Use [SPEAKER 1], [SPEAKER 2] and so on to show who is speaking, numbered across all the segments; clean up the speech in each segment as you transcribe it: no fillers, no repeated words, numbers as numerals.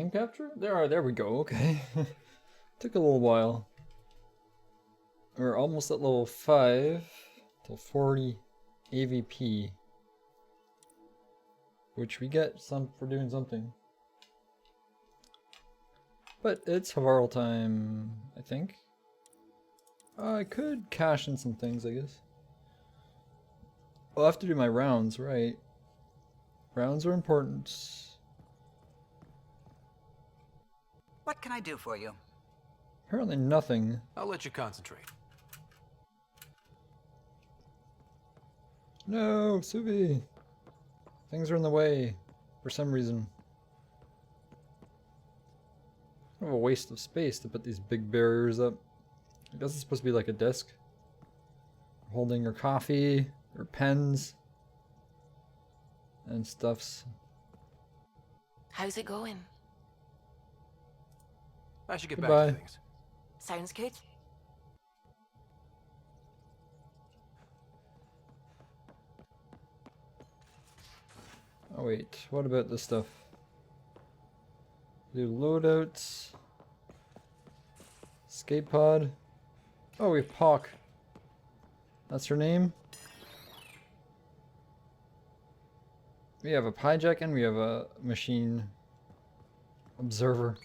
[SPEAKER 1] game capture? There we go, okay. Took a little while. We're almost at level 5 till 40 AVP. Which we get some for doing something. But it's Havarl time, I think. I could cash in some things, I guess. I'll have to do my rounds, right? Rounds are important.
[SPEAKER 2] What can I do for you?
[SPEAKER 1] Apparently nothing.
[SPEAKER 3] I'll let you concentrate.
[SPEAKER 1] No, Subi! Things are in the way, for some reason. Kind of a waste of space to put these big barriers up. I guess it's supposed to be like a desk. Holding your coffee, your pens, and stuffs.
[SPEAKER 4] How's it going?
[SPEAKER 3] I should get
[SPEAKER 1] Goodbye.
[SPEAKER 3] back to things.
[SPEAKER 4] Sounds good.
[SPEAKER 1] Oh wait, what about this stuff? Do loadouts. Escape pod. Oh, we have Hawk. That's her name. We have a hijack and we have a machine observer.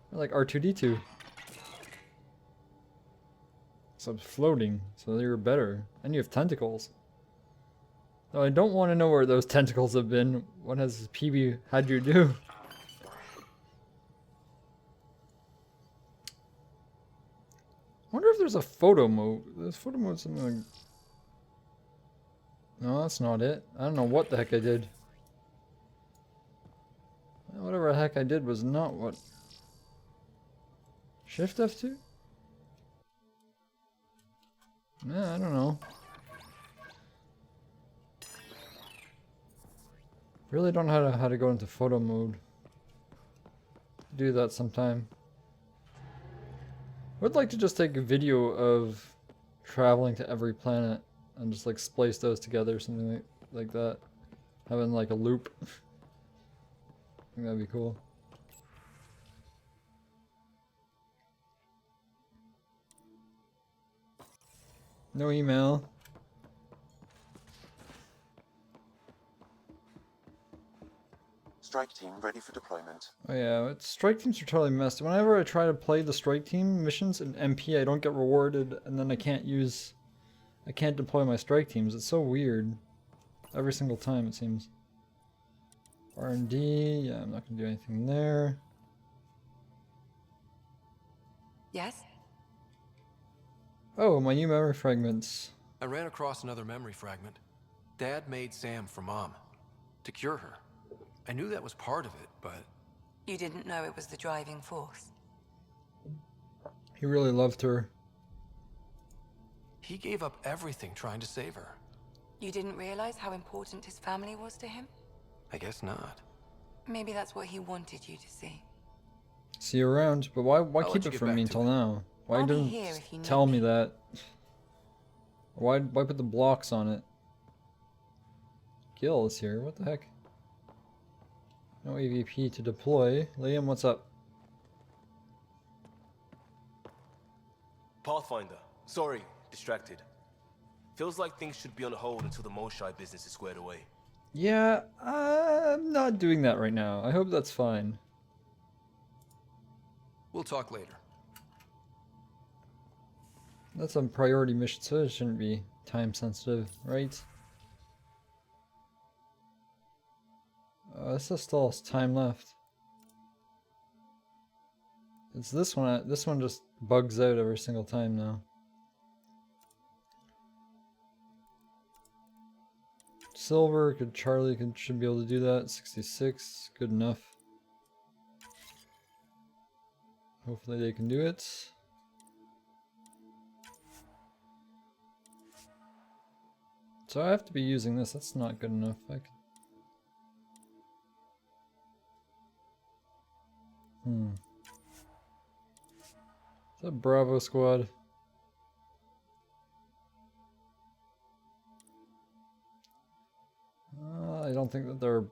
[SPEAKER 1] They're like R2-D2. So floating, so they're better. And you have tentacles. No, I don't want to know where those tentacles have been. What has PB had you do? I wonder if there's a photo mode. There's photo mode something like... No, that's not it. I don't know what the heck I did. Whatever the heck I did was not what... Shift F2? Nah, I don't know. Really don't know how to go into photo mode. Do that sometime. Would like to just take a video of traveling to every planet and just like splice those together, something like that. Having like a loop. I think that'd be cool. No email.
[SPEAKER 5] Strike team ready for deployment.
[SPEAKER 1] Oh yeah, strike teams are totally messed. Whenever I try to play the strike team missions in MP, I don't get rewarded, and then I can't deploy my strike teams. It's so weird. Every single time, it seems. R&D, yeah, I'm not gonna do anything there.
[SPEAKER 4] Yes?
[SPEAKER 1] Oh, my new memory fragments.
[SPEAKER 3] I ran across another memory fragment. Dad made Sam for Mom. To cure her. I knew that was part of it, but...
[SPEAKER 4] You didn't know it was the driving force?
[SPEAKER 1] He really loved her.
[SPEAKER 3] he gave up everything trying to save her.
[SPEAKER 4] You didn't realize how important his family was to him?
[SPEAKER 3] I guess not.
[SPEAKER 4] Maybe that's what he wanted you to see.
[SPEAKER 1] See you around, but why
[SPEAKER 3] I'll
[SPEAKER 1] keep
[SPEAKER 3] let you
[SPEAKER 1] it
[SPEAKER 3] get
[SPEAKER 1] from
[SPEAKER 3] back
[SPEAKER 1] me
[SPEAKER 3] to
[SPEAKER 1] until
[SPEAKER 3] it.
[SPEAKER 1] now? Why
[SPEAKER 4] I'll be
[SPEAKER 1] didn't
[SPEAKER 4] here if you need
[SPEAKER 1] tell me
[SPEAKER 4] me.
[SPEAKER 1] that? Why put the blocks on it? Gil is here, what the heck? No AVP to deploy. Liam, what's up?
[SPEAKER 6] Pathfinder. Sorry, distracted. Feels like things should be on hold until the Molshai business is squared away.
[SPEAKER 1] Yeah, I'm not doing that right now. I hope that's fine.
[SPEAKER 3] We'll talk later.
[SPEAKER 1] That's a priority mission, so it shouldn't be time sensitive, right? This still has time left. It's this one. This one just bugs out every single time now. Silver, Charlie should be able to do that. 66, good enough. Hopefully they can do it. So I have to be using this. That's not good enough. Is that Bravo squad? I don't think that they're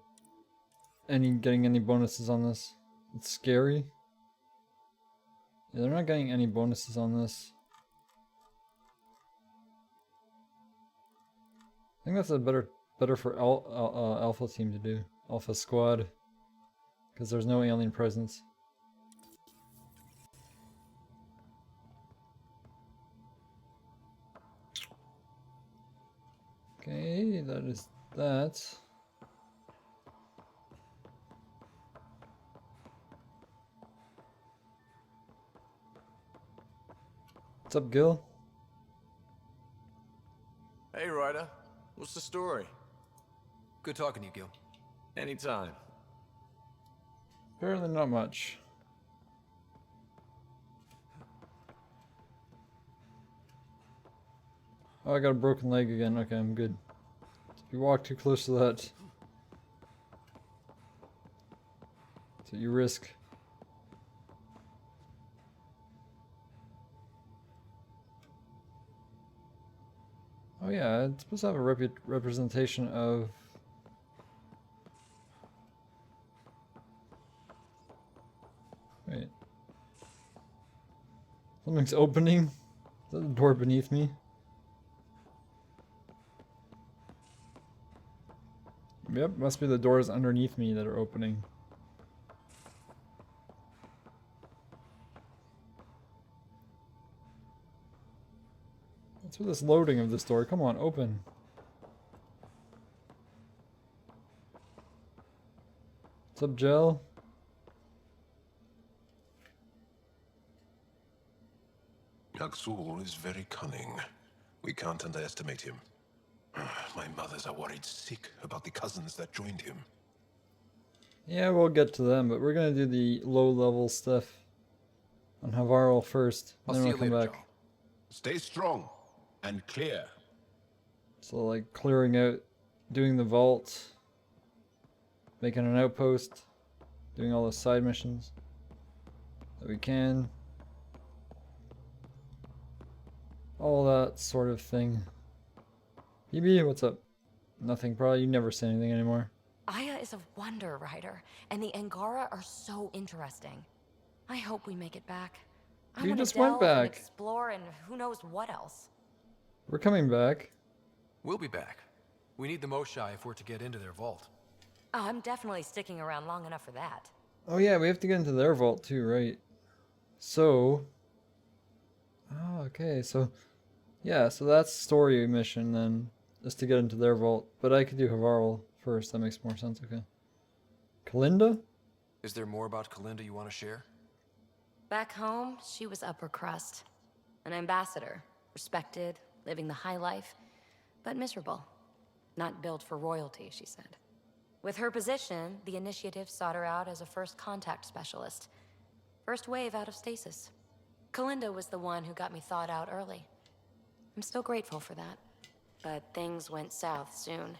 [SPEAKER 1] getting any bonuses on this. It's scary. Yeah, they're not getting any bonuses on this. I think that's a better for Alpha team to do. Alpha squad. Because there's no alien presence. Okay, that is that. What's up, Gil?
[SPEAKER 5] Hey, Ryder. What's the story?
[SPEAKER 3] Good talking to you, Gil.
[SPEAKER 5] Anytime.
[SPEAKER 1] Apparently not much. Oh, I got a broken leg again. Okay, I'm good. If you walk too close to that, that's what you risk. Oh yeah, it's supposed to have a representation of... Wait. Something's opening? Is that the door beneath me? Yep, must be the doors underneath me that are opening. What's with this loading of this door? Come on, open. What's up, Gel?
[SPEAKER 7] Yaksul is very cunning. We can't underestimate him. My mothers are worried sick about the cousins that joined him.
[SPEAKER 1] Yeah, we'll get to them, but we're gonna do the low-level stuff on Havarl first.
[SPEAKER 3] I'll
[SPEAKER 1] Then
[SPEAKER 3] see
[SPEAKER 1] we'll
[SPEAKER 3] you
[SPEAKER 1] come
[SPEAKER 3] later,
[SPEAKER 1] back.
[SPEAKER 3] Joel.
[SPEAKER 7] Stay strong and clear.
[SPEAKER 1] So, like, clearing out, doing the vault, making an outpost, doing all the side missions that we can. All that sort of thing. EB, what's up? Nothing, probably. You never say anything anymore.
[SPEAKER 8] Aya is a wonder, Ryder, and the Angara are so interesting. I hope we make it back. I
[SPEAKER 1] You
[SPEAKER 8] want
[SPEAKER 1] just
[SPEAKER 8] to
[SPEAKER 1] went
[SPEAKER 8] delve
[SPEAKER 1] back.
[SPEAKER 8] and explore and who knows what else.
[SPEAKER 1] We're coming back.
[SPEAKER 3] We'll be back. We need the Moshai if we're to get into their vault.
[SPEAKER 8] Oh, I'm definitely sticking around long enough for that.
[SPEAKER 1] Oh yeah, we have to get into their vault too, right? So... Oh, okay, so... Yeah, so that's story mission then. Just to get into their vault. But I could do Havarl first, that makes more sense, okay. Kalinda?
[SPEAKER 3] Is there more about Kalinda you want to share?
[SPEAKER 8] Back home, she was upper crust. An ambassador. Respected, living the high life, but miserable. Not built for royalty, she said. With her position, the initiative sought her out as a first contact specialist. First wave out of stasis. Kalinda was the one who got me thawed out early. I'm still grateful for that. But things went south soon.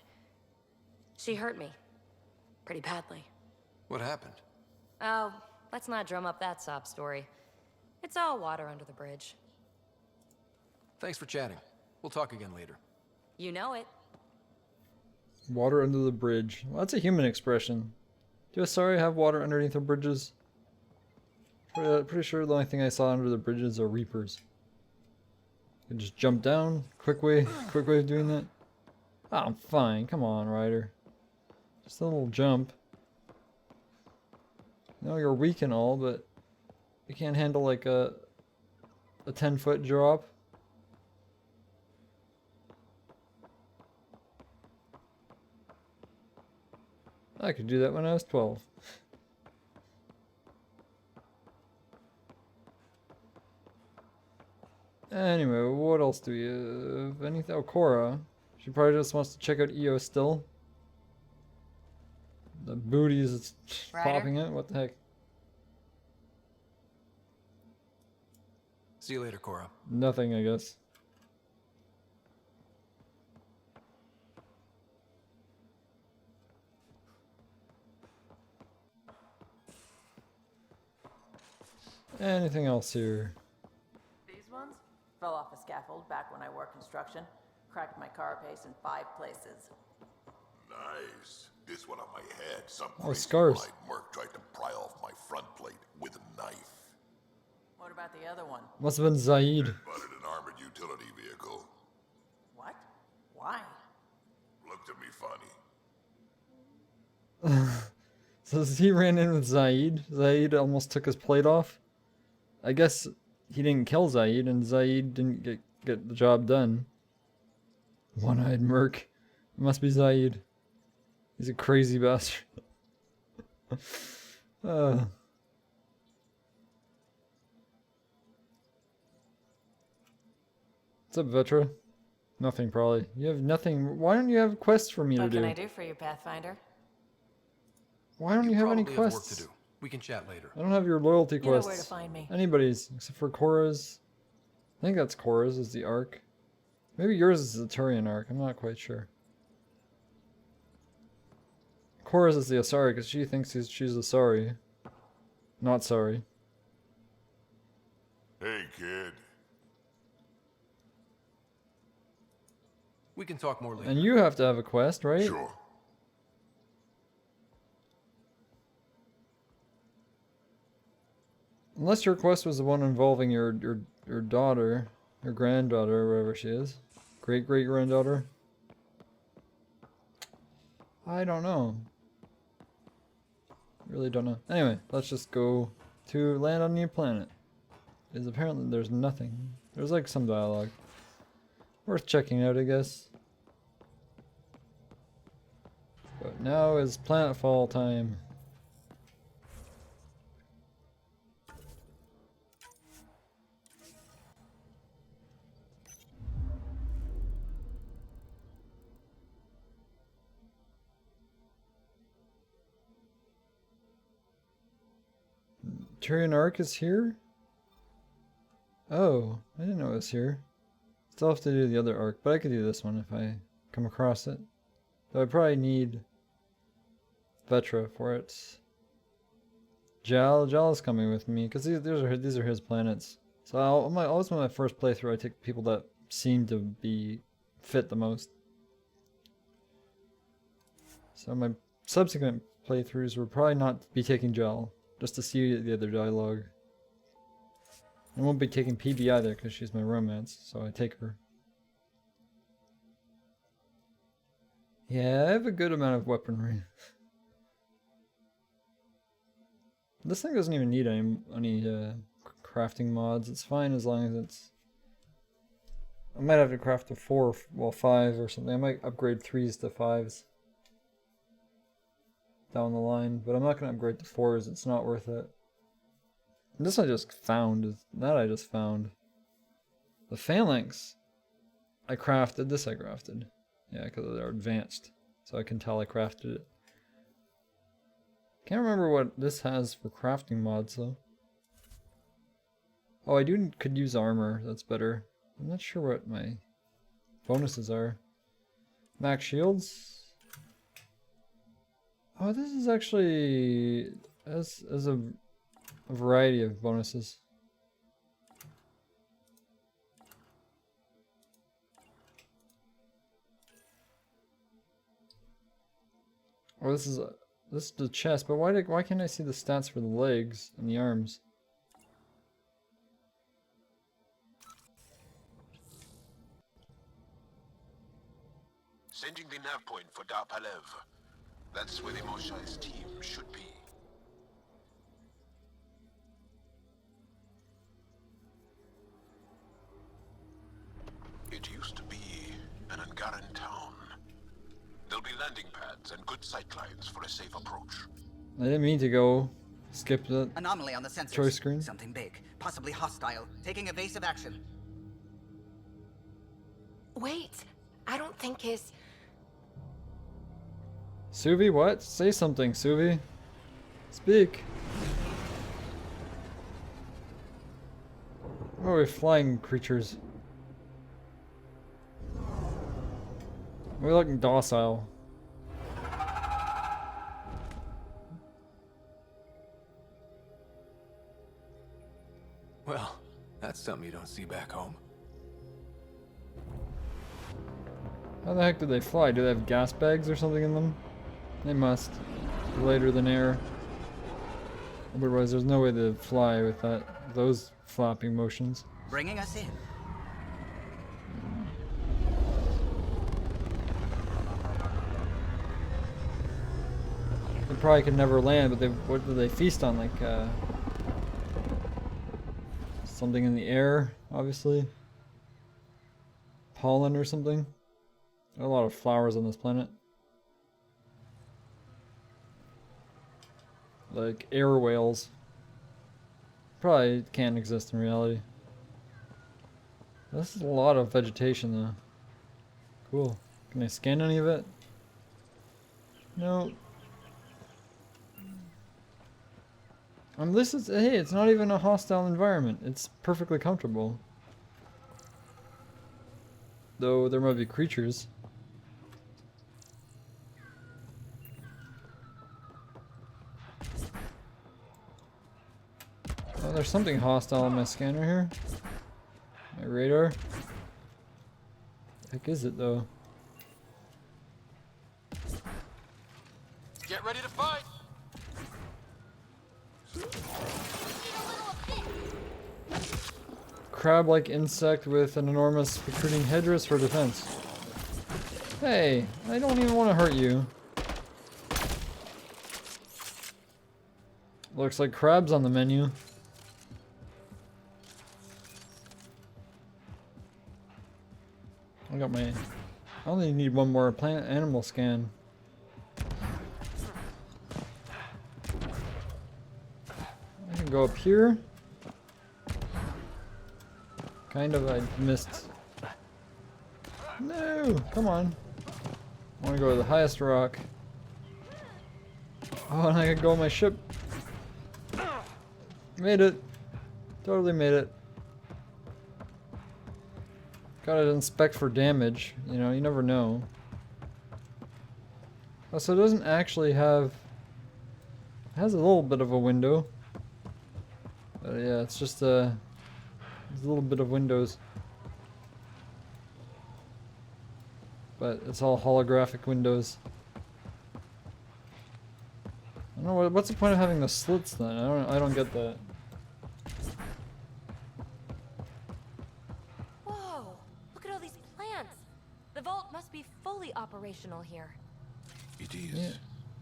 [SPEAKER 8] She hurt me. Pretty badly.
[SPEAKER 3] What happened?
[SPEAKER 8] Oh, let's not drum up that sob story. It's all water under the bridge.
[SPEAKER 3] Thanks for chatting. We'll talk again later.
[SPEAKER 8] You know it.
[SPEAKER 1] Water under the bridge. Well, that's a human expression. Do Asari have water underneath their bridges? Pretty sure the only thing I saw under the bridges are reapers. You can just jump down. Quick way of doing that. Ah, I'm fine. Come on, Ryder. Just a little jump. No, you're weak and all, but you can't handle like a 10-foot drop. I could do that when I was 12. Anyway, what else do we have? Anything? Oh, Cora. She probably just wants to check out EO still. The booties it's
[SPEAKER 8] Ryder?
[SPEAKER 1] popping out. What the heck?
[SPEAKER 3] See you later, Cora.
[SPEAKER 1] Nothing, I guess. Anything else here?
[SPEAKER 9] These ones? Fell off a scaffold back when I worked construction. Cracked my carapace in 5 places.
[SPEAKER 7] Nice.
[SPEAKER 10] This one on my head. Some
[SPEAKER 1] Oh,
[SPEAKER 10] crazy
[SPEAKER 1] scars.
[SPEAKER 10] blind merc tried to pry off my front plate with a knife.
[SPEAKER 9] What about the other one?
[SPEAKER 1] Must have been Zaid.
[SPEAKER 10] Butted an armored utility vehicle.
[SPEAKER 9] What? Why?
[SPEAKER 10] Looked at me funny.
[SPEAKER 1] So he ran in with Zaid. Zaid almost took his plate off. I guess he didn't kill Zaid, and Zaid didn't get the job done. One-eyed merc. It must be Zaid. He's a crazy bastard. What's up, Vetra? Nothing, probably. You have nothing. Why don't you have quests for me to
[SPEAKER 9] What
[SPEAKER 1] do?
[SPEAKER 9] can I do for you, Pathfinder?
[SPEAKER 1] Why don't you have any
[SPEAKER 3] probably have work
[SPEAKER 1] quests?
[SPEAKER 3] to do. We can chat later.
[SPEAKER 1] I don't have your loyalty
[SPEAKER 9] You know
[SPEAKER 1] quests.
[SPEAKER 9] where to find me.
[SPEAKER 1] Anybody's, except for Cora's. I think that's Cora's, is the arc. Maybe yours is the Turian arc, I'm not quite sure. Cora's is the Asari, because she thinks she's Asari. Not sorry.
[SPEAKER 10] Hey, kid.
[SPEAKER 3] We can talk more later.
[SPEAKER 1] And you have to have a quest, right?
[SPEAKER 10] Sure.
[SPEAKER 1] Unless your quest was the one involving your daughter, your granddaughter, or whatever she is. Great-great-granddaughter. I don't know. Really don't know. Anyway, let's just go to land on a new planet. Because apparently there's nothing. There's like some dialogue. Worth checking out, I guess. But now is planetfall time. Turian Arc is here? Oh, I didn't know it was here. Still have to do the other arc, but I could do this one if I come across it. Though I probably need Vetra for it. Jal is coming with me, because these are his planets. So always when my first playthrough I take people that seem to be fit the most. So my subsequent playthroughs will probably not be taking Jal. Just to see the other dialogue. I won't be taking PB either because she's my romance, so I take her. Yeah, I have a good amount of weaponry. This thing doesn't even need any crafting mods. It's fine as long as it's... I might have to craft a 4, well 5 or something. I might upgrade 3s to 5s. Down the line, but I'm not going to upgrade to 4s, it's not worth it. And this I just found, I just found. The phalanx I crafted, this I crafted. Yeah, because they're advanced, so I can tell I crafted it. Can't remember what this has for crafting mods though. Oh, I could use armor, that's better. I'm not sure what my bonuses are. Max shields? Oh, this is actually as a variety of bonuses. Oh, this is the chest, but why can't I see the stats for the legs and the arms?
[SPEAKER 7] Sending the nav point for Dar Palev. That's where the Moshai's team should be. It used to be an Angaran town. There'll be landing pads and good sightlines for a safe approach.
[SPEAKER 1] I didn't mean to go skip the
[SPEAKER 2] Anomaly on the sensors.
[SPEAKER 1] choice screen.
[SPEAKER 2] Something big, possibly hostile, taking evasive action.
[SPEAKER 4] Wait, I don't think his...
[SPEAKER 1] Suvi, what? Say something, Suvi. Speak. Oh, we're flying creatures. We're looking docile.
[SPEAKER 3] Well, that's something you don't see back home.
[SPEAKER 1] How the heck do they fly? Do they have gas bags or something in them? They must. Lighter than air. Otherwise, there's no way to fly with those flapping motions.
[SPEAKER 2] Bringing us in.
[SPEAKER 1] They probably could never land, but what do they feast on? Like, something in the air, obviously. Pollen or something. There are a lot of flowers on this planet. Like air whales. Probably can't exist in reality. This is a lot of vegetation though. Cool. Can I scan any of it? No. This is, hey, it's not even a hostile environment. It's perfectly comfortable. Though there might be creatures. Oh, there's something hostile on my scanner here. My radar. The heck is it though?
[SPEAKER 3] Get ready to fight!
[SPEAKER 1] Crab-like insect with an enormous protruding headdress for defense. Hey, I don't even want to hurt you. Looks like crabs on the menu. I got my... I only need one more plant animal scan. I can go up here. Kind of, I missed. No, come on. I want to go to the highest rock. Oh, and I can go on my ship. Made it. Totally made it. Gotta inspect for damage. You know, you never know. Oh, so it doesn't actually have... It has a little bit of a window. But yeah, it's just a little bit of windows. But it's all holographic windows. I don't know, what's the point of having the slits then? I don't get that.
[SPEAKER 8] Whoa! Look at all these plants! The vault must be fully operational here.
[SPEAKER 7] It is
[SPEAKER 1] Yeah.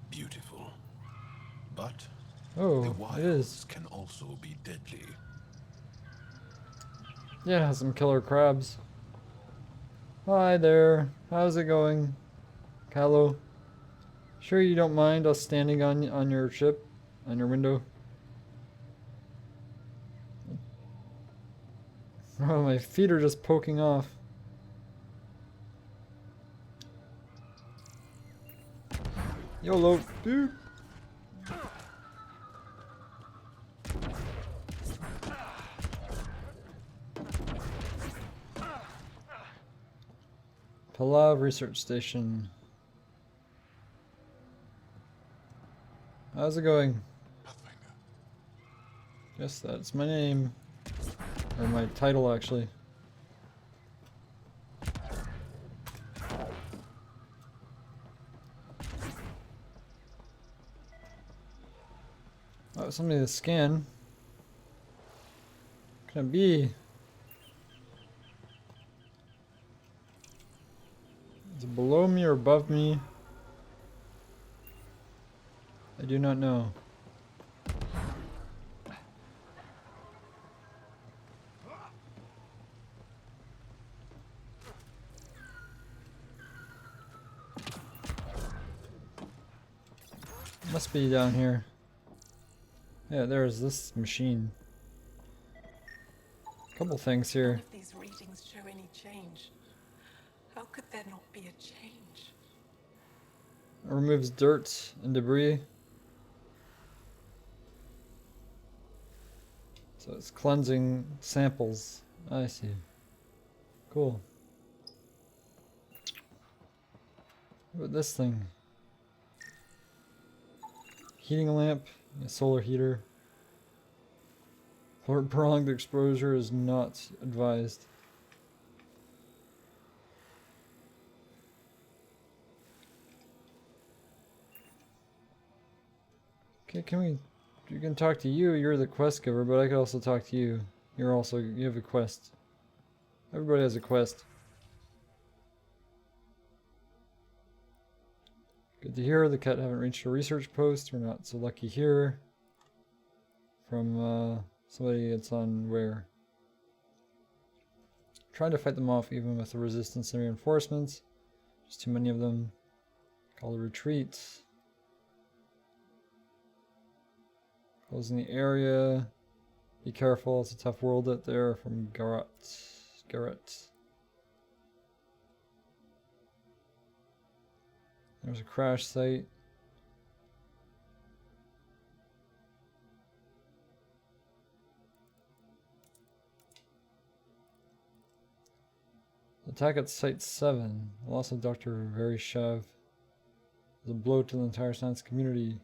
[SPEAKER 7] beautiful. But the
[SPEAKER 1] Oh, it
[SPEAKER 7] wilds
[SPEAKER 1] is.
[SPEAKER 7] can also be deadly.
[SPEAKER 1] Yeah, it has some killer crabs. Hi there. How's it going, Callow? Sure you don't mind us standing on your ship? On your window? Oh, my feet are just poking off. YOLO, dude. Palau Research Station. How's it going? Yes, that's my name. Or my title, actually. Oh, something to scan. Can it be? Is it below me or above me? I do not know. Must be down here. Yeah, there's this machine. Couple things here.
[SPEAKER 9] None of these readings show any change. How could there not be a change?
[SPEAKER 1] It removes dirt and debris. So it's cleansing samples. I see. Cool. What about this thing? Heating lamp, a solar heater. Prolonged exposure is not advised. Okay, can we... You can talk to you, you're the quest giver, but I could also talk to you. You have a quest. Everybody has a quest. Good to hear. The cat haven't reached a research post. We're not so lucky here. From somebody that's on where? Trying to fight them off even with the resistance and reinforcements. There's too many of them. Call a retreat. Closing the area. Be careful, it's a tough world out there. From Garrett. There's a crash site. Attack at Site 7. Loss of Dr. Verishev is a blow to the entire science community.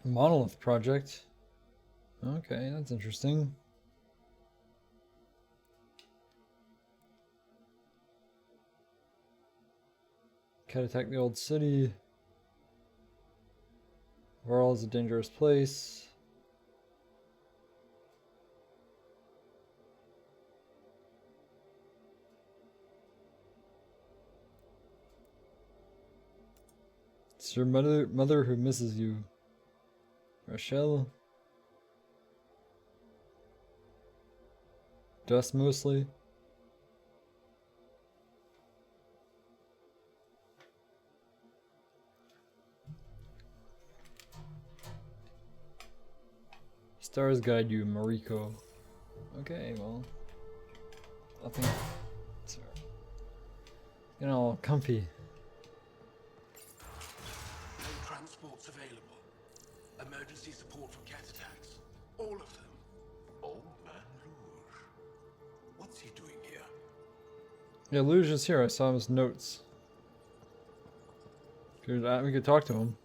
[SPEAKER 1] Monolith Project. Okay, that's interesting. Can't attack the old city. Varl is a dangerous place. It's your mother who misses you. Rochelle. Dust mostly. Stars guide you, Mariko. Okay, well. Nothing. Sorry. Getting all comfy.
[SPEAKER 7] No transports available. Emergency support for cat attacks. All of them. Old man Luge. What's he doing here?
[SPEAKER 1] Yeah, Luge is here. I saw his notes. We could talk to him.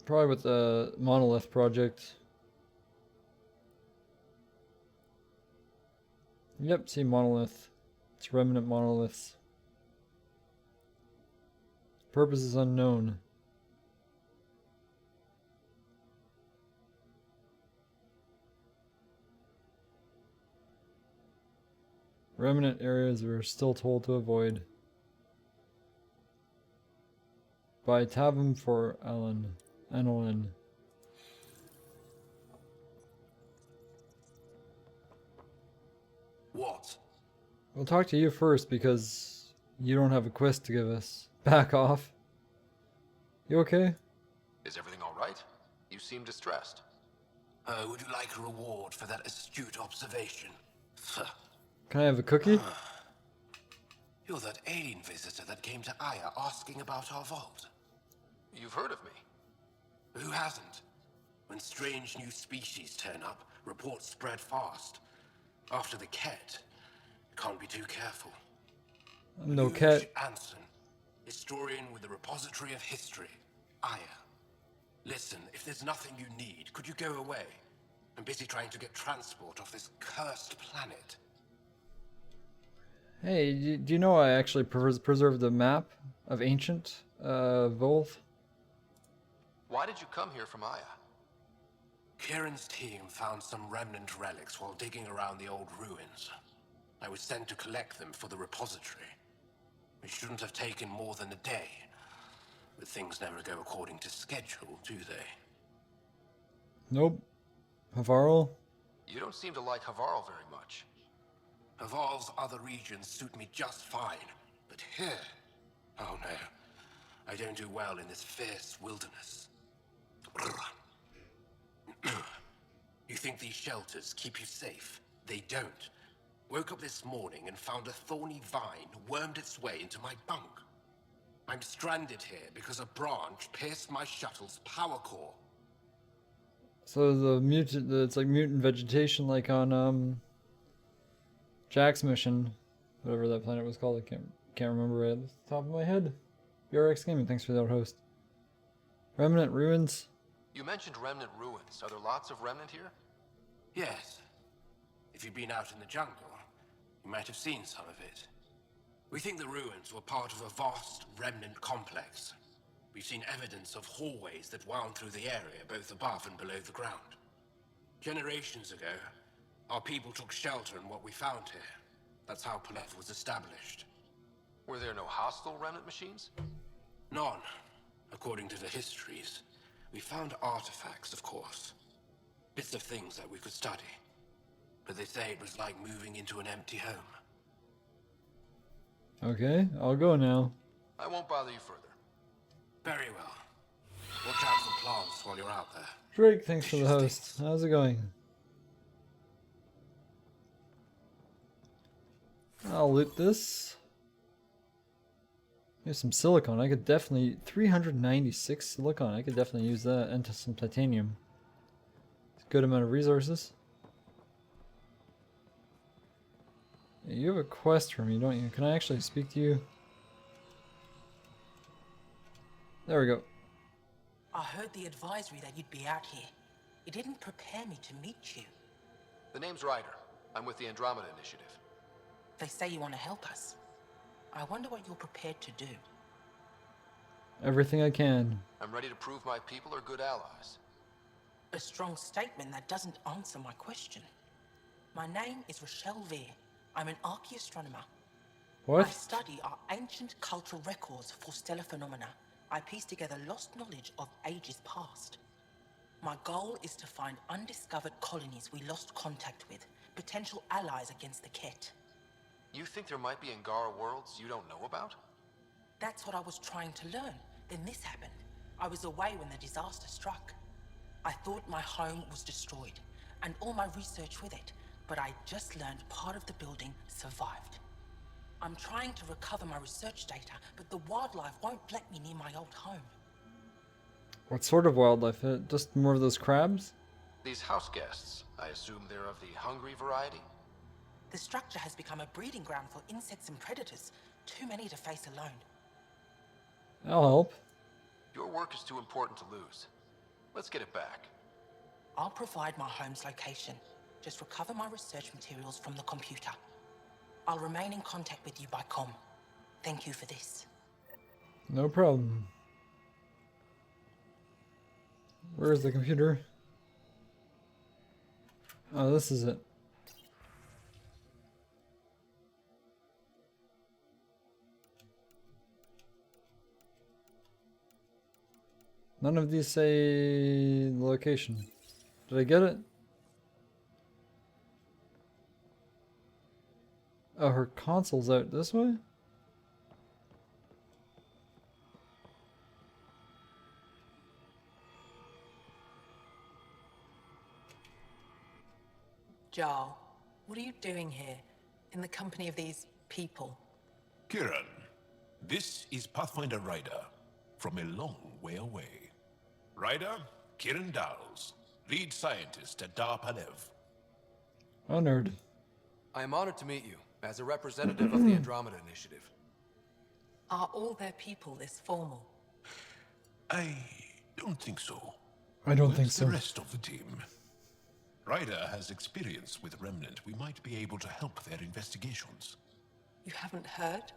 [SPEAKER 1] Probably with the Monolith Project. Yep, see Monolith. It's remnant monoliths. Purpose is unknown. Remnant areas we're still told to avoid. By Tavum for Annalyn.
[SPEAKER 7] What?
[SPEAKER 1] We'll talk to you first because you don't have a quest to give us. Back off. You okay?
[SPEAKER 3] Is everything all right? You seem distressed.
[SPEAKER 7] Would you like a reward for that astute observation?
[SPEAKER 1] Can I have a cookie?
[SPEAKER 7] You're that alien visitor that came to Aya asking about our vault.
[SPEAKER 3] You've heard of me.
[SPEAKER 7] Who hasn't? When strange new species turn up, reports spread fast. After the Ket, can't be too careful.
[SPEAKER 1] I'm no
[SPEAKER 7] Luge
[SPEAKER 1] cat.
[SPEAKER 7] Anson, historian with the Repository of History, Aya. Listen, if there's nothing you need, could you go away? I'm busy trying to get transport off this cursed planet.
[SPEAKER 1] Hey, do you know I actually preserved the map of ancient Volv?
[SPEAKER 3] Why did you come here from Aya?
[SPEAKER 7] Kieran's team found some remnant relics while digging around the old ruins. I was sent to collect them for the repository. It shouldn't have taken more than a day. But things never go according to schedule, do they?
[SPEAKER 1] Nope. Havarl?
[SPEAKER 3] You don't seem to like Havarl very much.
[SPEAKER 7] Havarl's other regions suit me just fine. But here... Oh no. I don't do well in this fierce wilderness. You think these shelters keep you safe? They don't. Woke up this morning and found a thorny vine wormed its way into my bunk. I'm stranded here because a branch pierced my shuttle's power core.
[SPEAKER 1] So it's like mutant vegetation like on Jack's mission. Whatever that planet was called, I can't remember right at the top of my head. BRX Gaming, thanks for that host. Remnant ruins.
[SPEAKER 3] You mentioned remnant ruins. Are there lots of remnant here?
[SPEAKER 7] Yes. If you've been out in the jungle, you might have seen some of it. We think the ruins were part of a vast remnant complex. We've seen evidence of hallways that wound through the area, both above and below the ground. Generations ago, our people took shelter in what we found here. That's how Paleth was established.
[SPEAKER 3] Were there no hostile remnant machines?
[SPEAKER 7] None, according to the histories. We found artifacts, of course. Bits of things that we could study. But they say it was like moving into an empty home.
[SPEAKER 1] Okay, I'll go now.
[SPEAKER 3] I won't bother you further.
[SPEAKER 7] Very well. Watch out for plants while you're out there.
[SPEAKER 1] Drake, thanks for the host. How's it going? I'll loot this. Here's some silicon. I could definitely... 396 silicon. I could definitely use that into some titanium. It's a good amount of resources. Yeah, you have a quest for me, don't you? Can I actually speak to you? There we go.
[SPEAKER 11] I heard the advisory that you'd be out here. It didn't prepare me to meet you.
[SPEAKER 3] The name's Ryder. I'm with the Andromeda Initiative.
[SPEAKER 11] They say you want to help us. I wonder what you're prepared to do.
[SPEAKER 1] Everything I can.
[SPEAKER 3] I'm ready to prove my people are good allies.
[SPEAKER 11] A strong statement that doesn't answer my question. My name is Rochelle Veer. I'm an archaeoastronomer.
[SPEAKER 1] What?
[SPEAKER 11] I study our ancient cultural records for stellar phenomena. I piece together lost knowledge of ages past. My goal is to find undiscovered colonies we lost contact with, potential allies against the Ket.
[SPEAKER 3] You think there might be Angara worlds you don't know about?
[SPEAKER 11] That's what I was trying to learn. Then this happened. I was away when the disaster struck. I thought my home was destroyed, and all my research with it, but I just learned part of the building survived. I'm trying to recover my research data, but the wildlife won't let me near my old home.
[SPEAKER 1] What sort of wildlife? Just more of those crabs?
[SPEAKER 3] These house guests, I assume they're of the hungry variety?
[SPEAKER 11] The structure has become a breeding ground for insects and predators. Too many to face alone.
[SPEAKER 1] I'll help.
[SPEAKER 3] Your work is too important to lose. Let's get it back.
[SPEAKER 11] I'll provide my home's location. Just recover my research materials from the computer. I'll remain in contact with you by comm. Thank you for this.
[SPEAKER 1] No problem. Where's the computer? Oh, this is it. None of these say the location. Did I get it? Oh, her console's out this way?
[SPEAKER 9] Jarl, what are you doing here, in the company of these people?
[SPEAKER 10] Kieran, this is Pathfinder Ryder, from a long way away. Ryder, Kieran Dowles, lead scientist at Dar Palev.
[SPEAKER 1] Honored.
[SPEAKER 3] I am honored to meet you, as a representative of the Andromeda Initiative.
[SPEAKER 9] Are all their people this formal?
[SPEAKER 10] I don't think so.
[SPEAKER 1] I don't
[SPEAKER 10] Where's
[SPEAKER 1] think so.
[SPEAKER 10] the rest of the team? Ryder has experience with Remnant. We might be able to help their investigations.
[SPEAKER 9] You haven't heard?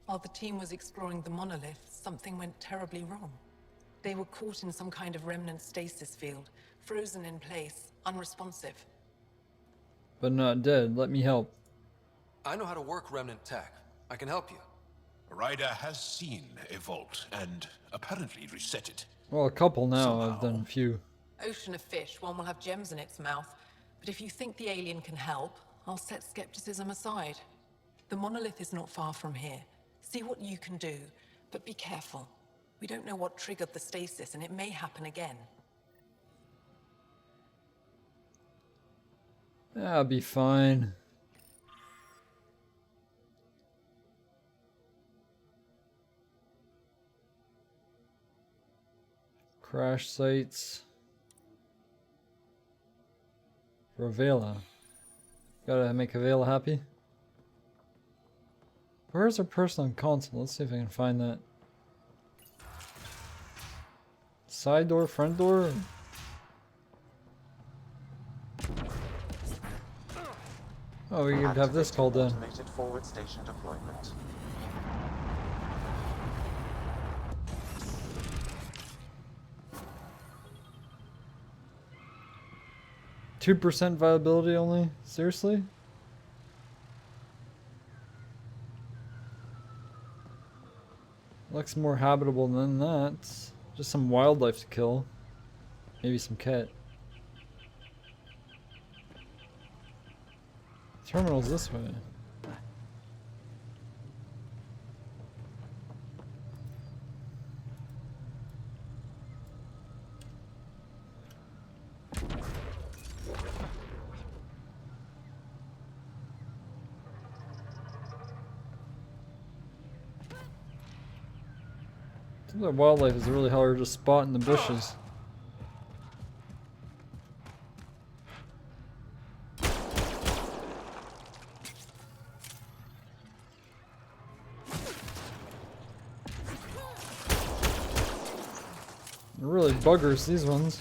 [SPEAKER 9] While the team was exploring the monolith, something went terribly wrong. They were caught in some kind of remnant stasis field, frozen in place, unresponsive.
[SPEAKER 1] But not dead. Let me help.
[SPEAKER 3] I know how to work remnant tech. I can help you.
[SPEAKER 10] Ryder has seen a vault and apparently reset it.
[SPEAKER 1] Well, a couple now.
[SPEAKER 10] Somehow.
[SPEAKER 1] I've done a few.
[SPEAKER 9] Ocean of fish, one will have gems in its mouth. But if you think the alien can help, I'll set skepticism aside. The monolith is not far from here. See what you can do, but be careful. We don't know what triggered the stasis, and it may happen again.
[SPEAKER 1] I'll be fine. Crash sites. For Vela. Gotta make Vela happy. Where's our personal console? Let's see if I can find that. Side door, front door? Oh, we could have this called in.
[SPEAKER 12] Automated forward station deployment.
[SPEAKER 1] %2 viability only? Seriously? Looks more habitable than that. Just some wildlife to kill. Maybe some cat. Terminal's this way. The wildlife is really hard to spot in the bushes. They're really buggers, these ones.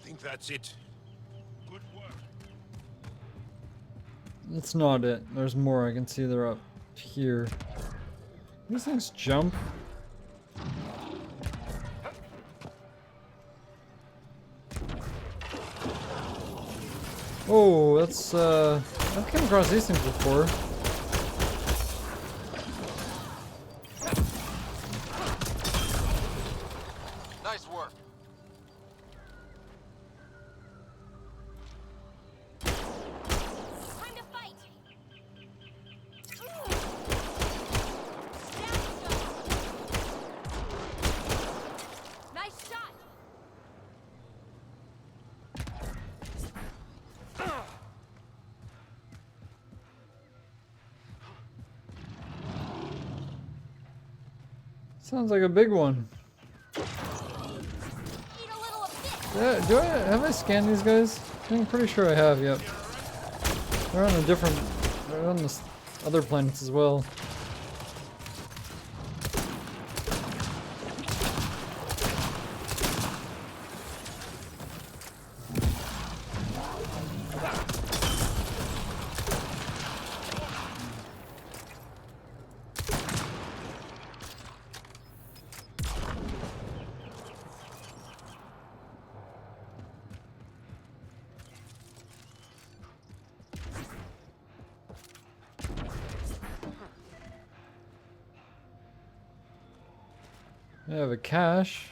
[SPEAKER 10] Think that's it. Good work.
[SPEAKER 1] That's not it. There's more. I can see they're up here. These things jump. Oh, that's I've come across these things before.
[SPEAKER 3] Nice work.
[SPEAKER 8] Time to fight! Nice shot!
[SPEAKER 1] Sounds like a big one. Yeah, have I scanned these guys? I'm pretty sure I have, yep. They're on they're on the other planets as well. They have a cache.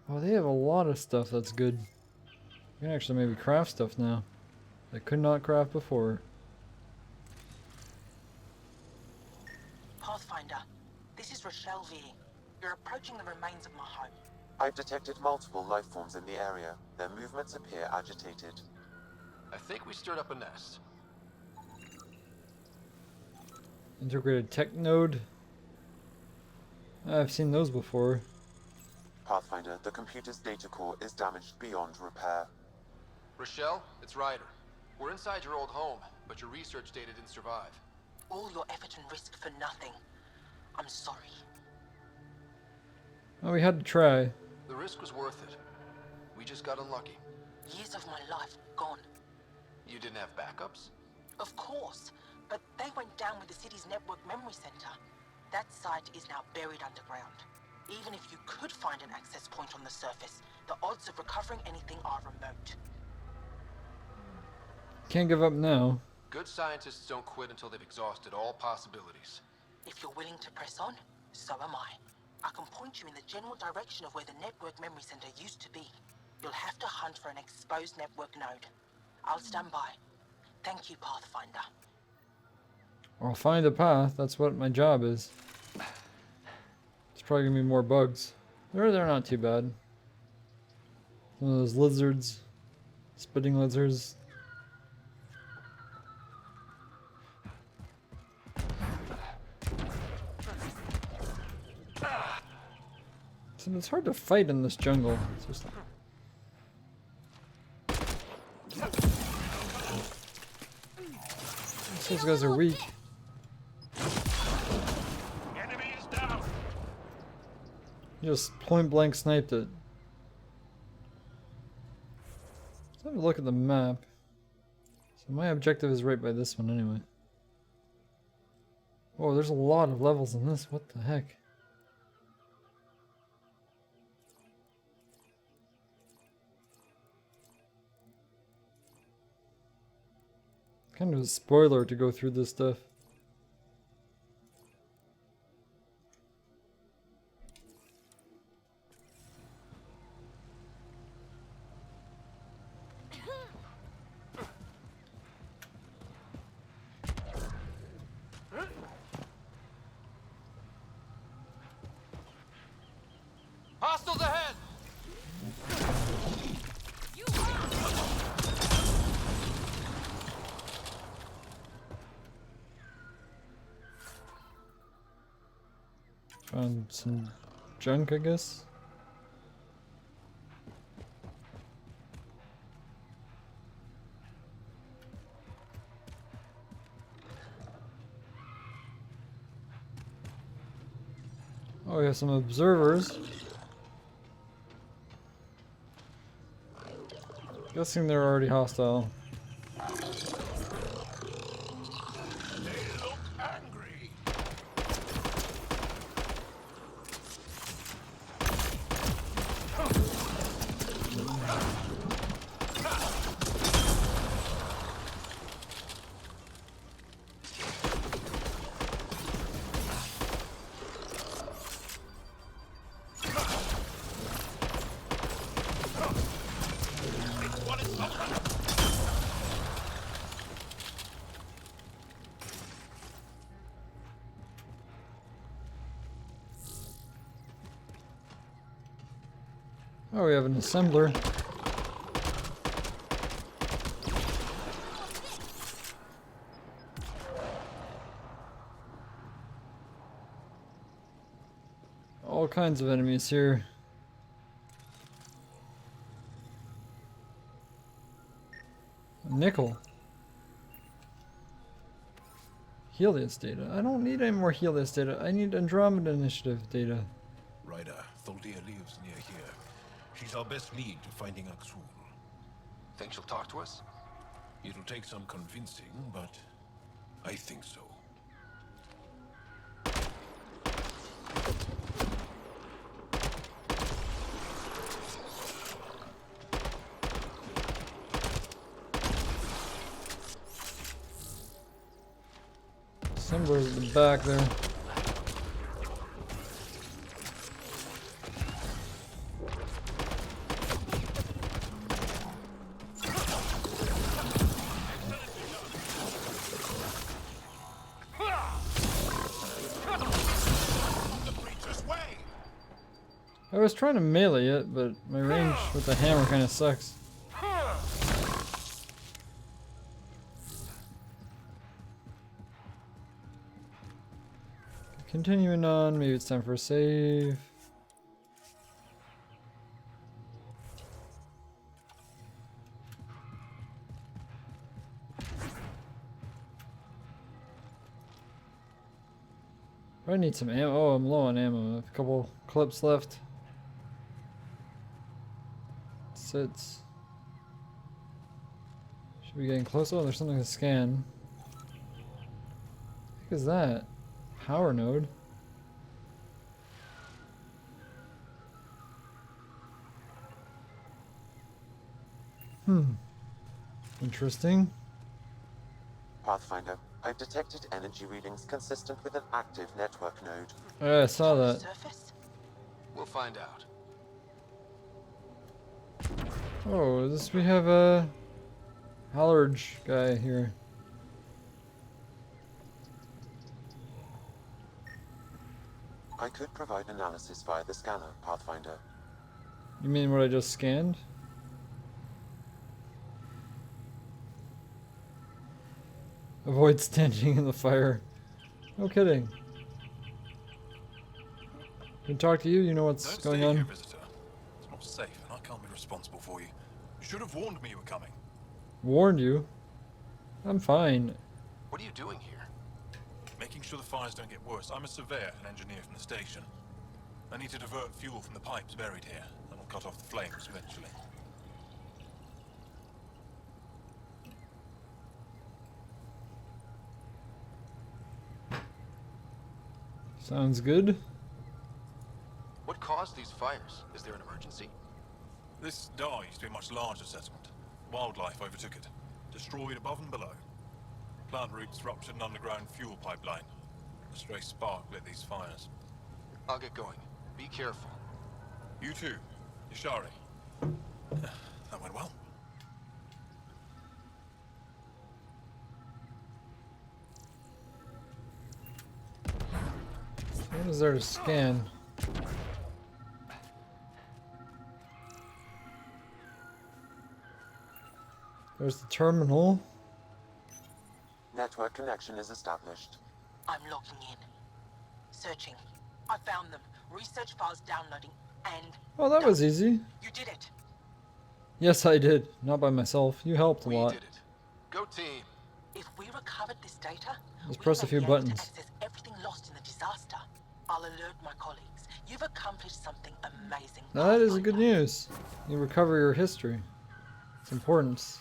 [SPEAKER 1] Oh, they have a lot of stuff that's good. You can actually maybe craft stuff now. I could not craft before.
[SPEAKER 11] Pathfinder, this is Rochelle V. You're approaching the remains of my home.
[SPEAKER 12] I've detected multiple life forms in the area. Their movements appear agitated.
[SPEAKER 3] I think we stirred up a nest.
[SPEAKER 1] Integrated tech node. I've seen those before.
[SPEAKER 12] Pathfinder, the computer's data core is damaged beyond repair.
[SPEAKER 3] Rochelle, it's Ryder. We're inside your old home, but your research data didn't survive.
[SPEAKER 11] All your effort and risk for nothing. I'm sorry.
[SPEAKER 1] Oh, we had to try.
[SPEAKER 3] The risk was worth it. We just got unlucky.
[SPEAKER 11] Years of my life gone.
[SPEAKER 3] You didn't have backups?
[SPEAKER 11] Of course, but they went down with the city's network memory center. That site is now buried underground. Even if you could find an access point on the surface, the odds of recovering anything are remote.
[SPEAKER 1] Can't give up now.
[SPEAKER 3] Good scientists don't quit until they've exhausted all possibilities.
[SPEAKER 11] If you're willing to press on, so am I. I can point you in the general direction of where the network memory center used to be. You'll have to hunt for an exposed network node. I'll stand by. Thank you, Pathfinder.
[SPEAKER 1] I'll find a path. That's what my job is. It's probably gonna be more bugs. They're not too bad. Some of those lizards, spitting lizards. So it's hard to fight in this jungle. It's just like... Those guys are weak.
[SPEAKER 10] Enemy is down.
[SPEAKER 1] You just point blank sniped it. Let's have a look at the map. So my objective is right by this one anyway. Oh, there's a lot of levels in this. What the heck? Kind of a spoiler to go through this stuff.
[SPEAKER 3] Hostiles ahead!
[SPEAKER 1] Found some junk, I guess. Oh, we have some observers. Guessing they're already hostile.
[SPEAKER 10] They look angry. What is up?
[SPEAKER 1] Oh, we have an assembler. All kinds of enemies here. A nickel. Helios data. I don't need any more Helios data. I need Andromeda Initiative data.
[SPEAKER 10] Ryder, Tholdia lives near here. She's our best lead to finding Aksul.
[SPEAKER 3] Think she'll talk to us?
[SPEAKER 10] It'll take some convincing, but I think so.
[SPEAKER 1] Assembler's at the back there. I was trying to melee it, but my range with the hammer kind of sucks. Continuing on, maybe it's time for a save. I need some ammo. Oh, I'm low on ammo. A couple clips left. Sits. Should be getting close. Oh, there's something to scan. What the heck is that? Power node. Interesting.
[SPEAKER 12] Pathfinder, I've detected energy readings consistent with an active network node.
[SPEAKER 1] Yeah, I saw that.
[SPEAKER 11] Surface?
[SPEAKER 3] We'll find out.
[SPEAKER 1] Oh, we have a Hallarge guy here.
[SPEAKER 12] I could provide analysis via the scanner, Pathfinder.
[SPEAKER 1] You mean what I just scanned? Avoid standing in the fire. No kidding. Can talk to you, you know what's going on.
[SPEAKER 13] Here, visitor. It's not safe, and I can't be responsible for you. You should have warned me you were coming.
[SPEAKER 1] Warned you? I'm fine.
[SPEAKER 3] What are you doing here?
[SPEAKER 13] Making sure the fires don't get worse. I'm a surveyor and engineer from the station. I need to divert fuel from the pipes buried here. That will cut off the flames eventually.
[SPEAKER 1] Sounds good.
[SPEAKER 3] What caused these fires? Is there an emergency?
[SPEAKER 13] This dye used to be a much larger settlement. Wildlife overtook it. Destroyed above and below. Plant roots ruptured an underground fuel pipeline. A stray spark lit these fires.
[SPEAKER 3] I'll get going. Be careful.
[SPEAKER 13] You too, Ishari. That went well.
[SPEAKER 1] What is there to scan? There's the terminal.
[SPEAKER 12] Network connection is established.
[SPEAKER 11] I'm logging in. Searching. I found them. Research files downloading and...
[SPEAKER 1] Oh, that was easy.
[SPEAKER 11] You did it.
[SPEAKER 1] Yes, I did. Not by myself. You helped a lot.
[SPEAKER 3] We did it. Go team.
[SPEAKER 11] If we recovered this data,
[SPEAKER 1] Just
[SPEAKER 11] we
[SPEAKER 1] press a
[SPEAKER 11] may
[SPEAKER 1] few
[SPEAKER 11] be able to
[SPEAKER 1] buttons.
[SPEAKER 11] access everything lost in the disaster. I'll alert my colleagues. You've accomplished something amazing.
[SPEAKER 1] Now that is good news. You recover your history. It's important.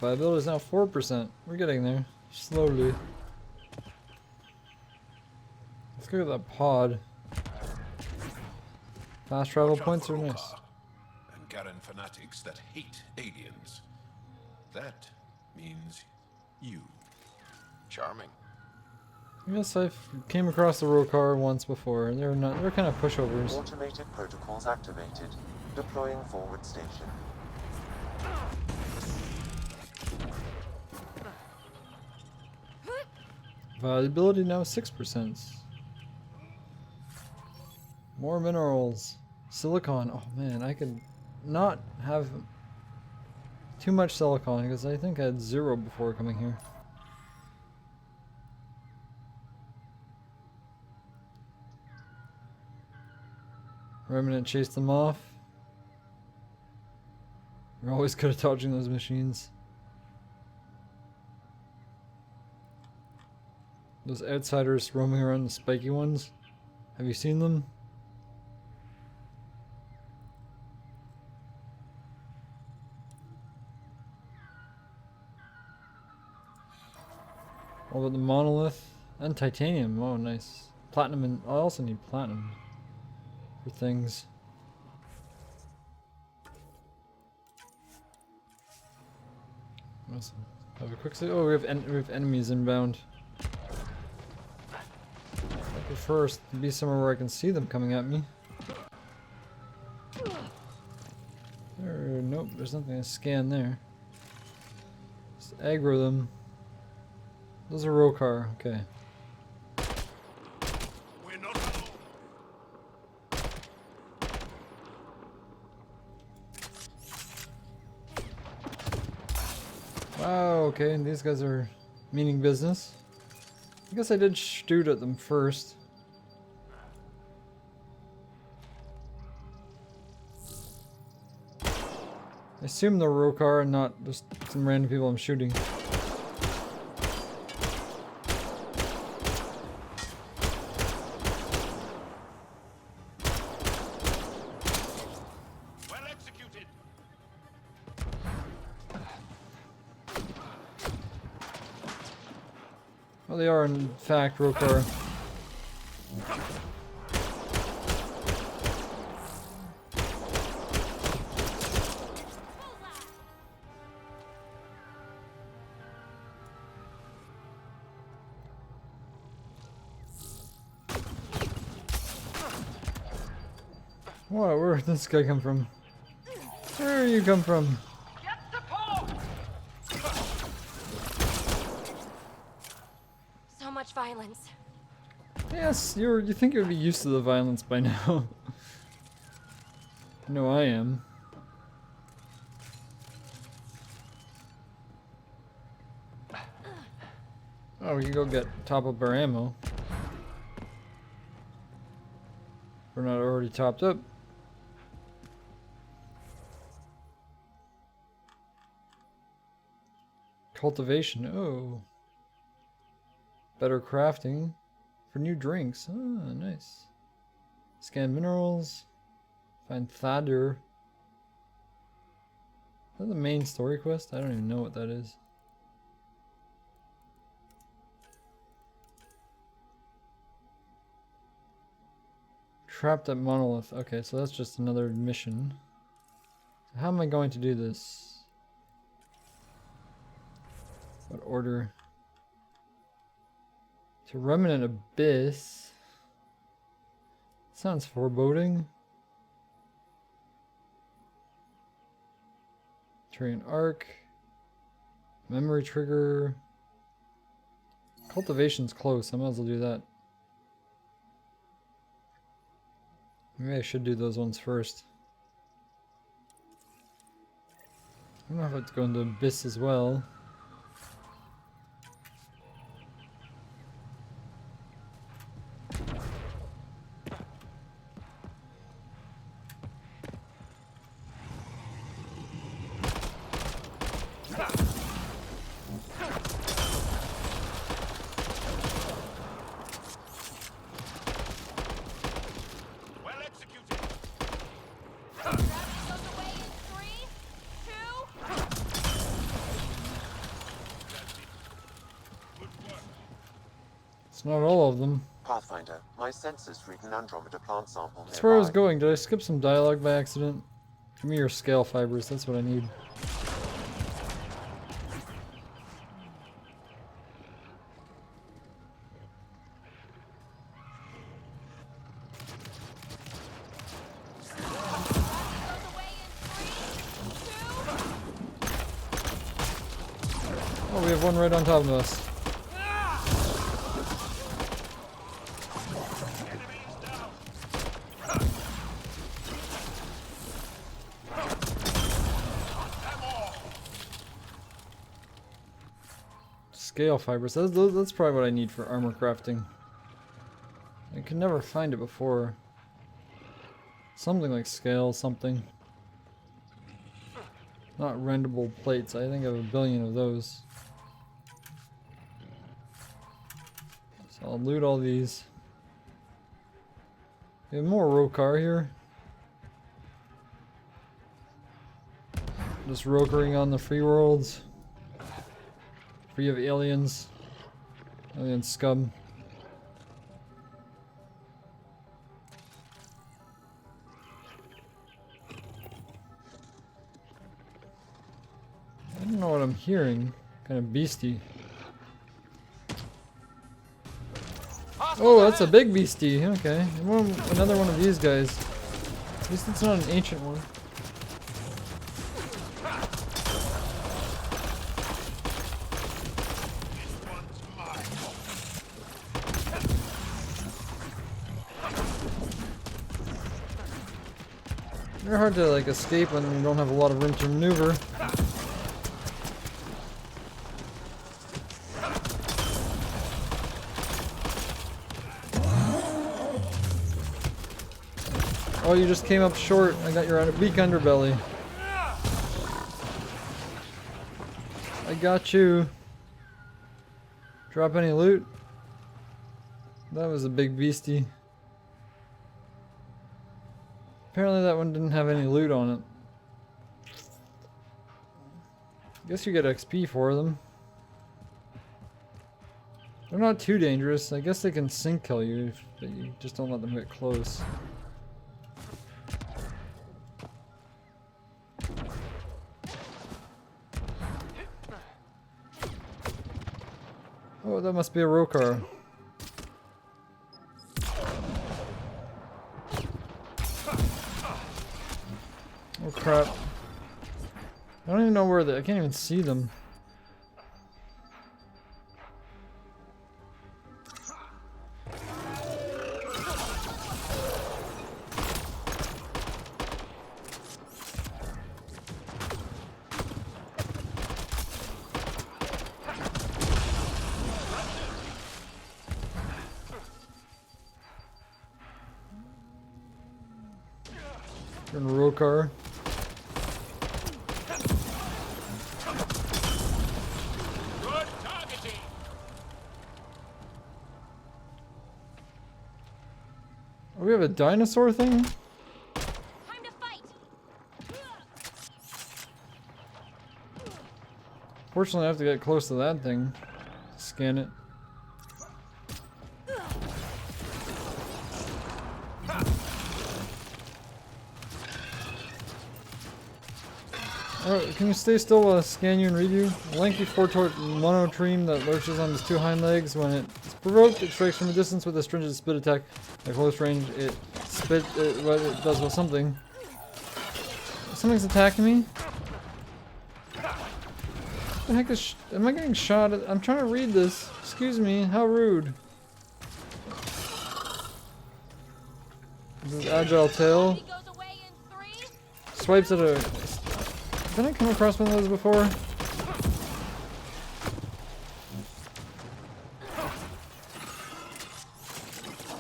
[SPEAKER 1] Viability is now 4%. We're getting there. Slowly. Let's go to that pod. Fast travel
[SPEAKER 10] Watch out
[SPEAKER 1] points
[SPEAKER 10] for
[SPEAKER 1] are nice.
[SPEAKER 10] Roka and Garen fanatics that hate aliens. That means you.
[SPEAKER 3] Charming.
[SPEAKER 1] Yes, I came across the Rokar once before. They're kind of pushovers.
[SPEAKER 12] Automated protocols activated. Deploying forward station.
[SPEAKER 1] Viability now 6%. More minerals. Silicon. Oh man, I could not have too much silicon because I think I had 0 before coming here. Remnant chased them off. You're always good at dodging those machines. Those outsiders roaming around, the spiky ones. Have you seen them? What about the monolith? And titanium. Oh, nice. Platinum, and I also need platinum for things. Awesome. Have a quick see. Oh, we have enemies inbound. I prefer to be somewhere where I can see them coming at me. Nope, there's nothing to scan there. Just aggro them. Those are Rokar, okay.
[SPEAKER 10] We're not alone.
[SPEAKER 1] Wow, okay, these guys are meaning business. I guess I did shoot at them first. I assume they're Rokar and not just some random people I'm shooting.
[SPEAKER 10] Well executed.
[SPEAKER 1] Well, they are in fact Rokar. What? Where did this guy come from? Where you come from?
[SPEAKER 8] So much violence.
[SPEAKER 1] Yes, you think you'd be used to the violence by now. No, I am. Oh, we can go get top up our ammo. We're not already topped up. Cultivation. Oh. Better crafting for new drinks. Ah, nice. Scan minerals. Find Thadur. Is that the main story quest? I don't even know what that is. Trapped at Monolith. Okay, so that's just another mission. So how am I going to do this? What order? To Remnant Abyss. Sounds foreboding. Terrain Arc. Memory Trigger. Cultivation's close. I might as well do that. Maybe I should do those ones first. I don't know if I have to go into Abyss as well. It's not all of them.
[SPEAKER 12] Pathfinder, my sensors read an Andromeda plant sample
[SPEAKER 1] That's where I was
[SPEAKER 12] nearby.
[SPEAKER 1] going. Did I skip some dialogue by accident? Give me your scale fibers. That's what I need. Oh, we have one right on top of us. Scale fibers. That's probably what I need for armor crafting. I could never find it before. Something like scale, something. Not rendable plates. I think I have a billion of those. So I'll loot all these. We have more Rokar here. Just Rokaring on the free worlds. Free of aliens. Alien scum. I don't know what I'm hearing. Kind of beastie. Oh, that's a big beastie. Okay. Another one of these guys. At least it's not an ancient one. They're hard to like escape when you don't have a lot of room to maneuver. Oh, you just came up short. I got your weak underbelly. I got you. Drop any loot? That was a big beastie. Apparently that one didn't have any loot on it. I guess you get XP for them. They're not too dangerous. I guess they can sync kill you, but you just don't let them get close. Oh, that must be a Rokar. Oh crap. I don't even know where I can't even see them. In Rokar. Oh, we have a dinosaur thing? Fortunately, I have to get close to that thing. Scan it. Oh, can you stay still while I scan you and read you? A lanky four-toed monotreme that lurches on its two hind legs. When it's provoked, it strikes from a distance with a stringent spit attack. At close range, it does well something. Something's attacking me? What the heck is am I getting shot at? I'm trying to read this. Excuse me, how rude. This is agile tail. Swipes at a... Did I come across one of those before?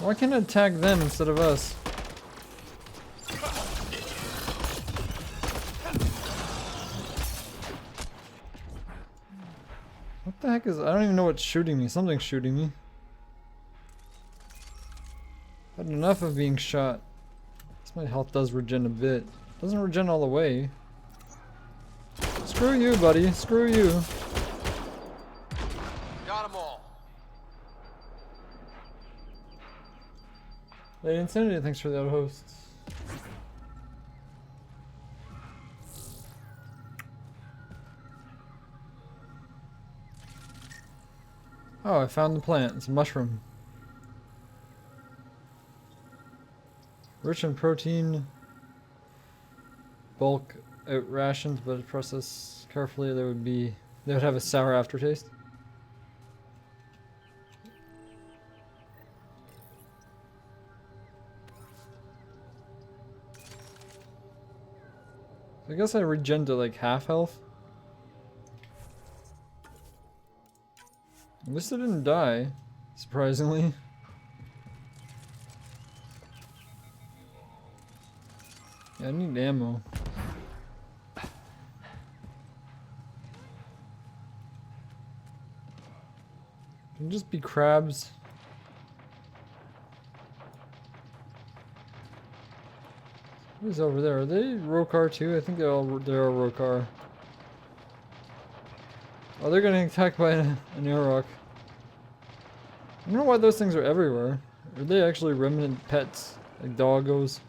[SPEAKER 1] Why can't I attack them instead of us? What the heck is... I don't even know what's shooting me. Something's shooting me. Had enough of being shot. This my health does regen a bit. Doesn't regen all the way. Screw you, buddy. Screw you.
[SPEAKER 6] Got 'em all.
[SPEAKER 1] Lady Insanity, thanks for the outhosts. Oh, I found the plant. It's a mushroom. Rich in protein. Bulk out rations, but if processed carefully, they would have a sour aftertaste. I guess I regen to like half health. At least I didn't die, surprisingly. Yeah, I need ammo. Can just be crabs. Who's over there? Are they Rokar too? I think they're Rokar. Oh, they're getting attacked by an Airrock. I don't know why those things are everywhere. Are they actually remnant pets? Like doggos?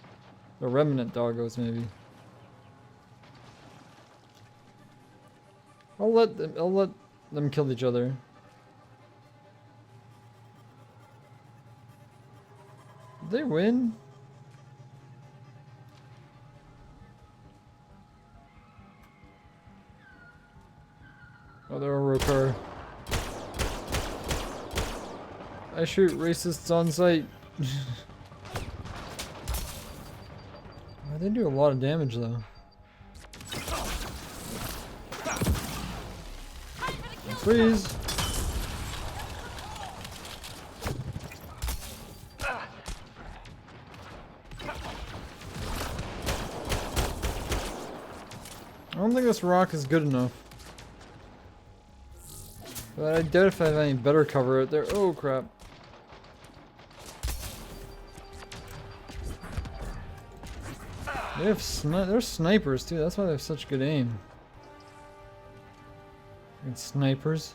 [SPEAKER 1] Or remnant doggos, maybe. I'll let them kill each other. Did they win? Oh, they're a Rokar. I shoot racists on sight. Oh, they do a lot of damage though. Freeze! I don't think this rock is good enough. But I doubt if I have any better cover out there. Oh crap. They have they're snipers too, that's why they have such good aim. Good snipers.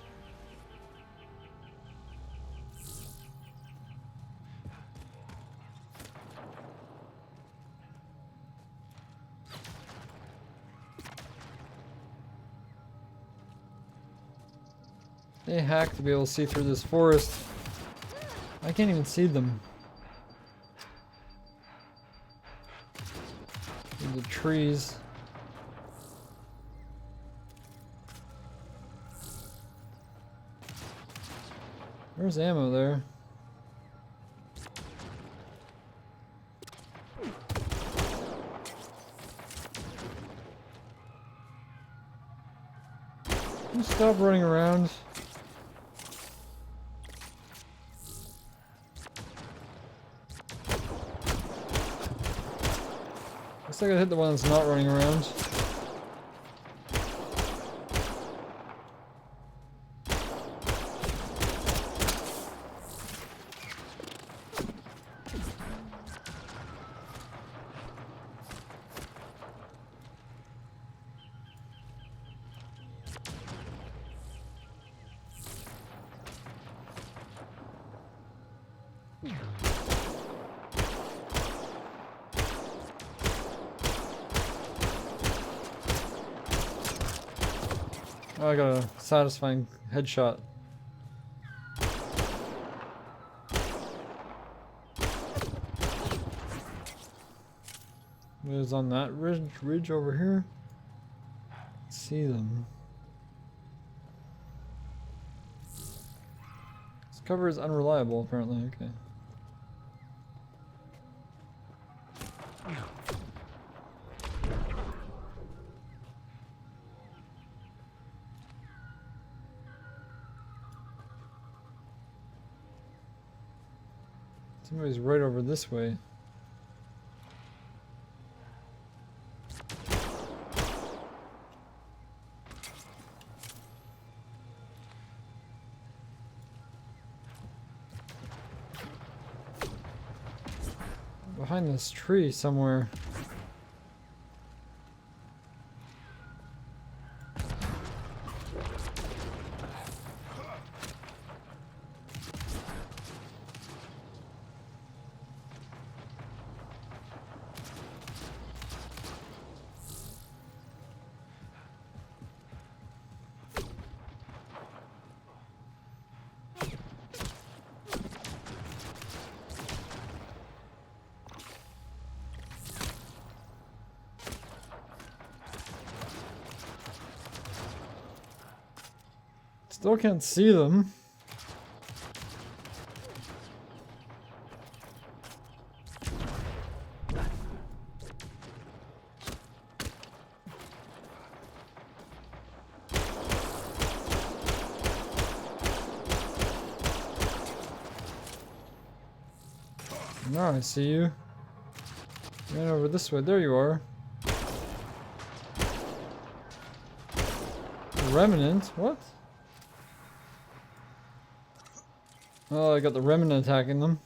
[SPEAKER 1] They hack to be able to see through this forest. I can't even see them. Through the trees. There's ammo there. Can you stop running around? Looks like I hit the one that's not running around. Oh, I got a satisfying headshot. What is on that ridge over here? See them. This cover is unreliable, apparently. Okay. Somebody's right over this way. Behind this tree somewhere. Still can't see them. Now I see you. Ran over this way. There you are. Remnant? What? Oh, I got the remnant attacking them.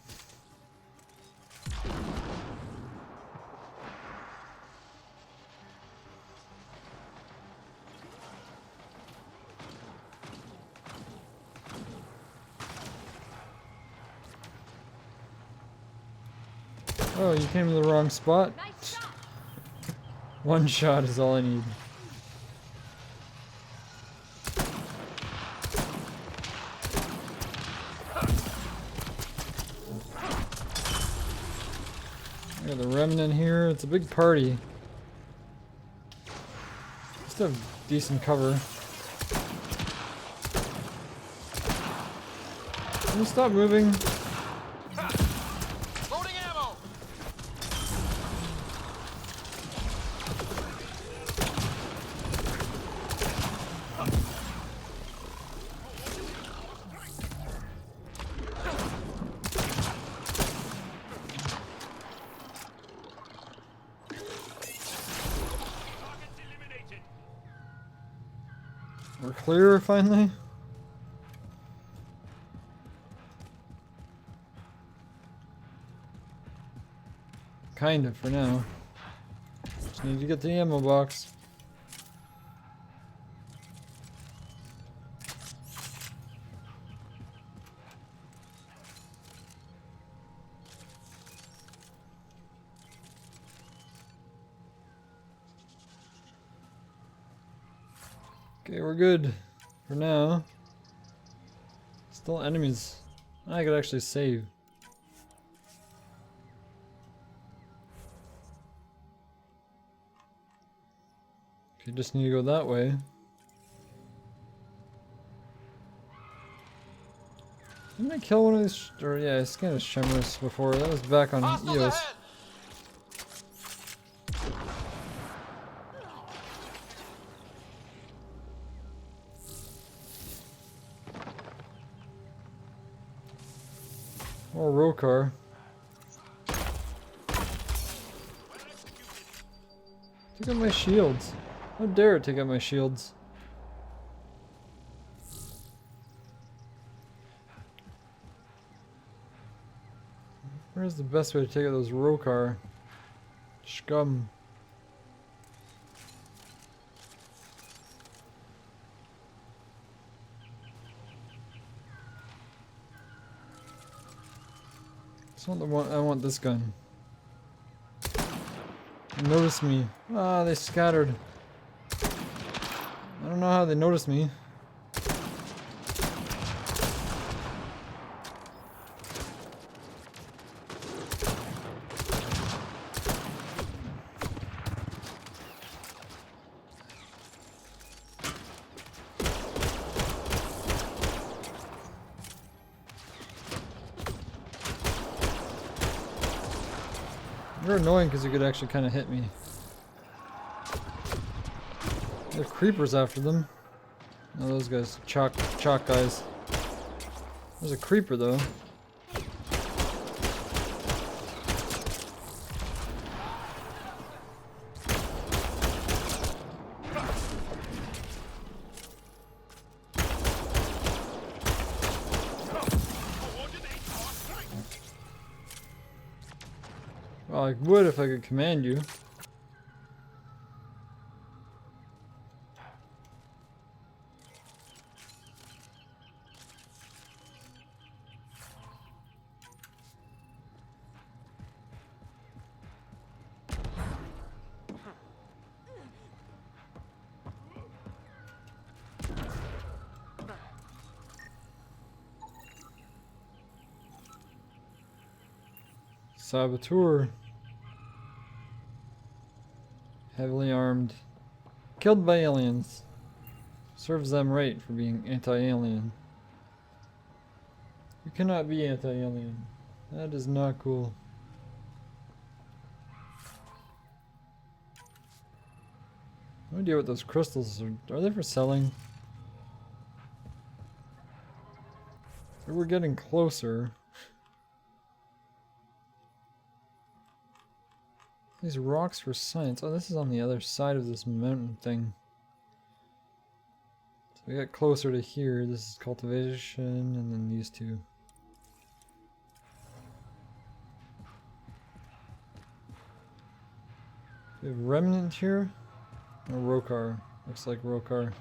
[SPEAKER 1] Oh, you came to the wrong spot. One shot is all I need. I got the remnant here. It's a big party. Just have decent cover. Can you stop moving?
[SPEAKER 5] Loading ammo.
[SPEAKER 1] We're clear finally. Kind of for now. Just need to get the ammo box. Okay, we're good for now. Still enemies. I could actually save. You just need to go that way. Didn't I kill one of these? Or yeah, I scanned a Shemrus before. That was back on EOS. Or Rokar. Take out my shields. How dare it take out my shields. Where's the best way to take out those Rokar? Scum. It's not the one. I want this gun. Notice me. Ah, they scattered. I don't know how they noticed me. They're annoying because you could actually kind of hit me. There are creepers after them. Oh, those guys. Chalk guys. There's a creeper though. Well, I would if I could command you. Saboteur. Heavily armed. Killed by aliens. Serves them right for being anti-alien. You cannot be anti-alien. That is not cool. No idea what those crystals are. Are they for selling? We're getting closer. These rocks for science. Oh, this is on the other side of this mountain thing. So we got closer to here. This is cultivation, and then these two. We have remnant here. Or Rokar. Looks like Rokar.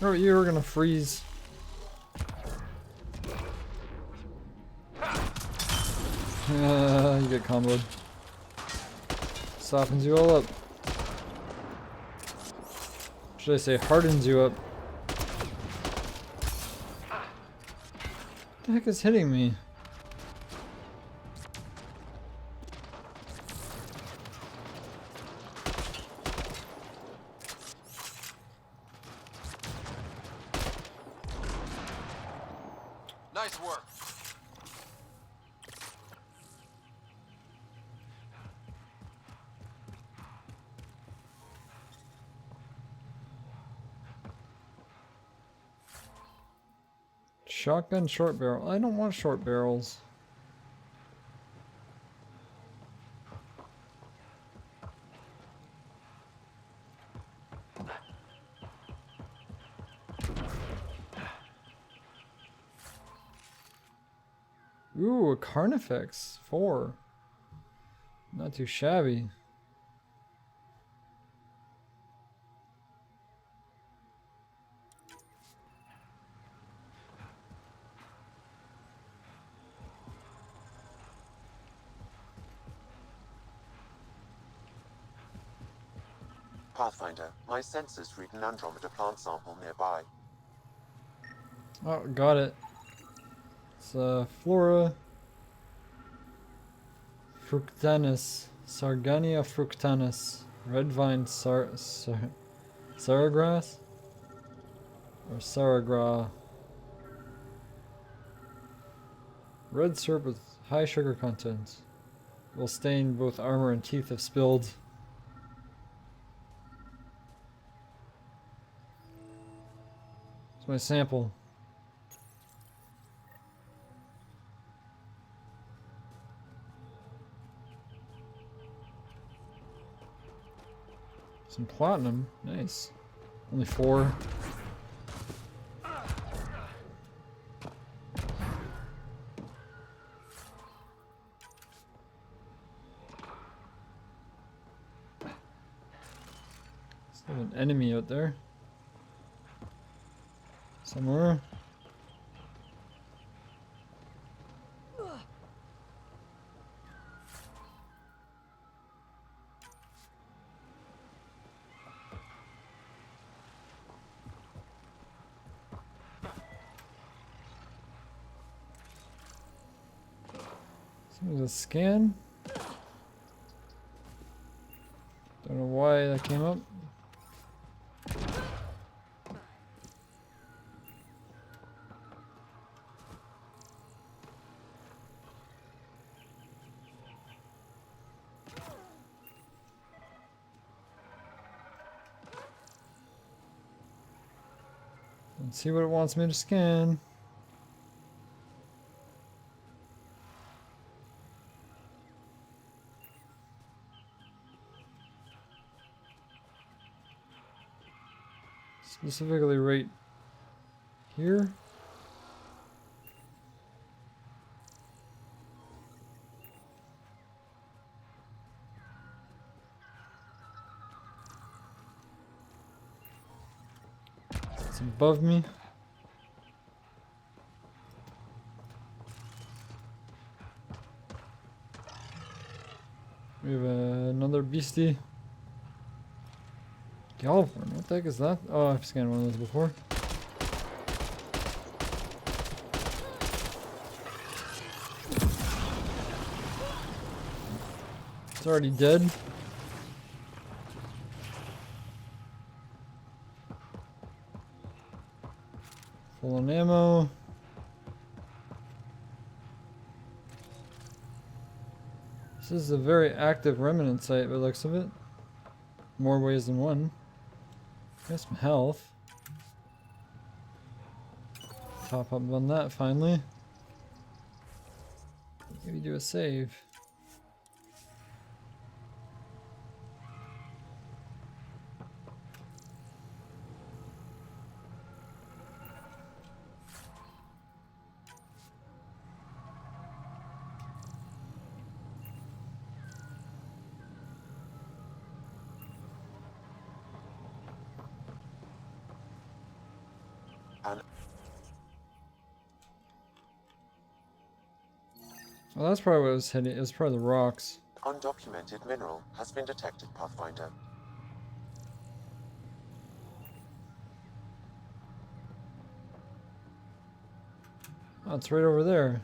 [SPEAKER 1] Oh, you're gonna freeze. You get comboed. Softens you all up. Should I say hardens you up? What the heck is hitting me?
[SPEAKER 3] Nice work.
[SPEAKER 1] Shotgun short barrel. I don't want short barrels. Ooh, a Carnifex 4. Not too shabby.
[SPEAKER 12] Pathfinder, my sensors read an Andromeda plant sample nearby.
[SPEAKER 1] Oh, got it. It's Flora fructanus, Sargania fructanus, red vine Saragrass? Or Saragra. Red syrup with high sugar content. Will stain both armor and teeth if spilled. It's my sample. Some platinum. Nice. Only 4. Still an enemy out there. somewhere. Something's a scan. Don't know why that came up. Let's see what it wants me to scan. Specifically right here. It's above me. We have another beastie. Galvorn, what the heck is that? Oh, I've scanned one of those before. It's already dead. Full on ammo. This is a very active remnant site by the looks of it. More ways than one. Got some health. Top up on that finally. Maybe do a save. Well, that's probably what was hitting. It was probably the rocks.
[SPEAKER 12] Undocumented mineral has been detected, Pathfinder.
[SPEAKER 1] Oh, it's right over there.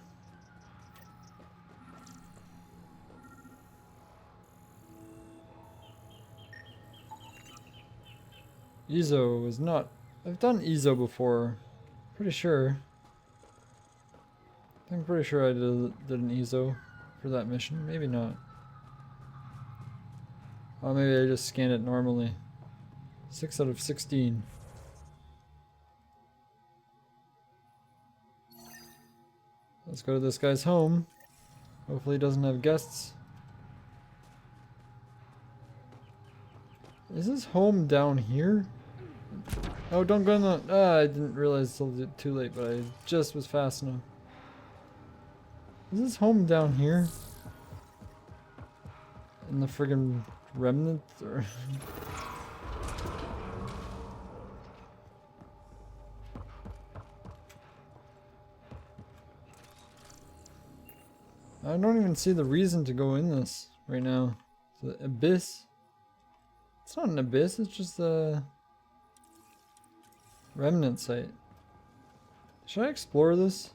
[SPEAKER 1] Ezo was not... I've done Ezo before. Pretty sure. I'm pretty sure I did an Ezo for that mission. Maybe not. Oh, maybe I just scanned it normally. 6 out of 16. Let's go to this guy's home. Hopefully he doesn't have guests. Is his home down here? Oh, don't go in the... Ah, I didn't realize until too late, but I just was fast enough. Is his home down here? In the friggin' remnant? Or I don't even see the reason to go in this right now. The abyss. It's not an abyss, it's just a remnant site. Should I explore this?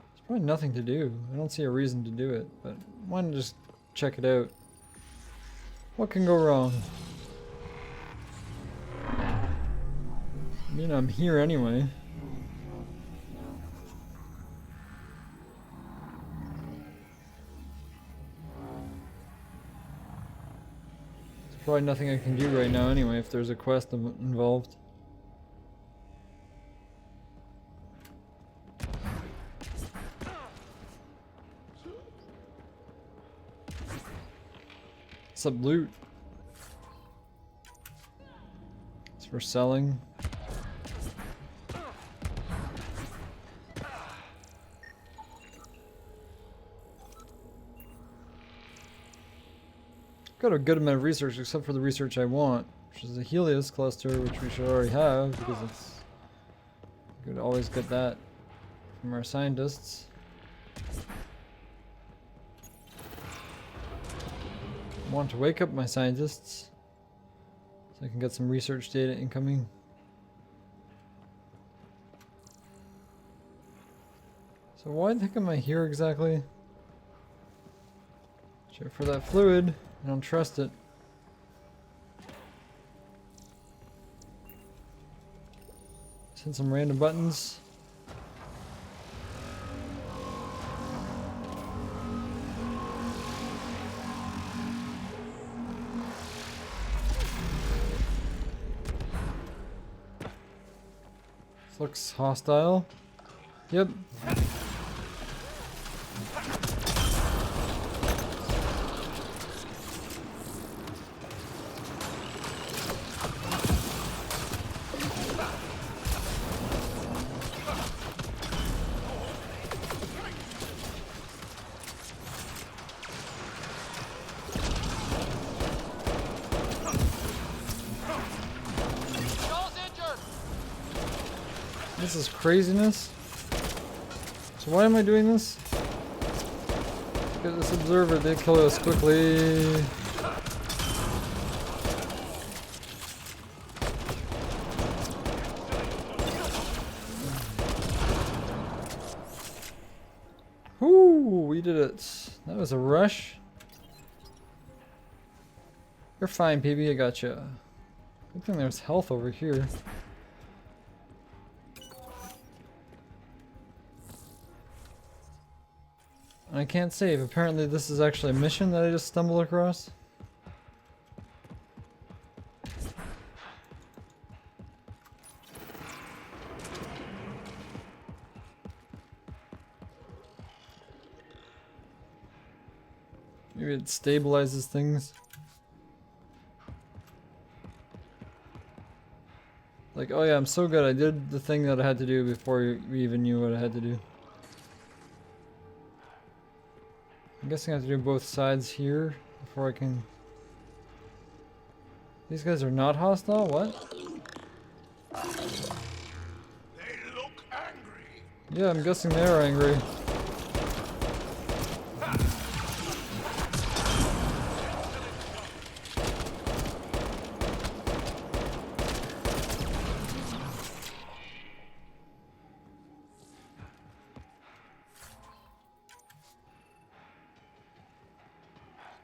[SPEAKER 1] There's probably nothing to do. I don't see a reason to do it, but why not just check it out? What can go wrong? I mean, I'm here anyway. There's probably nothing I can do right now anyway if there's a quest involved. What's up, loot? It's for selling. Got a good amount of research, except for the research I want, which is a Helios cluster, which we should already have because it's Could always get that from our scientists. I want to wake up my scientists so I can get some research data incoming. So why the heck am I here exactly? Check for that fluid. I don't trust it. Hit some random buttons. This looks hostile. Yep. This is craziness. So why am I doing this? Get this observer, they kill us quickly. Whoo, we did it. That was a rush. You're fine, PB, I gotcha. Good thing there's health over here. I can't save. Apparently this is actually a mission that I just stumbled across. Maybe it stabilizes things. Like, oh yeah, I'm so good. I did the thing that I had to do before we even knew what I had to do. I'm guessing I have to do both sides here before I can... These guys are not hostile? What?
[SPEAKER 10] They look angry.
[SPEAKER 1] Yeah, I'm guessing they're angry.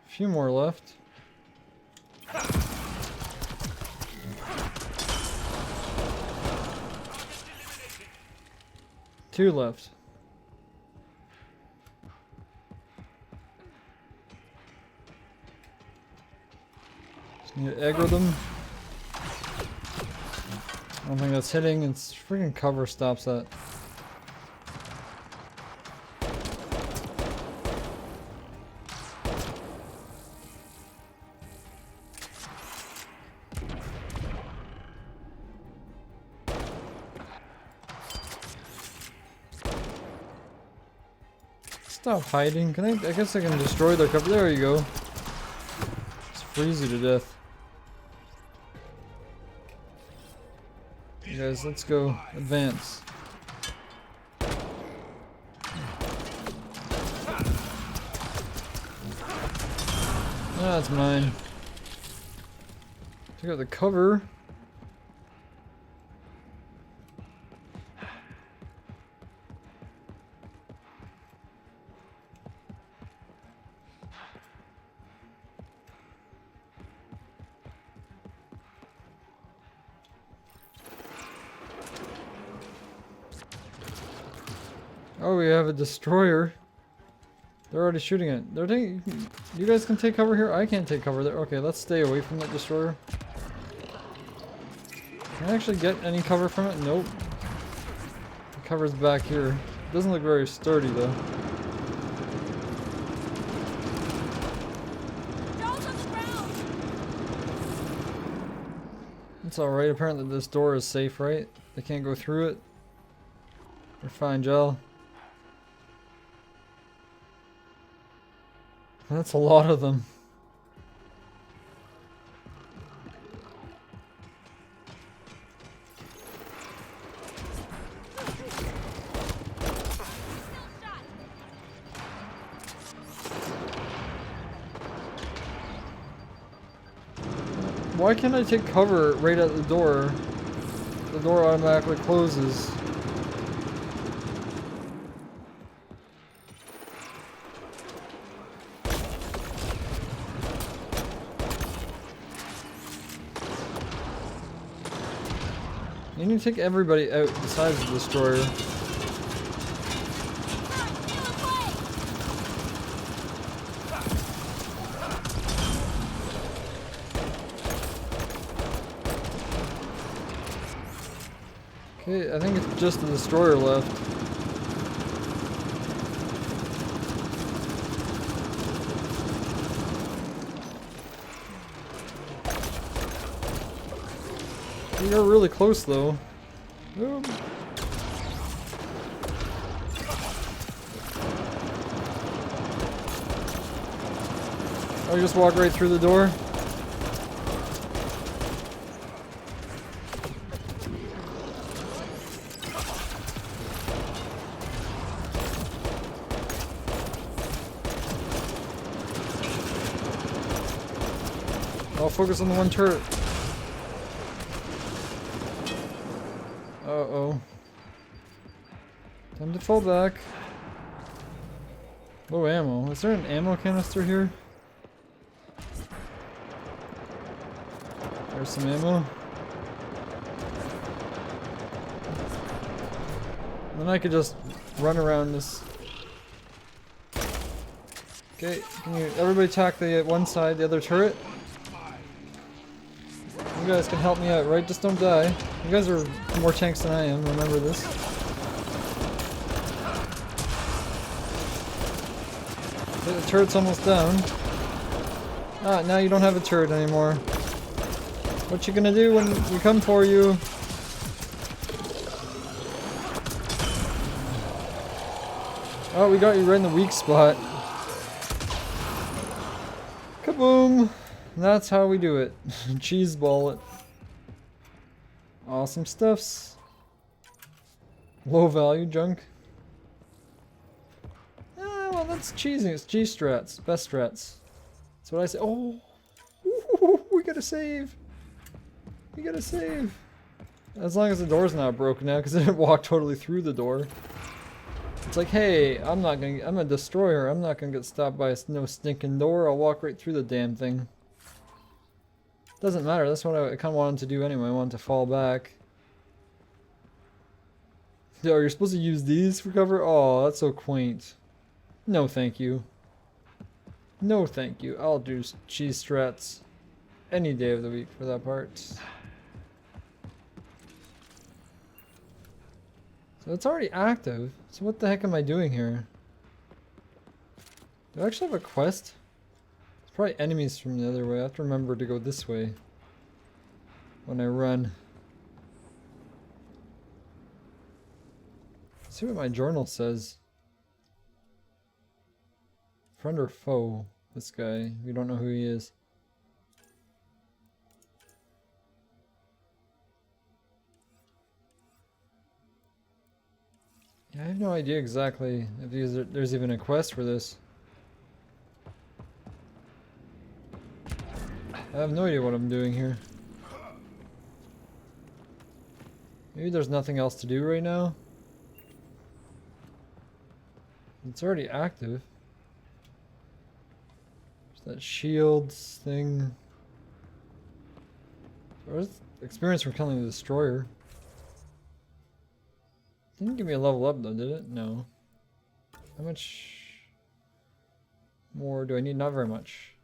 [SPEAKER 1] Few more left. Two left. Just need to aggro them. I don't think that's hitting. It's freaking cover stops that. Stop hiding. Can I guess I can destroy their cover. There you go. Just freeze you to death. You guys, let's go. Advance. That's mine. Took out the cover. Oh, we have a destroyer. They're already shooting it. They're taking. You guys can take cover here. I can't take cover there. Okay, let's stay away from that destroyer. Can I actually get any cover from it? Nope. The cover's back here. Doesn't look very sturdy though. It's alright. Apparently this door is safe, right? They can't go through it. We're fine, Gel. That's a lot of them. Why can't I take cover right at the door? The door automatically closes. You need to take everybody out besides the destroyer. Okay, I think it's just the destroyer left. You're really close though. Boom. Oh, you just walk right through the door? I'll focus on the one turret. Uh-oh. Time to fall back. Low ammo. Is there an ammo canister here? There's some ammo. Then I could just run around this. Okay, can you everybody attack the one side, the other turret? You guys can help me out, right? Just don't die. You guys are more tanks than I am, remember this. Okay, the turret's almost down. Ah, now you don't have a turret anymore. What you gonna do when we come for you? Oh, we got you right in the weak spot. Kaboom! That's how we do it. Cheese ball it. Awesome stuffs. Low value junk. Ah, well that's cheesy. It's G strats. Best strats. That's what I say. Oh! Ooh, we gotta save! We gotta save! As long as the door's not broken now, because it didn't walk totally through the door. It's like, hey, I'm a destroyer. I'm not gonna get stopped by no stinking door. I'll walk right through the damn thing. Doesn't matter, that's what I kind of wanted to do anyway. I wanted to fall back. Yo, you're supposed to use these for cover? Oh, that's so quaint. No thank you. No thank you. I'll do cheese strats any day of the week for that part. So it's already active. So what the heck am I doing here? Do I actually have a quest? There's probably enemies from the other way. I have to remember to go this way when I run. Let's see what my journal says. Friend or foe? This guy. We don't know who he is. Yeah, I have no idea exactly if there's even a quest for this. I have no idea what I'm doing here. Maybe there's nothing else to do right now. It's already active. There's that shields thing. Where's experience from killing the destroyer? Didn't give me a level up though, did it? No. How much more do I need? Not very much.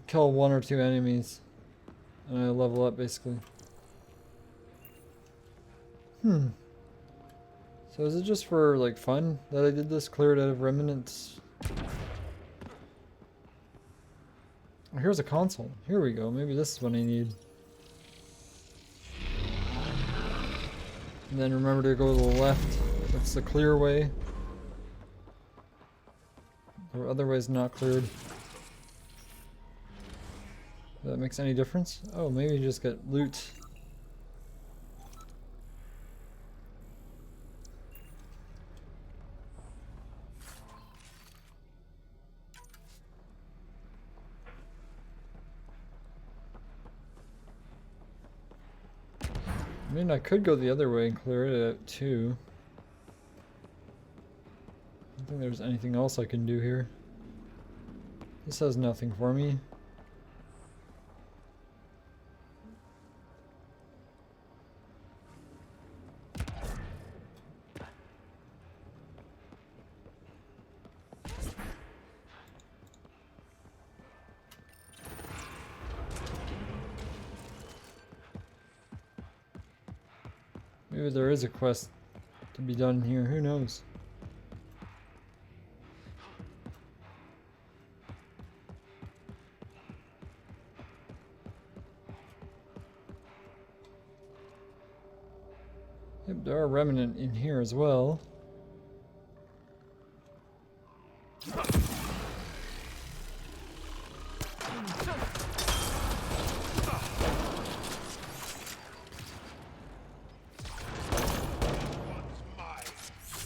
[SPEAKER 1] Kill one or two enemies and I level up basically. So is it just for like fun that I did this? Cleared out of remnants? Oh, here's a console. Here we go. Maybe this is what I need. And then remember to go to the left. That's the clear way. The other way is not cleared. If that makes any difference? Oh, maybe you just get loot. I mean, I could go the other way and clear it out too. I don't think there's anything else I can do here. This has nothing for me. Maybe there is a quest to be done here, who knows? Yep, there are remnant in here as well.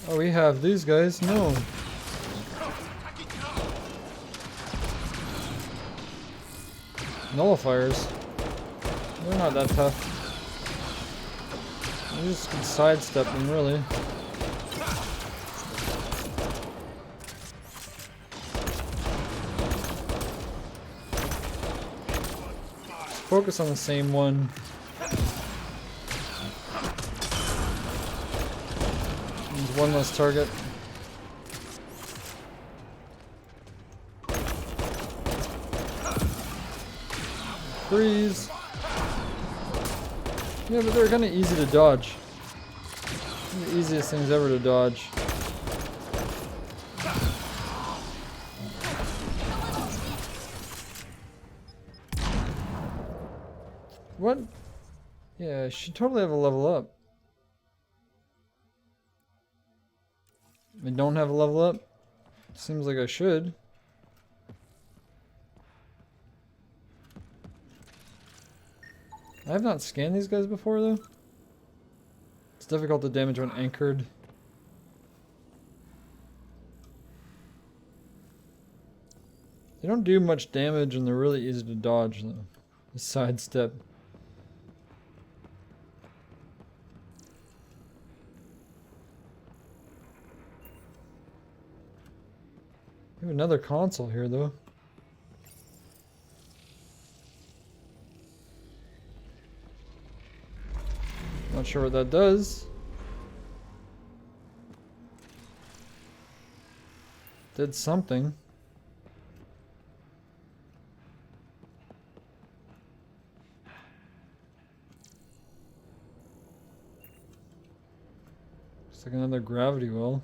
[SPEAKER 1] Oh, we have these guys? No. Nullifiers. They're not that tough. You just can sidestep them, really. Focus on the same one. There's one less target. Freeze. Yeah, but they're kind of easy to dodge. The easiest things ever to dodge. What? Yeah, I should totally have a level up. I don't have a level up? Seems like I should. I have not scanned these guys before, though. It's difficult to damage when anchored. They don't do much damage and they're really easy to dodge, though. The sidestep. We have another console here, though. Not sure what that does. Did something. Looks like another gravity well.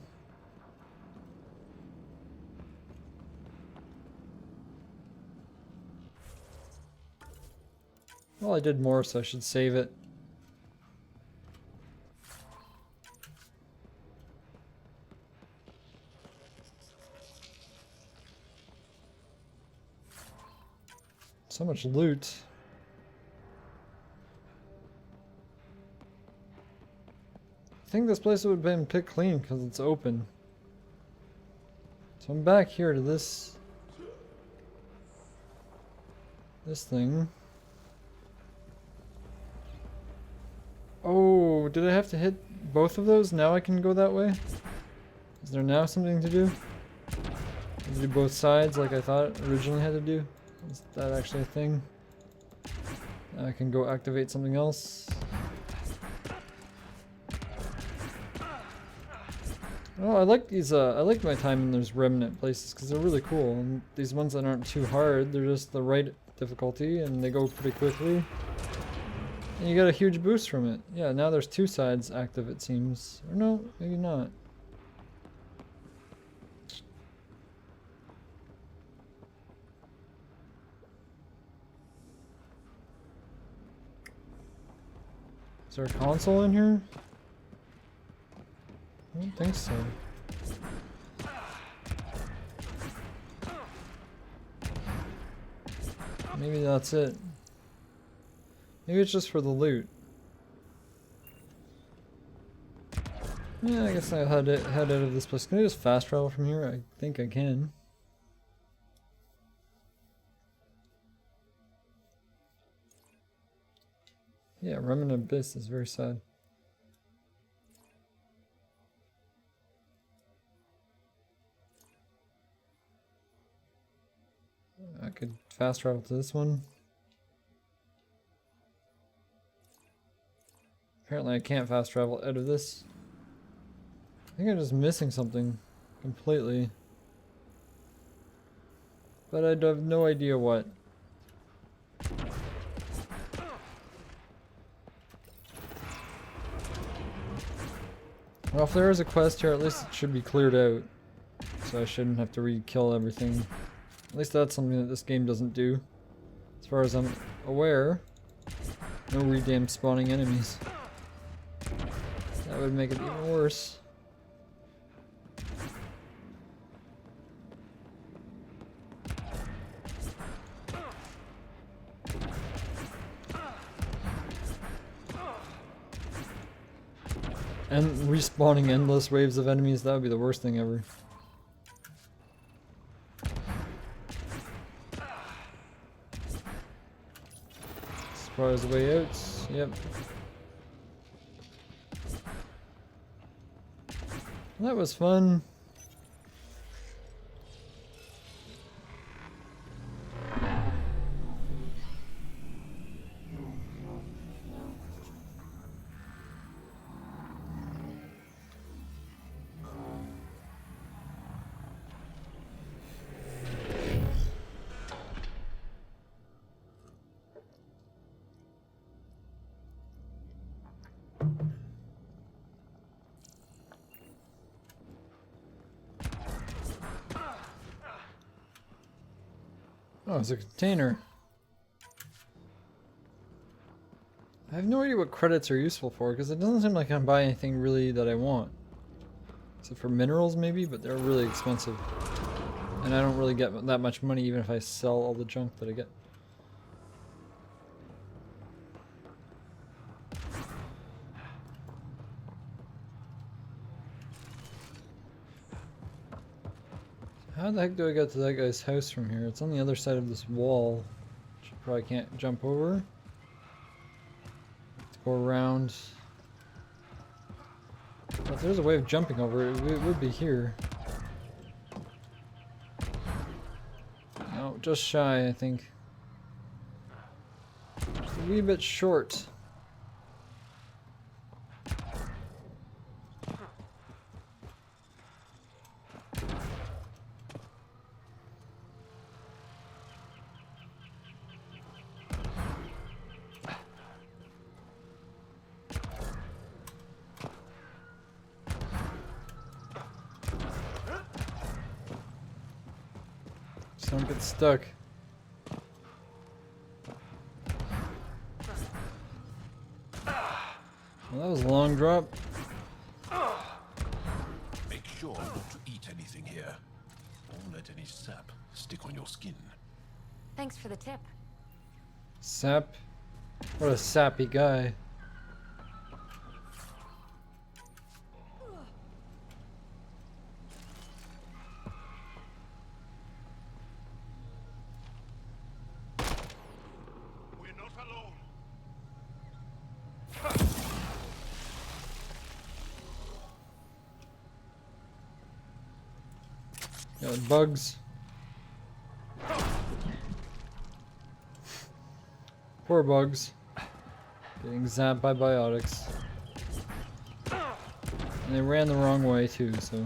[SPEAKER 1] Well, I did more, so I should save it. So much loot. I think this place would have been picked clean because it's open. So I'm back here to this thing. Oh, did I have to hit both of those? Now I can go that way? Is there now something to do? Do both sides like I thought it originally had to do? Is that actually a thing? I can go activate something else. Oh, I like these, I like my time in those remnant places because they're really cool. And these ones that aren't too hard, they're just the right difficulty and they go pretty quickly. And you get a huge boost from it. Yeah, now there's two sides active, it seems. Or no, maybe not. Is there a console in here? I don't think so. Maybe that's it. Maybe it's just for the loot. Yeah, I guess I'll head out of this place. Can I just fast travel from here? I think I can. Yeah, Remnant Abyss is very sad. I could fast travel to this one. Apparently I can't fast travel out of this. I think I'm just missing something completely. But I have no idea what. Well, if there is a quest here, at least it should be cleared out. So I shouldn't have to re-kill everything. At least that's something that this game doesn't do. As far as I'm aware, no re-damn spawning enemies. That would make it even worse. And respawning endless waves of enemies, that would be the worst thing ever. Surprise way out. Yep. That was fun. Oh, it's a container. I have no idea what credits are useful for, because it doesn't seem like I can buy anything really that I want. Except for minerals maybe, but they're really expensive. And I don't really get that much money even if I sell all the junk that I get. How the heck do I get to that guy's house from here? It's on the other side of this wall, which I probably can't jump over. Let's go around. But if there's a way of jumping over it, it would be here. No, just shy, I think. Just a wee bit short. Just don't get stuck. Well, that was a long drop.
[SPEAKER 10] Make sure not to eat anything here. Don't let any sap stick on your skin.
[SPEAKER 8] Thanks for the tip.
[SPEAKER 1] Sap? What a sappy guy.
[SPEAKER 10] We're not alone.
[SPEAKER 1] Got bugs. Poor bugs. Getting zapped by biotics. And they ran the wrong way too, so.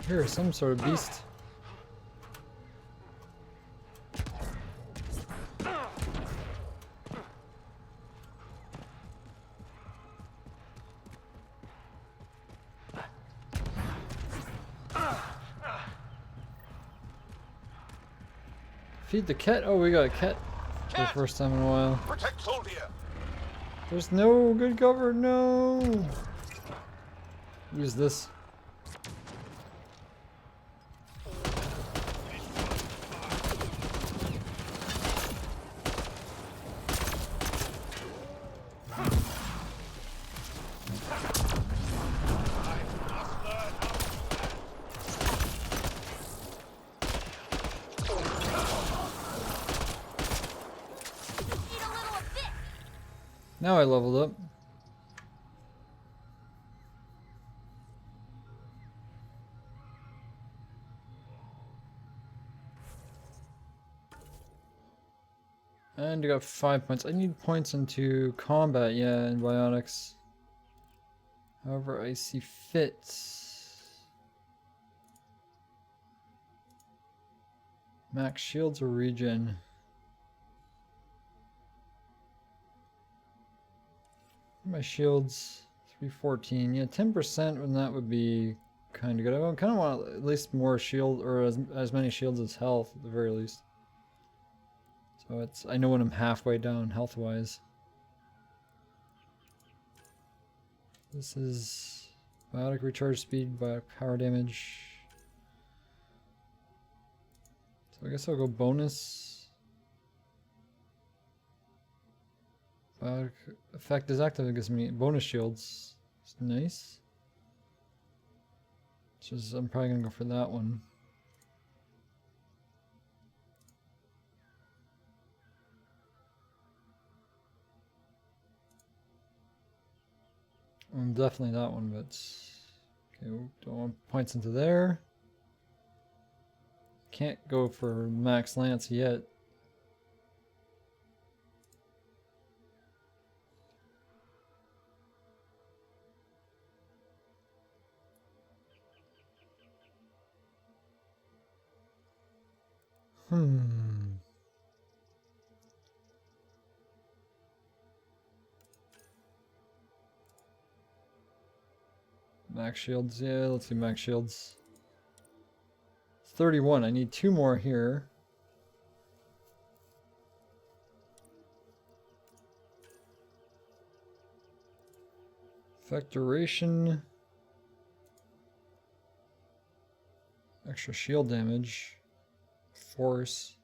[SPEAKER 1] Here, some sort of beast. Feed the cat. Oh, we got a cat for the first time in a while.
[SPEAKER 10] Protect Soldier.
[SPEAKER 1] There's no good cover. No. Use this. Now I leveled up. And I got 5 points. I need points into combat, yeah, and biotics. However, I see fit. Max shields or regen? My shields, 314. Yeah, 10% when that would be kind of good. I kind of want at least more shield, or as many shields as health at the very least. So it's, I know when I'm halfway down health-wise. This is biotic recharge speed, biotic power damage. So I guess I'll go bonus. Biotic effect is active, it gives me bonus shields. It's nice. Just, I'm probably gonna go for that one. Definitely that one, but okay, don't want points into there. Can't go for max lance yet. Max shields, yeah, let's do max shields. 31, I need 2 more here. Effect duration. Extra shield damage. Force.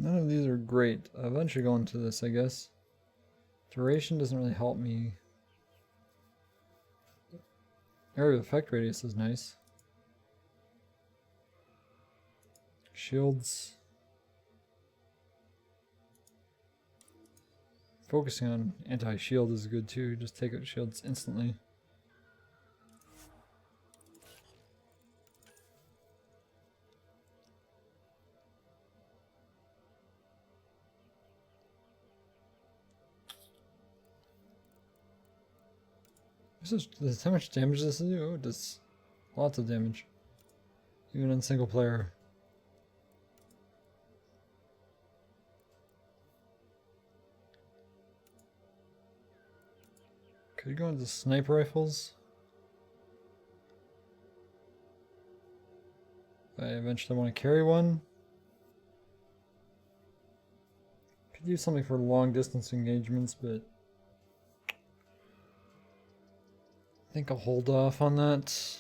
[SPEAKER 1] None of these are great. I'll eventually go into this, I guess. Duration doesn't really help me. Area of effect radius is nice. Shields. Focusing on anti-shield is good too. Just take out shields instantly. This how much damage this is? Oh, it does lots of damage. Even on single player. Could you go into sniper rifles? I eventually want to carry one. Could use something for long distance engagements, but I think I'll hold off on that.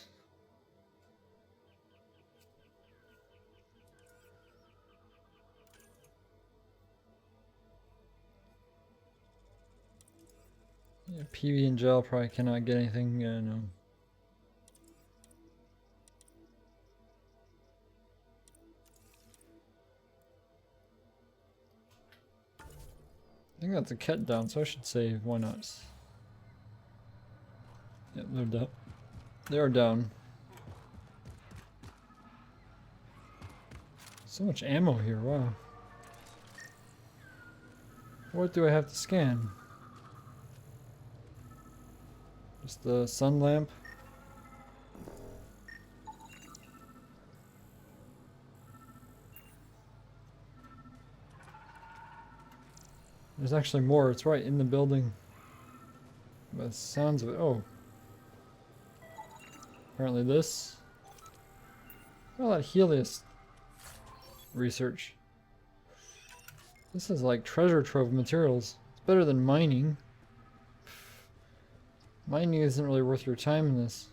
[SPEAKER 1] Yeah, PB and gel probably cannot get anything. Yeah, no. I think that's a cat down, so I should save. Why not? Yep, they're down. They're down. So much ammo here, wow. What do I have to scan? Just the sun lamp? There's actually more, it's right in the building. By the sounds of it. Oh. Apparently this. All that Helios research. This is like treasure trove materials. It's better than mining. Mining isn't really worth your time in this.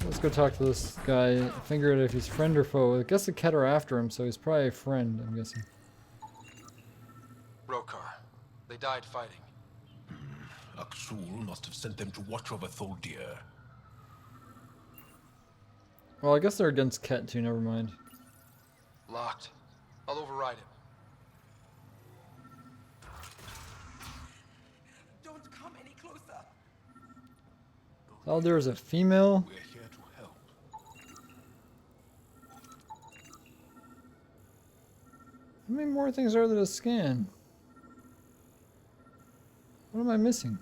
[SPEAKER 1] Let's go talk to this guy. Figure out if he's friend or foe. I guess the Ket are after him, so he's probably a friend, I'm guessing.
[SPEAKER 3] Rokar. They died fighting.
[SPEAKER 10] Aksul must have sent them to watch over Tholdir.
[SPEAKER 1] Well, I guess they're against Ket too, never mind.
[SPEAKER 7] Locked. I'll override it.
[SPEAKER 11] Don't come any closer.
[SPEAKER 1] Thaldir is a female?
[SPEAKER 10] We're here to help.
[SPEAKER 1] How many more things are there to scan? What am I missing?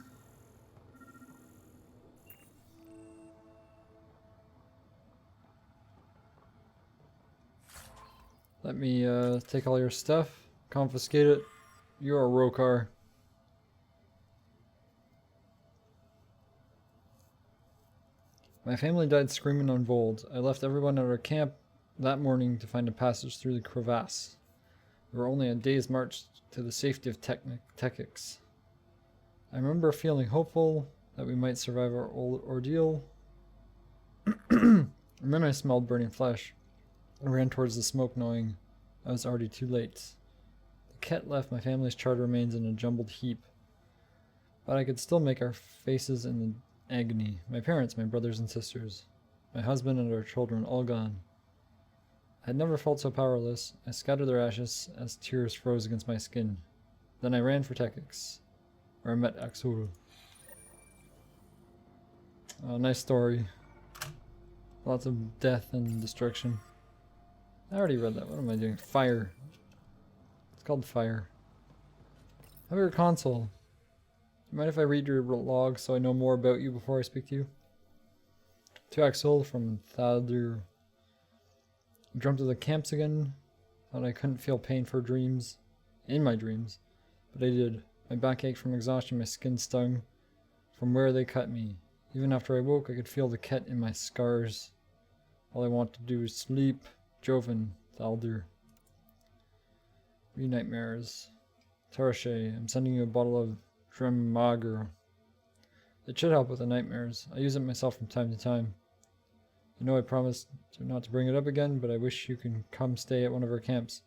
[SPEAKER 1] Let me take all your stuff, confiscate it. You're a Rokar. My family died screaming on Vold. I left everyone at our camp that morning to find a passage through the crevasse. We were only a day's march to the safety of Tekix. I remember feeling hopeful that we might survive our ordeal. And then I smelled burning flesh. I ran towards the smoke knowing I was already too late. The Ket left my family's charred remains in a jumbled heap. But I could still make our faces in the agony. My parents, my brothers and sisters, my husband and our children all gone. I had never felt so powerless. I scattered their ashes as tears froze against my skin. Then I ran for Tekix, where I met Aksul. Nice story. Lots of death and destruction. I already read that. What am I doing? Fire. It's called Fire. Have your console. You mind if I read your log so I know more about you before I speak to you? To Axel from Thaldir. I dreamt of the camps again. Thought I couldn't feel pain for dreams. In my dreams. But I did. My back ached from exhaustion. My skin stung from where they cut me. Even after I woke, I could feel the Ket in my scars. All I want to do is sleep. Joven, Thaldir. Re-nightmares. Tarashe, I'm sending you a bottle of Dremager. It should help with the nightmares. I use it myself from time to time. You know I promised not to bring it up again, but I wish you can come stay at one of our camps.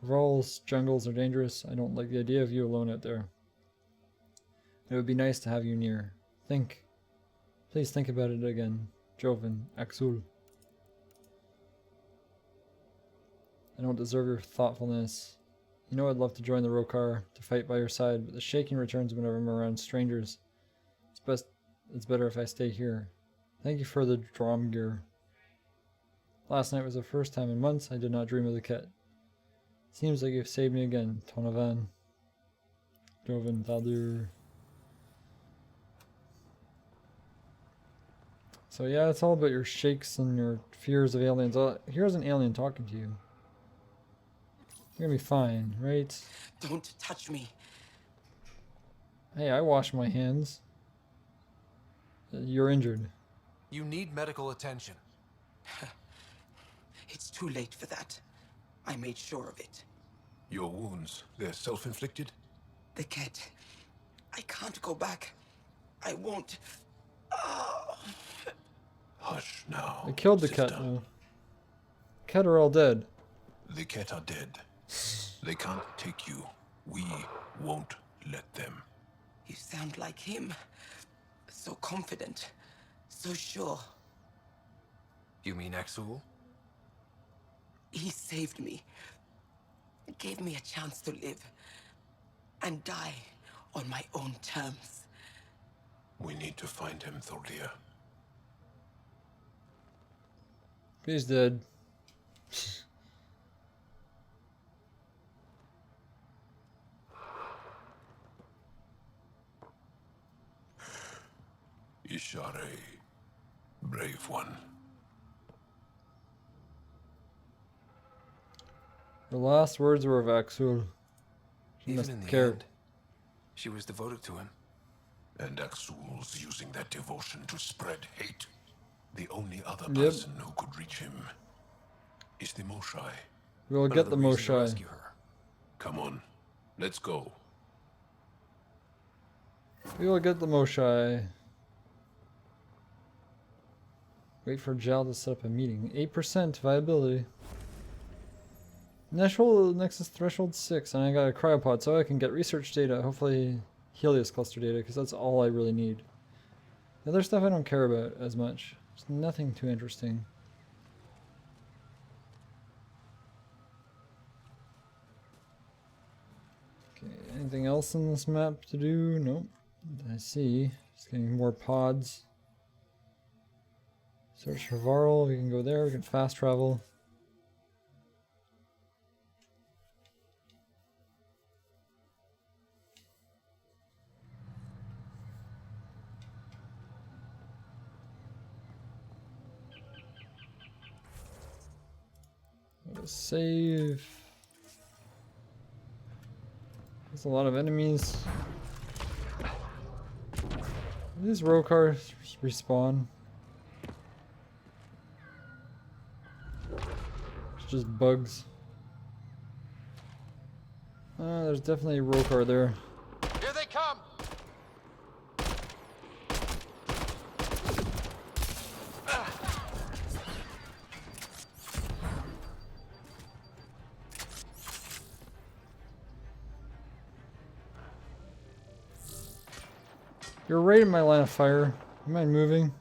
[SPEAKER 1] Ravals, jungles are dangerous. I don't like the idea of you alone out there. It would be nice to have you near. Think. Please think about it again. Joven, Axul. I don't deserve your thoughtfulness. You know I'd love to join the Rokar, to fight by your side, but the shaking returns whenever I'm around strangers. It's better if I stay here. Thank you for the Dromgear. Last night was the first time in months I did not dream of the Ket. Seems like you've saved me again, Tonavan. Joven, Thaldir. So yeah, it's all about your shakes and your fears of aliens. Here's an alien talking to you. You're gonna be fine, right?
[SPEAKER 11] Don't touch me.
[SPEAKER 1] Hey, I wash my hands. You're injured.
[SPEAKER 3] You need medical attention.
[SPEAKER 11] It's too late for that. I made sure of it.
[SPEAKER 10] Your wounds, they're self-inflicted?
[SPEAKER 11] The Ket. I can't go back. I won't. Oh.
[SPEAKER 10] Hush now.
[SPEAKER 1] They killed the Ket now. Ket are all dead.
[SPEAKER 10] The Ket are dead. They can't take you. We won't let them.
[SPEAKER 11] You sound like him. So confident. So sure.
[SPEAKER 3] You mean Exul?
[SPEAKER 11] He saved me. Gave me a chance to live. And die on my own terms.
[SPEAKER 10] We need to find him, Tholdir.
[SPEAKER 1] He's dead.
[SPEAKER 10] Ishare, brave one.
[SPEAKER 1] The last words were of Axul.
[SPEAKER 3] Even in the end, she was devoted to him.
[SPEAKER 10] And Axul's using that devotion to spread hate. The only other person who could reach him is the Moshai.
[SPEAKER 1] We'll get the Moshai.
[SPEAKER 10] Come on, let's go.
[SPEAKER 1] We will get the Moshai. Wait for Jal to set up a meeting. 8% viability. Nexus threshold 6, and I got a cryopod so I can get research data. Hopefully Helios cluster data, because that's all I really need. The other stuff I don't care about as much. There's nothing too interesting. Okay, anything else in this map to do? Nope. I see. Just getting more pods. Search for Varl. We can go there. We can fast travel. Save. There's a lot of enemies. These row cars respawn. It's just bugs. There's definitely a row car there.
[SPEAKER 3] Here they come!
[SPEAKER 1] You're right in my line of fire. You mind moving?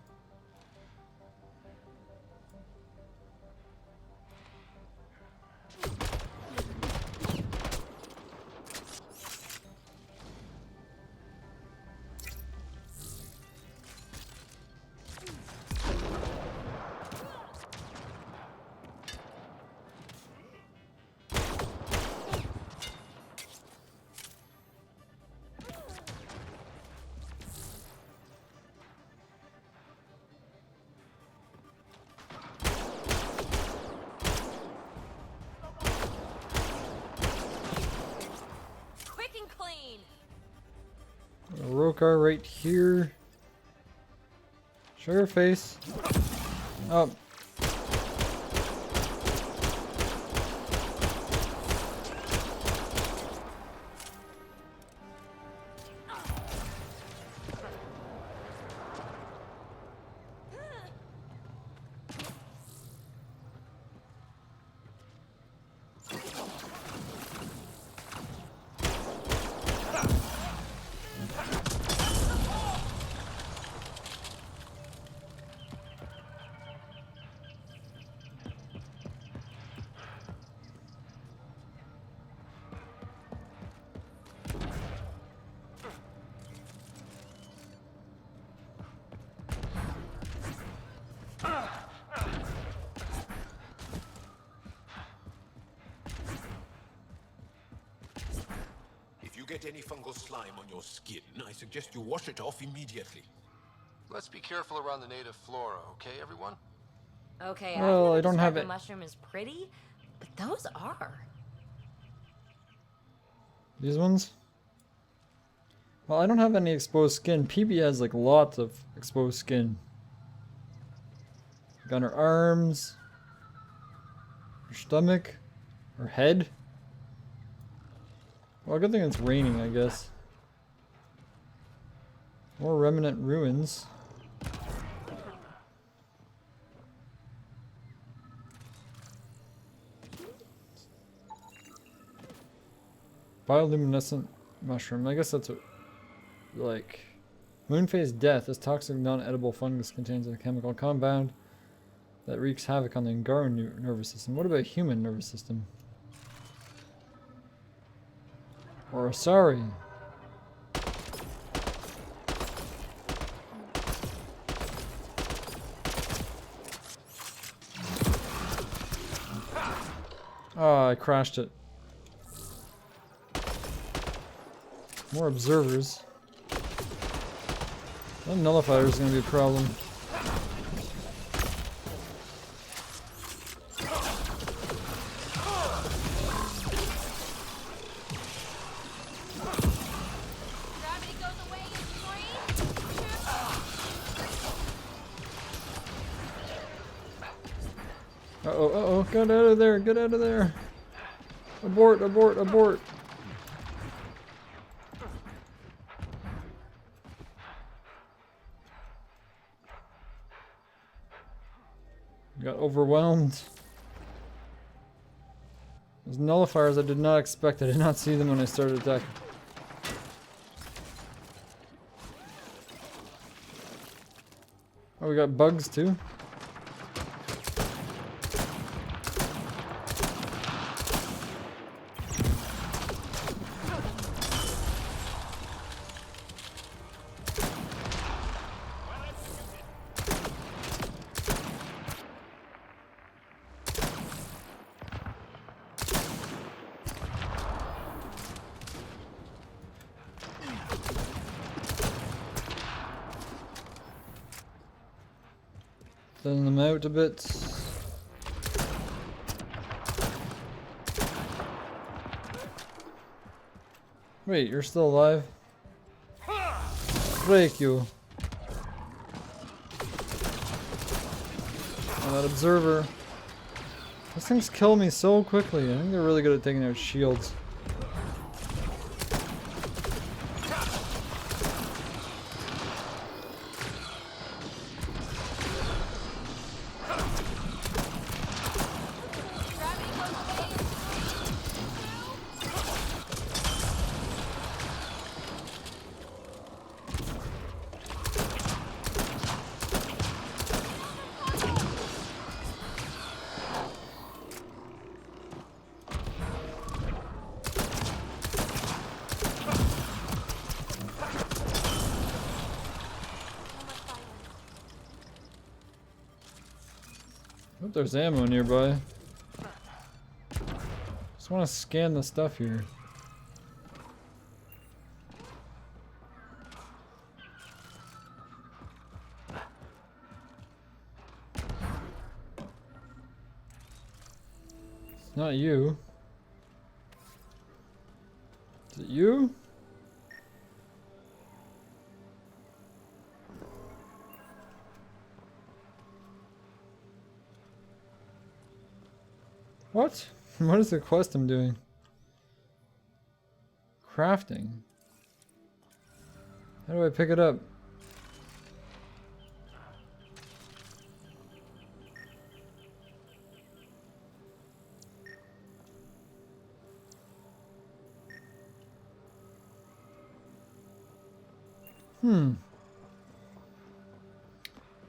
[SPEAKER 1] A row car right here. Show your face. Up.
[SPEAKER 10] If you get any fungal slime on your skin, I suggest you wash it off immediately.
[SPEAKER 3] Let's be careful around the native flora, okay, everyone?
[SPEAKER 8] Okay,
[SPEAKER 1] Well, I don't
[SPEAKER 8] describe
[SPEAKER 1] have
[SPEAKER 8] the
[SPEAKER 1] it.
[SPEAKER 8] mushroom is pretty, but those are.
[SPEAKER 1] These ones? Well, I don't have any exposed skin. PB has like lots of exposed skin. Like on her arms, her stomach, her head. Well, good thing it's raining, I guess. More remnant ruins. Bioluminescent mushroom. I guess that's what, like, moonphase death. This toxic non-edible fungus contains a chemical compound that wreaks havoc on the Ngaru nervous system. What about human nervous system? Or sorry. Oh, I crashed it. More observers. That nullifier is going to be a problem. Uh-oh, uh-oh, get out of there, get out of there. Abort, abort, abort. Got overwhelmed. Those nullifiers I did not expect. I did not see them when I started attacking. Oh, we got bugs too. Thin them out a bit. Wait, you're still alive? Break you. Oh, that observer. Those things kill me so quickly. I think they're really good at taking out shields. Hope there's ammo nearby. Just want to scan the stuff here. It's not you. Is it you? What? What is the quest I'm doing? Crafting. How do I pick it up?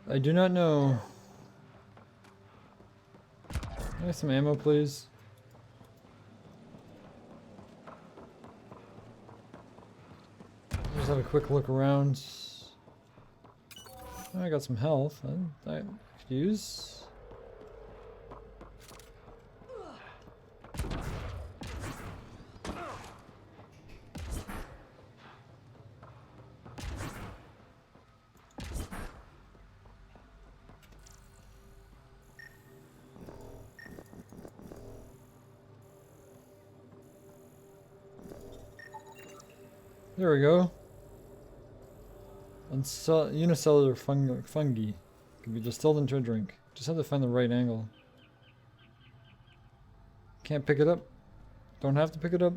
[SPEAKER 1] I do not know. Can I have some ammo, please? Just have a quick look around. Oh, I got some health. I could use. There we go. Unicellular fungi can be distilled into a drink. Just have to find the right angle. Can't pick it up. Don't have to pick it up.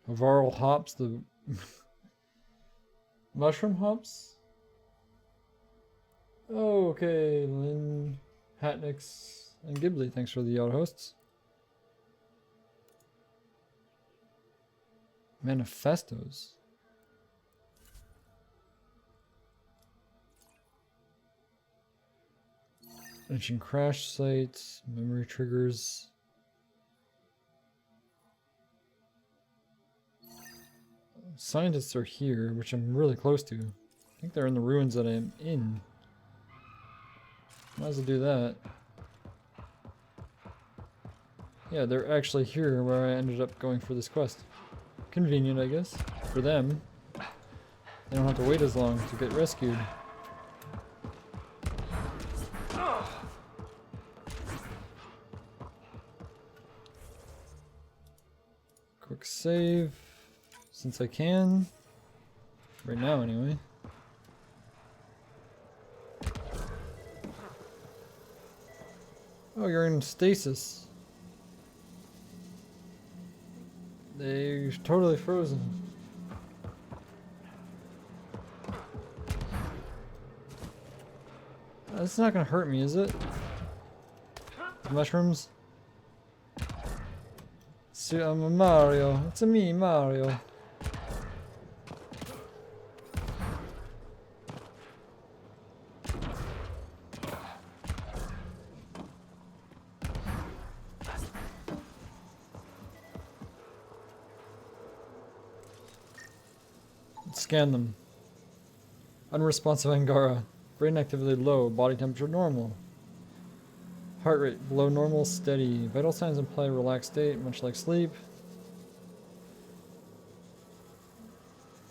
[SPEAKER 1] Varl hops, the mushroom hops? Oh, okay, Lynn, Hatnix, and Ghibli, thanks for the hosts. Manifestos. Ancient crash sites, memory triggers. Scientists are here, which I'm really close to. I think they're in the ruins that I'm in. Might as well do that. Yeah, they're actually here where I ended up going for this quest. Convenient, I guess, for them. They don't have to wait as long to get rescued. Quick save, since I can. Right now, anyway. Oh, you're in stasis. They're totally frozen. That's not gonna hurt me, is it? Mushrooms? See, I'm a Mario. It's a me, Mario. Scan them. Unresponsive Angara. Brain activity low. Body temperature normal. Heart rate below normal, steady. Vital signs imply a relaxed state, much like sleep.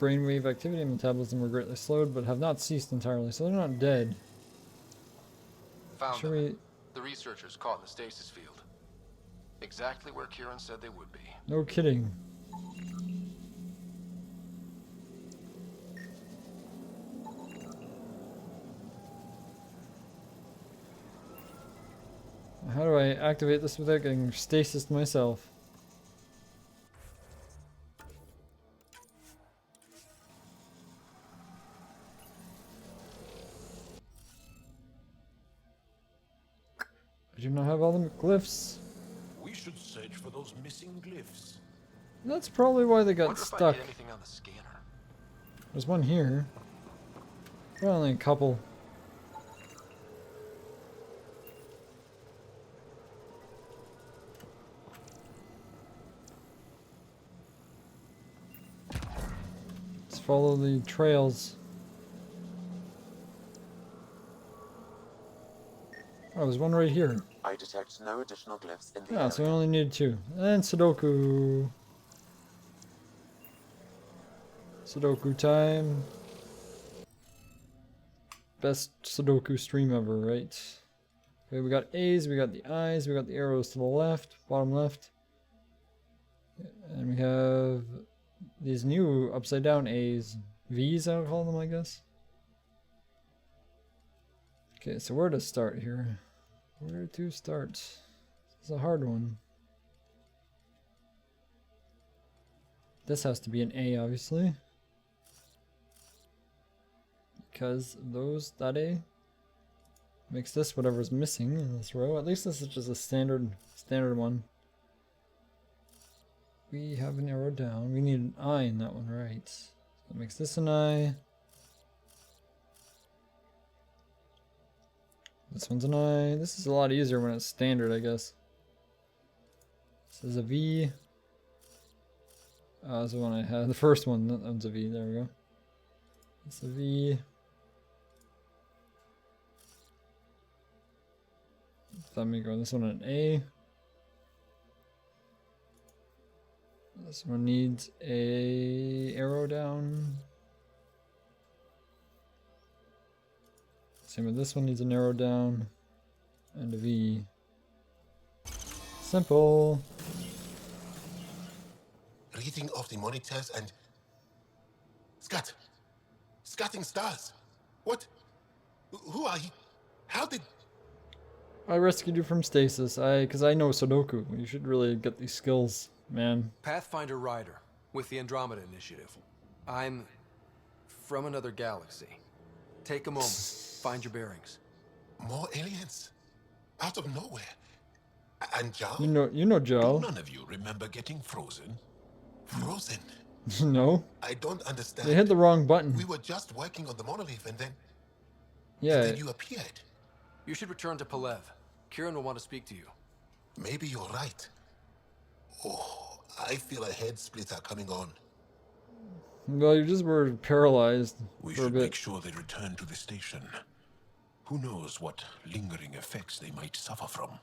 [SPEAKER 1] Brainwave activity and metabolism were greatly slowed, but have not ceased entirely, so they're not dead.
[SPEAKER 3] Found
[SPEAKER 1] Should
[SPEAKER 3] them.
[SPEAKER 1] we...
[SPEAKER 3] The researchers caught in the stasis field. Exactly where Kieran said they would be.
[SPEAKER 1] No kidding. How do I activate this without getting stasis myself? I do not have all the glyphs.
[SPEAKER 10] We should search for those missing glyphs.
[SPEAKER 1] That's probably why they got
[SPEAKER 3] Wonder if I
[SPEAKER 1] stuck.
[SPEAKER 3] get anything on the scanner.
[SPEAKER 1] There's one here. Well, only a couple. Let's follow the trails. Oh, there's one right here.
[SPEAKER 12] I detect no additional glyphs in the
[SPEAKER 1] Yeah,
[SPEAKER 12] area.
[SPEAKER 1] so we only need 2. And Sudoku. Sudoku time. Best Sudoku stream ever, right? Okay, we got A's, we got the I's, we got the arrows to the left, bottom left. And we have these new upside down A's. V's, I would call them, I guess. Okay, so where to start here? Where to start? This is a hard one. This has to be an A, obviously. Because that A makes this whatever's missing in this row. At least this is just a standard one. We have an arrow down. We need an I in that one, right? So that makes this an I. This one's an I. This is a lot easier when it's standard, I guess. This is a V. That's the one I had. The first one, that one's a V. There we go. It's a V. Let me go. This one an A. This one needs a arrow down. Same with this one, needs an arrow down and a V. Simple.
[SPEAKER 7] Reading of the monitors and... Scatting stars. What? Who are you? How did...
[SPEAKER 1] I rescued you from stasis. Because I know Sudoku. You should really get these skills, man.
[SPEAKER 3] Pathfinder Rider with the Andromeda Initiative. I'm from another galaxy. Take a moment. Find your bearings.
[SPEAKER 7] More aliens? Out of nowhere? And Jal?
[SPEAKER 1] You know Jal.
[SPEAKER 10] None of you remember getting frozen?
[SPEAKER 7] Frozen?
[SPEAKER 1] No.
[SPEAKER 7] I don't understand.
[SPEAKER 1] They hit the wrong button.
[SPEAKER 7] We were just working on the monolith and then...
[SPEAKER 1] Yeah.
[SPEAKER 7] And then you appeared.
[SPEAKER 3] You should return to Palev. Kieran will want to speak to you.
[SPEAKER 7] Maybe you're right. Oh, I feel a head splitter coming on.
[SPEAKER 1] Well, you just were paralyzed
[SPEAKER 10] We
[SPEAKER 1] for a
[SPEAKER 10] should
[SPEAKER 1] bit.
[SPEAKER 10] make sure they return to the station. Who knows what lingering effects they might suffer from.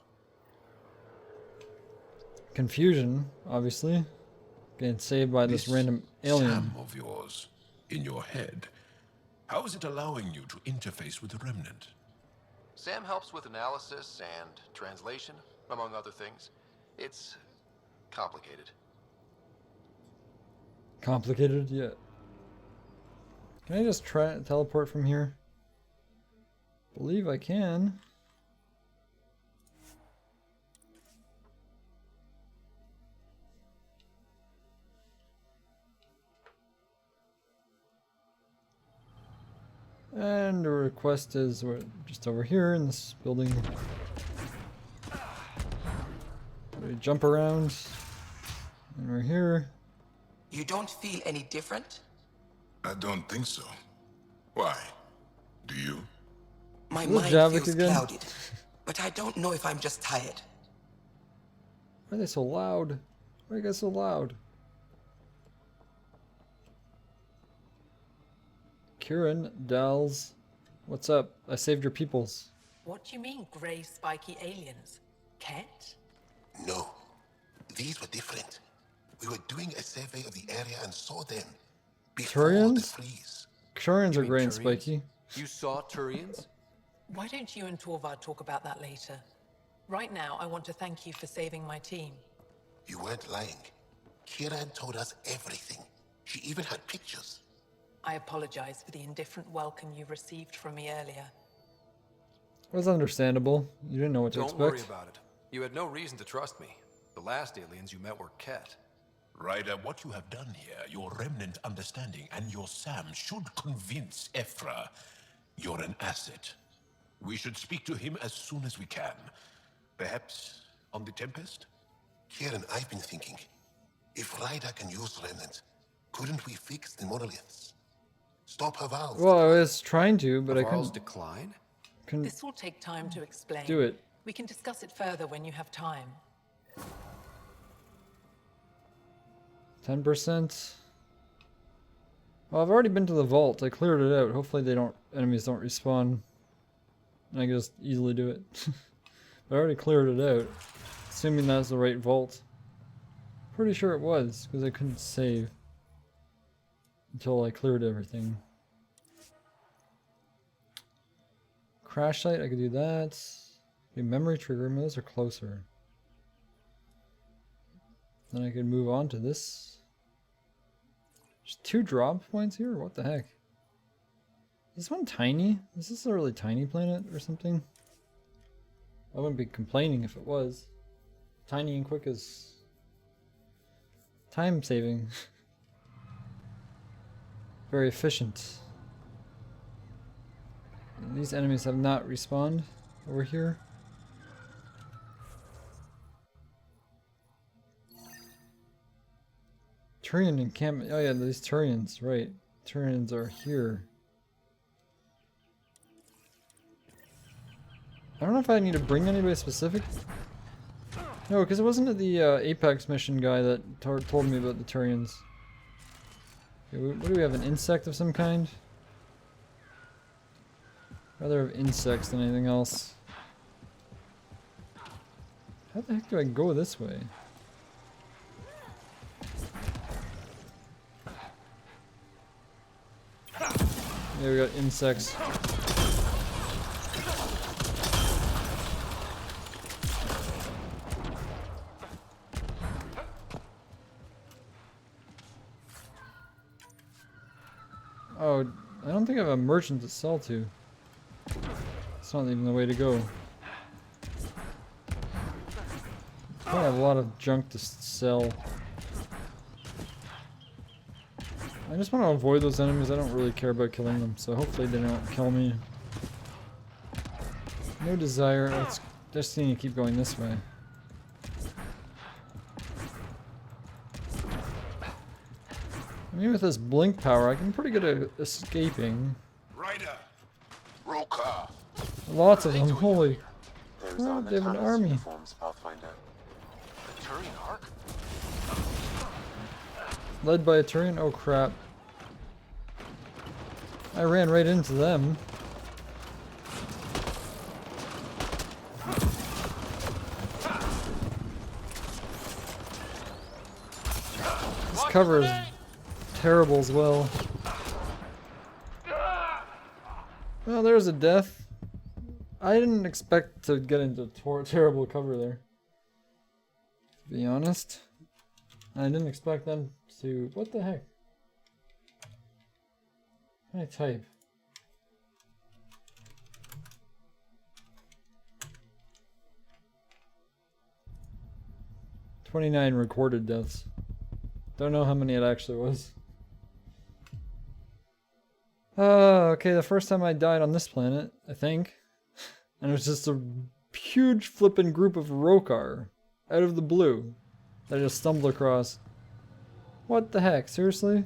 [SPEAKER 1] Confusion, obviously. Getting saved by this random alien.
[SPEAKER 10] Sam of yours, in your head, how is it allowing you to interface with the Remnant?
[SPEAKER 3] Sam helps with analysis and translation, among other things. It's complicated.
[SPEAKER 1] Complicated? Yeah. Can I just try teleport from here? Believe I can. And the request is just over here in this building. We jump around. And we're here.
[SPEAKER 11] You don't feel any different?
[SPEAKER 14] I don't think so. Why? Do you?
[SPEAKER 11] My
[SPEAKER 1] Is
[SPEAKER 11] mind
[SPEAKER 1] Javik
[SPEAKER 11] feels
[SPEAKER 1] again?
[SPEAKER 11] clouded, but I don't know if I'm just tired.
[SPEAKER 1] Why are they so loud? Why are you guys so loud? Kieran, Dals, what's up? I saved your peoples.
[SPEAKER 9] What do you mean, grey spiky aliens? Ket?
[SPEAKER 15] No, these were different. We were doing a survey of the area and saw them before the
[SPEAKER 1] Turians?
[SPEAKER 15] freeze.
[SPEAKER 1] Turians
[SPEAKER 3] You
[SPEAKER 1] are
[SPEAKER 3] mean
[SPEAKER 1] great and
[SPEAKER 3] Turians?
[SPEAKER 1] spiky.
[SPEAKER 3] You saw Turians?
[SPEAKER 9] Why don't you and Torvald talk about that later? Right now, I want to thank you for saving my team.
[SPEAKER 15] You weren't lying. Kieran told us everything. She even had pictures.
[SPEAKER 9] I apologize for the indifferent welcome you received from me earlier.
[SPEAKER 1] It was understandable. You didn't know what to
[SPEAKER 3] Don't
[SPEAKER 1] expect.
[SPEAKER 3] worry about it. You had no reason to trust me. The last aliens you met were Ket.
[SPEAKER 10] Ryder, what you have done here, your remnant understanding and your Sam should convince Ephra you're an asset. We should speak to him as soon as we can. Perhaps on the Tempest?
[SPEAKER 15] Kieran, I've been thinking. If Ryder can use remnant, couldn't we fix the monoliths? Stop her valves.
[SPEAKER 1] Well, I was trying to, but I
[SPEAKER 3] Varl's
[SPEAKER 1] couldn't.
[SPEAKER 3] decline?
[SPEAKER 9] This will take time to explain.
[SPEAKER 1] Do it.
[SPEAKER 9] We can discuss it further when you have time.
[SPEAKER 1] 10%. Well, I've already been to the vault. I cleared it out. Hopefully enemies don't respawn. And I can just easily do it. I already cleared it out. Assuming that's the right vault. Pretty sure it was, because I couldn't save. Until I cleared everything. Crash site, I could do that. Okay, memory trigger, those are closer. Then I could move on to this. There's 2 drop points here? What the heck? Is this one tiny? Is this a really tiny planet or something? I wouldn't be complaining if it was. Tiny and quick is time saving. Very efficient. And these enemies have not respawned over here. Turian encampment. Oh yeah, these Turians, right. Turians are here. I don't know if I need to bring anybody specific. No, because it wasn't the Apex mission guy that told me about the Turians. Okay, what do we have, an insect of some kind? Rather have insects than anything else. How the heck do I go this way? Yeah, we got insects. Oh, I don't think I have a merchant to sell to. It's not even the way to go. I have a lot of junk to sell. I just want to avoid those enemies. I don't really care about killing them, so hopefully they don't kill me. No desire. Let's just need to keep going this way. I mean, with this blink power, I can be pretty good at escaping.
[SPEAKER 10] Ryder! Roka!
[SPEAKER 1] Lots of them. Holy
[SPEAKER 12] Those
[SPEAKER 1] crap,
[SPEAKER 12] are
[SPEAKER 1] they have an
[SPEAKER 12] Natana's
[SPEAKER 1] army.
[SPEAKER 12] uniforms, Pathfinder.
[SPEAKER 6] The Turian Ark?
[SPEAKER 1] Led by a Turian? Oh crap. I ran right into them. This cover is terrible as well. Well, there's a death. I didn't expect to get into terrible cover there. To be honest. I didn't expect them to... What the heck? How can I type? "29 recorded deaths." Don't know how many it actually was. Okay, the first time I died on this planet, I think. And it was just a huge flippin' group of Rokar out of the blue that I just stumbled across. What the heck? Seriously?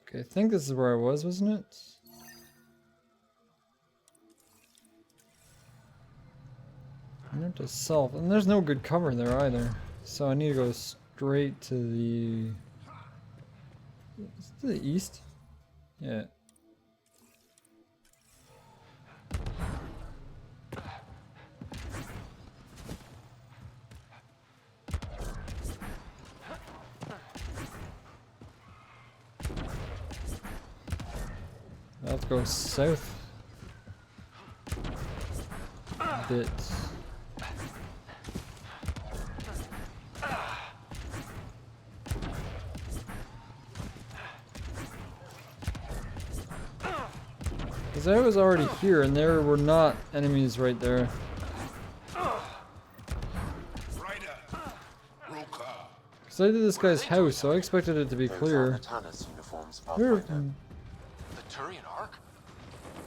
[SPEAKER 1] Okay, I think this is where I was, wasn't it? Note to self. And there's no good cover there either. So I need to go straight to the... Is it to the east? Yeah. Let's go south. A bit. Because I was already here and there were not enemies right there. Because I did this guy's house, so I expected it to be clear.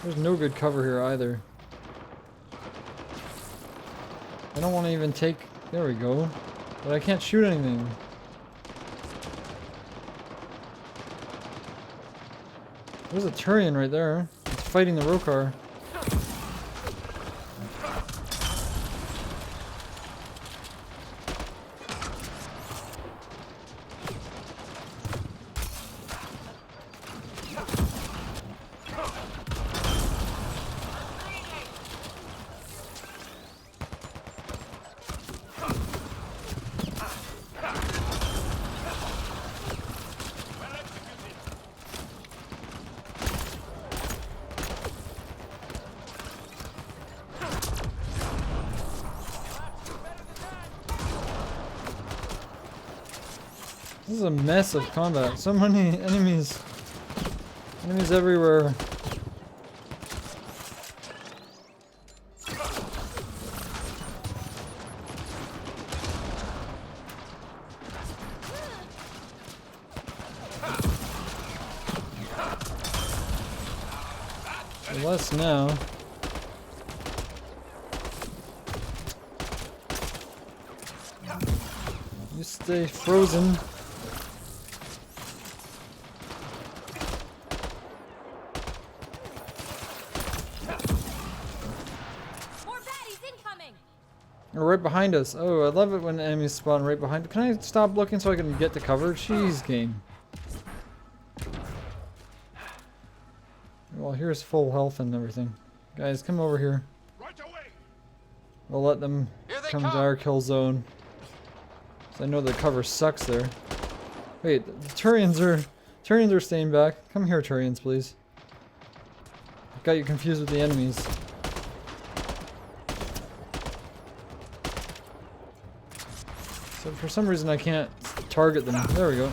[SPEAKER 1] There's no good cover here either. I don't want to even take... There we go. But I can't shoot anything. There's a Turian right there. It's fighting the Rokar. This is a mess of combat. So many enemies. Enemies everywhere. Less now. You stay frozen. They're right behind us. Oh, I love it when enemies spawn right behind. Can I stop looking so I can get the cover? Jeez, game. Well, here's full health and everything. Guys, come over here. We'll let them come to our kill zone. So I know the cover sucks there. Wait, the Turians are staying back. Come here, Turians, please. I got you confused with the enemies. So for some reason I can't target them. There we go.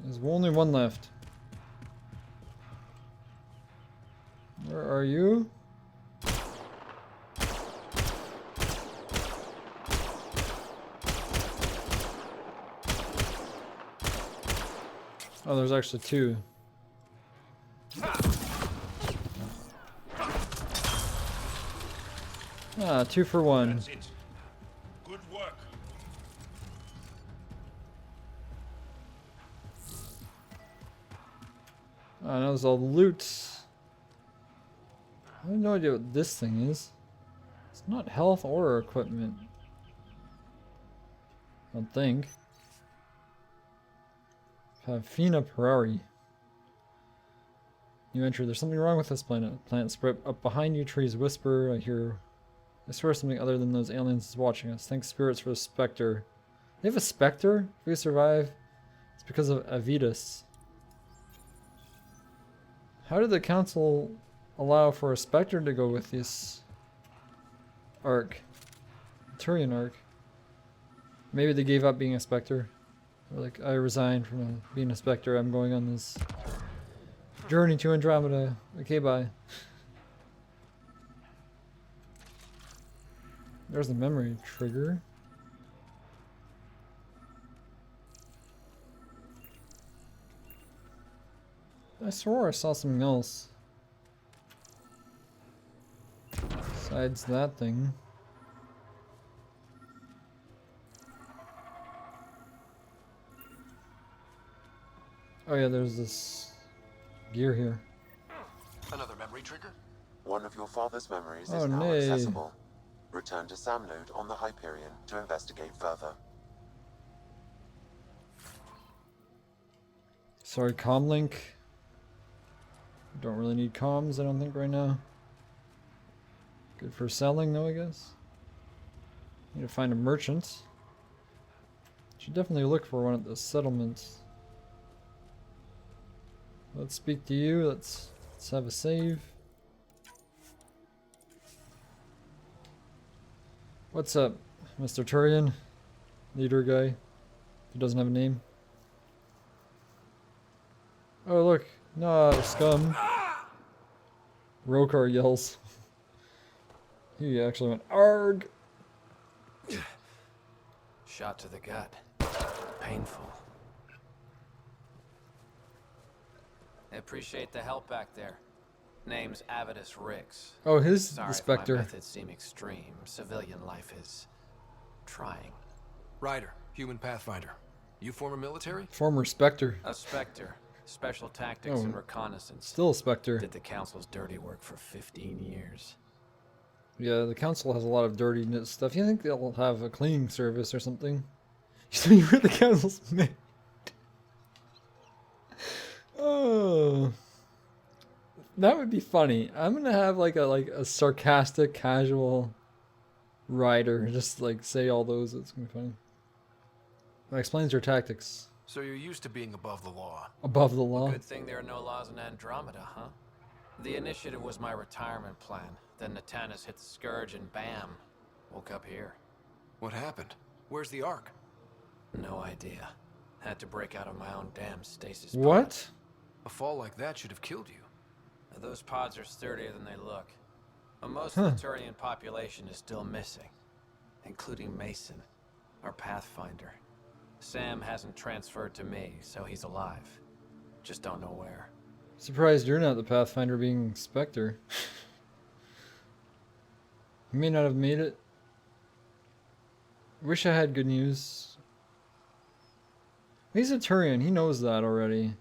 [SPEAKER 1] There's only one left. Where are you? Oh, there's actually two. Ah, 2 for 1.
[SPEAKER 13] Good work.
[SPEAKER 1] Oh, that was all the loot. I have no idea what this thing is. It's not health or equipment. I don't think. Pavina Perari. New entry. There's something wrong with this planet. Plants spread up behind you. Trees whisper. I swear something other than those aliens is watching us. Thanks spirits for the specter. They have a specter? If we survive, it's because of Avidus. How did the council allow for a specter to go with this arc? Turian arc. Maybe they gave up being a specter. Or like, I resigned from being a specter. I'm going on this journey to Andromeda. Okay, bye. There's the memory trigger. I swore I saw something else. Besides that thing. Oh yeah, there's this gear here.
[SPEAKER 7] Another memory trigger?
[SPEAKER 12] One of your father's memories
[SPEAKER 1] Oh,
[SPEAKER 12] is now
[SPEAKER 1] nay.
[SPEAKER 12] accessible. Return to Sam node on the Hyperion to investigate further.
[SPEAKER 1] Sorry, comlink. Don't really need comms, I don't think, right now. Good for selling, though, I guess. Need to find a merchant. Should definitely look for one at the settlements. Let's speak to you. Let's have a save. What's up, Mr. Turian? Leader guy. Who doesn't have a name. Oh look, no, scum. Rokar yells. He actually went ARG!
[SPEAKER 3] Shot to the gut. Painful. I appreciate the help back there. Name's Avidus Rix.
[SPEAKER 1] Oh, his
[SPEAKER 3] Sorry
[SPEAKER 1] the
[SPEAKER 3] if
[SPEAKER 1] Spectre.
[SPEAKER 3] my methods seem extreme. Civilian life is trying. Ryder, human pathfinder. You former military?
[SPEAKER 1] Former Spectre.
[SPEAKER 3] A Spectre. Special tactics
[SPEAKER 1] Oh,
[SPEAKER 3] and reconnaissance.
[SPEAKER 1] still a Spectre.
[SPEAKER 3] Did the Council's dirty work for 15 years.
[SPEAKER 1] Yeah, the council has a lot of dirty stuff. You think they'll have a cleaning service or something? So you were the council's mate. Oh, that would be funny. I'm gonna have like a sarcastic, casual rider just like say all those. It's gonna be funny. That explains your tactics.
[SPEAKER 3] So you're used to being above the law.
[SPEAKER 1] Above the law.
[SPEAKER 3] Good thing there are no laws in Andromeda, huh? The initiative was my retirement plan. Then Natanis hit the Scourge and bam, woke up here. What happened? Where's the Ark? No idea. Had to break out of my own damn stasis pod.
[SPEAKER 1] What?
[SPEAKER 3] A fall like that should have killed you. Those pods are sturdier than they look. But most of the Turian population is still missing, including Mason, our Pathfinder. Sam hasn't transferred to me, so he's alive. Just don't know where.
[SPEAKER 1] Surprised you're not the Pathfinder being Spectre. You may not have made it. Wish I had good news. He's a Turian, he knows that already.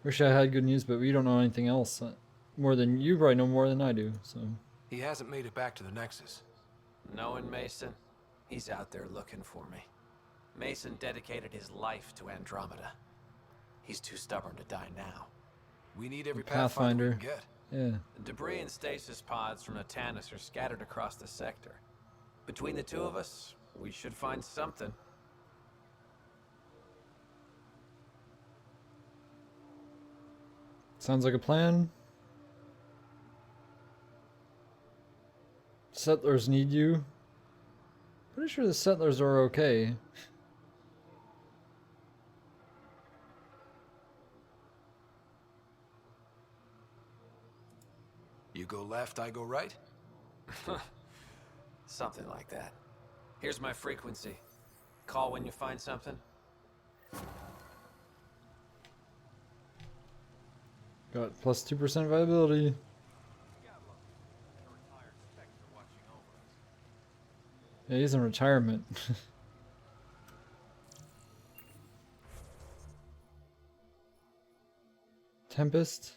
[SPEAKER 1] Wish I had good news, but we don't know anything else. More than you probably know more than I do, so.
[SPEAKER 3] He hasn't made it back to the Nexus. Knowing Mason, he's out there looking for me. Mason dedicated his life to Andromeda. He's too stubborn to die now. We need every Pathfinder we can get.
[SPEAKER 1] Yeah.
[SPEAKER 3] The debris and stasis pods from Natanis are scattered across the sector. Between the two of us, we should find something.
[SPEAKER 1] Sounds like a plan. Settlers need you. Pretty sure the settlers are okay.
[SPEAKER 3] You go left, I go right? Something like that. Here's my frequency. Call when you find something.
[SPEAKER 1] Got plus 2% viability. Yeah, he's in retirement. Tempest.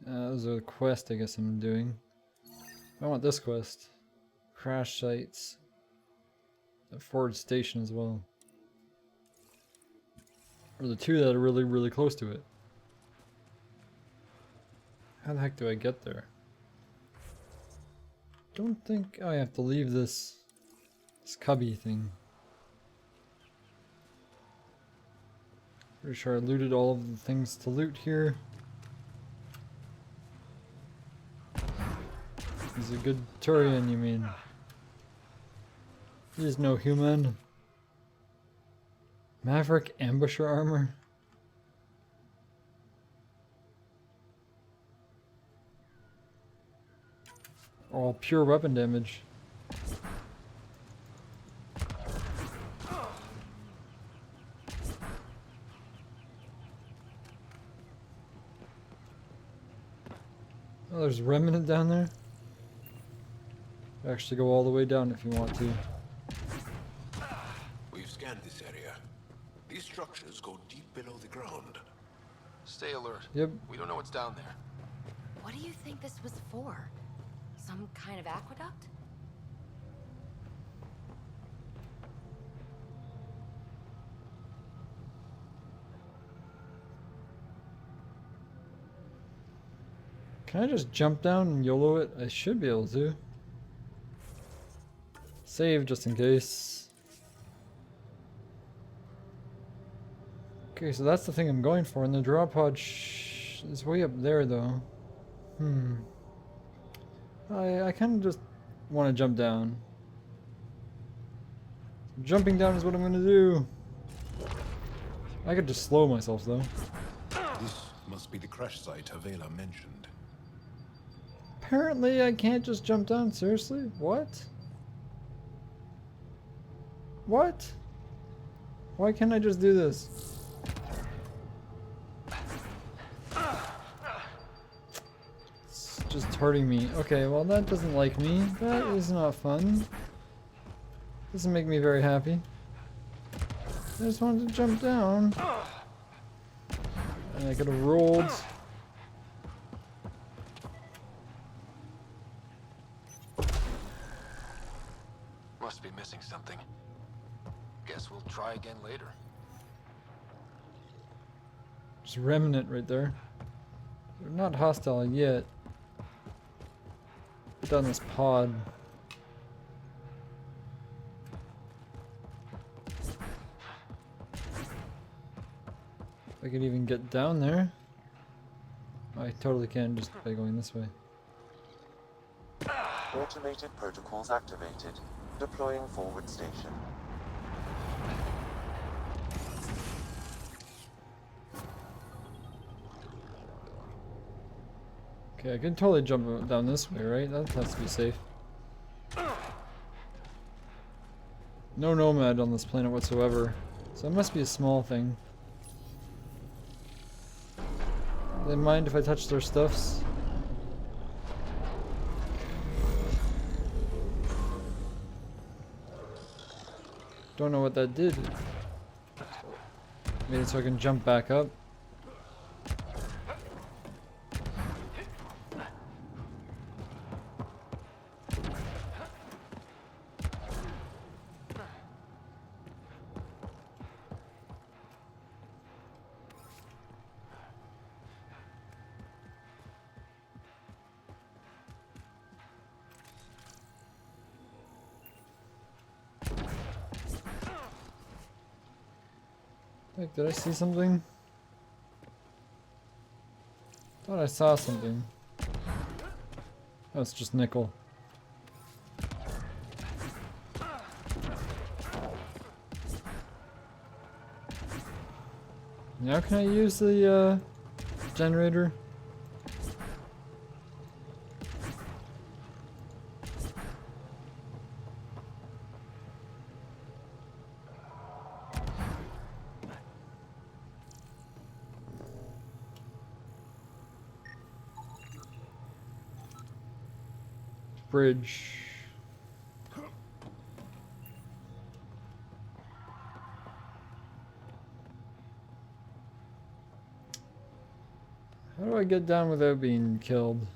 [SPEAKER 1] Those are the quest I guess I'm doing. I want this quest. Crash sites. The Ford Station as well. Or the two that are really, really close to it. How the heck do I get there? Don't think I have to leave this cubby thing. Pretty sure I looted all of the things to loot here. He's a good Turian, you mean? He's no human. Maverick ambusher armor? All pure weapon damage. Oh, there's a remnant down there. Actually, go all the way down if you want to.
[SPEAKER 10] We've scanned this area. These structures go deep below the ground.
[SPEAKER 16] Stay alert.
[SPEAKER 1] Yep.
[SPEAKER 16] We don't know what's down there.
[SPEAKER 8] What do you think this was for? Some kind of aqueduct?
[SPEAKER 1] Can I just jump down and YOLO it? I should be able to. Save just in case. Okay, so that's the thing I'm going for, and the drop pod is way up there though. I kind of just want to jump down. Jumping down is what I'm going to do. I could just slow myself though.
[SPEAKER 10] This must be the crash site Avela mentioned.
[SPEAKER 1] Apparently I can't just jump down, seriously? What? What? Why can't I just do this? It's just hurting me. Okay, well that doesn't like me. That is not fun. Doesn't make me very happy. I just wanted to jump down. And I could have rolled.
[SPEAKER 16] Must be missing something. Guess we'll try again later.
[SPEAKER 1] Just remnant right there. They're not hostile yet. Put down this pod. I could even get down there. I totally can just by going this way.
[SPEAKER 12] Automated protocols activated. Deploying forward station.
[SPEAKER 1] Okay, I can totally jump down this way, right? That has to be safe. No nomad on this planet whatsoever. So it must be a small thing. Do they mind if I touch their stuffs? Don't know what that did. Made it so I can jump back up. Like, did I see something? Thought I saw something. Oh, it's just nickel. Now can I use the generator? Bridge. How do I get down without being killed?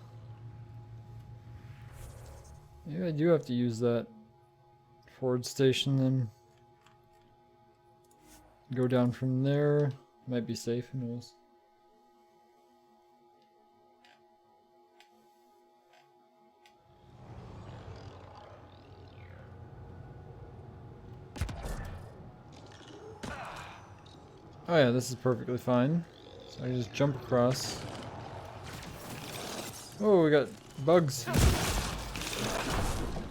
[SPEAKER 1] Maybe I do have to use that forward station then. Go down from there. Might be safe, who knows? Oh yeah, this is perfectly fine. So I can just jump across. Oh, we got bugs.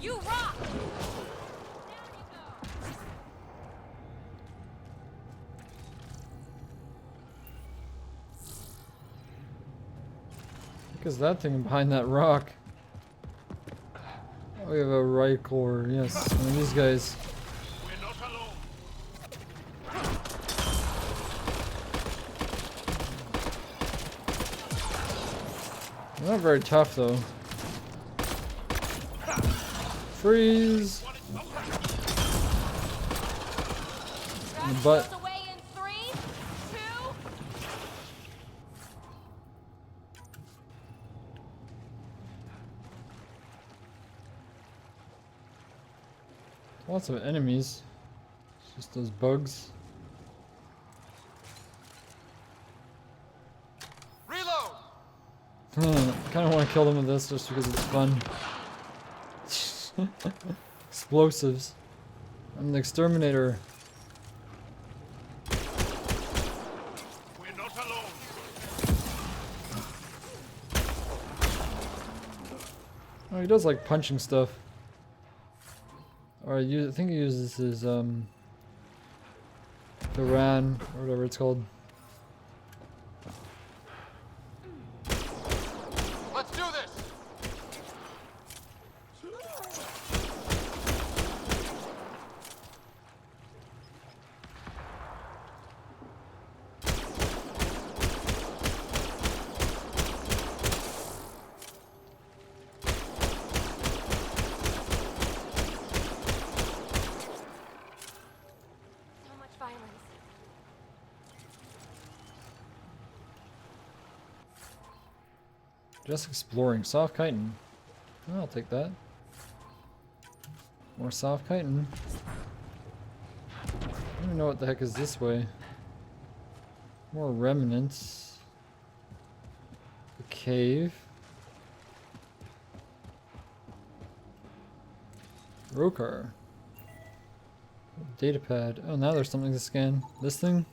[SPEAKER 8] You rock!
[SPEAKER 1] Look at that thing behind that rock. Oh, we have a Rycor, yes, one of these guys. They're not very tough though. Freeze! In the butt. Lots of enemies. It's just those bugs.
[SPEAKER 3] Reload!
[SPEAKER 1] I kind of want to kill them with this just because it's fun. Explosives. I'm the exterminator.
[SPEAKER 13] We're not alone.
[SPEAKER 1] Oh, he does like punching stuff. Or I think he uses his the ran or whatever it's called.
[SPEAKER 3] Let's do this!
[SPEAKER 1] Just exploring. Soft chitin. Oh, I'll take that. More soft chitin. I don't even know what the heck is this way. More remnants. A cave. Rokar. Data pad. Oh, now there's something to scan. This thing?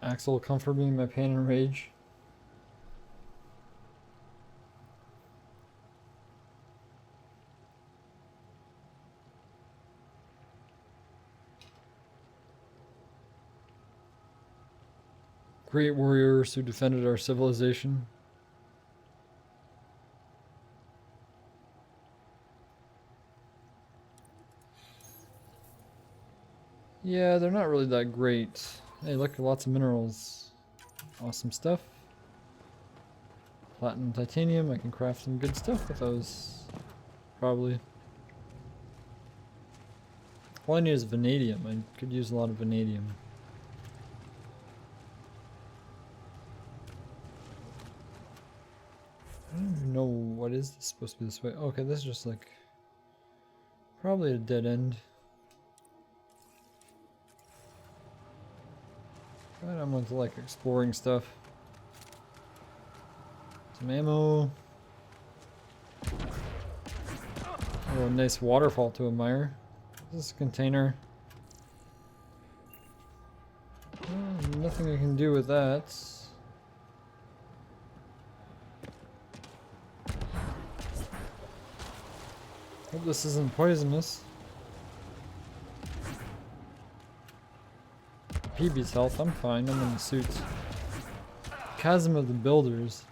[SPEAKER 1] Axel, comfort me in my pain and rage. Great warriors who defended our civilization. Yeah, they're not really that great. Hey, look, lots of minerals. Awesome stuff. Platinum, titanium, I can craft some good stuff with those. Probably. All I need is vanadium. I could use a lot of vanadium. I don't even know what is this supposed to be this way. Okay, this is just like probably a dead end. But I'm into like exploring stuff. Some ammo. Oh, a nice waterfall to admire. This is a container. Oh, nothing I can do with that. Hope this isn't poisonous. PB's health, I'm fine, I'm in the suit. Chasm of the Builders.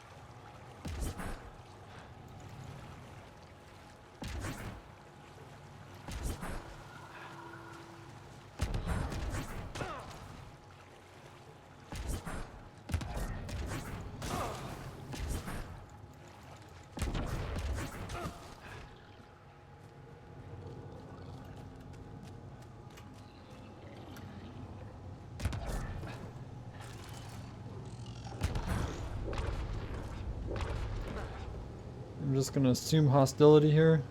[SPEAKER 1] I'm just gonna assume hostility here.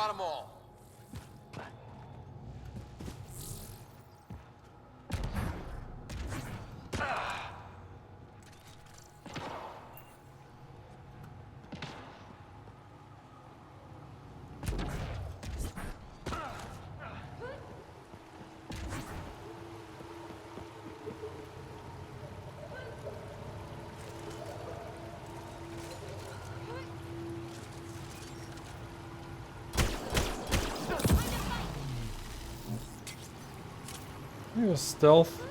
[SPEAKER 3] got them all.
[SPEAKER 1] Here's stealth.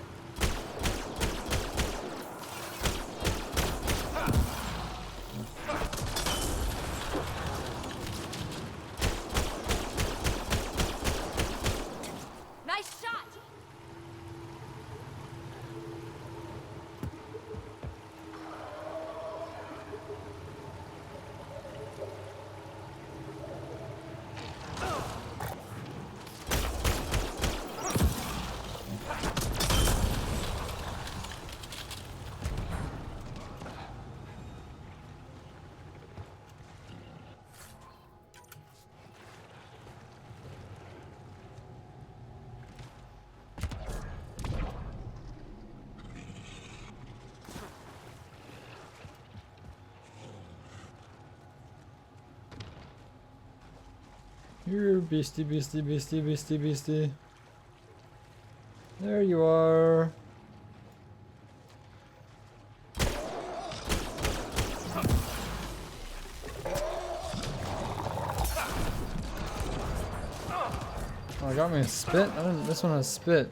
[SPEAKER 8] Nice shot!
[SPEAKER 1] Here, beastie, beastie, beastie, beastie, beastie. There you are. Oh, I got me a spit? I didn't. This one has spit.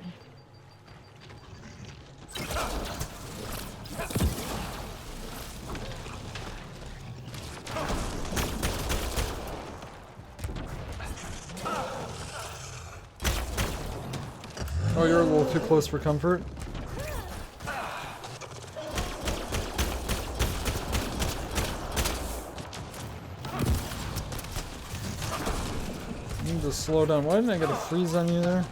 [SPEAKER 1] Oh, you're a little too close for comfort. You need to slow down. Why didn't I get a freeze on you there?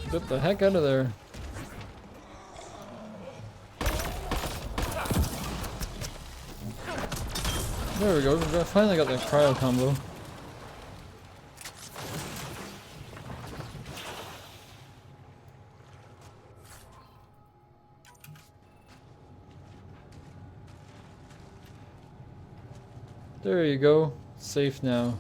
[SPEAKER 1] Get the heck out of there. There we go. I finally got that cryo combo. There you go. Safe now.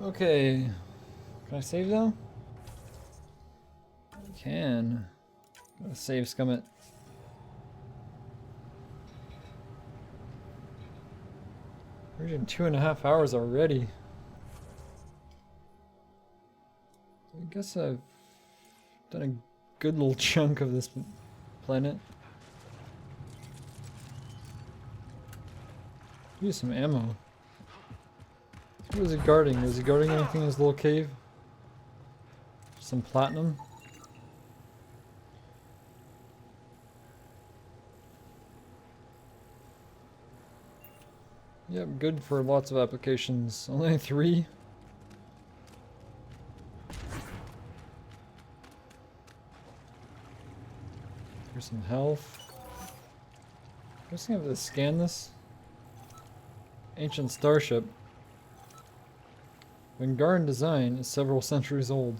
[SPEAKER 1] Okay. Can I save now? I can. Gotta save Scummit. We're in 2.5 hours already. I guess I've done a good little chunk of this planet. Use some ammo. What was he guarding? Was he guarding anything in his little cave? Some platinum? Yep, good for lots of applications. Only 3? Here's some health. I'm just gonna have to scan this. Ancient starship. Vanguard design is several centuries old.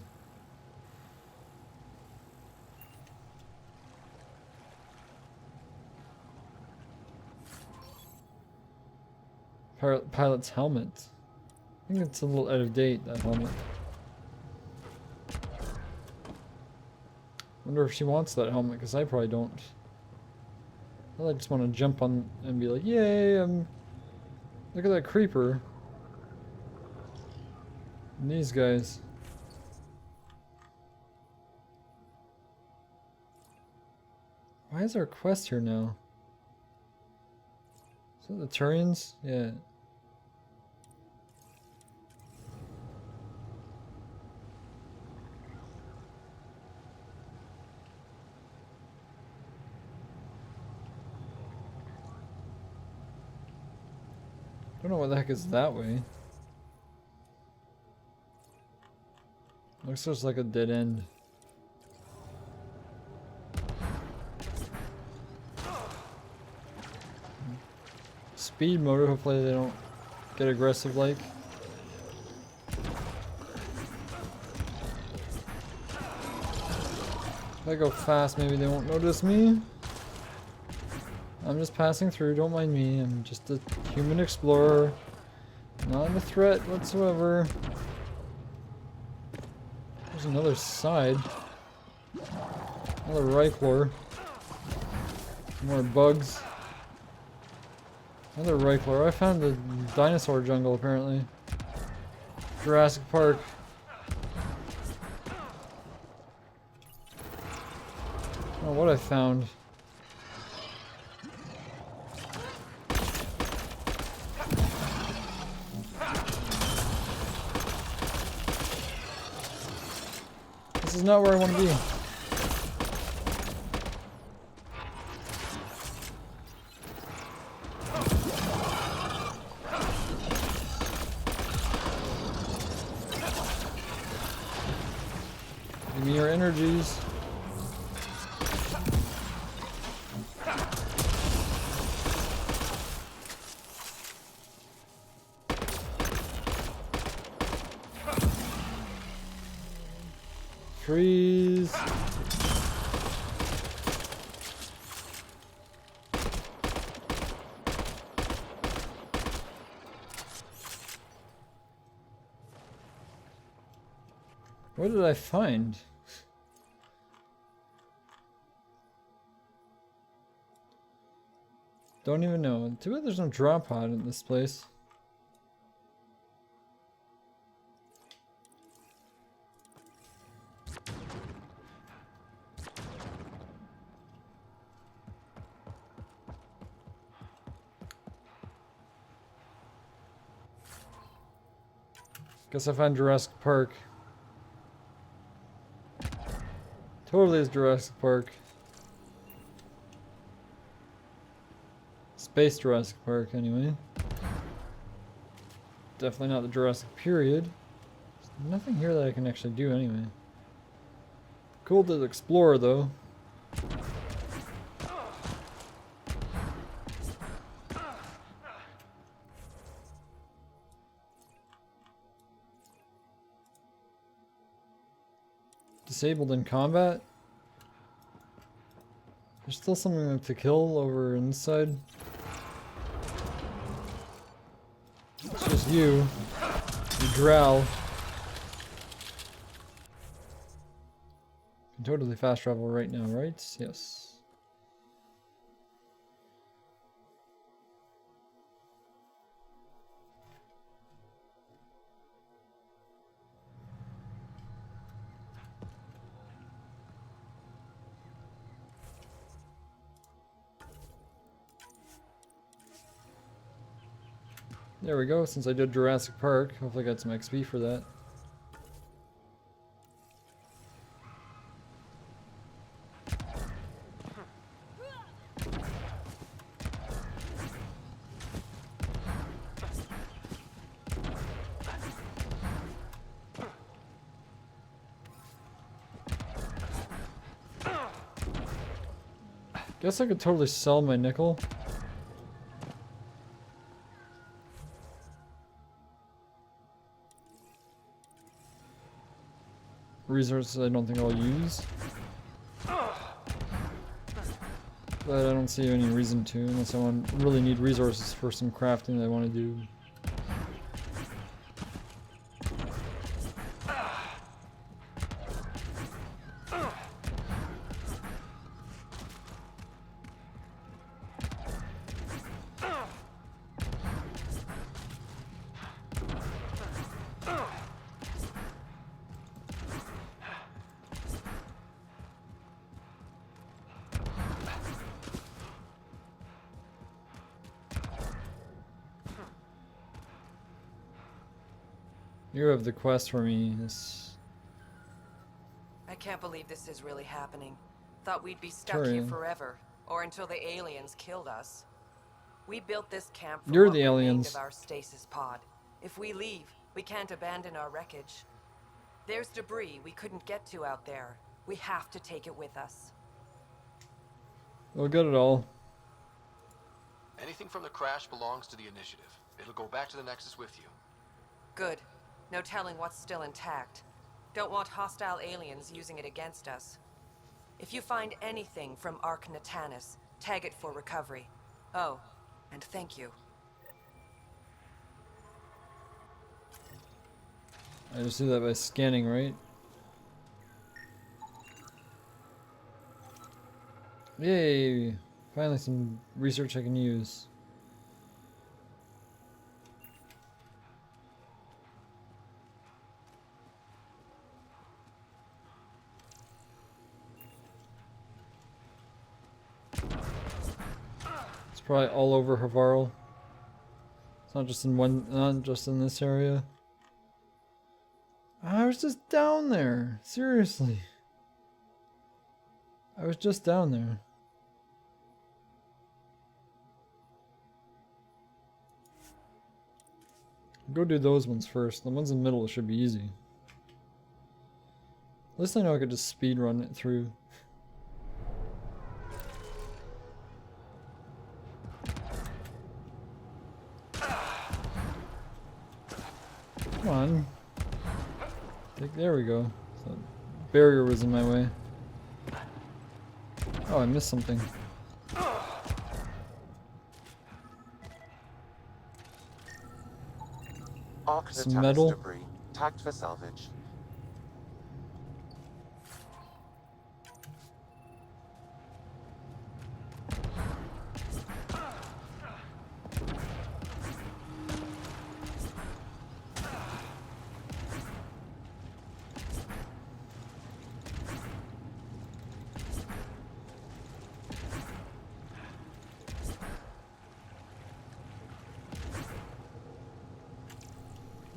[SPEAKER 1] Pilot's helmet. I think it's a little out of date, that helmet. Wonder if she wants that helmet, because I probably don't. I just want to jump on and be like, yay, look at that creeper. And these guys. Why is our quest here now? Is that the Turians? Yeah. don't know what the heck is that way. Looks just like a dead end. Speed motor, hopefully they don't get aggressive like. If I go fast, maybe they won't notice me. I'm just passing through, don't mind me. I'm just a human explorer. Not a threat whatsoever. There's another side. Another Reichler. More bugs. Another Reichler. I found the dinosaur jungle apparently. Jurassic Park. I don't know what I found. This is not where I want to be. Give me your energies. Freeze. What did I find? Don't even know. Too bad there's no drop pod in this place. Guess I found Jurassic Park. Totally is Jurassic Park. Space Jurassic Park, anyway. Definitely not the Jurassic period. There's nothing here that I can actually do anyway. Cool to explore, though. Disabled in combat? There's still something to kill over on this side. It's just you. You drow. Can totally fast travel right now, right? Yes. There we go, since I did Jurassic Park, hopefully I got some XP for that. Guess I could totally sell my nickel. Resources I don't think I'll use. But I don't see any reason to, unless I really need resources for some crafting that I want to do. You have the quest for me.
[SPEAKER 17] I can't believe this is really happening. Thought we'd be stuck here forever, or until the aliens killed us. We built this camp for
[SPEAKER 1] You're
[SPEAKER 17] what
[SPEAKER 1] the
[SPEAKER 17] remained
[SPEAKER 1] aliens.
[SPEAKER 17] of our stasis pod. If we leave, we can't abandon our wreckage. There's debris we couldn't get to out there. We have to take it with us.
[SPEAKER 1] We'll get it all.
[SPEAKER 16] Anything from the crash belongs to the initiative. It'll go back to the Nexus with you.
[SPEAKER 17] Good. No telling what's still intact. Don't want hostile aliens using it against us. If you find anything from Ark Natanus, tag it for recovery. Oh, and thank you.
[SPEAKER 1] I just do that by scanning, right? Yay! Finally some research I can use. It's probably all over Havarl. It's not just in one, not just in this area. I was just down there. Seriously. I was just down there. Go do those ones first. The ones in the middle should be easy. At least I know I could just speed run it through. Come on. There we go. So barrier was in my way. Oh, I missed something.
[SPEAKER 12] Arc
[SPEAKER 1] Some metal.
[SPEAKER 12] debris, tagged for salvage.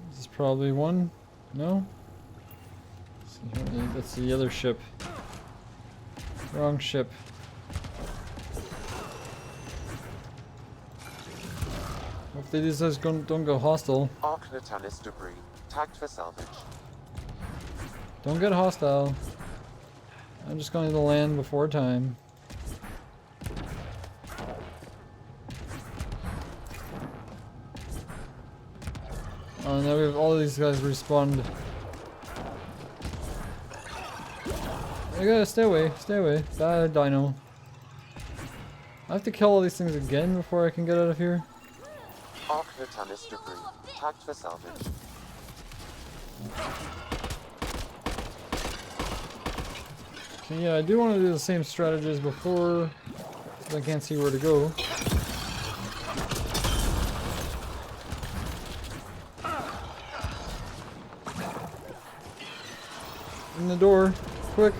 [SPEAKER 1] This is probably one. No? That's the other ship. Wrong ship. Hopefully these guys don't go hostile.
[SPEAKER 12] Arc Natanus debris, tagged for salvage.
[SPEAKER 1] Don't get hostile. I'm just going to land before time. Oh, now we have all these guys respawned. I gotta stay away, stay away. Bad dino. I have to kill all these things again before I can get out of here.
[SPEAKER 12] Arc Natanus debris, tagged for salvage.
[SPEAKER 1] Okay, yeah, I do want to do the same strategy as before, but I can't see where to go. In the door, quick.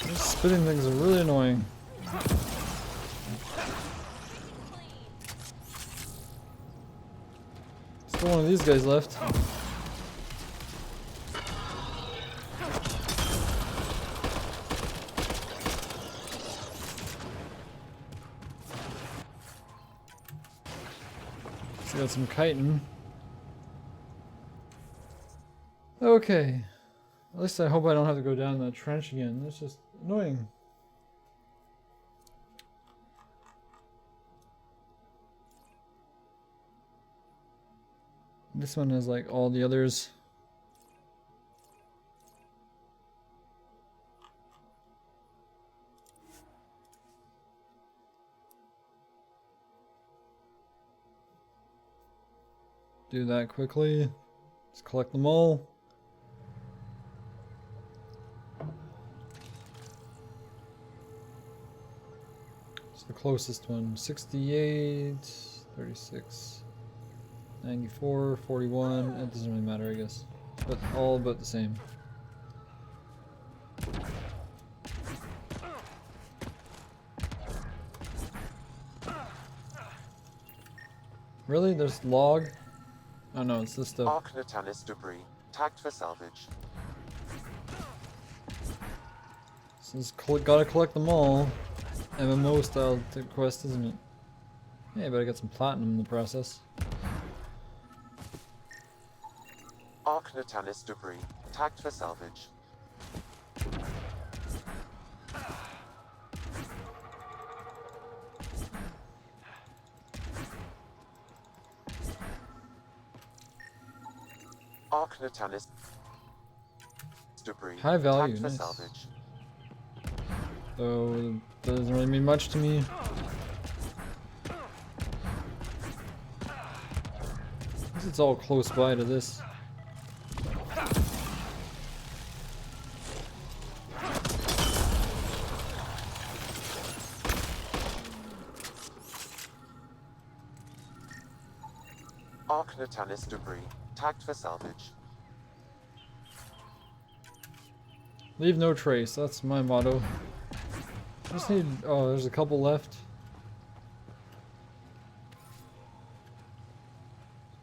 [SPEAKER 1] These spitting things are really annoying. Still one of these guys left. So got some chitin. Okay. At least I hope I don't have to go down that trench again. That's just annoying. This one is like all the others. Do that quickly. Just collect them all. closest one? 68, 36, 94, 41. It doesn't really matter, I guess. But all about the same. Really? There's log? Oh no, it's this stuff.
[SPEAKER 12] Arc Natalis debris. Tagged for salvage.
[SPEAKER 1] So just gotta collect them all. MMO style quest, isn't it? Yeah, but I got some platinum in the process.
[SPEAKER 12] Arc Natalis debris. Tagged for salvage. Arc Natalis debris.
[SPEAKER 1] High value,
[SPEAKER 12] Tagged for
[SPEAKER 1] nice.
[SPEAKER 12] salvage.
[SPEAKER 1] So that doesn't really mean much to me. It's all close by to this.
[SPEAKER 12] Arc Natalis debris. Tagged for salvage.
[SPEAKER 1] Leave no trace, that's my motto. Just need, oh, there's a couple left.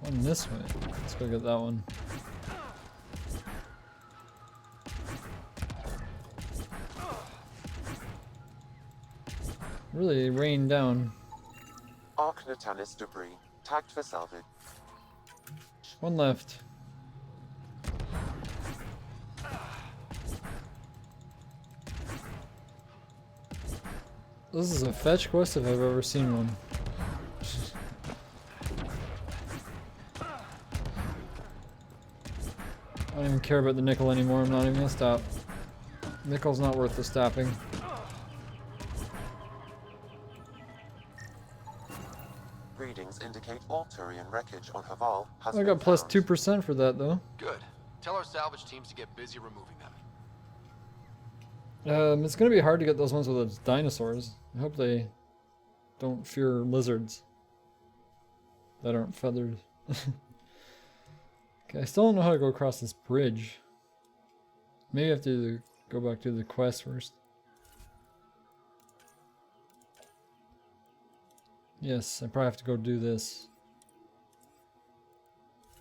[SPEAKER 1] One this way. Let's go get that one. Really rained down.
[SPEAKER 12] Arc Natalis debris. Tagged for salvage.
[SPEAKER 1] One left. This is a fetch quest if I've ever seen one. I don't even care about the nickel anymore, I'm not even gonna stop. Nickel's not worth the stopping.
[SPEAKER 12] Readings indicate all Turian wreckage on Haval has
[SPEAKER 1] I
[SPEAKER 12] been
[SPEAKER 1] got plus
[SPEAKER 12] found.
[SPEAKER 1] 2% for that though.
[SPEAKER 16] Good. Tell our salvage teams to get busy removing them.
[SPEAKER 1] It's gonna be hard to get those ones with those dinosaurs. I hope they don't fear lizards that aren't feathered. Okay, I still don't know how to go across this bridge. Maybe I have to go back to the quest first. Yes, I probably have to go do this.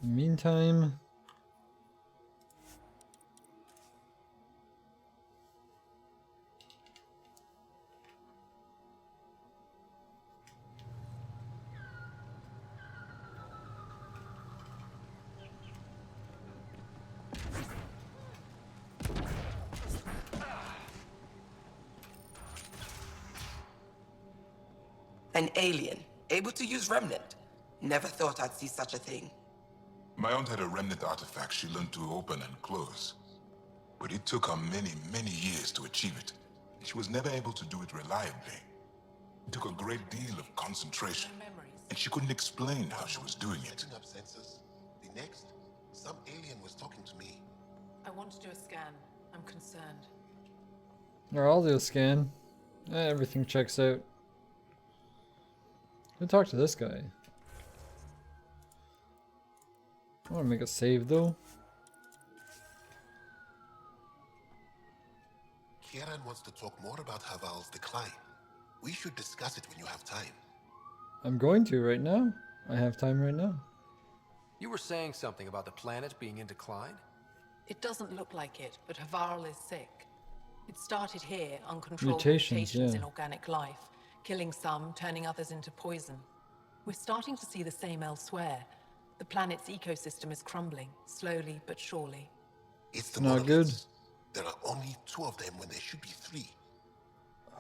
[SPEAKER 1] In the meantime...
[SPEAKER 11] An alien, able to use Remnant. Never thought I'd see such a thing.
[SPEAKER 14] My aunt had a remnant artifact she learned to open and close. But it took her many, many years to achieve it. She was never able to do it reliably. It took a great deal of concentration, and she couldn't explain how she was doing it.
[SPEAKER 15] Setting up sensors. The next, some alien was talking to me.
[SPEAKER 9] I want to do a scan. I'm concerned.
[SPEAKER 1] Or I'll do a scan. Everything checks out. Go talk to this guy. I want to make a save though.
[SPEAKER 15] Kieran wants to talk more about Haval's decline. We should discuss it when you have time.
[SPEAKER 1] I'm going to right now. I have time right now.
[SPEAKER 16] You were saying something about the planet being in decline?
[SPEAKER 9] It doesn't look like it, but Havarl is sick. It started here, uncontrolled
[SPEAKER 1] Mutations, yeah.
[SPEAKER 9] in organic life, killing some, turning others into poison. We're starting to see the same elsewhere. The planet's ecosystem is crumbling, slowly but surely.
[SPEAKER 15] It's the
[SPEAKER 1] Not good.
[SPEAKER 15] monoliths. There are only 2 of them when there should be 3.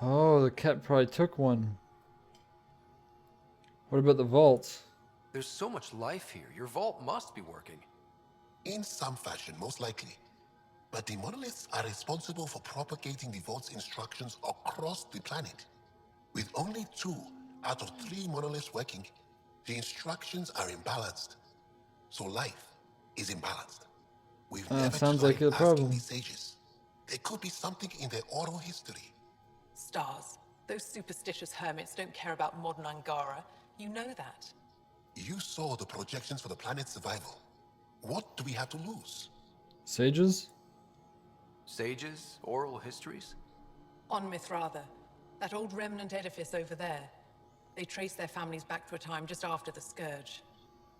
[SPEAKER 1] Oh, the cat probably took one. What about the vault?
[SPEAKER 16] There's so much life here. Your vault must be working.
[SPEAKER 15] In some fashion, most likely. But the monoliths are responsible for propagating the vault's instructions across the planet. With only 2 out of 3 monoliths working, the instructions are imbalanced. So life is imbalanced. We've never
[SPEAKER 1] sounds
[SPEAKER 15] tried
[SPEAKER 1] like a
[SPEAKER 15] asking
[SPEAKER 1] problem.
[SPEAKER 15] the sages. There could be something in their oral history.
[SPEAKER 9] Stars. Those superstitious hermits don't care about modern Angara. You know that.
[SPEAKER 15] You saw the projections for the planet's survival. What do we have to lose?
[SPEAKER 1] Sages?
[SPEAKER 3] Sages? Oral histories?
[SPEAKER 9] On Mithratha, that old remnant edifice over there. They trace their families back to a time just after the Scourge.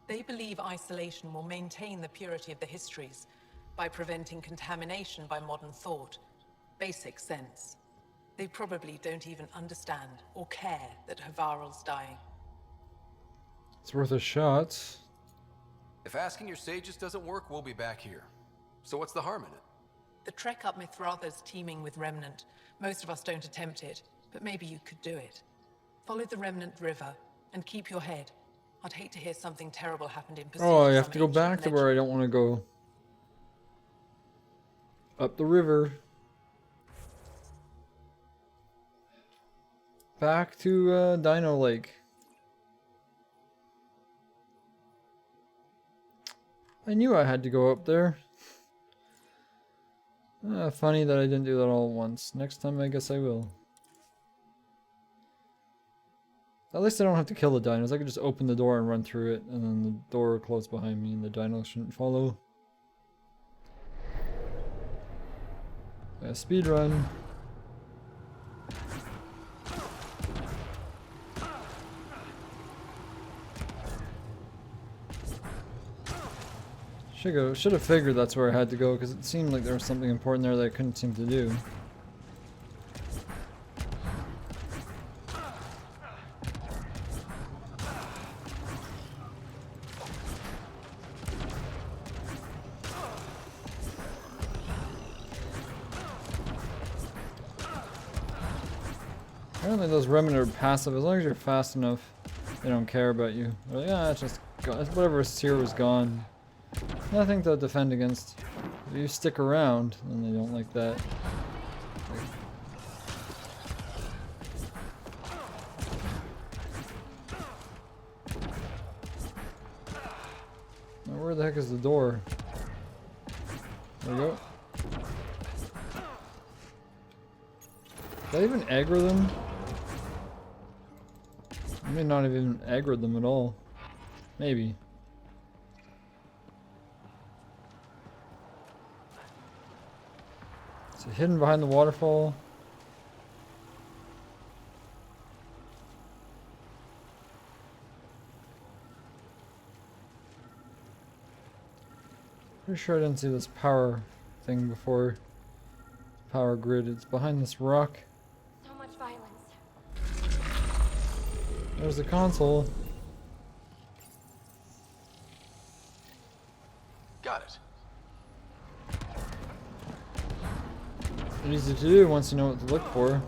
[SPEAKER 9] They believe isolation will maintain the purity of the histories by preventing contamination by modern thought. Basic sense. They probably don't even understand or care that Havarl's dying.
[SPEAKER 1] It's worth a shot.
[SPEAKER 3] If asking your sages doesn't work, we'll be back here. So what's the harm in it?
[SPEAKER 9] The trek up Mithratha's teeming with Remnant. Most of us don't attempt it, but maybe you could do it. Follow the Remnant River, and keep your head. I'd hate to hear something terrible happened in pursuit
[SPEAKER 1] Oh, I
[SPEAKER 9] of
[SPEAKER 1] have
[SPEAKER 9] some
[SPEAKER 1] to go
[SPEAKER 9] ancient
[SPEAKER 1] back to where I don't want to go. Up the river. Back to Dino Lake. I knew I had to go up there. Funny that I didn't do that all at once. Next time I guess I will. At least I don't have to kill the dinos. I could just open the door and run through it, and then the door will close behind me and the dinos shouldn't follow. Speed run. Should have figured that's where I had to go, because it seemed like there was something important there that I couldn't seem to do. Apparently those remnant are passive. As long as you're fast enough, they don't care about you. They're like, it's just whatever was here was gone. Nothing to defend against. If you stick around, then they don't like that. Now where the heck is the door? There we go. Did I even aggro them? I may not have even aggroed them at all. Maybe. Is it hidden behind the waterfall? Pretty sure I didn't see this power thing before. Power grid. It's behind this rock.
[SPEAKER 8] So much violence.
[SPEAKER 1] There's the console.
[SPEAKER 16] Got it.
[SPEAKER 1] Easy to do once you know what to look for.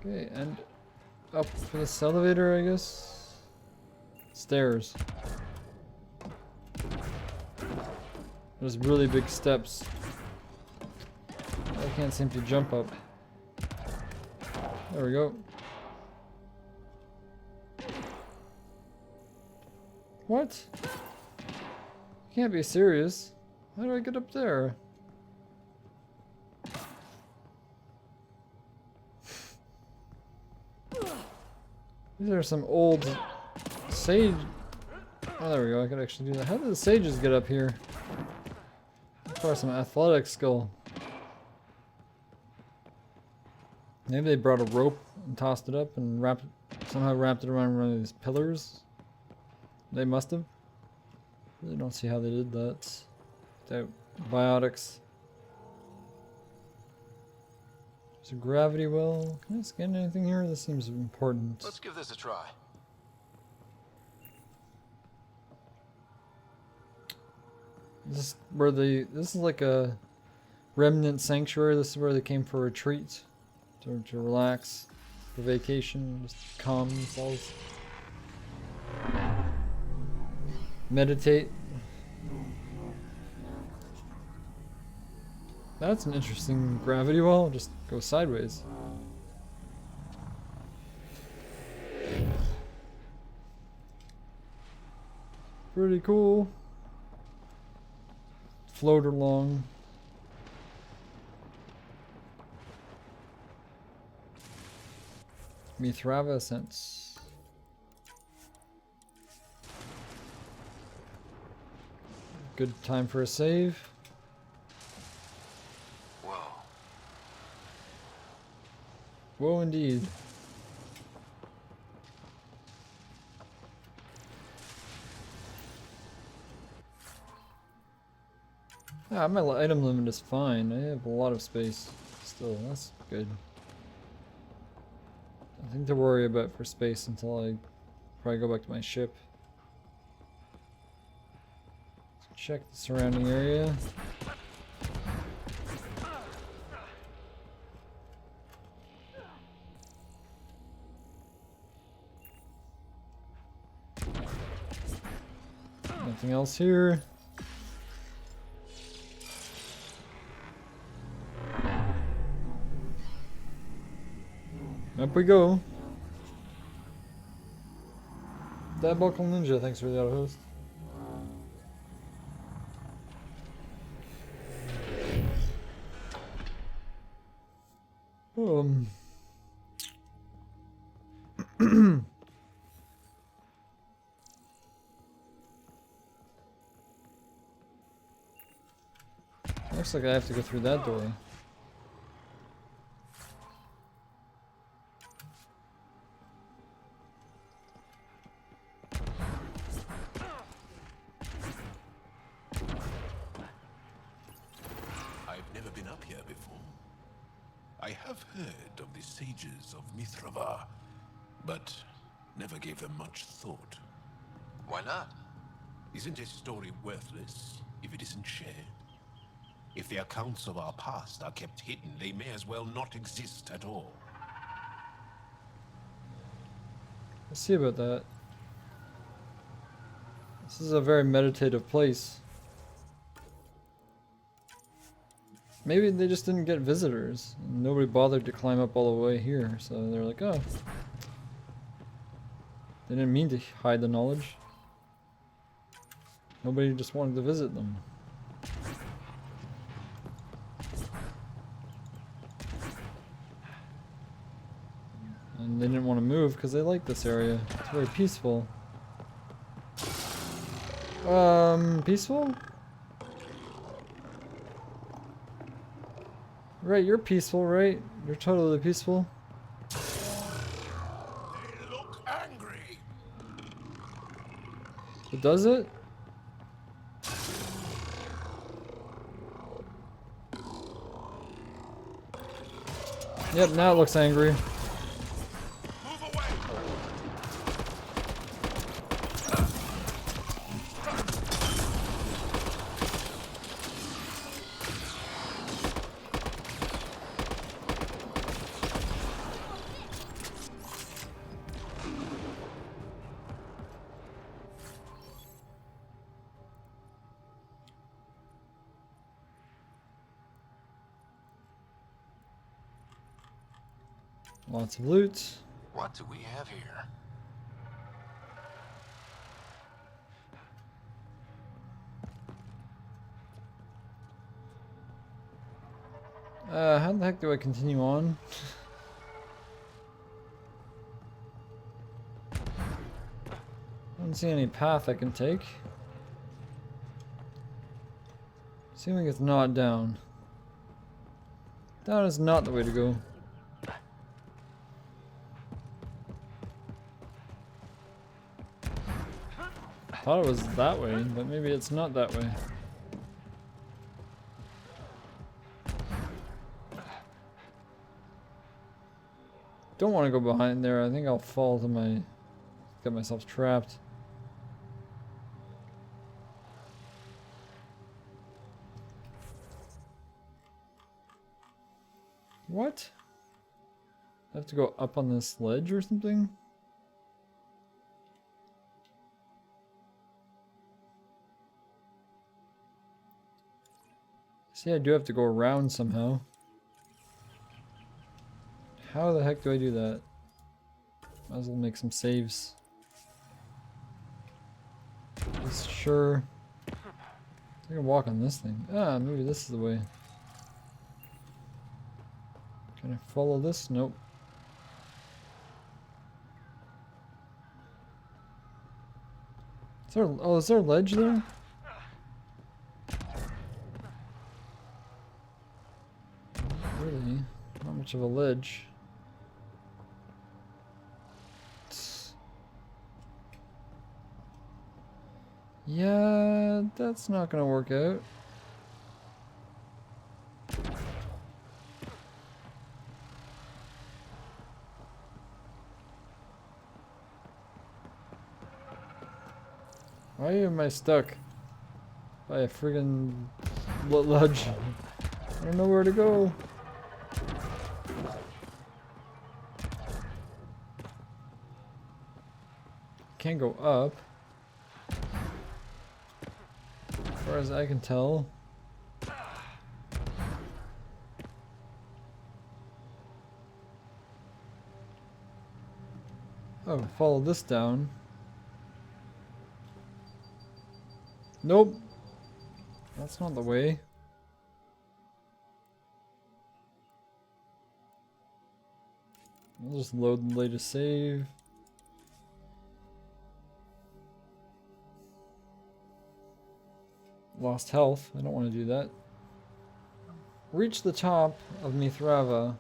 [SPEAKER 1] Okay, and up for this elevator, I guess. Stairs. There's really big steps. I can't seem to jump up. There we go. What? You can't be serious. How do I get up there? These are some old sage. Oh, there we go. I could actually do that. How did the sages get up here? Require some athletic skill. Maybe they brought a rope and tossed it up and somehow wrapped it around one of these pillars. They must have. Really don't see how they did that. Without biotics. There's a gravity well. Can I scan anything here? This seems important.
[SPEAKER 16] Let's give this a try.
[SPEAKER 1] This is like a remnant sanctuary. This is where they came for a retreat. To relax. For vacation. Just calm themselves. Meditate. That's an interesting gravity well. Just go sideways. pretty cool. Float along. Mithrava essence. Good time for a save.
[SPEAKER 16] Whoa.
[SPEAKER 1] Whoa, indeed. Ah, my item limit is fine. I have a lot of space still. That's good. Nothing to worry about for space until I probably go back to my ship. Let's check the surrounding area. Nothing else here. Up we go. Diabolical Ninja, thanks for the auto host. Looks like I have to go through that door.
[SPEAKER 10] I've never been up here before. I have heard of the sages of Mithrava, but never gave them much thought.
[SPEAKER 16] Why not?
[SPEAKER 10] Isn't a story worthless if it isn't shared? If the accounts of our past are kept hidden, they may as well not exist at all.
[SPEAKER 1] Let's see about that. This is a very meditative place. Maybe they just didn't get visitors. Nobody bothered to climb up all the way here, so they're like, oh. They didn't mean to hide the knowledge. Nobody just wanted to visit them. And they didn't want to move because they like this area. It's very peaceful. Peaceful? Right, you're peaceful, right? You're totally peaceful.
[SPEAKER 10] They look angry.
[SPEAKER 1] But does it? Yep, now it looks angry. Lots of loot.
[SPEAKER 16] What do we have here?
[SPEAKER 1] How the heck do I continue on? I don't see any path I can take. Assuming it's not down. Down is not the way to go. I thought it was that way, but maybe it's not that way. Don't want to go behind there. I think I'll fall to my... get myself trapped. What? I have to go up on this ledge or something? See, I do have to go around somehow. How the heck do I do that? Might as well make some saves. This sure. I can walk on this thing. Ah, maybe this is the way. Can I follow this? Nope. Is there, oh, is there a ledge there? Really? Not much of a ledge. Yeah, that's not gonna work out. Why am I stuck by a friggin' ledge? I don't know where to go. Can't go up. As far as I can tell. Oh, follow this down. Nope. That's not the way. I'll just load and latest save. Lost health. I don't want to do that. Reach the top of Mithrava.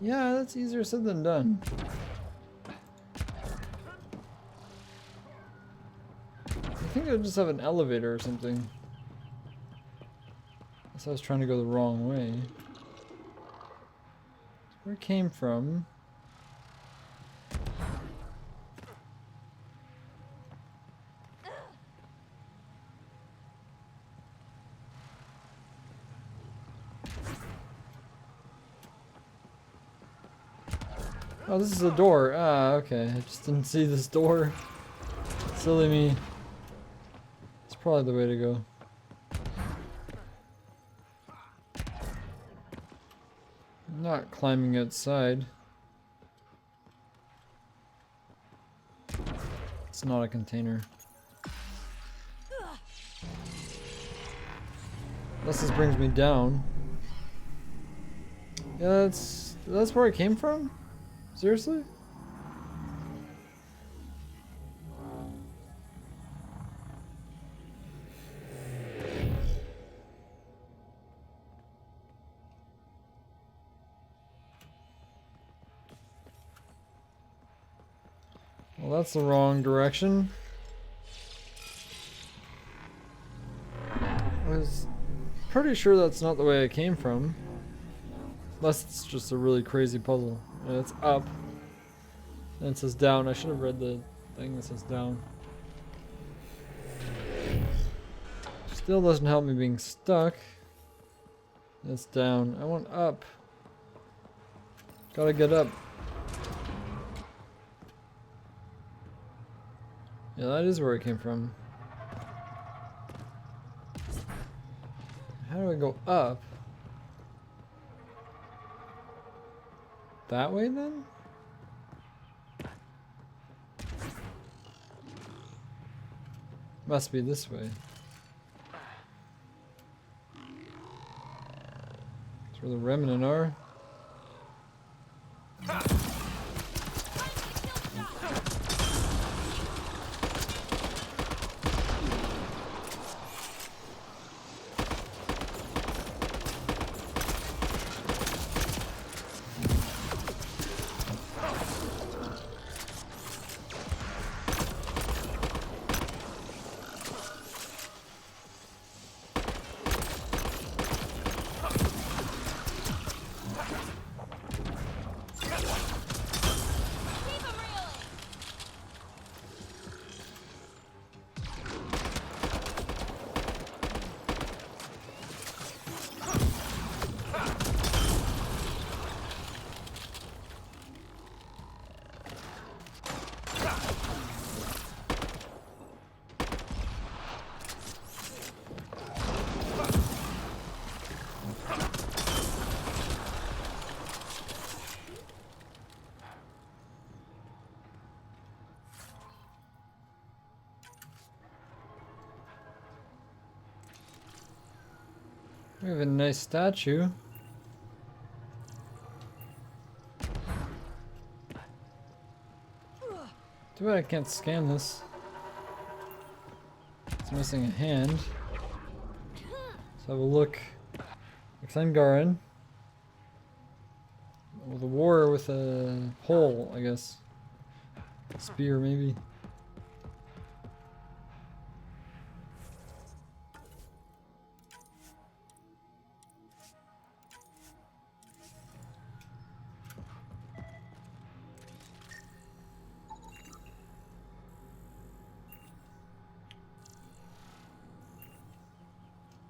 [SPEAKER 1] Yeah, that's easier said than done. I think I just have an elevator or something. Guess I was trying to go the wrong way. Where it came from? Oh, this is a door. Ah, okay. I just didn't see this door. Silly me. It's probably the way to go. I'm not climbing outside. It's not a container. Unless this brings me down. Yeah, that's where I came from? Seriously? Well, that's the wrong direction. I was pretty sure that's not the way I came from. Unless it's just a really crazy puzzle. And it's up. And it says down. I should have read the thing that says down. Still doesn't help me being stuck. It's down. I want up. Gotta get up. Yeah, that is where I came from. How do I go up? That way then? Must be this way. That's where the remnant are. We have a nice statue. Too bad I can't scan this. It's missing a hand. Let's have a look. Xengarin. With a war with a pole, I guess. Spear, maybe.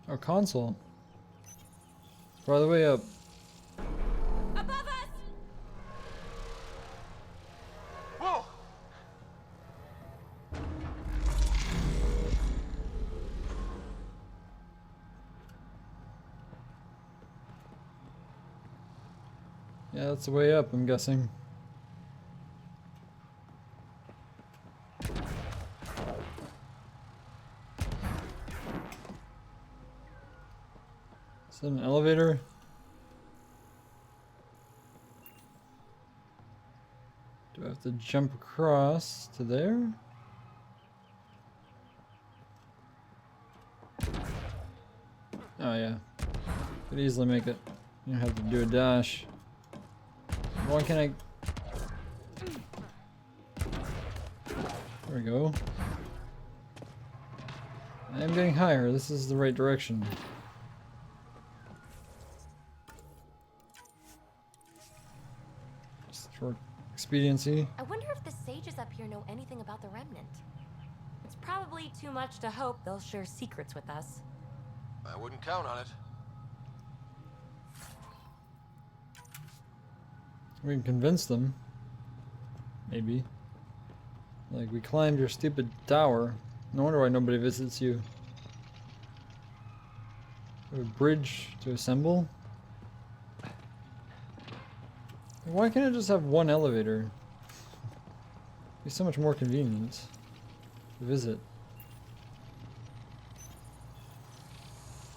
[SPEAKER 1] Oh, console. By the way up.
[SPEAKER 18] Above us!
[SPEAKER 6] Whoa!
[SPEAKER 1] Yeah, that's the way up, I'm guessing. Is that an elevator? Do I have to jump across to there? Oh yeah. Could easily make it. You don't have to do a dash. Why can't I... There we go. I am getting higher. This is the right direction. Just for expediency.
[SPEAKER 8] I wonder if the sages up here know anything about the Remnant. It's probably too much to hope they'll share secrets with us.
[SPEAKER 16] I wouldn't count on it.
[SPEAKER 1] We can convince them. Maybe. Like, we climbed your stupid tower. No wonder why nobody visits you. A bridge to assemble? Why can't I just have one elevator? It'd be so much more convenient to visit.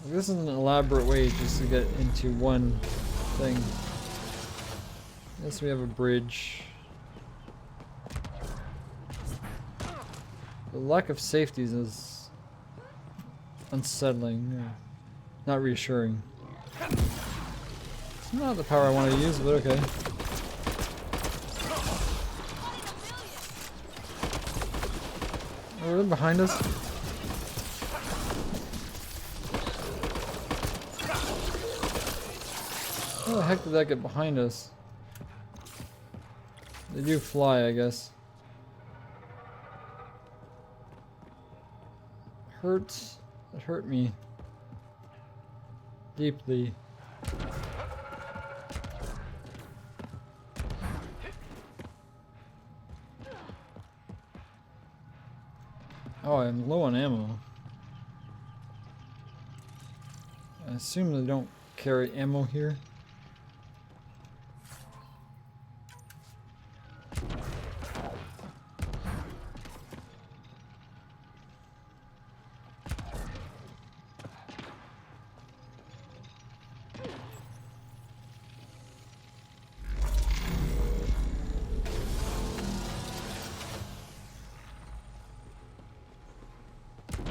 [SPEAKER 1] Like, this is an elaborate way just to get into one thing. Yes, we have a bridge. The lack of safeties is unsettling, not reassuring. It's not the power I want to use, but okay. Oh, they're behind us. How the heck did that get behind us? They do fly, I guess. Hurts. It hurt me. Deeply. Oh, I'm low on ammo. I assume they don't carry ammo here.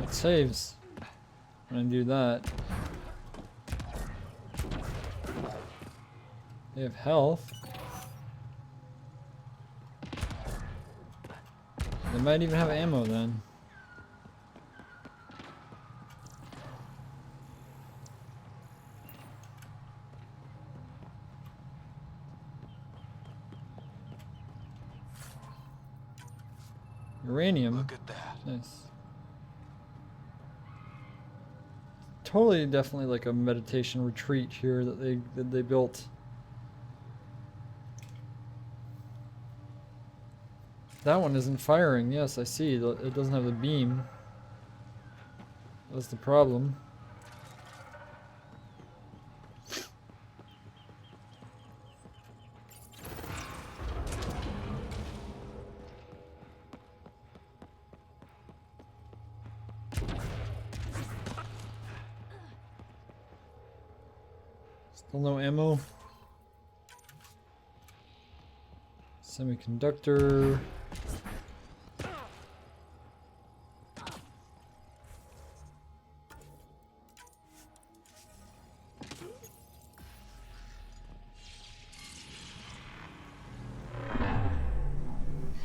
[SPEAKER 1] It saves when I do that. They have health. They might even have ammo then. Uranium.
[SPEAKER 16] Look at that.
[SPEAKER 1] Nice. Totally, definitely like a meditation retreat here that they built. That one isn't firing. Yes, I see. It doesn't have the beam. That's the problem. Still no ammo. Semiconductor.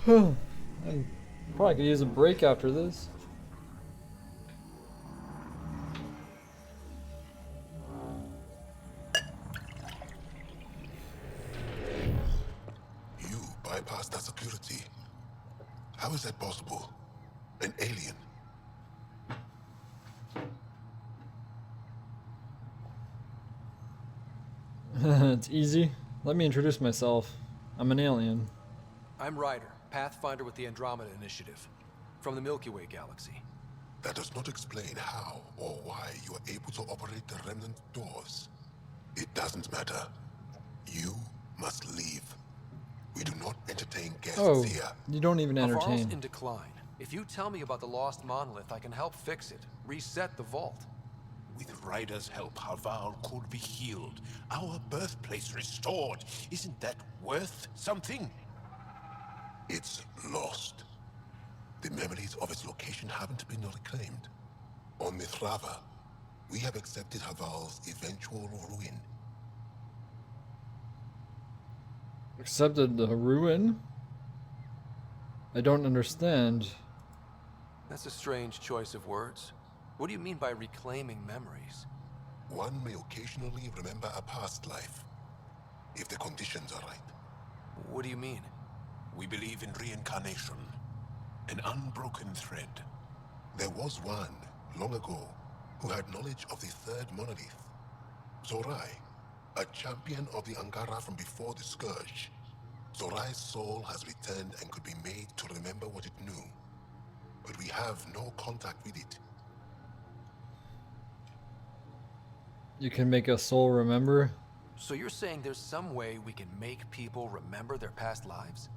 [SPEAKER 1] I probably could use a break after this.
[SPEAKER 15] You bypassed that security. How is that possible? An alien?
[SPEAKER 1] It's easy. Let me introduce myself. I'm an alien.
[SPEAKER 16] I'm Ryder, Pathfinder with the Andromeda Initiative, from the Milky Way galaxy.
[SPEAKER 15] That does not explain how or why you are able to operate the remnant doors. It doesn't matter. You must leave. We do not entertain guests
[SPEAKER 1] Oh,
[SPEAKER 15] here.
[SPEAKER 1] you don't even
[SPEAKER 16] Havarl's
[SPEAKER 1] entertain.
[SPEAKER 16] in decline. If you tell me about the lost monolith, I can help fix it, reset the vault.
[SPEAKER 10] With Ryder's help, Haval could be healed. Our birthplace restored. Isn't that worth something?
[SPEAKER 15] It's lost. The memories of its location haven't been reclaimed. On Mithrava, we have accepted Haval's eventual ruin.
[SPEAKER 1] Accepted the ruin? I don't understand.
[SPEAKER 16] That's a strange choice of words. What do you mean by reclaiming memories?
[SPEAKER 15] One may occasionally remember a past life, if the conditions are right.
[SPEAKER 16] What do you mean?
[SPEAKER 10] We believe in reincarnation. An unbroken thread.
[SPEAKER 15] There was one, long ago, who had knowledge of the third monolith. Zorai, a champion of the Angara from before the Scourge. Zorai's soul has returned and could be made to remember what it knew. But we have no contact with it.
[SPEAKER 1] You can make a soul remember?
[SPEAKER 16] So you're saying there's some way we can make people remember their past lives?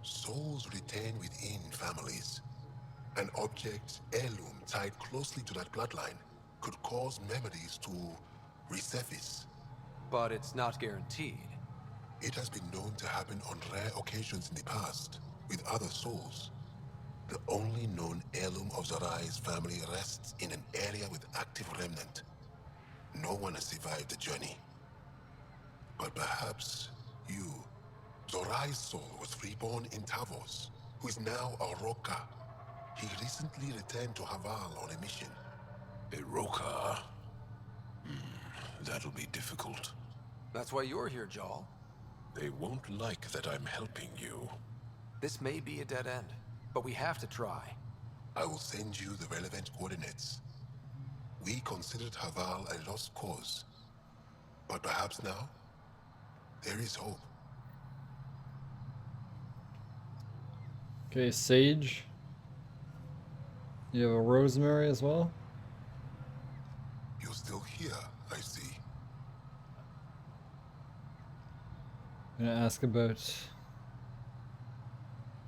[SPEAKER 15] Souls retain within families. An object, heirloom, tied closely to that bloodline could cause memories to resurface.
[SPEAKER 16] But it's not guaranteed.
[SPEAKER 15] It has been known to happen on rare occasions in the past, with other souls. The only known heirloom of Zorai's family rests in an area with active remnant. No one has survived the journey. But perhaps you. Zorai's soul was reborn in Tavos, who is now a Roka. He recently returned to Haval on a mission.
[SPEAKER 10] A Roka? That'll be difficult.
[SPEAKER 16] That's why you're here, Jal.
[SPEAKER 10] They won't like that I'm helping you.
[SPEAKER 16] This may be a dead end, but we have to try.
[SPEAKER 15] I will send you the relevant coordinates. We considered Haval a lost cause. But perhaps now, there is hope.
[SPEAKER 1] Okay, sage. You have a rosemary as well?
[SPEAKER 15] You're still here, I see.
[SPEAKER 1] I'm gonna ask about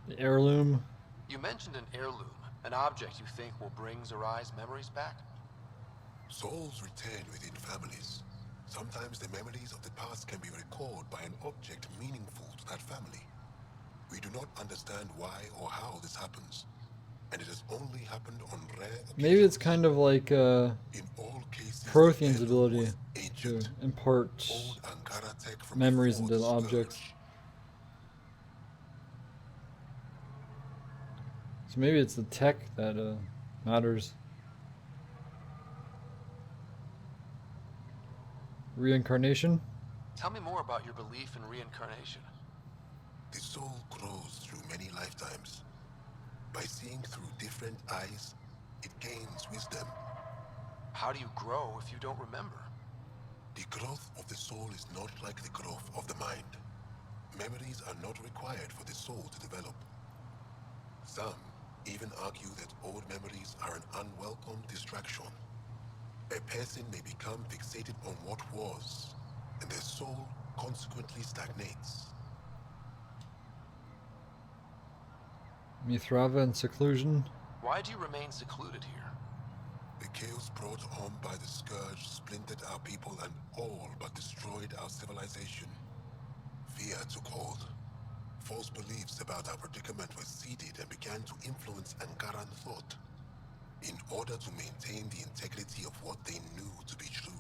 [SPEAKER 1] the heirloom.
[SPEAKER 16] You mentioned an heirloom, an object you think will bring Zorai's memories back?
[SPEAKER 15] Souls return within families. Sometimes the memories of the past can be recalled by an object meaningful to that family. We do not understand why or how this happens, and it has only happened on rare occasions.
[SPEAKER 1] Maybe it's kind of like
[SPEAKER 15] In all cases,
[SPEAKER 1] Prothean's ability to impart memories into the objects. So maybe it's the tech that matters. Reincarnation?
[SPEAKER 16] Tell me more about your belief in reincarnation.
[SPEAKER 15] The soul grows through many lifetimes. By seeing through different eyes, it gains wisdom.
[SPEAKER 16] How do you grow if you don't remember?
[SPEAKER 15] The growth of the soul is not like the growth of the mind. Memories are not required for the soul to develop. Some even argue that old memories are an unwelcome distraction. A person may become fixated on what was, and their soul consequently stagnates.
[SPEAKER 1] Mithrava and seclusion?
[SPEAKER 16] Why do you remain secluded here?
[SPEAKER 15] The chaos brought on by the Scourge splintered our people and all but destroyed our civilization. Fear took hold. False beliefs about our predicament were seeded and began to influence Angaran thought, in order to maintain the integrity of what they knew to be true.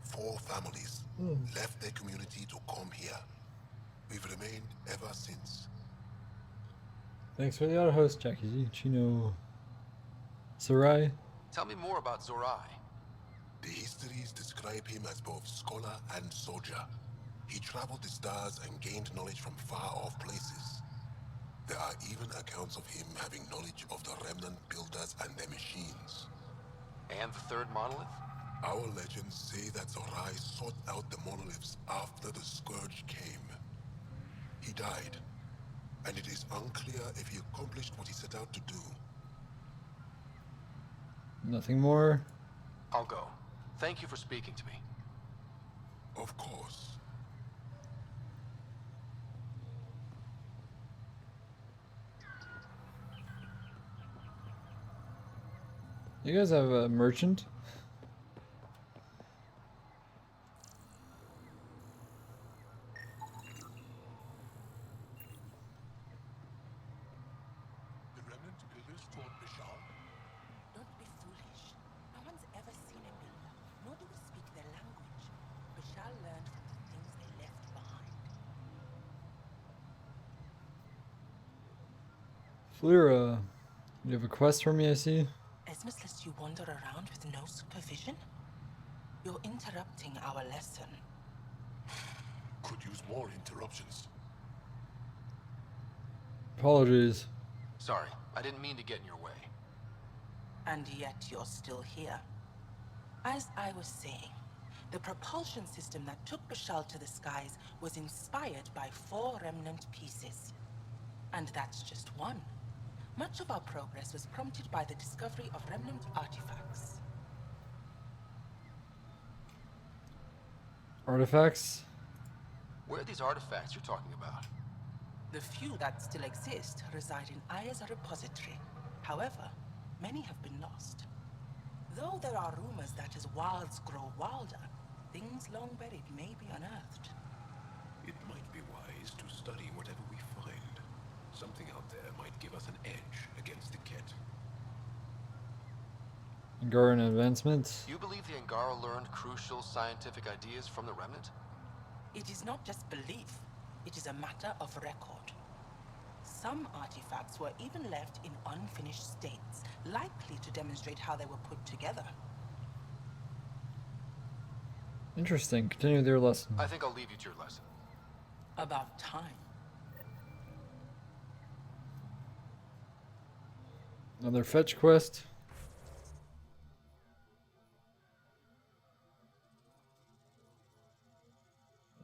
[SPEAKER 15] 4 families left their community to come here. We've remained ever since.
[SPEAKER 1] Thanks for the auto host, Jackie Chino Sarai.
[SPEAKER 16] Tell me more about Zorai.
[SPEAKER 15] The histories describe him as both scholar and soldier. He traveled the stars and gained knowledge from far-off places. There are even accounts of him having knowledge of the remnant builders and their machines.
[SPEAKER 16] And the third monolith?
[SPEAKER 15] Our legends say that Zorai sought out the monoliths after the Scourge came. He died, and it is unclear if he accomplished what he set out to do.
[SPEAKER 1] Nothing more.
[SPEAKER 16] I'll go. Thank you for speaking to me.
[SPEAKER 15] Of course.
[SPEAKER 1] You guys have a merchant?
[SPEAKER 15] The remnant builders fought Bishal.
[SPEAKER 11] Don't be foolish. No one's ever seen a builder, nor do we speak their language. Bashar learned from the things they left behind.
[SPEAKER 1] Fleur, you have a quest for me, I see?
[SPEAKER 11] Esmus lets you wander around with no supervision? You're interrupting our lesson.
[SPEAKER 15] Could use more interruptions.
[SPEAKER 1] Apologies.
[SPEAKER 16] Sorry, I didn't mean to get in your way.
[SPEAKER 11] And yet you're still here. As I was saying, the propulsion system that took Bashal to the skies was inspired by 4 remnant pieces. And that's just one. Much of our progress was prompted by the discovery of remnant artifacts.
[SPEAKER 1] Artifacts?
[SPEAKER 16] Where are these artifacts you're talking about?
[SPEAKER 11] The few that still exist reside in Aya's repository. However, many have been lost. Though there are rumors that as wilds grow wilder, things long buried may be unearthed.
[SPEAKER 10] It might be wise to study whatever we find. Something out there might give us an edge against the Ket.
[SPEAKER 1] Angaran advancements?
[SPEAKER 16] You believe the Angara learned crucial scientific ideas from the Remnant?
[SPEAKER 11] It is not just belief, it is a matter of record. Some artifacts were even left in unfinished states, likely to demonstrate how they were put together.
[SPEAKER 1] Interesting. Continue their lesson.
[SPEAKER 16] I think I'll leave you to your lesson.
[SPEAKER 11] About time.
[SPEAKER 1] Another fetch quest.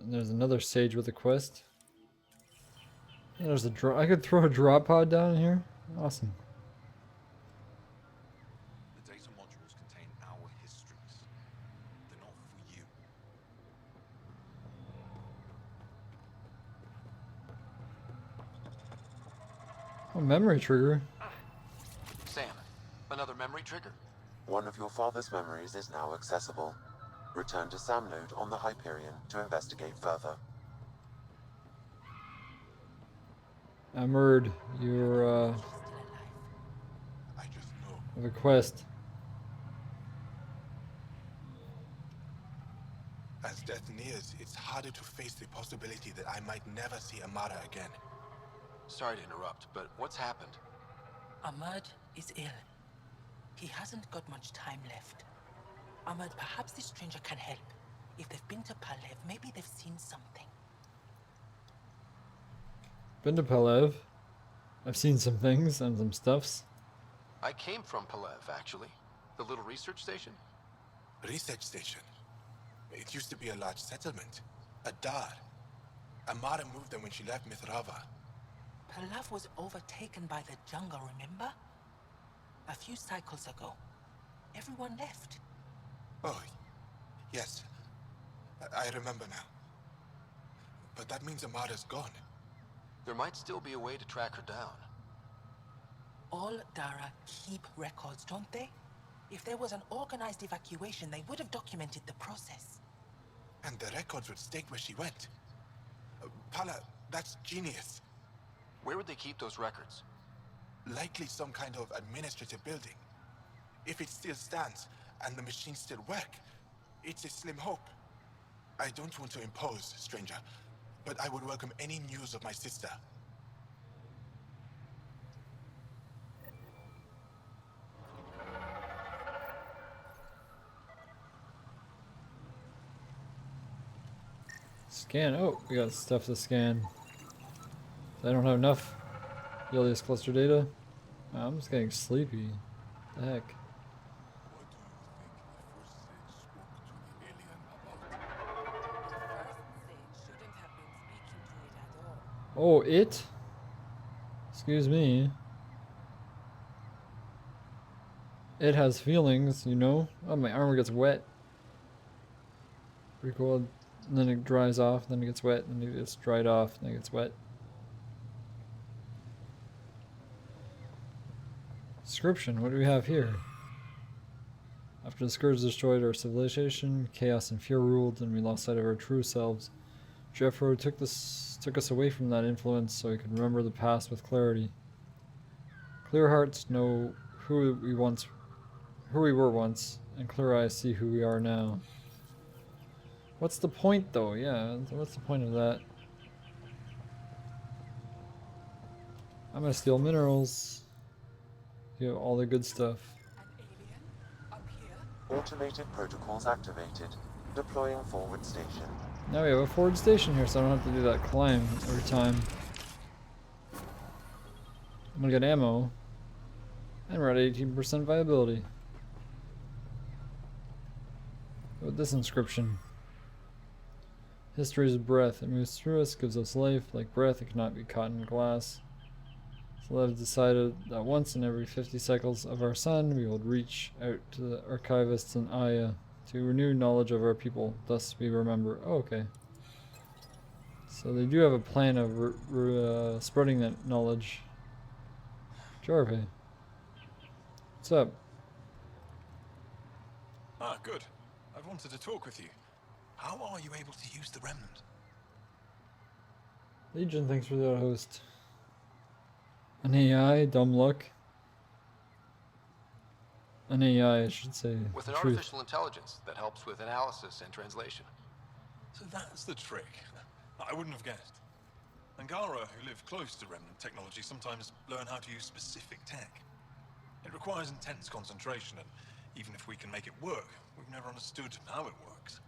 [SPEAKER 1] And there's another sage with a quest. And there's a drop. I could throw a drop pod down here. Awesome.
[SPEAKER 13] The data modules contain our histories. They're not for you.
[SPEAKER 1] Oh, memory trigger.
[SPEAKER 16] Sam, another memory trigger?
[SPEAKER 12] One of your father's memories is now accessible. Return to Sam node on the Hyperion to investigate further.
[SPEAKER 1] Amerd, you're
[SPEAKER 15] I just know.
[SPEAKER 1] have a quest.
[SPEAKER 6] As death nears, it's harder to face the possibility that I might never see Amara again.
[SPEAKER 16] Sorry to interrupt, but what's happened?
[SPEAKER 11] Ahmad is ill. He hasn't got much time left. Ahmad, perhaps this stranger can help. If they've been to Palev, maybe they've seen something.
[SPEAKER 1] Been to Palev. I've seen some things and some stuffs.
[SPEAKER 16] I came from Palev, actually. The little research station?
[SPEAKER 6] Research station. It used to be a large settlement. A dar. Amara moved them when she left Mithrava.
[SPEAKER 11] Palev was overtaken by the jungle, remember? A few cycles ago. Everyone left.
[SPEAKER 6] Oh, yes. I remember now. But that means Amara's gone.
[SPEAKER 16] There might still be a way to track her down.
[SPEAKER 11] All Dara keep records, don't they? If there was an organized evacuation, they would have documented the process.
[SPEAKER 6] And the records would state where she went. Pala, that's genius.
[SPEAKER 16] Where would they keep those records?
[SPEAKER 6] Likely some kind of administrative building. If it still stands, and the machines still work, it's a slim hope. I don't want to impose, stranger, but I would welcome any news of my sister.
[SPEAKER 1] Scan. Oh, we got stuff to scan. I don't have enough Helios cluster data. I'm just getting sleepy. What the heck? Oh, it? Excuse me. It has feelings, you know? Oh, my armor gets wet. Pretty cool. And then it dries off, then it gets wet, and then it gets dried off, then it gets wet. Description, what do we have here? After the Scourge destroyed our civilization, chaos and fear ruled, and we lost sight of our true selves. Jeffro took us away from that influence so we could remember the past with clarity. Clear hearts know who we were once, and clear eyes see who we are now. What's the point, though? Yeah, what's the point of that? I'm gonna steal minerals. You have all the good stuff.
[SPEAKER 12] Automated protocols activated. Deploying forward station.
[SPEAKER 1] Now we have a forward station here, so I don't have to do that climb every time. I'm gonna get ammo. And we're at 18% viability. With this inscription. History's breath. It moves through us, gives us life. Like breath, it cannot be caught in glass. So I've decided that once in every 50 cycles of our sun, we will reach out to the archivists in Aya to renew knowledge of our people. Thus we remember. Oh, okay. So they do have a plan of spreading that knowledge. Jarve. What's up?
[SPEAKER 13] Ah, good. I wanted to talk with you. How are you able to use the remnant?
[SPEAKER 1] Legion, thanks for the host. An AI, dumb luck. An AI, I should say.
[SPEAKER 16] With an
[SPEAKER 1] Truth.
[SPEAKER 16] artificial intelligence that helps with analysis and translation.
[SPEAKER 13] So that's the trick. I wouldn't have guessed. Angara, who live close to remnant technology, sometimes learn how to use specific tech. It requires intense concentration, and even if we can make it work, we've never understood how it works.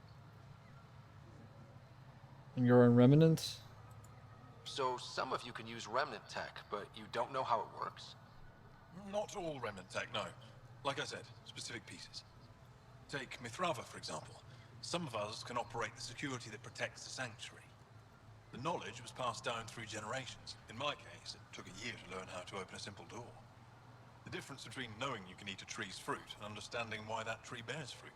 [SPEAKER 1] And you're on Remnant?
[SPEAKER 16] So some of you can use remnant tech, but you don't know how it works?
[SPEAKER 13] Not all remnant tech, no. Like I said, specific pieces. Take Mithrava, for example. Some of us can operate the security that protects the sanctuary. The knowledge was passed down through generations. In my case, it took a year to learn how to open a simple door. The difference between knowing you can eat a tree's fruit and understanding why that tree bears fruit.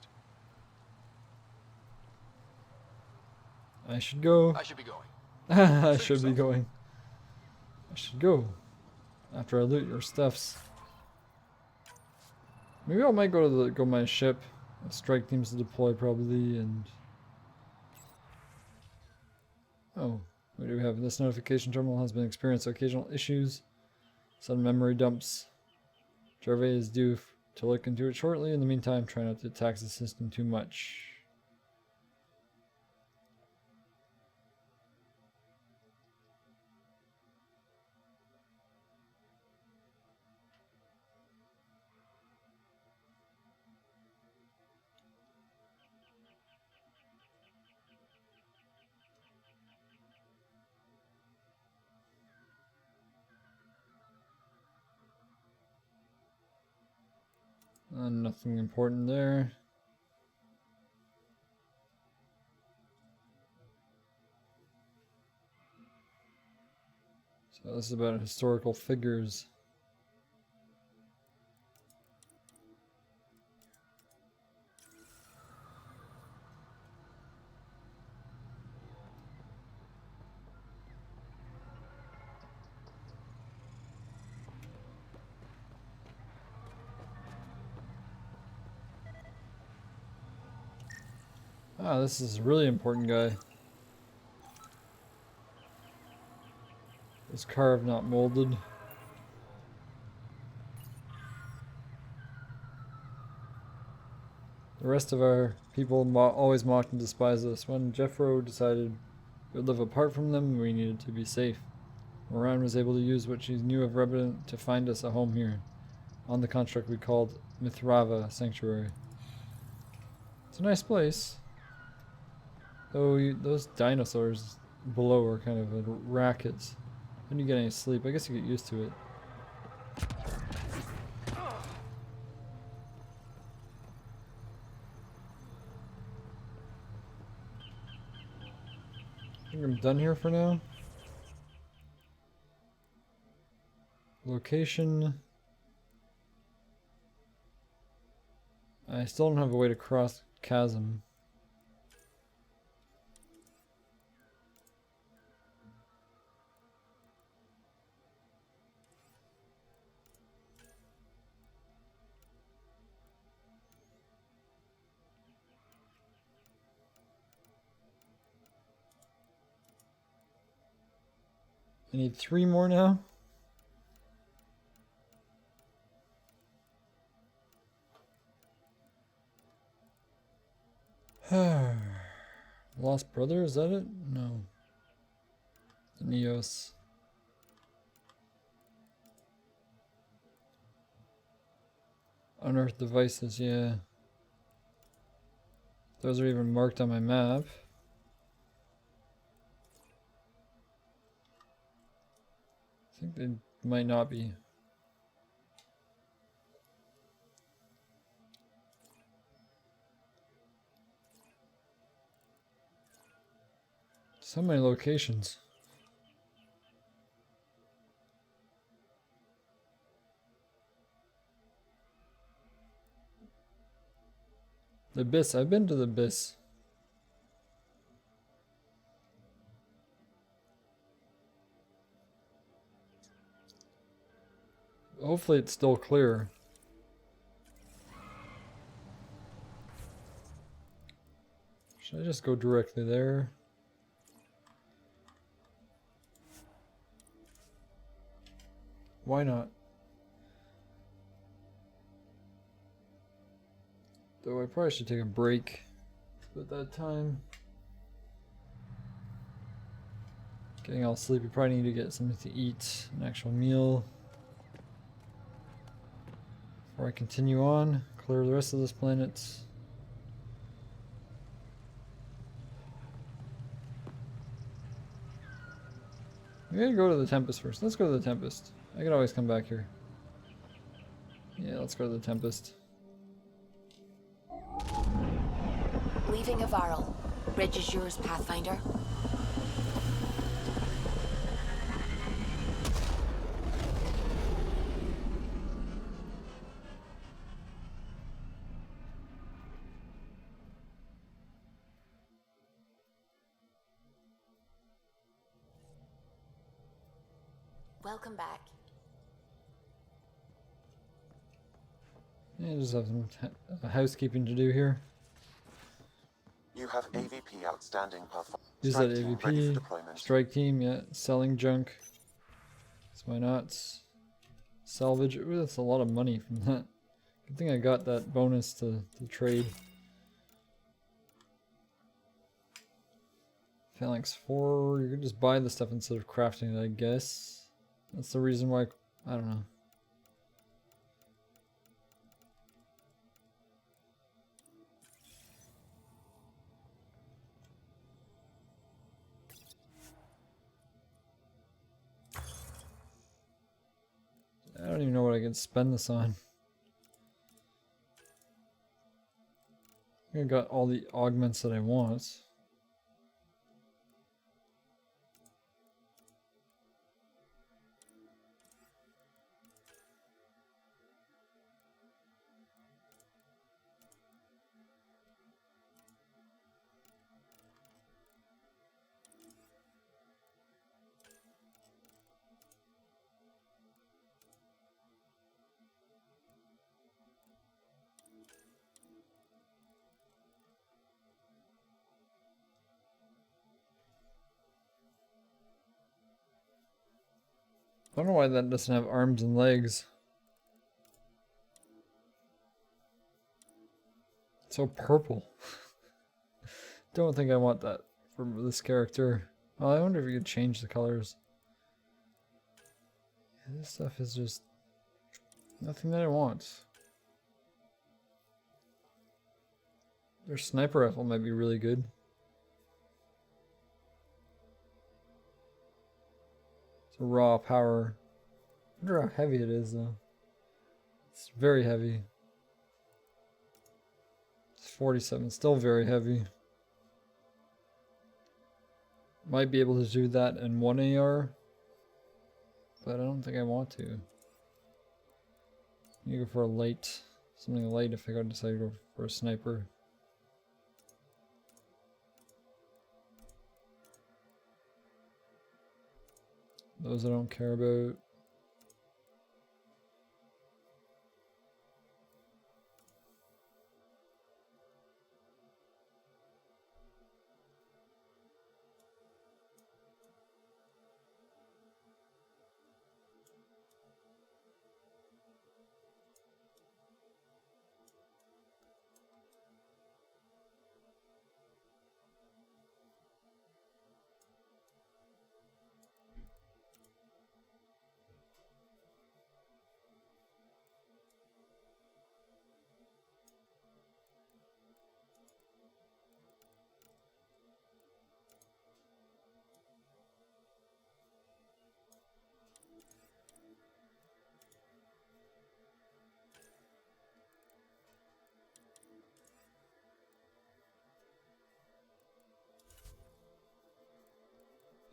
[SPEAKER 1] I should go.
[SPEAKER 16] I should be going.
[SPEAKER 1] I should be going. I should go. After I loot your stuffs. Maybe I might go to my ship. Strike teams to deploy probably, and oh, what do we have? This notification terminal has been experiencing occasional issues. Some memory dumps. Jarve is due to look into it shortly. In the meantime, try not to tax the system too much. Nothing important there. So this is about historical figures. Ah, this is a really important guy. It's carved, not molded. The rest of our people always mocked and despised us. When Jeffro decided we would live apart from them, we needed to be safe. Moran was able to use what she knew of Revenant to find us a home here, on the construct we called Mithrava Sanctuary. It's a nice place. Though those dinosaurs below are kind of a racket. When you get any sleep, I guess you get used to it. I think I'm done here for now. Location. I still don't have a way to cross chasm. I need 3 more now. Lost brother, is that it? No. The Neos. Unearthed devices, yeah. Those are even marked on my map. I think they might not be. So many locations. The Abyss, I've been to the Abyss. Hopefully it's still clear. Should I just go directly there? Why not? Though I probably should take a break at that time. Getting all sleepy, probably need to get something to eat, an actual meal. Before I continue on, clear the rest of this planet. I'm gonna go to the Tempest first. Let's go to the Tempest. I can always come back here. Yeah, let's go to the Tempest.
[SPEAKER 8] Leaving Avaril. Bridge is yours, Pathfinder. Welcome back.
[SPEAKER 1] Yeah, just have some housekeeping to do here.
[SPEAKER 12] You have AVP outstanding, Pathfinder.
[SPEAKER 1] Use that
[SPEAKER 12] Strike team ready for
[SPEAKER 1] AVP.
[SPEAKER 12] deployment.
[SPEAKER 1] Strike team, yeah. Selling junk. So why not? Salvage. Ooh, that's a lot of money from that. Good thing I got that bonus to trade. Phalanx 4. You can just buy the stuff instead of crafting it, I guess. That's the reason why. I don't know. I don't even know what I can spend this on. I got all the augments that I want. I don't know why that doesn't have arms and legs. It's so purple. Don't think I want that for this character. Oh, I wonder if you could change the colors. Yeah, this stuff is just nothing that I want. Their sniper rifle might be really good. It's a raw power. I wonder how heavy it is though. It's very heavy. It's 47, still very heavy. Might be able to do that in one AR, but I don't think I want to. You go for a light, something light if I decide to go for a sniper. Those I don't care about.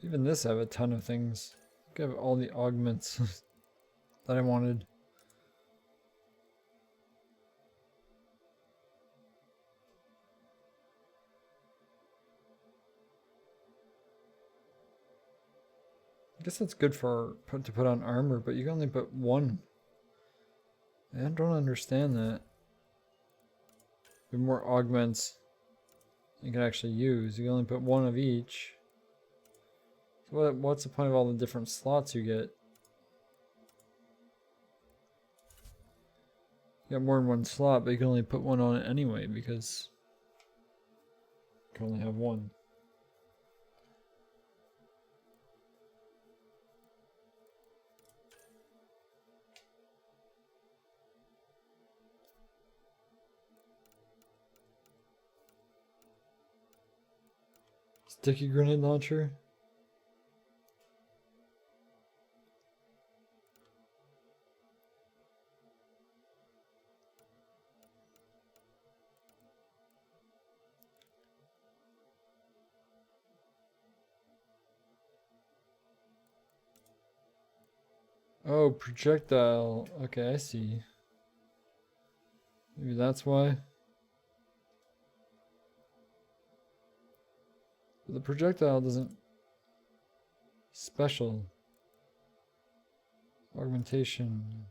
[SPEAKER 1] Even this I have a ton of things. I have all the augments that I wanted. I guess that's good for to put on armor, but you can only put one. I don't understand that. The more augments you can actually use. You can only put one of each. So what's the point of all the different slots you get? You got more than one slot, but you can only put one on it anyway because you can only have one. Sticky grenade launcher? Oh, projectile. Okay, I see. Maybe that's why. But the projectile doesn't... Special. Augmentation.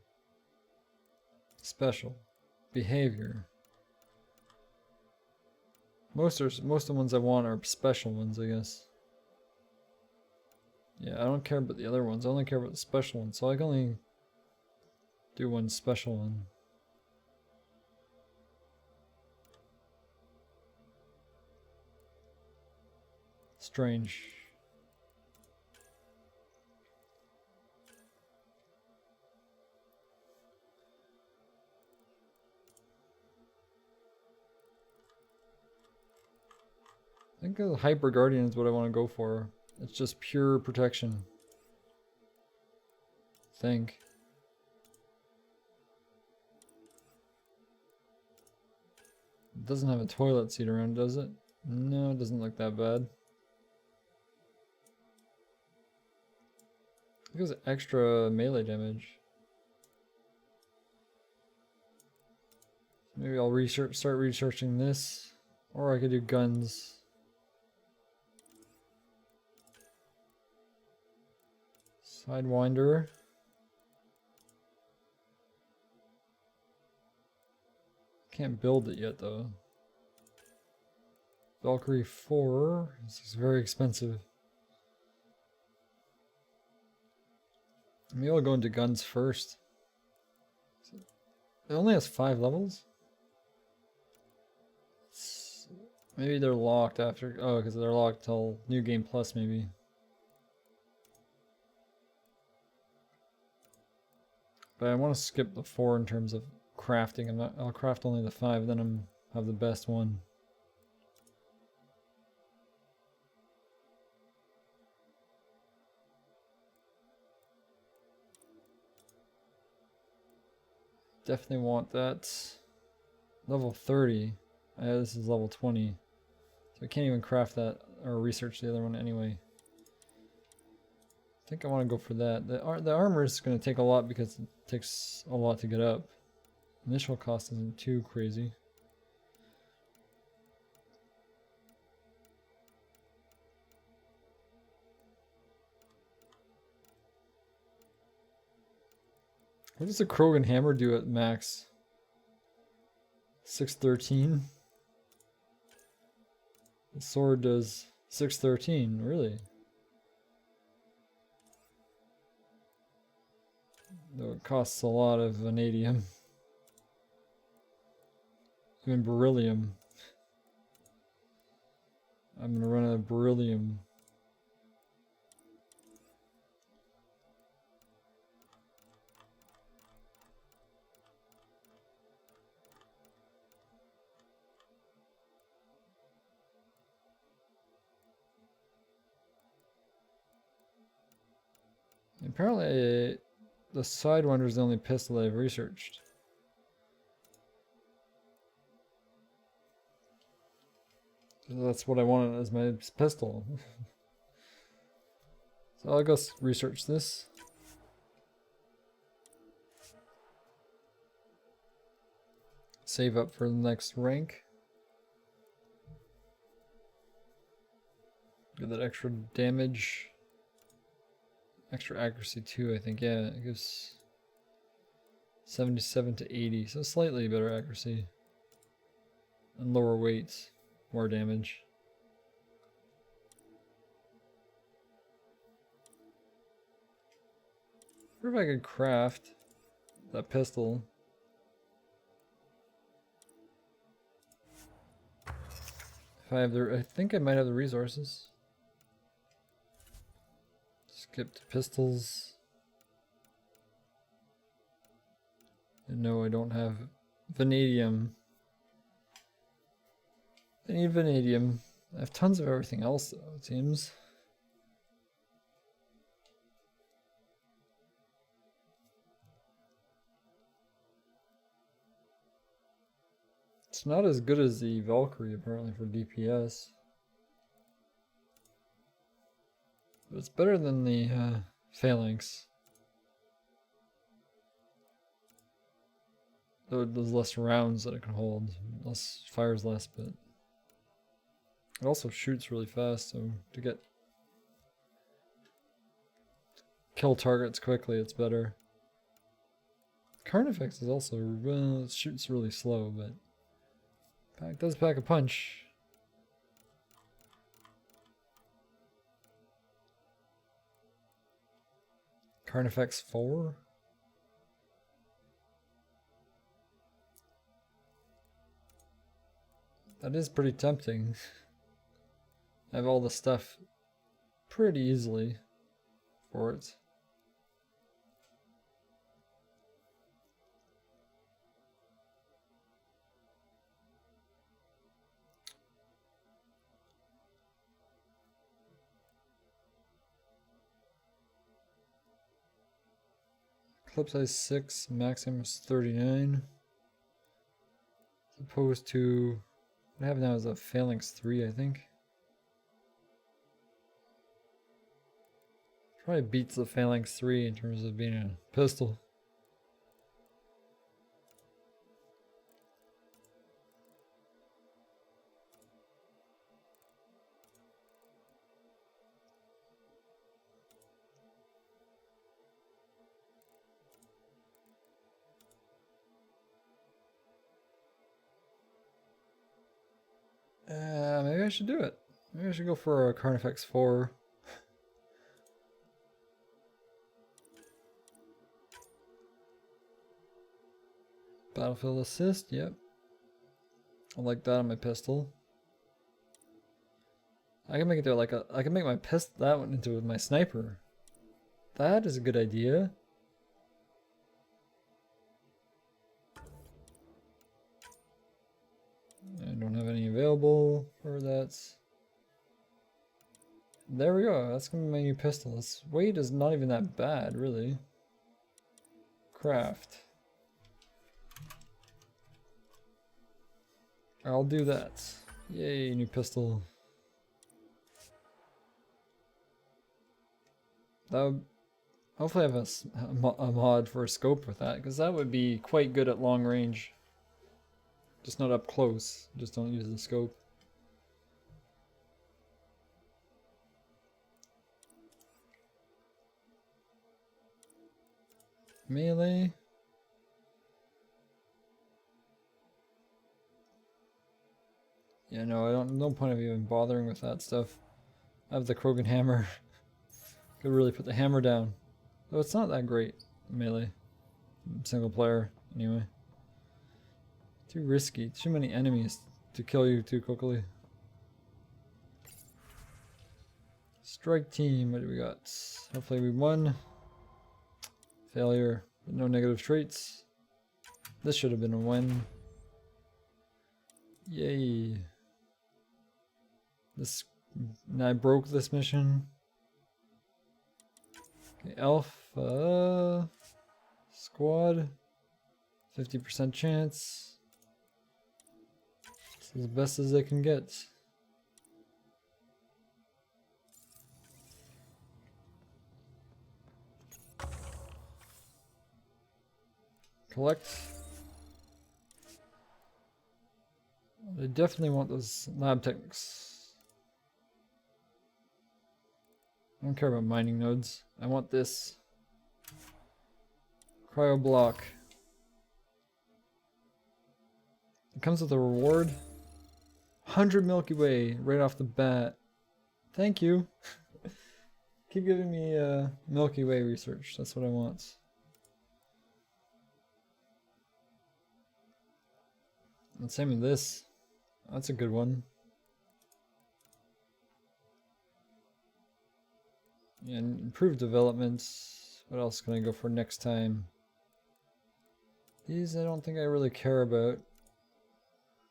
[SPEAKER 1] Special. Behavior. Most of the ones I want are special ones, I guess. Yeah, I don't care about the other ones. I only care about the special ones. So I can only do one special one. Strange. I think the Hyper Guardian is what I want to go for. It's just pure protection. I think. It doesn't have a toilet seat around, does it? No, it doesn't look that bad. It gives extra melee damage. Maybe I'll start researching this. Or I could do guns. Sidewinder. Can't build it yet though. Valkyrie 4. This is very expensive. Maybe I'll go into guns first. It only has 5 levels? Maybe they're locked after. Oh, because they're locked till New Game Plus, maybe. But I want to skip the 4 in terms of crafting. I'll craft only the 5, then I'm have the best one. Definitely want that. Level 30. This is level 20. So I can't even craft that or research the other one anyway. I think I want to go for that. The armor is going to take a lot because it takes a lot to get up. Initial cost isn't too crazy. What does the Krogan hammer do at max? 613? The sword does 613, really? Though it costs a lot of vanadium. Even beryllium. I'm gonna run out of beryllium. Apparently, the Sidewinder is the only pistol I've researched. That's what I wanted as my pistol. So I'll go research this. Save up for the next rank. Get that extra damage. Extra accuracy too, I think. Yeah, it gives 77 to 80, so slightly better accuracy. And lower weights, more damage. I wonder if I could craft that pistol. If I have the, I think I might have the resources. Skip to pistols. And no, I don't have vanadium. I need vanadium. I have tons of everything else though, it seems. It's not as good as the Valkyrie apparently for DPS. But it's better than the Phalanx. Though there's less rounds that it can hold. Fires less, but it also shoots really fast, so to kill targets quickly it's better. Carnifex is also, well, it shoots really slow, but it does pack a punch. Carnifex 4? That is pretty tempting. I have all the stuff pretty easily for it. Clip size 6, maximum is 39. As opposed to what I have now is a Phalanx 3, I think. Probably beats the Phalanx 3 in terms of being a pistol. Maybe I should do it. Maybe I should go for a Carnifex 4. Battlefield assist, yep. I like that on my pistol. I can make it like a. I can make my pistol that one into my sniper. That is a good idea. I don't have any available for that. There we go. That's gonna be my new pistol. Its weight is not even that bad, really. Craft. I'll do that. Yay, new pistol. That would, hopefully I have a mod for a scope with that, because that would be quite good at long range. Just not up close. Just don't use the scope. Melee. Yeah, no, I don't. No point of even bothering with that stuff. I have the Krogan hammer. Could really put the hammer down. Though it's not that great, melee. Single player, anyway. Too risky. Too many enemies to kill you too quickly. Strike team, what do we got? Hopefully we won. Failure, but no negative traits. This should have been a win. Yay. This, I broke this mission. Okay, Alpha squad, 50% chance. It's as best as they can get. Collect. I definitely want those lab techniques. I don't care about mining nodes. I want this. Cryo block. It comes with a reward. 100 Milky Way right off the bat. Thank you. Keep giving me Milky Way research. That's what I want. And same with this. That's a good one. And improved development. What else can I go for next time? These I don't think I really care about.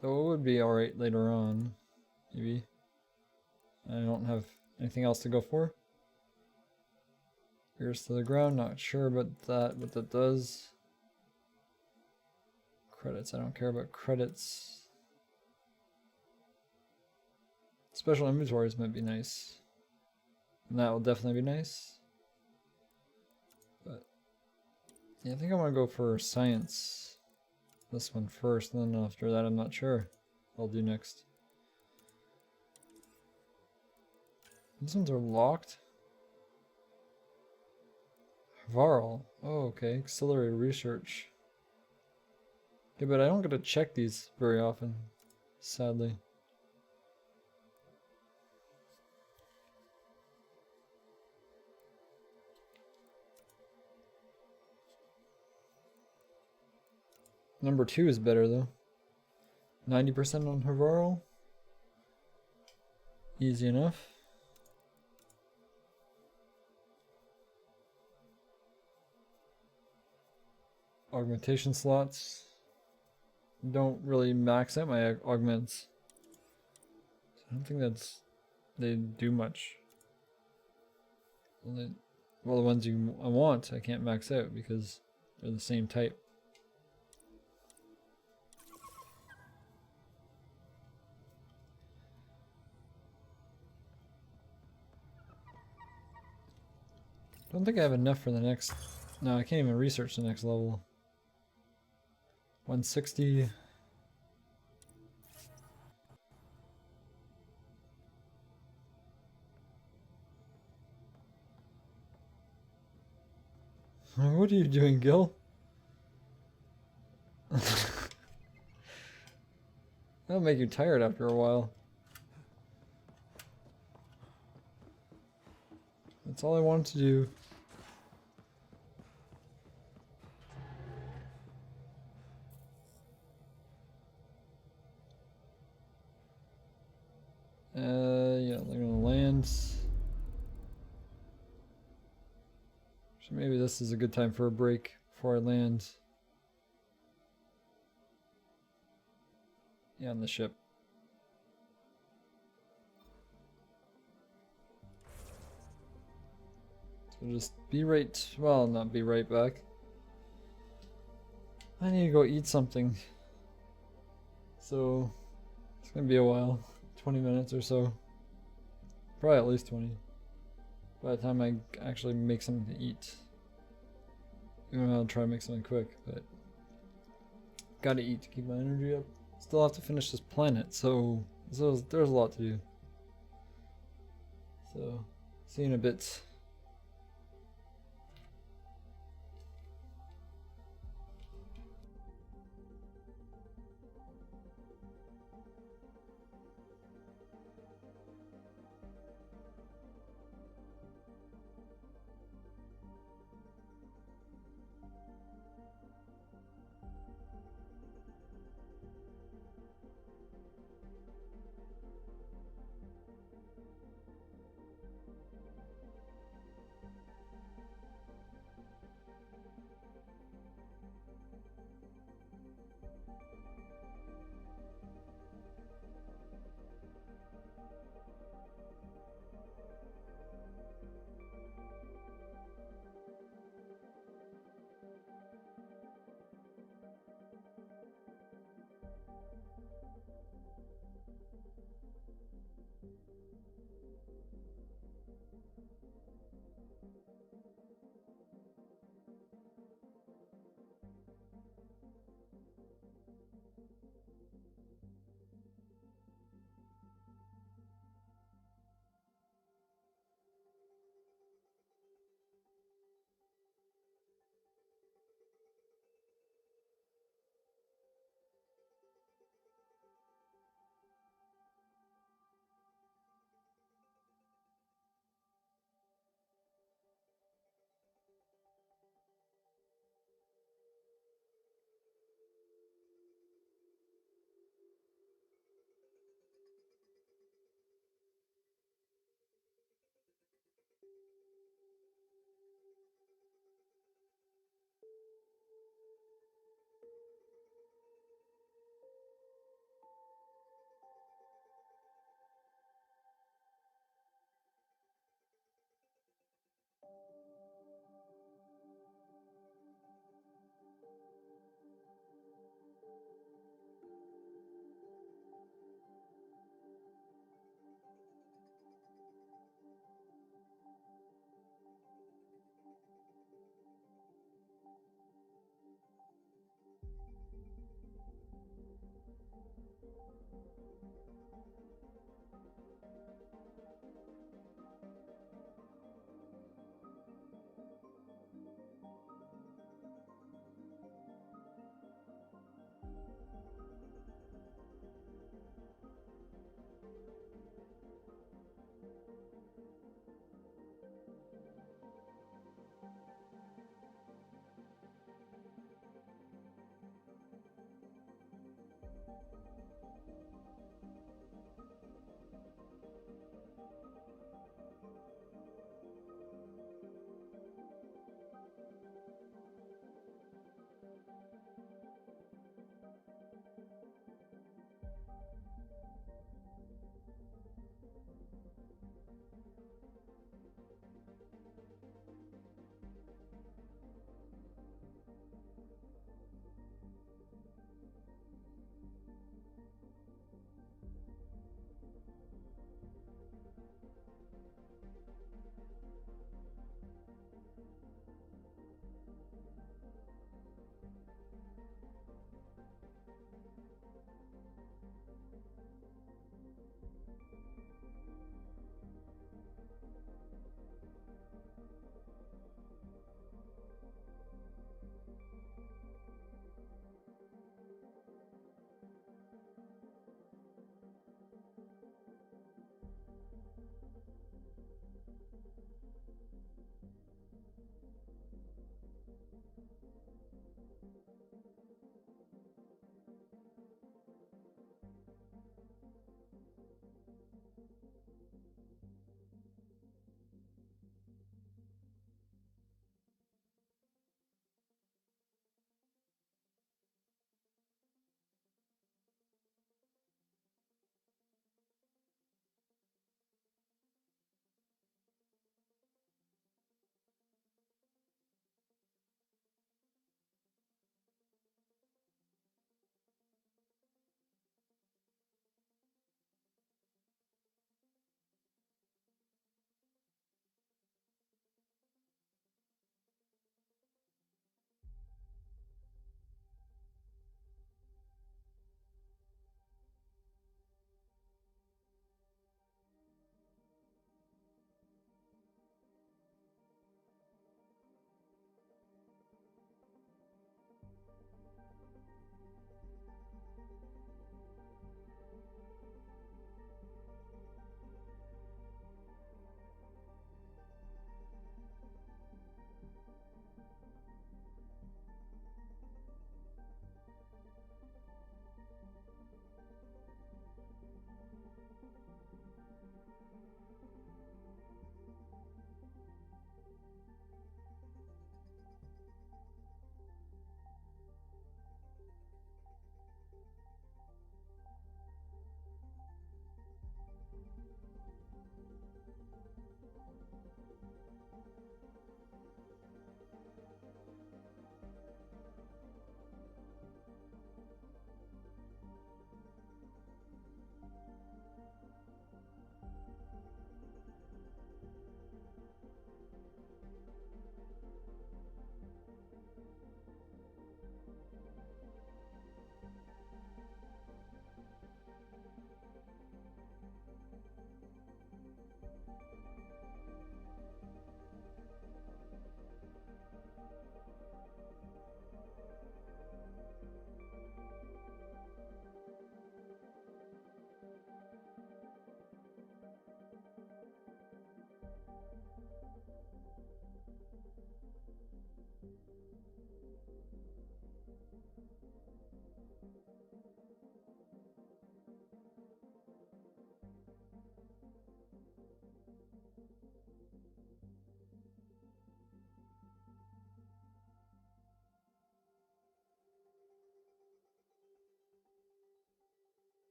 [SPEAKER 1] Though it would be alright later on. Maybe. I don't have anything else to go for. Ears to the ground, not sure about that, what that does. Credits, I don't care about credits. Special inventories might be nice. And that will definitely be nice. But yeah, I think I want to go for science. This one first, and then after that I'm not sure what I'll do next. These ones are locked. Varl. Oh, okay. Accelerated research. Yeah, but I don't get to check these very often, sadly. Number 2 is better though. 90% on Havarl. Easy enough. Augmentation slots. Don't really max out my augments. I don't think they do much. Well, the ones I want, I can't max out because they're the same type. Don't think I have enough for the next. No, I can't even research the next level. 160. What are you doing, Gil? That'll make you tired after a while. That's all I wanted to do. land. So maybe this is a good time for a break before I land. Yeah, on the ship. So just be right, well, not be right back. I need to go eat something. So it's gonna be a while, 20 minutes or so. Probably at least 20. By the time I actually make something to eat. Even though I'll try to make something quick, but gotta eat to keep my energy up. Still have to finish this planet, so there's a lot to do. So, see you in a bit.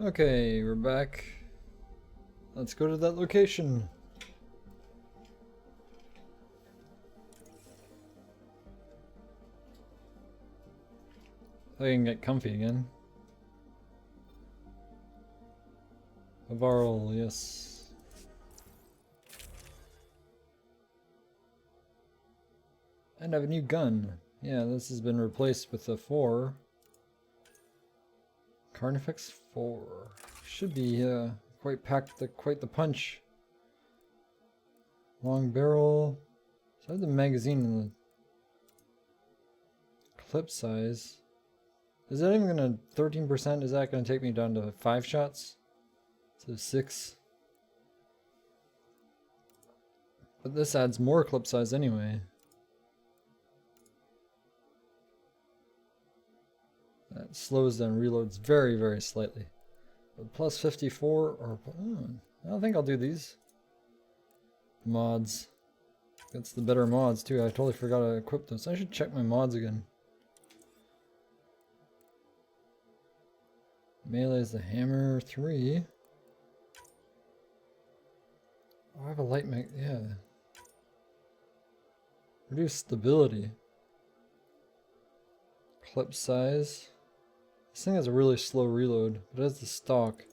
[SPEAKER 1] Okay, we're back. Let's go to that location. I can get comfy again. A Varl, yes. And I have a new gun. Yeah, this has been replaced with a 4. Carnifex 4. Should be quite packed, quite the punch. Long barrel. So I have the magazine and the clip size. Is that even gonna 13%? Is that gonna take me down to 5 shots? So 6. But this adds more clip size anyway. That slows down reloads very, very slightly. But plus 54 or I don't think I'll do these. Mods. That's the better mods too. I totally forgot to equip those. I should check my mods again. Melee is the hammer 3. Oh, I have a light mag. Yeah. Reduce stability. Clip size. This thing has a really slow reload, but it has the stock.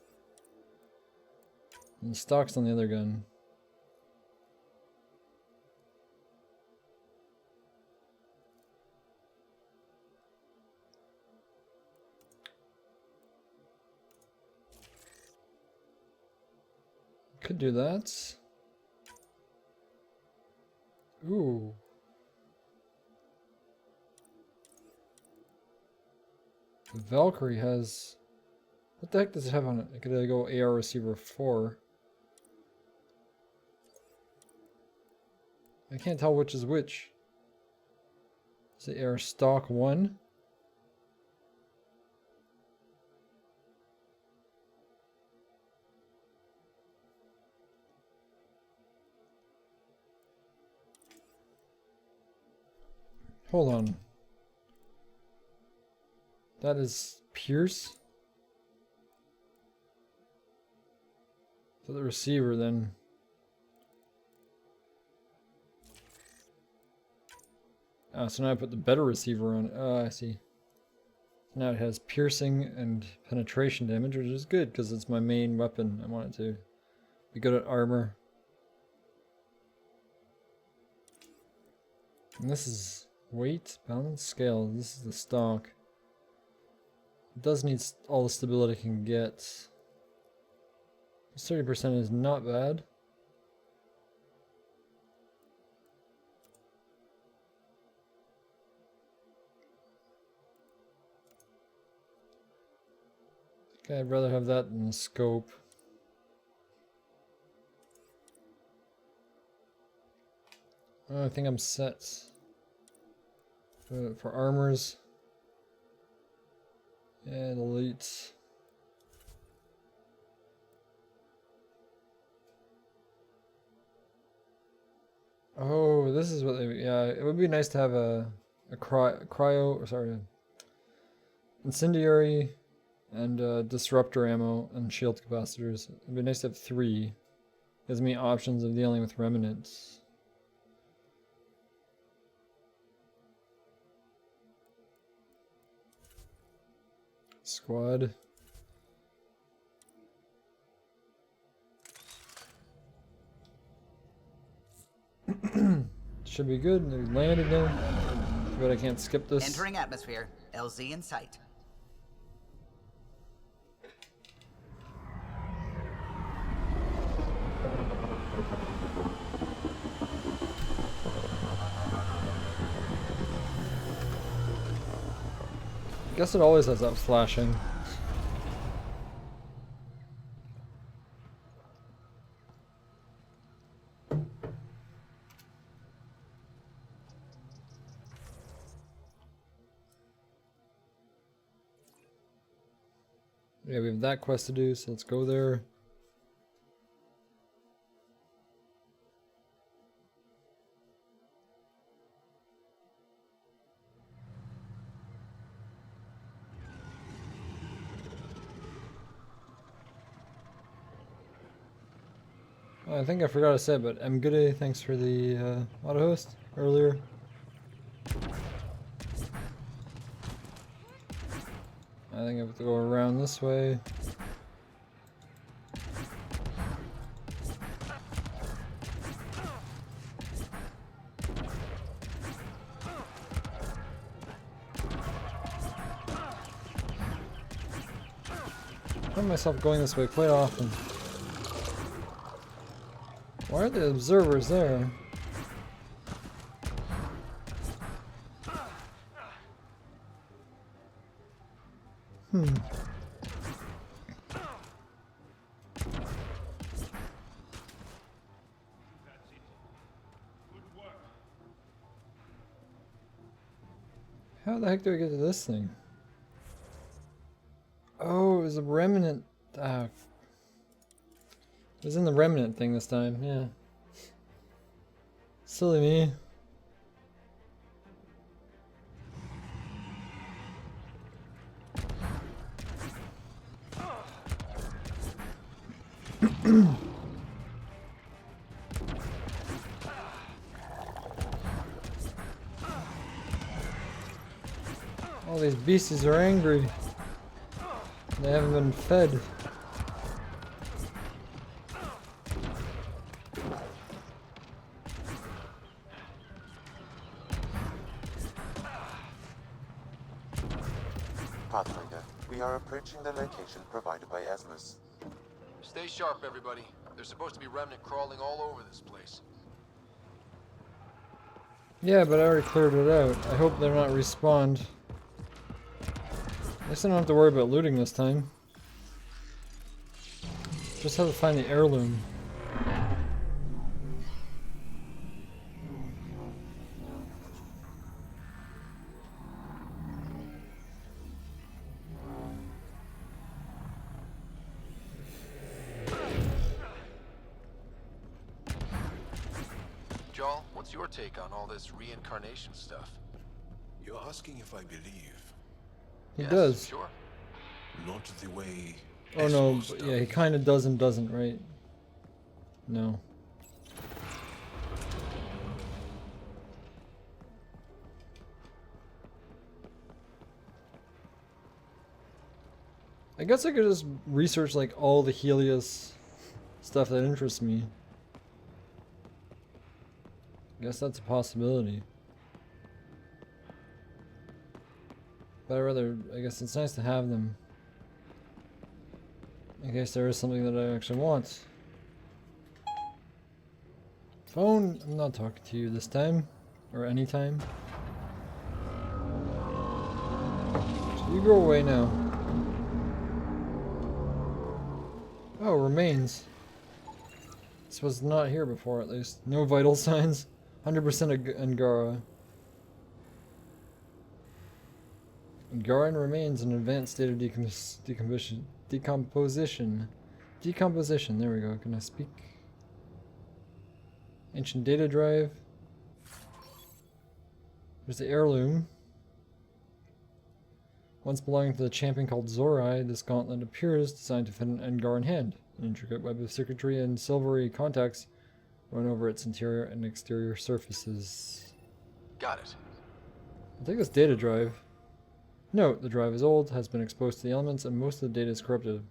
[SPEAKER 1] And the stock's on the other gun. Could do that. Ooh. The Valkyrie has... What the heck does it have on it? It could go AR receiver 4. I can't tell which is which. Is it AR stock 1? Hold on. That is Pierce? For the receiver then. So now I put the better receiver on. I see. Now it has piercing and penetration damage, which is good because it's my main weapon. I want it to be good at armor. And this is weight, balance, scale. This is the stock. It does need all the stability it can get. 30% is not bad. Okay, I'd rather have that than the scope. I think I'm set for armors and elites. Oh, this is what they... Yeah, it would be nice to have a incendiary and disruptor ammo and shield capacitors. It'd be nice to have 3. Gives me options of dealing with remnants. Squad. Should be good. They landed there. But I can't skip this.
[SPEAKER 2] Entering atmosphere. LZ in sight.
[SPEAKER 1] I guess it always has that flashing. Yeah, we have that quest to do, so let's go there. I think I forgot to say, but Mgode, thanks for the auto host earlier. I think I have to go around this way. find myself going this way quite often. Why are the observers there? How the heck do I get to this thing? Oh, it was a remnant. It was in the remnant thing this time, yeah. Silly me. All these beasties are angry. They haven't been fed.
[SPEAKER 12] Pathfinder, we are approaching the location provided by Esmus.
[SPEAKER 16] Stay sharp, everybody. There's supposed to be remnant crawling all over this place.
[SPEAKER 1] Yeah, but I already cleared it out. I hope they're not respawned. At least I don't have to worry about looting this time. Just have to find the heirloom.
[SPEAKER 16] Joel, what's your take on all this reincarnation stuff?
[SPEAKER 10] You're asking if I believe.
[SPEAKER 1] He
[SPEAKER 16] Yes,
[SPEAKER 1] does.
[SPEAKER 16] Sure.
[SPEAKER 10] Not the way.
[SPEAKER 1] Oh no,
[SPEAKER 10] Esmos
[SPEAKER 1] but yeah, he
[SPEAKER 10] does.
[SPEAKER 1] kind of does and doesn't, right? No. I guess I could just research like all the Helios stuff that interests me. I guess that's a possibility. But I guess it's nice to have them. In case there is something that I actually want. Phone, I'm not talking to you this time. Or anytime. So you go away now. Oh, remains. This was not here before, at least. No vital signs. 100% Angara. Angaran remains in an advanced state of decomposition. Decomposition. There we go. Can I speak? Ancient data drive. There's the heirloom. Once belonging to the champion called Zorai, this gauntlet appears designed to fit an Angaran hand. An intricate web of circuitry and silvery contacts run over its interior and exterior surfaces.
[SPEAKER 16] Got it.
[SPEAKER 1] I'll take this data drive. Note, the drive is old, has been exposed to the elements, and most of the data is corrupted.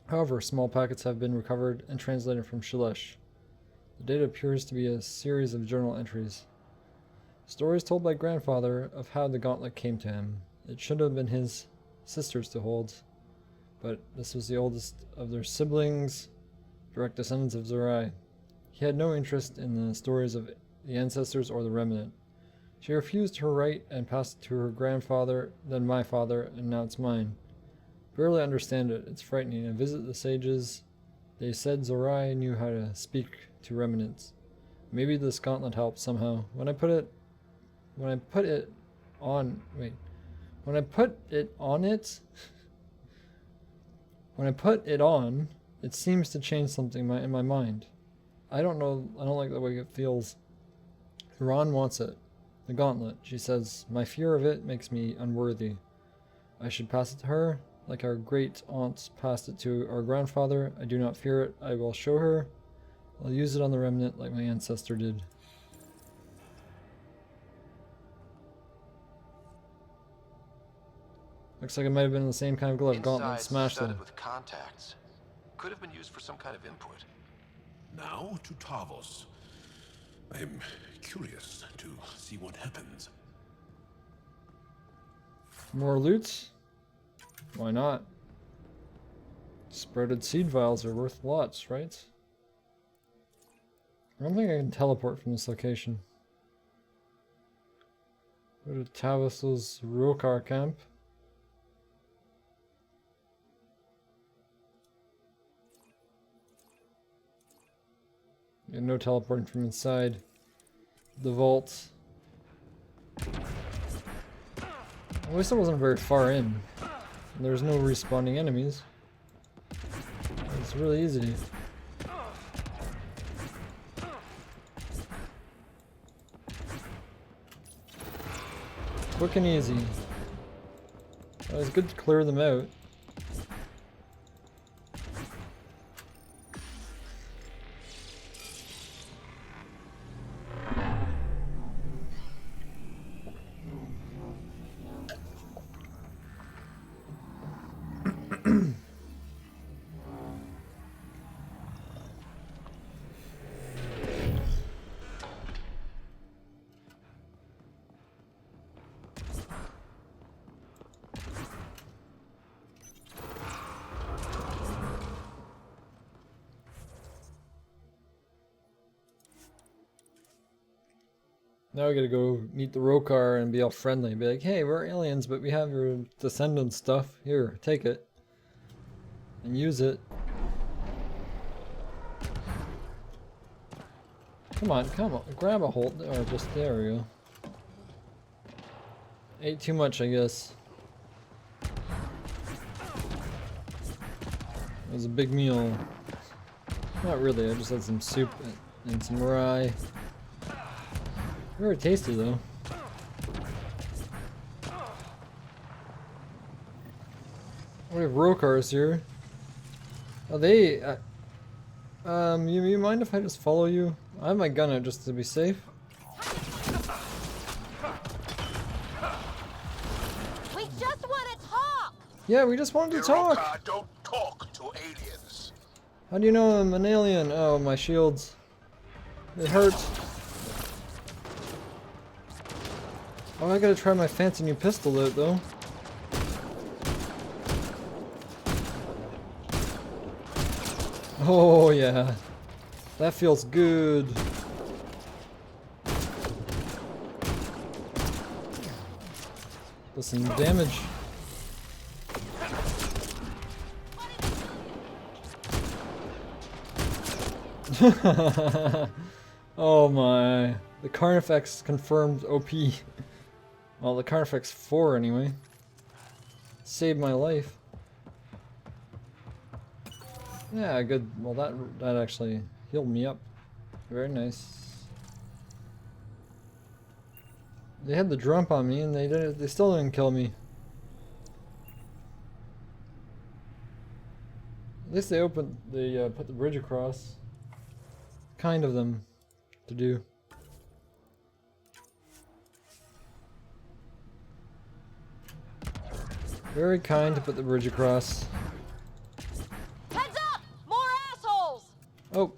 [SPEAKER 1] However, small packets have been recovered and translated from Shalesh. The data appears to be a series of journal entries. Stories told by grandfather of how the gauntlet came to him. It should have been his sisters to hold, but this was the oldest of their siblings, direct descendants of Zorai. He had no interest in the stories of the ancestors or the remnant. She refused her right and passed it to her grandfather, then my father, and now it's mine. Barely understand it, it's frightening. I visit the sages. They said Zorai knew how to speak to remnants. Maybe this gauntlet helps somehow. When I put it on, it seems to change something in my mind. I don't know, I don't like the way it feels. Iran wants it. The gauntlet. She says, my fear of it makes me unworthy. I should pass it to her, like our great aunts passed it to our grandfather. I do not fear it. I will show her. I'll use it on the remnant like my ancestor did. Looks like it might have been the same kind of glove. Gauntlet. Smash them.
[SPEAKER 16] With contacts. Could have been used for some kind of input.
[SPEAKER 10] Now to Tavos. I'm curious to see what happens.
[SPEAKER 1] More loot? Why not? Sprouted seed vials are worth lots, right? I don't think I can teleport from this location. Go to Tavis's Rokar camp. Yeah, no teleporting from inside the vault. At least I wasn't very far in. And there's no respawning enemies. It's really easy. Quick and easy. It's good to clear them out. Now we gotta go meet the Rokar and be all friendly. Be like, hey, we're aliens, but we have your descendant stuff. Here, take it. And use it. Come on, grab a hold. Or just, there we go. Ate too much, I guess. It was a big meal. Not really, I just had some soup and some rye. Very tasty though. We have Rokars here. Oh, they... you mind if I just follow you? I have my gun out just to be safe.
[SPEAKER 18] We just want to talk!
[SPEAKER 1] Yeah, we just wanted to talk!
[SPEAKER 15] Don't talk to aliens.
[SPEAKER 1] How do you know I'm an alien? Oh, my shields. They hurt. Oh, I gotta try my fancy new pistol out though. Oh yeah, that feels good. Does some damage. Oh my, the Carnifex confirmed OP. Well, the Carnifex 4 anyway. Saved my life. Yeah, good. Well, that actually healed me up. Very nice. They had the jump on me, and they still didn't kill me. At least they put the bridge across. Kind of them to do. Very kind to put the bridge across.
[SPEAKER 18] Heads up! More assholes!
[SPEAKER 1] Oh,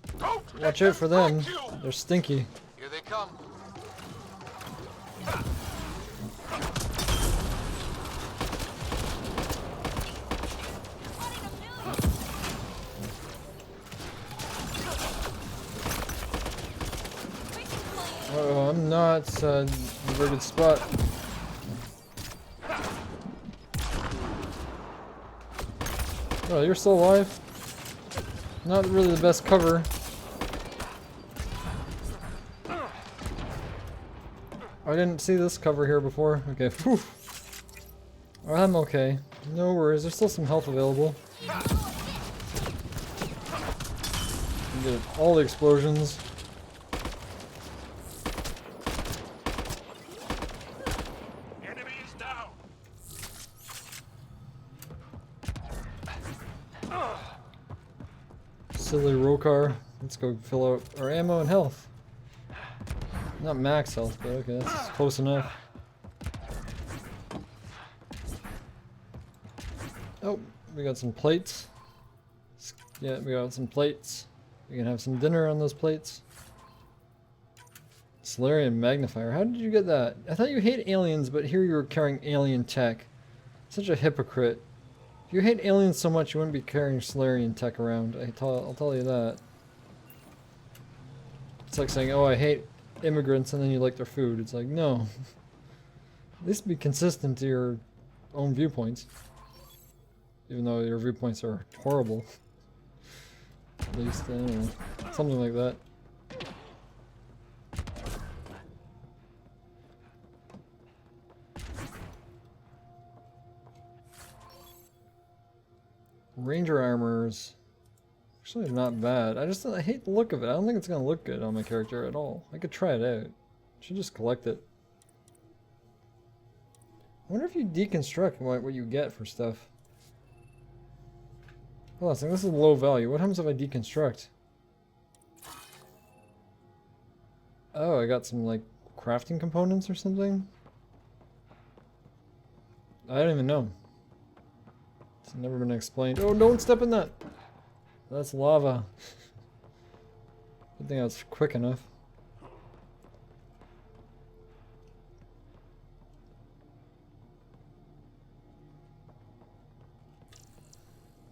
[SPEAKER 1] watch out for them. They're stinky.
[SPEAKER 16] Here they come.
[SPEAKER 1] Oh, I'm not in a very good spot. Oh, you're still alive? Not really the best cover. I didn't see this cover here before. Okay, whew. I'm okay. No worries, there's still some health available. Get all the explosions.
[SPEAKER 15] Enemy is down.
[SPEAKER 1] Silly Rokar. Let's go fill out our ammo and health. Not max health, but okay, that's close enough. Oh, we got some plates. Yeah, we got some plates. We can have some dinner on those plates. Solarian magnifier. How did you get that? I thought you hate aliens, but here you were carrying alien tech. Such a hypocrite. If you hate aliens so much, you wouldn't be carrying Solarian tech around. I'll tell you that. It's like saying, oh, I hate immigrants, and then you like their food. It's like, no. At least be consistent to your own viewpoints. Even though your viewpoints are horrible. At least, I don't know. Something like that. Ranger armor's actually not bad. I hate the look of it. I don't think it's gonna look good on my character at all. I could try it out. I should just collect it. I wonder if you deconstruct what you get for stuff. Hold on a second, this is low value. What happens if I deconstruct? Oh, I got some like crafting components or something? I don't even know. It's never been explained. Oh, don't step in that! That's lava. Good thing I was quick enough.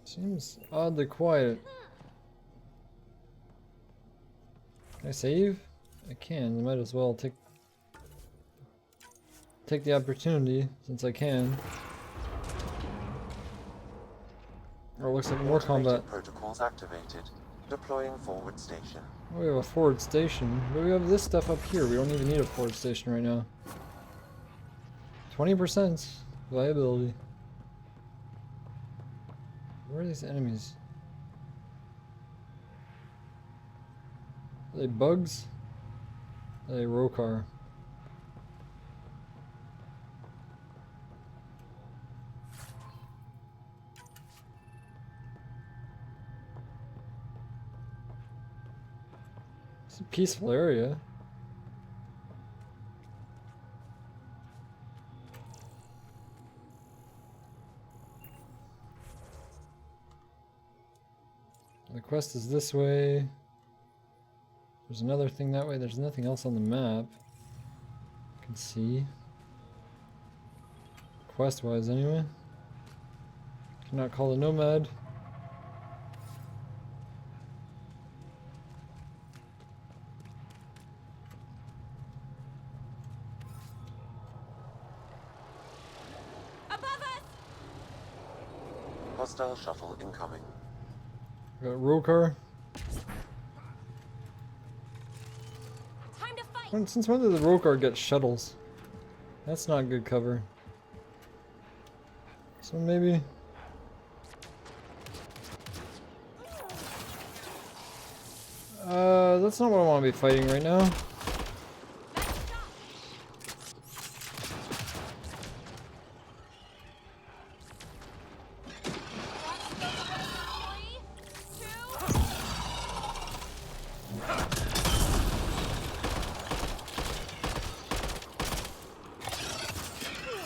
[SPEAKER 1] Seems oddly quiet. Can I save? I can. I might as well take the opportunity since I can. Oh, it looks like more combat.
[SPEAKER 12] Protocols activated. Deploying forward station.
[SPEAKER 1] Oh, we have a forward station, but we have this stuff up here. We don't even need a forward station right now. 20% viability. Where are these enemies? Are they bugs? Are they Rokar? It's a peaceful area. The quest is this way. There's another thing that way. There's nothing else on the map. I can see. Quest-wise, anyway. Cannot call a nomad.
[SPEAKER 18] Above us!
[SPEAKER 12] Hostile shuttle incoming.
[SPEAKER 1] Got Rokar.
[SPEAKER 18] Time to fight.
[SPEAKER 1] Since when did the Rokar get shuttles? That's not good cover. So maybe. That's not what I want to be fighting right now.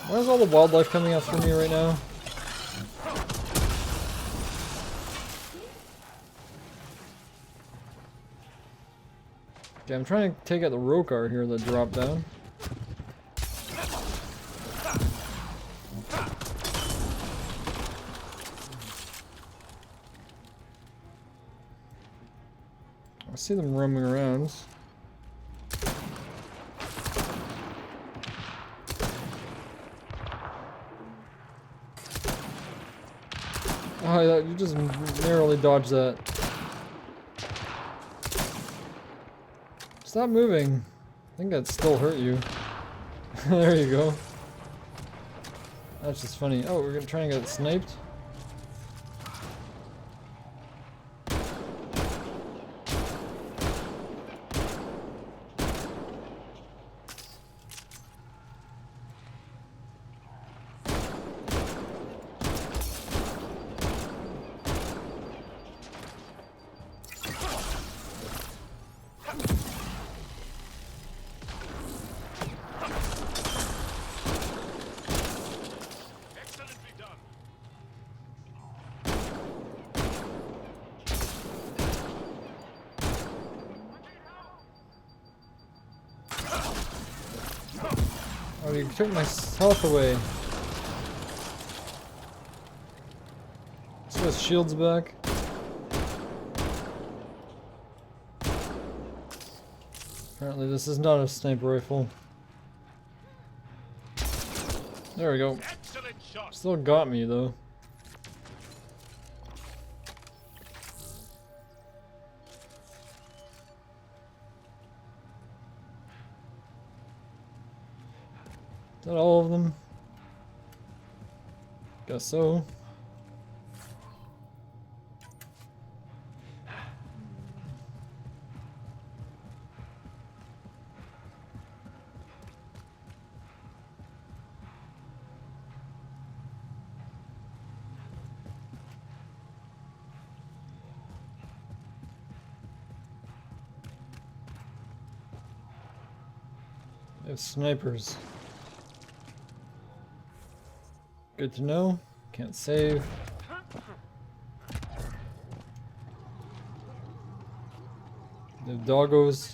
[SPEAKER 1] Why is all the wildlife coming after me right now? Okay, I'm trying to take out the Rokar here that dropped down. I see them roaming around. Oh, you just narrowly dodged that. Stop moving. I think that still hurt you. There you go. That's just funny. Oh, we're gonna try and get sniped. Oh, you took my health away. shields back. Apparently this is not a sniper rifle. There we go. Still got me though. Is that all of them? Guess so. They have snipers. Good to know. Can't save. The doggos.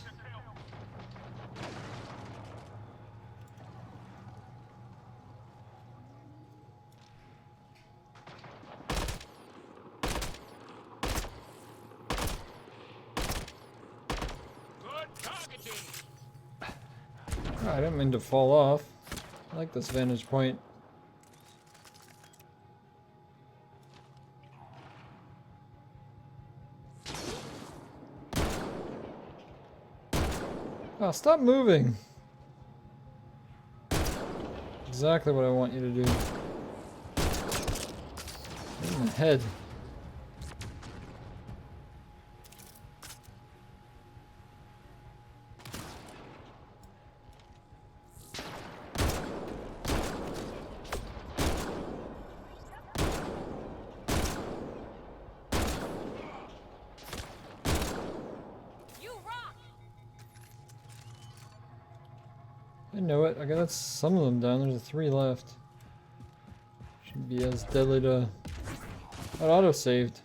[SPEAKER 1] Oh, I didn't mean to fall off. I like this vantage point. Oh, stop moving. Exactly what I want you to do. In the head. I know it. I got some of them down. There's 3 left. Shouldn't be as deadly to... That auto-saved.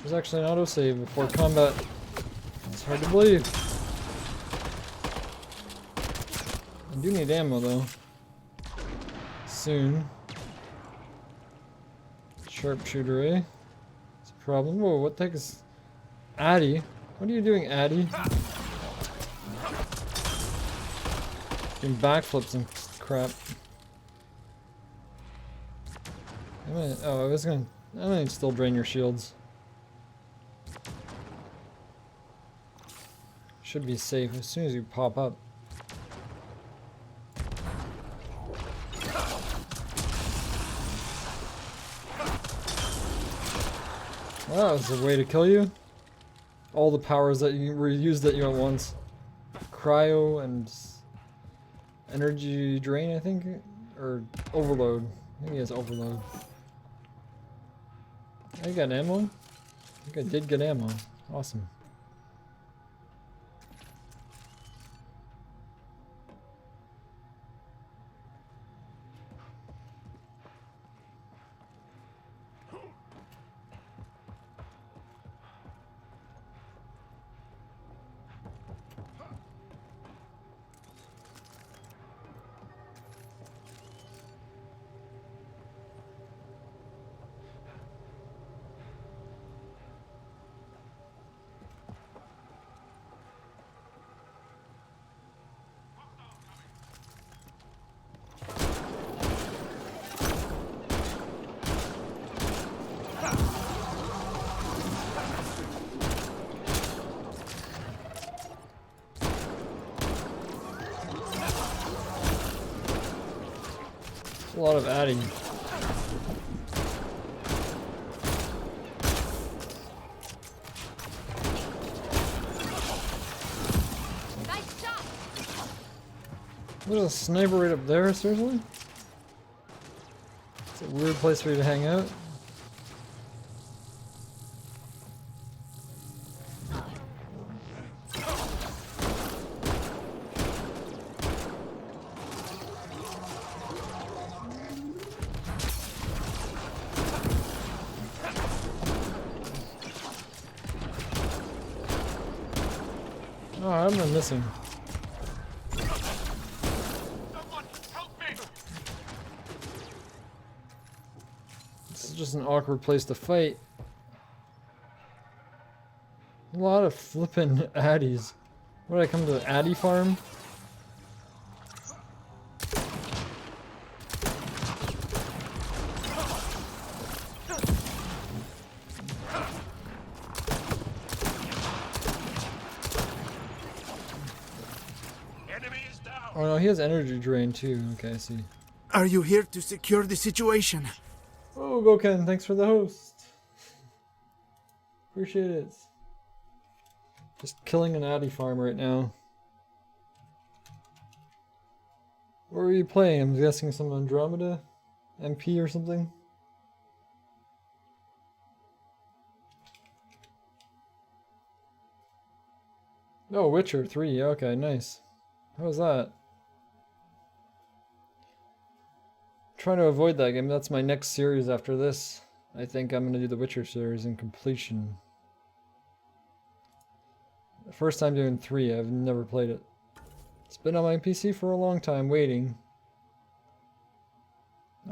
[SPEAKER 1] There's actually an auto-save before combat. It's hard to believe. I do need ammo though. Soon. Sharpshooter, eh? It's a problem. Whoa, what the heck is... Addy? What are you doing, Addy? Doing backflips and crap. I'm gonna still drain your shields. Should be safe as soon as you pop up. Well, that was a way to kill you. All the powers that you used at you at once. Cryo and energy drain, I think? Or overload. I think he has overload. I got ammo? I think I did get ammo. Awesome. A lot of adding.
[SPEAKER 18] Nice shot.
[SPEAKER 1] There's a sniper right up there, seriously? It's a weird place for you to hang out. Oh, I'm not missing. This is just an awkward place to fight. A lot of flippin' addies. What did I come to the addy farm? Oh no, he has energy drain too. Okay, I see.
[SPEAKER 19] Are you here to secure the situation?
[SPEAKER 1] Oh, Goken, thanks for the host. Appreciate it. Just killing an addy farm right now. What were you playing? I'm guessing some Andromeda? MP or something? Oh, Witcher 3. Okay, nice. How was that? Trying to avoid that game. That's my next series after this. I think I'm going to do the Witcher series in completion. First time doing 3. I've never played it. It's been on my PC for a long time waiting.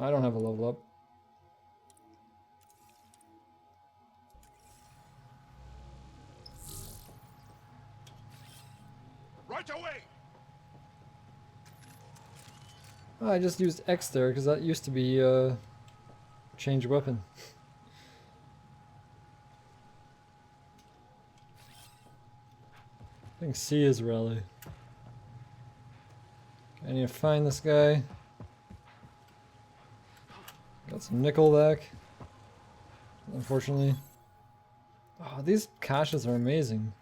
[SPEAKER 1] I don't have a level up.
[SPEAKER 13] Right away.
[SPEAKER 1] I just used X there because that used to be change weapon. I think C is rally. I need to find this guy. Got some nickel back. Unfortunately. Oh, these caches are amazing.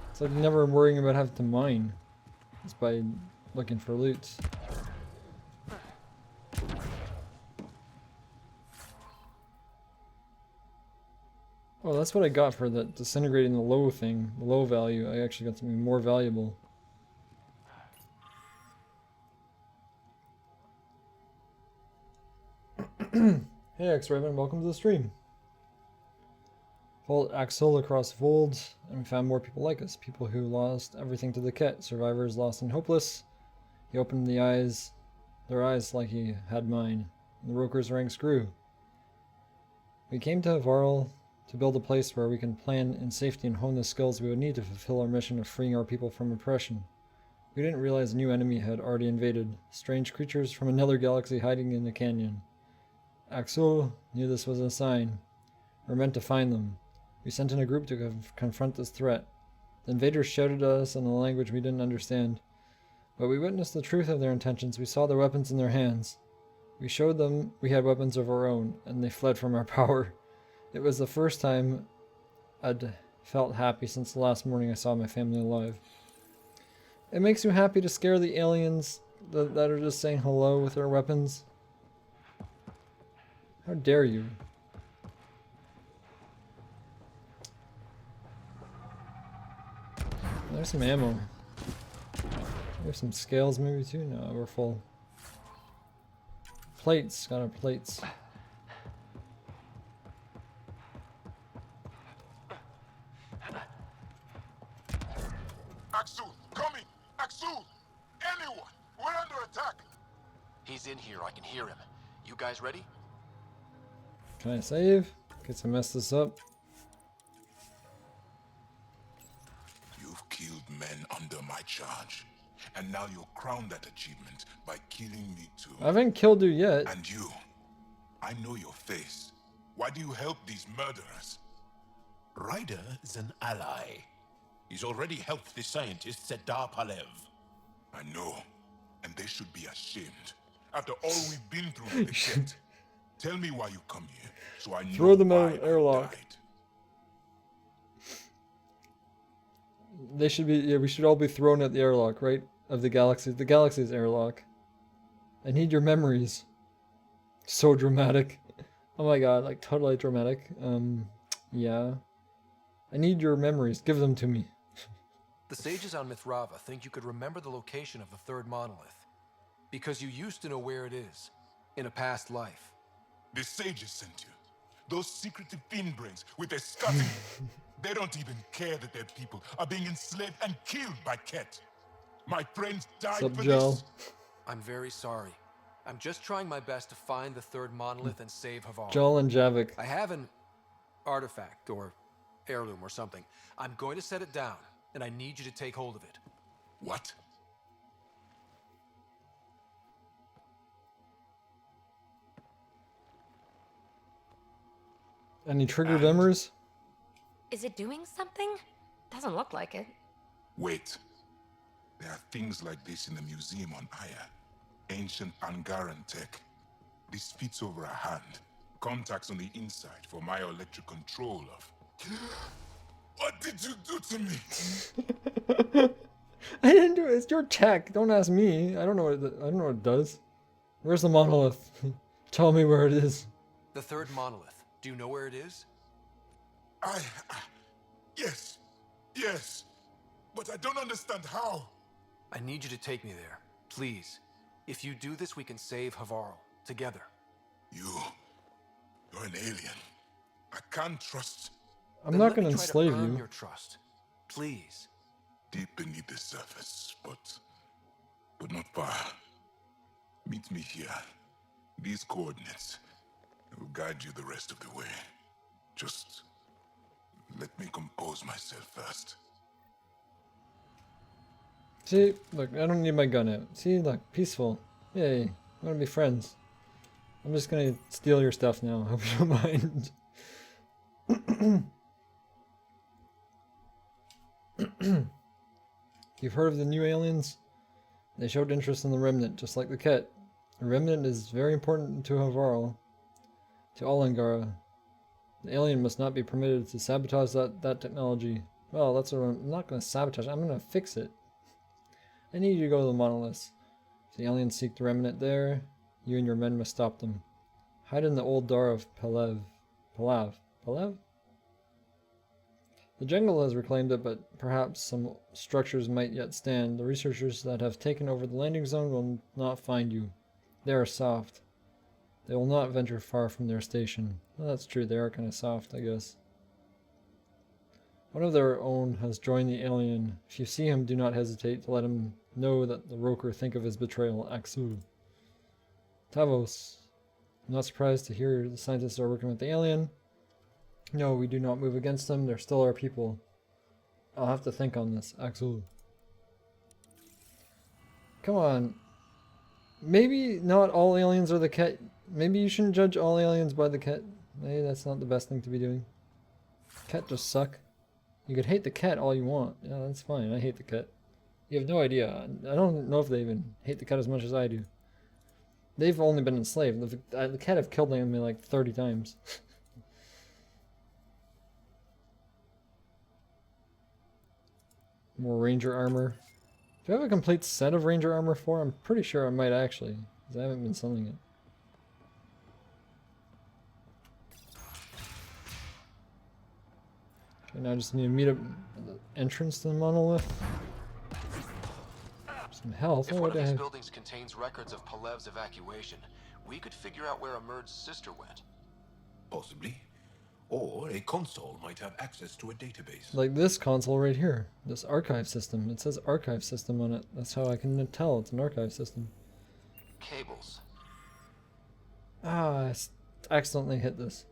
[SPEAKER 1] It's like never worrying about having to mine. Just by looking for loot. Oh, that's what I got for the disintegrating the low thing, the low value. I actually got something more valuable. Hey X-Raven, welcome to the stream. Followed Axel across Vold, and we found more people like us. People who lost everything to the Ket. Survivors lost and hopeless. He opened their eyes like he had mine. And the Roker's ranks grew. We came to Varl to build a place where we can plan in safety and hone the skills we would need to fulfill our mission of freeing our people from oppression. We didn't realize a new enemy had already invaded. Strange creatures from another galaxy hiding in the canyon. Axel knew this was a sign. We were meant to find them. We sent in a group to confront this threat. The invaders shouted at us in a language we didn't understand. But we witnessed the truth of their intentions. We saw their weapons in their hands. We showed them we had weapons of our own, and they fled from our power. It was the first time I'd felt happy since the last morning I saw my family alive. It makes you happy to scare the aliens that are just saying hello with their weapons. How dare you? There's some ammo. There's some scales maybe too? No, we're full. Plates, got our plates.
[SPEAKER 14] Axel, coming! Axel! Anyone! We're under attack!
[SPEAKER 16] He's in here, I can hear him. You guys ready?
[SPEAKER 1] Can I save? Guess I messed this up.
[SPEAKER 14] You've killed men under my charge. And now you'll crown that achievement by killing me too.
[SPEAKER 1] I haven't killed you yet.
[SPEAKER 14] And you. I know your face. Why do you help these murderers?
[SPEAKER 10] Ryder is an ally. He's already helped the scientists at Dar Palev.
[SPEAKER 14] I know. And they should be ashamed. After all we've been through with the Ket. Tell me why you come here, so I know.
[SPEAKER 1] Throw them out of an airlock. They should be, yeah, we should all be thrown at the airlock, right? Of the galaxy's airlock. I need your memories. So dramatic. Oh my god, like totally dramatic. Yeah. I need your memories, give them to me.
[SPEAKER 16] The sages on Mithrava think you could remember the location of the third monolith. Because you used to know where it is, in a past life.
[SPEAKER 14] The sages sent you. Those secretive fiend brains with their scutting. They don't even care that their people are being enslaved and killed by Ket. My friends died for this.
[SPEAKER 16] I'm very sorry. I'm just trying my best to find the third monolith and save Havar.
[SPEAKER 1] Joel and Javik.
[SPEAKER 16] I have an artifact or heirloom or something. I'm going to set it down, and I need you to take hold of it.
[SPEAKER 14] What?
[SPEAKER 1] Any triggered memories?
[SPEAKER 8] Is it doing something? Doesn't look like it.
[SPEAKER 14] Wait. There are things like this in the museum on Aya. Ancient Angaran tech. This fits over a hand. Contacts on the inside for myoelectric control of... What did you do to me?
[SPEAKER 1] I didn't do it. It's your tech. Don't ask me. I don't know what it does. Where's the monolith? Tell me where it is.
[SPEAKER 16] The third monolith. Do you know where it is?
[SPEAKER 14] Yes. Yes. But I don't understand how.
[SPEAKER 16] I need you to take me there. Please. If you do this, we can save Havarl. Together.
[SPEAKER 14] You're an alien. I can't trust...
[SPEAKER 1] I'm not going to enslave you.
[SPEAKER 16] Your trust. Please.
[SPEAKER 14] Deep beneath the surface, but not far. Meet me here. These coordinates will guide you the rest of the way. Just let me compose myself first.
[SPEAKER 1] See, look, I don't need my gun out. See, look, peaceful. Yay, I want to be friends. I'm just gonna steal your stuff now. I hope you don't mind. You've heard of the new aliens? They showed interest in the remnant, just like the Ket. The remnant is very important to Havarl, to Allangara. The alien must not be permitted to sabotage that technology. Well, that's what I'm not going to sabotage. I'm going to fix it. I need you to go to the monoliths. If the aliens seek the remnant there, you and your men must stop them. Hide in the old Dar of Palev? The jungle has reclaimed it, but perhaps some structures might yet stand. The researchers that have taken over the landing zone will not find you. They are soft. They will not venture far from their station. Well, that's true, they are kind of soft, I guess. One of their own has joined the alien. If you see him, do not hesitate to let him know that the Roker think of his betrayal. Axul. Tavos. I'm not surprised to hear the scientists are working with the alien. No, we do not move against them. They're still our people. I'll have to think on this. Axul. Come on. Maybe not all aliens are the Ket. Maybe you shouldn't judge all aliens by the Ket. Maybe that's not the best thing to be doing. Ket just suck. You could hate the Ket all you want. Yeah, that's fine. I hate the Ket. You have no idea. I don't know if they even hate the Ket as much as I do. They've only been enslaved. The Ket have killed me like 30 times. More ranger armor. Do I have a complete set of ranger armor for? I'm pretty sure I might actually, because I haven't been selling it. Okay, now I just need to meet up at the entrance to the monolith. Some health.
[SPEAKER 16] If
[SPEAKER 1] Oh,
[SPEAKER 16] one
[SPEAKER 1] what
[SPEAKER 16] of
[SPEAKER 1] do I
[SPEAKER 16] these
[SPEAKER 1] have?
[SPEAKER 16] buildings contains records of Palev's evacuation, we could figure out where Emerge's sister went.
[SPEAKER 10] Possibly. Or a console might have access to a database.
[SPEAKER 1] Like this console right here. This archive system. It says archive system on it. That's how I can tell it's an archive system.
[SPEAKER 16] Cables.
[SPEAKER 1] Ah, I accidentally hit this.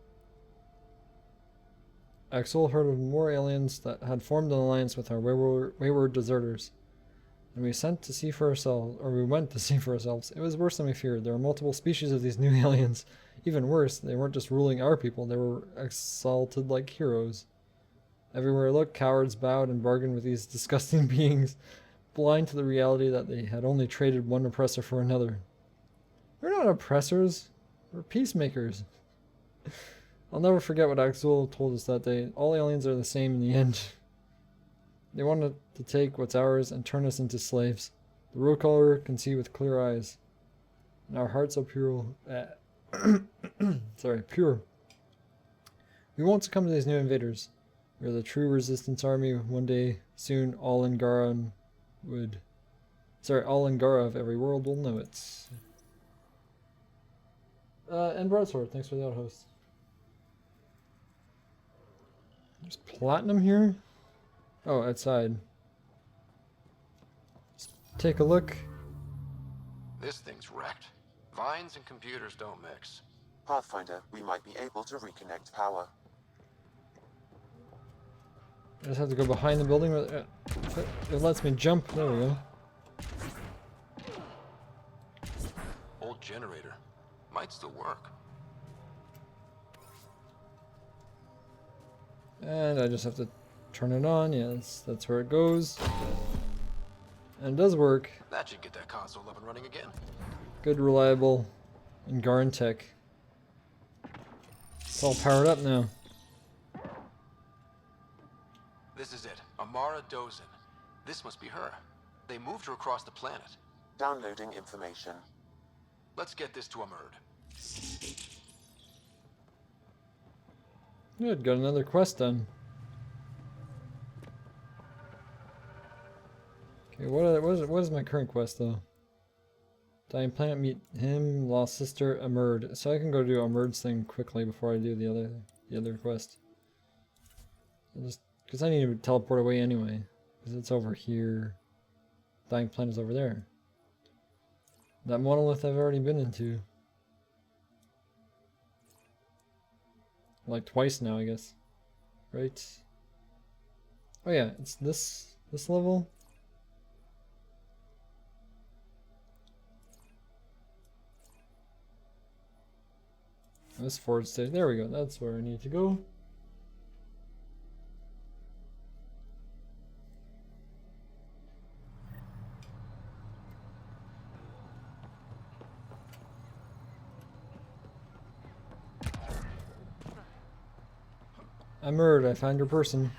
[SPEAKER 1] Axel heard of more aliens that had formed an alliance with our wayward deserters. And we went to see for ourselves. It was worse than we feared. There are multiple species of these new aliens. Even worse, they weren't just ruling our people, they were exalted like heroes. Everywhere I looked, cowards bowed and bargained with these disgusting beings, blind to the reality that they had only traded one oppressor for another. We're not oppressors, we're peacemakers. I'll never forget what Axel told us that day. All aliens are the same in the end. They wanted to take what's ours and turn us into slaves. The road caller can see with clear eyes. And our hearts are pure. Pure. We won't succumb to these new invaders. We're the true resistance army. One day, soon, all Angara of every world will know it. And Broadsword, thanks for the outhost. There's platinum here? Oh, outside. Let's take a look.
[SPEAKER 16] This thing's wrecked. Vines and computers don't mix.
[SPEAKER 12] Pathfinder, we might be able to reconnect power.
[SPEAKER 1] I just have to go behind the building. It lets me jump. There we go.
[SPEAKER 16] Old generator. Might still work.
[SPEAKER 1] And I just have to turn it on. Yes, that's where it goes. And it does work.
[SPEAKER 16] That should get that console up and running again.
[SPEAKER 1] Good, reliable, and Garn tech. It's all powered up now.
[SPEAKER 16] This is it. Amara Dozin. This must be her. They moved her across the planet.
[SPEAKER 12] Downloading information.
[SPEAKER 16] Let's get this to Amurd.
[SPEAKER 1] Good, got another quest done. Okay, what is my current quest though? Dying planet, meet him, lost sister, Amurd. So I can go do Amurd's thing quickly before I do the other quest. Because I need to teleport away anyway. Because it's over here. Dying planet is over there. That monolith I've already been into. Like twice now, I guess. Right? Oh yeah, it's this level. This forward stage. There we go. That's where I need to go. Amurd, I found your person.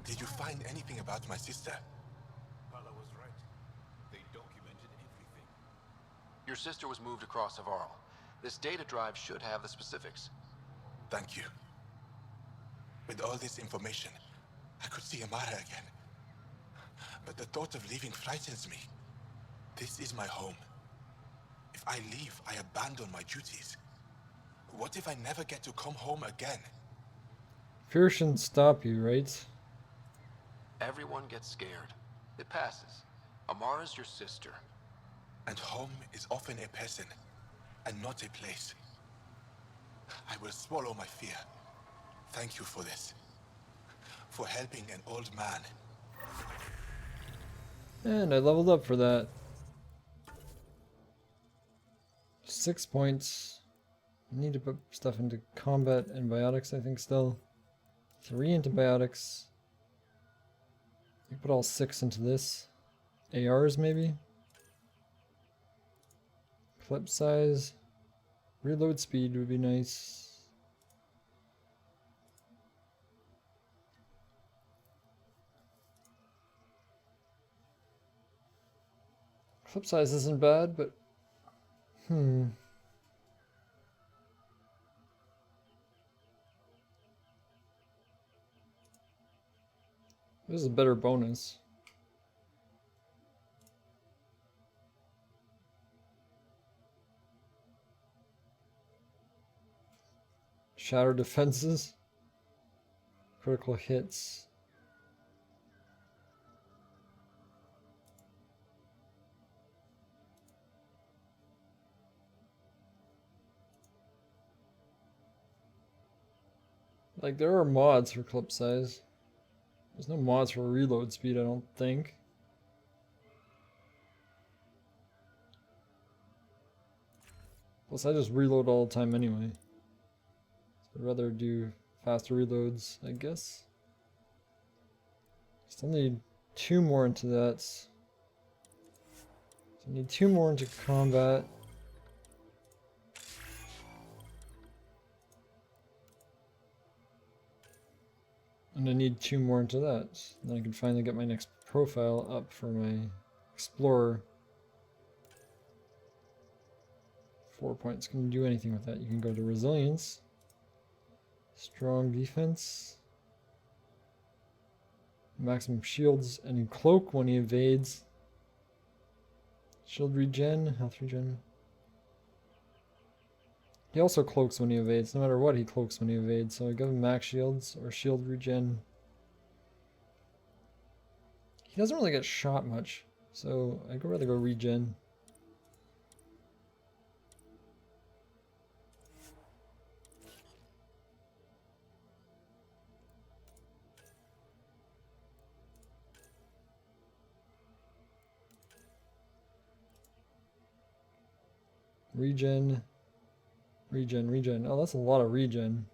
[SPEAKER 6] Did you find anything about my sister?
[SPEAKER 10] Paula was right. They documented everything.
[SPEAKER 16] Your sister was moved across Avarl. This data drive should have the specifics.
[SPEAKER 6] Thank you. With all this information, I could see Amara again. But the thought of leaving frightens me. This is my home. If I leave, I abandon my duties. What if I never get to come home again?
[SPEAKER 1] Fear shouldn't stop you, right?
[SPEAKER 16] Everyone gets scared. It passes. Amara's your sister.
[SPEAKER 6] And home is often a person, and not a place. I will swallow my fear. Thank you for this. For helping an old man.
[SPEAKER 1] And I leveled up for that. 6 points. I need to put stuff into combat and biotics, I think, still. 3 antibiotics. I put all 6 into this. ARs, maybe? Clip size. Reload speed would be nice. Clip size isn't bad, but... This is a better bonus. Shatter defenses. Critical hits. Like, there are mods for clip size. There's no mods for reload speed, I don't think. Plus, I just reload all the time anyway. So I'd rather do faster reloads, I guess. Still need 2 more into that. So I need 2 more into combat. And I need 2 more into that. Then I can finally get my next profile up for my Explorer. 4 points. Can you do anything with that? You can go to Resilience. Strong Defense. Maximum shields. And you cloak when he evades. Shield regen. Health regen. He also cloaks when he evades. No matter what, he cloaks when he evades. So I give him max shields or shield regen. He doesn't really get shot much. So I'd rather go regen. Regen. Regen, regen. Oh, that's a lot of regen.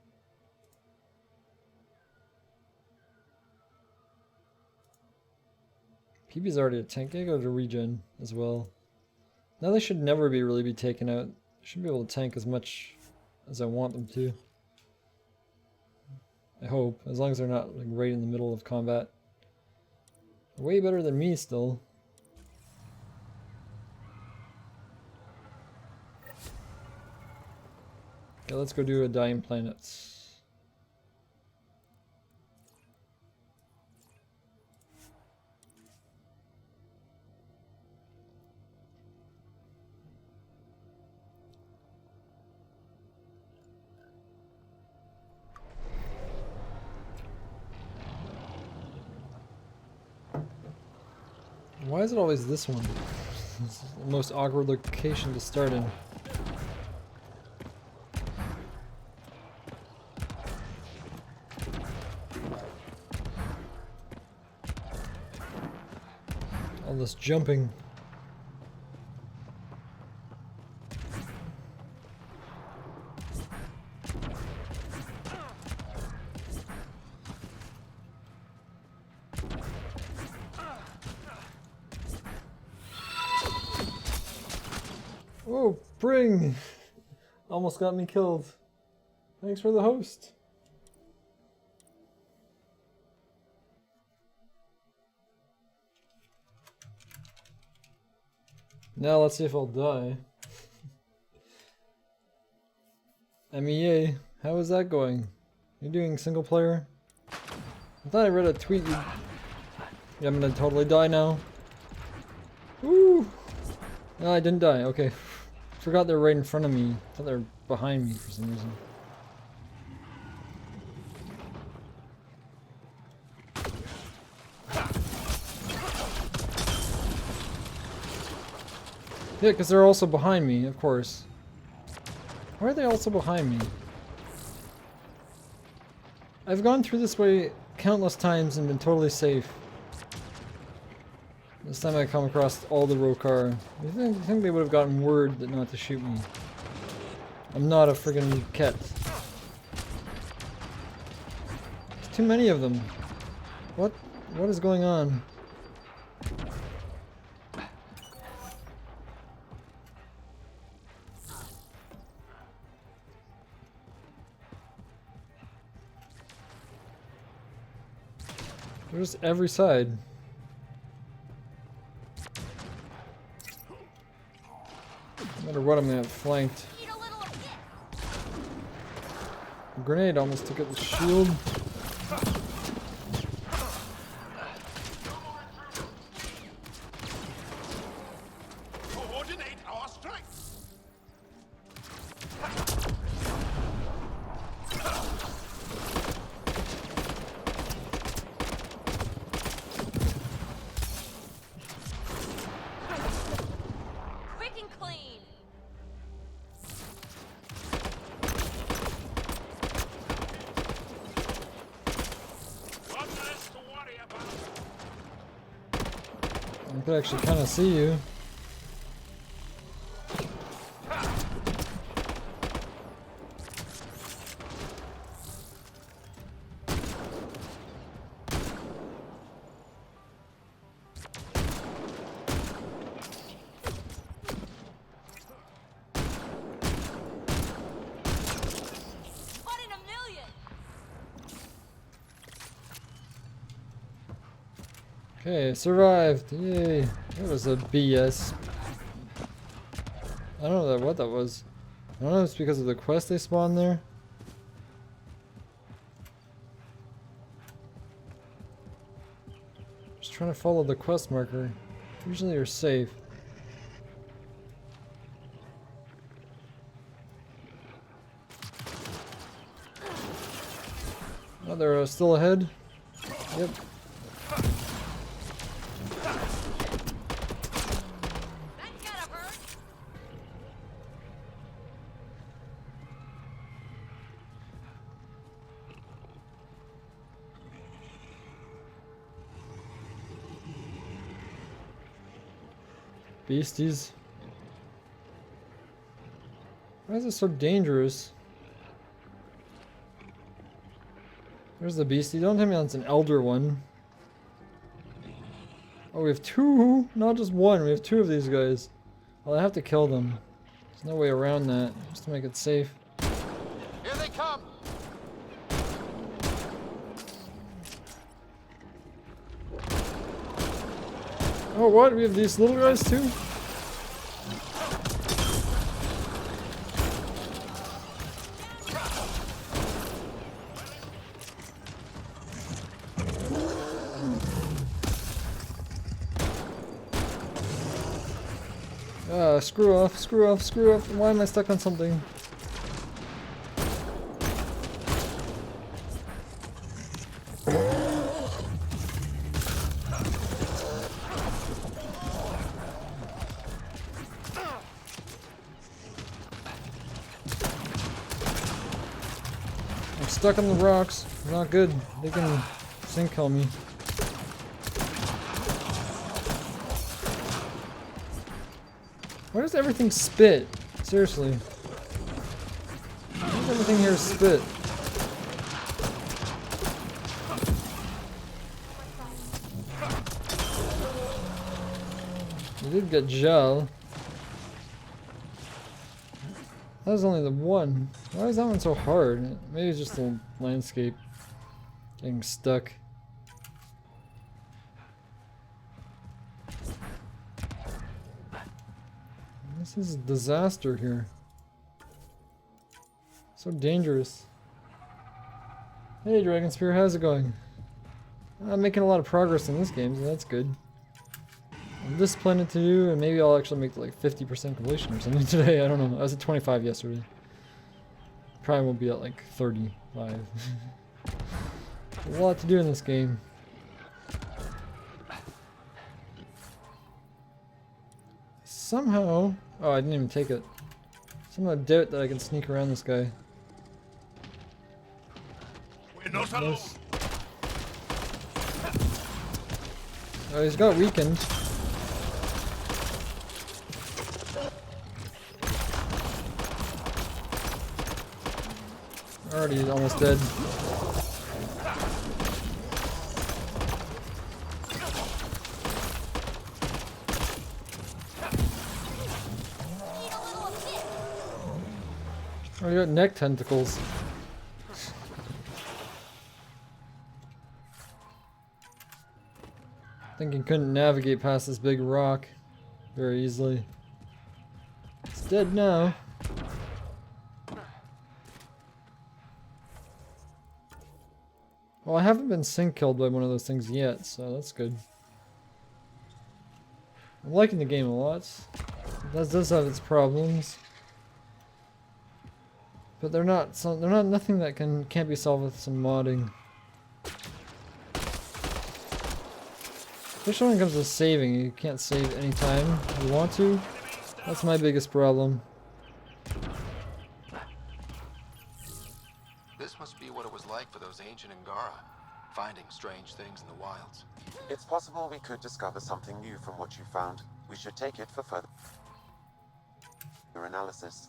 [SPEAKER 1] PB's already a tank. I go to regen as well. Now they should never really be taken out. Should be able to tank as much as I want them to. I hope, as long as they're not like right in the middle of combat. Way better than me still. Okay, let's go do a dying planets. Why is it always this one? It's the most awkward location to start in. All this jumping. Oh, Bring! Almost got me killed. Thanks for the host. Now let's see if I'll die. MEA, how is that going? You doing single player? I thought I read a tweet you... Yeah, I'm gonna totally die now. Woo! No, I didn't die, okay. Forgot they're right in front of me. I thought they were behind me for some reason. Yeah, because they're also behind me, of course. Why are they also behind me? I've gone through this way countless times and been totally safe. This time I come across all the Rokar. I think they would have gotten word that not to shoot me. I'm not a friggin' ket. There's too many of them. What is going on? They're just every side. No matter what, I'm gonna get flanked. A grenade almost took out the shield.
[SPEAKER 10] Coordinate our strikes.
[SPEAKER 18] Quick and clean.
[SPEAKER 10] One less to worry about.
[SPEAKER 1] I could actually kind of see you.
[SPEAKER 18] One in a million.
[SPEAKER 1] Okay, survived. Yay. That was a BS. I don't know what that was. I don't know if it's because of the quest they spawned there. Just trying to follow the quest marker. Usually you're safe. Oh, they're still ahead. Yep. Beasties. Why is it so dangerous? There's the beastie. Don't tell me that's an elder one. Oh, we have two, not just one. We have two of these guys. Well, I have to kill them. There's no way around that, just to make it safe.
[SPEAKER 20] Here they come.
[SPEAKER 1] Oh, what? We have these little guys too? Screw off, screw off, screw off. Why am I stuck on something? I'm stuck on the rocks. Not good. They can sink kill me. Why does everything spit? Seriously. Why does everything here spit? You did get gel. That was only the one. Why is that one so hard? Maybe it's just the landscape getting stuck. This is a disaster here. So dangerous. Hey Dragon Spear, how's it going? I'm making a lot of progress in this game, so that's good. I'm disappointed to do, and maybe I'll actually make like 50% completion or something today. I don't know. I was at 25 yesterday. Probably won't be at like 35. There's a lot to do in this game. Somehow... Oh, I didn't even take it. Somehow doubt that I can sneak around this guy.
[SPEAKER 20] We're not alone.
[SPEAKER 1] Oh, he's got weakened. Already almost dead. Oh, you got neck tentacles. Thinking couldn't navigate past this big rock very easily. It's dead now. Well, I haven't been sink killed by one of those things yet, so that's good. I'm liking the game a lot. It does have its problems. But they're not nothing that can't be solved with some modding. Especially when it comes to saving, you can't save anytime you want to. That's my biggest problem.
[SPEAKER 21] This must be what it was like for those ancient Angara, finding strange things in the wilds.
[SPEAKER 12] It's possible we could discover something new from what you found. We should take it for further analysis.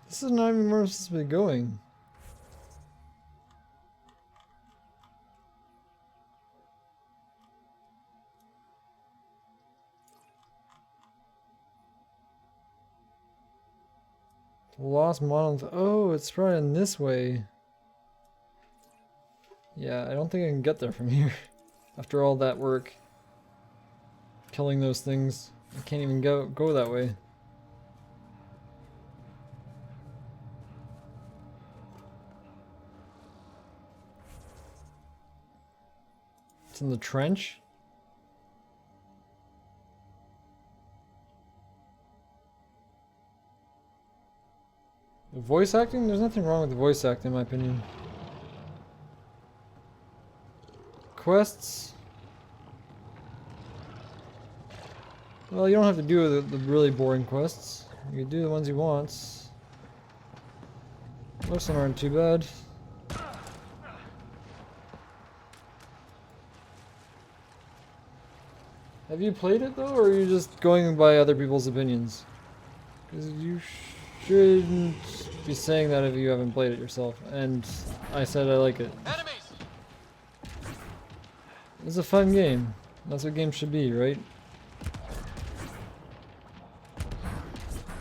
[SPEAKER 1] This is not even where I'm supposed to be going. The lost monolith. Oh, it's running this way. Yeah, I don't think I can get there from here. After all that work. Killing those things. I can't even go that way. It's in the trench. The voice acting? There's nothing wrong with the voice acting in my opinion. Quests? Well, you don't have to do the really boring quests. You can do the ones you want. Most of them aren't too bad. Have you played it though, or are you just going by other people's opinions? Because you shouldn't be saying that if you haven't played it yourself. And I said I like it.
[SPEAKER 21] Enemies!
[SPEAKER 1] It's a fun game. That's what games should be, right?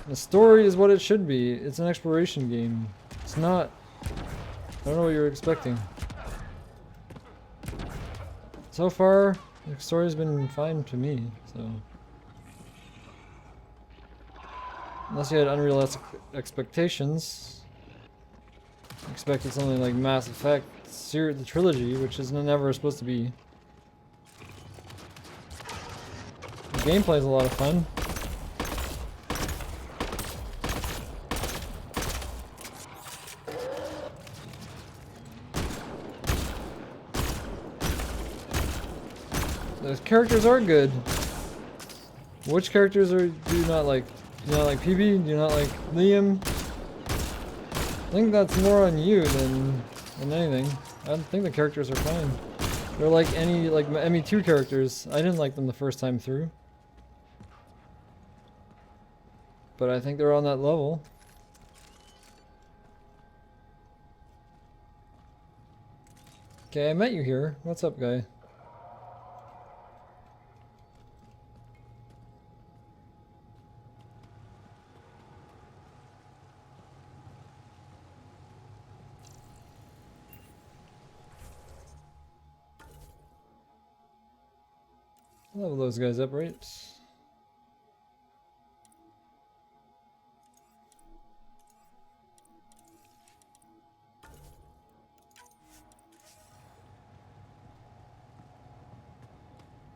[SPEAKER 1] The story is what it should be. It's an exploration game. It's not... I don't know what you're expecting. So far, the story's been fine to me, so... Unless you had unrealistic expectations. Expected something like Mass Effect, the trilogy, which is never supposed to be. The gameplay is a lot of fun. The characters are good. Which characters do you not like? Do you not like PB? Do you not like Liam? I think that's more on you than anything. I think the characters are fine. They're like any ME2 characters. I didn't like them the first time through. But I think they're on that level. Okay, I met you here. What's up, guy? Level those guys up, right?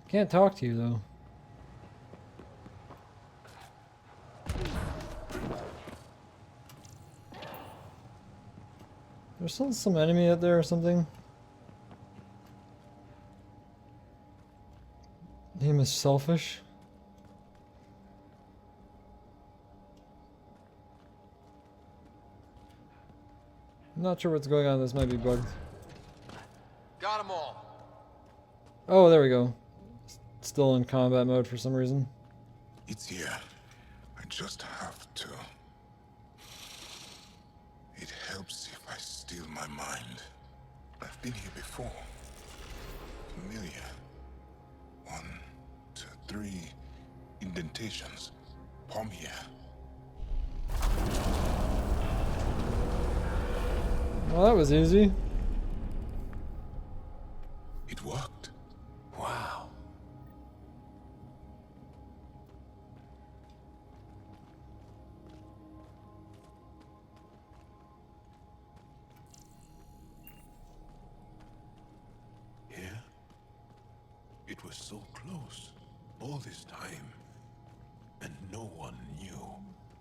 [SPEAKER 1] Can't talk to you though. There's still some enemy out there or something. Name is Selfish. I'm not sure what's going on. This might be bugged.
[SPEAKER 21] Got them all.
[SPEAKER 1] Oh, there we go. Still in combat mode for some reason.
[SPEAKER 14] It's here. I just have to. It helps if I steal my mind. I've been here before. Familiar. 1, 2, 3 indentations. Palm here.
[SPEAKER 1] Well, that was easy.
[SPEAKER 14] It worked.
[SPEAKER 21] Wow.
[SPEAKER 10] Here? It was so close, all this time, and no one knew.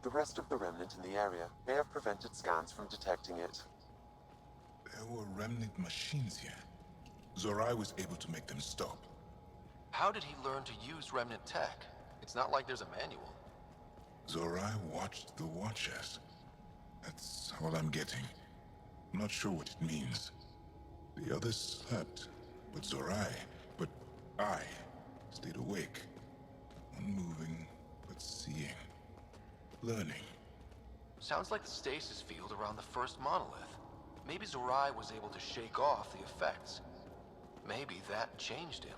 [SPEAKER 12] The rest of the remnant in the area may have prevented scans from detecting it.
[SPEAKER 14] There were remnant machines here. Zorai was able to make them stop.
[SPEAKER 21] How did he learn to use remnant tech? It's not like there's a manual.
[SPEAKER 14] Zorai watched the Watchers. That's all I'm getting. I'm not sure what it means. The others slept, but I stayed awake. Unmoving, but seeing. Learning.
[SPEAKER 21] Sounds like the stasis field around the first monolith. Maybe Zorai was able to shake off the effects. Maybe that changed him.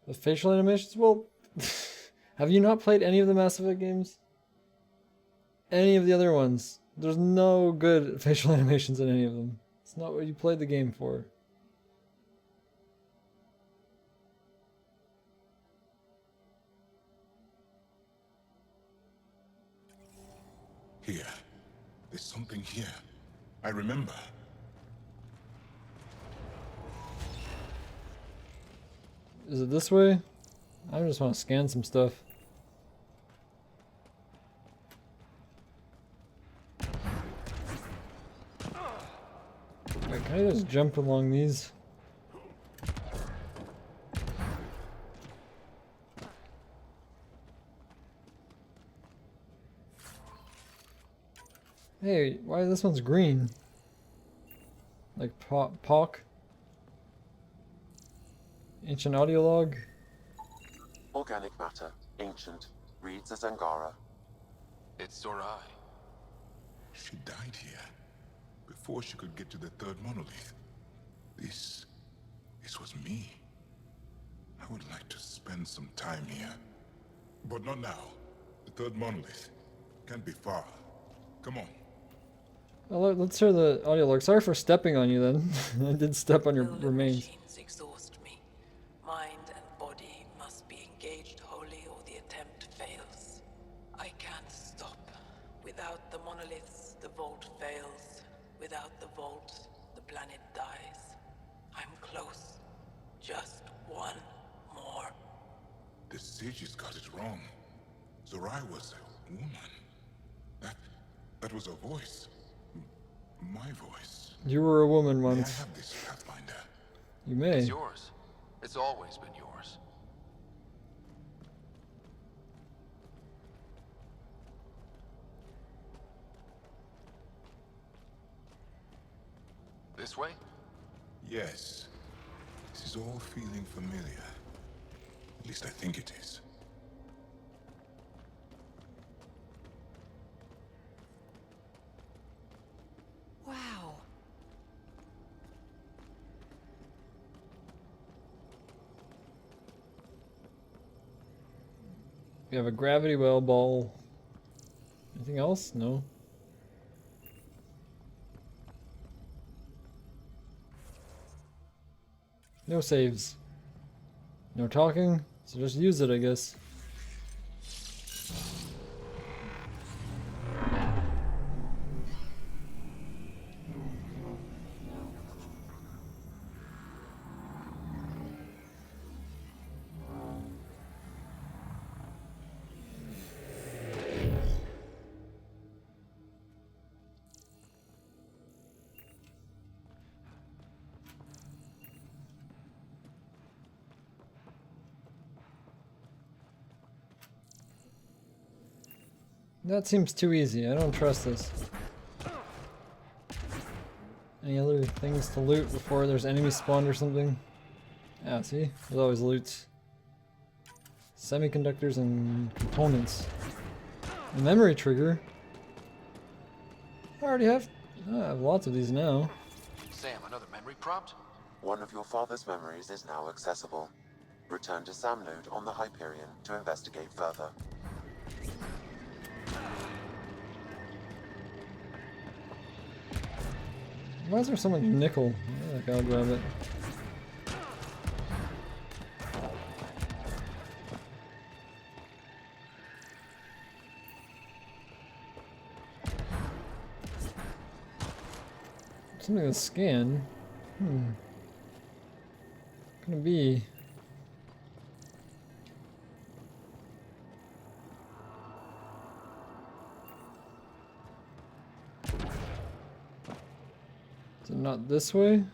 [SPEAKER 1] The facial animations? Well, have you not played any of the Mass Effect games? Any of the other ones? There's no good facial animations in any of them. It's not what you played the game for.
[SPEAKER 14] Here. There's something here. I remember.
[SPEAKER 1] Is it this way? I just want to scan some stuff. Wait, can I just jump along these? Hey, why this one's green? Like POC? Ancient audio log?
[SPEAKER 12] Organic matter, ancient, reads as Angara.
[SPEAKER 21] It's Zorai.
[SPEAKER 14] She died here, before she could get to the third monolith. This was me. I would like to spend some time here. But not now. The third monolith can't be far. Come on.
[SPEAKER 1] Well, let's hear the audio log. Sorry for stepping on you then. I did step on your remains.
[SPEAKER 9] Machines exhaust me. Mind and body must be engaged wholly or the attempt fails. I can't stop. Without the monoliths, the vault fails. Without the vault, the planet dies. I'm close. Just one more.
[SPEAKER 14] The sages got it wrong. Zorai was a woman. That was a voice. My voice.
[SPEAKER 1] You were a woman
[SPEAKER 14] May I
[SPEAKER 1] once.
[SPEAKER 14] have this, Pathfinder?
[SPEAKER 1] You may.
[SPEAKER 21] It's yours. It's always been yours. This way?
[SPEAKER 14] Yes. This is all feeling familiar. At least I think it is.
[SPEAKER 17] Wow.
[SPEAKER 1] We have a gravity well ball. Anything else? No. No saves. No talking, so just use it, I guess. That seems too easy. I don't trust this. Any other things to loot before there's enemy spawned or something? Ah, see? There's always loot. Semiconductors and components. A memory trigger? I already have... I have lots of these now.
[SPEAKER 21] Sam, another memory prompt?
[SPEAKER 12] One of your father's memories is now accessible. Return to Sam node on the Hyperion to investigate further.
[SPEAKER 1] Why is there so much nickel? Oh, I'll grab it. Something to scan. Gonna be. Is it not this way?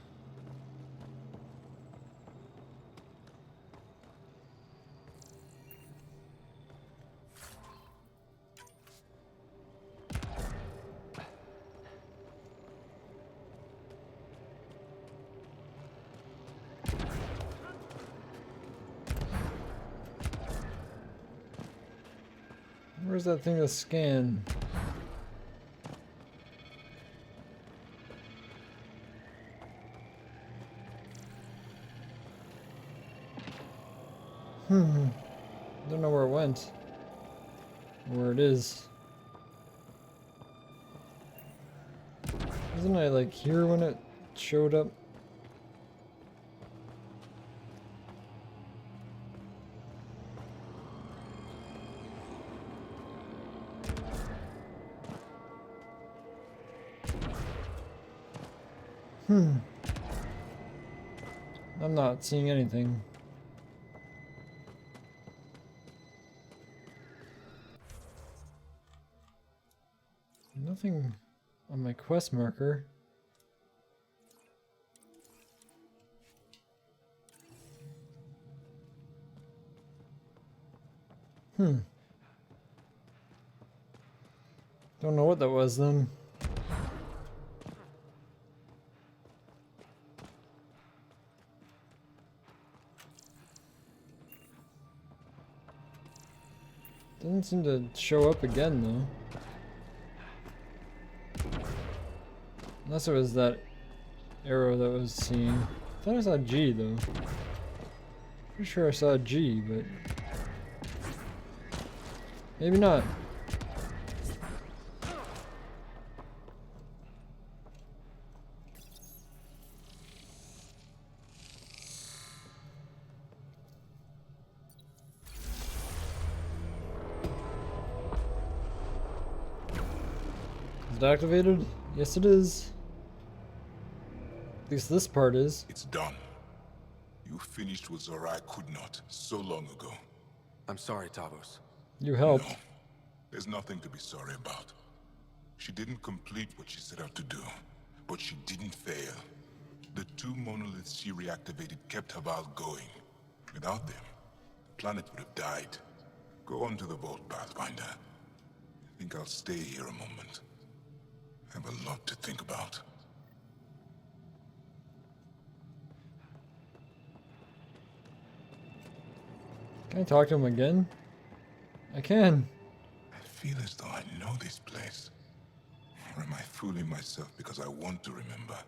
[SPEAKER 1] Where's that thing to scan? Don't know where it went. Where it is. Wasn't I like here when it showed up? I'm not seeing anything. Nothing on my quest marker. Don't know what that was then. Doesn't seem to show up again though. Unless it was that arrow that was seen. I thought I saw G though. Pretty sure I saw G, but maybe not. Is it activated? Yes, it is. At least this part is.
[SPEAKER 14] It's done. You finished what Zorai could not so long ago.
[SPEAKER 16] I'm sorry, Tavos.
[SPEAKER 1] You helped.
[SPEAKER 14] No, there's nothing to be sorry about. She didn't complete what she set out to do, but she didn't fail. The 2 monoliths she reactivated kept Haval going. Without them, the planet would have died. Go on to the vault, Pathfinder. I think I'll stay here a moment. I have a lot to think about.
[SPEAKER 1] Can I talk to him again? I can.
[SPEAKER 14] I feel as though I know this place. Or am I fooling myself because I want to remember?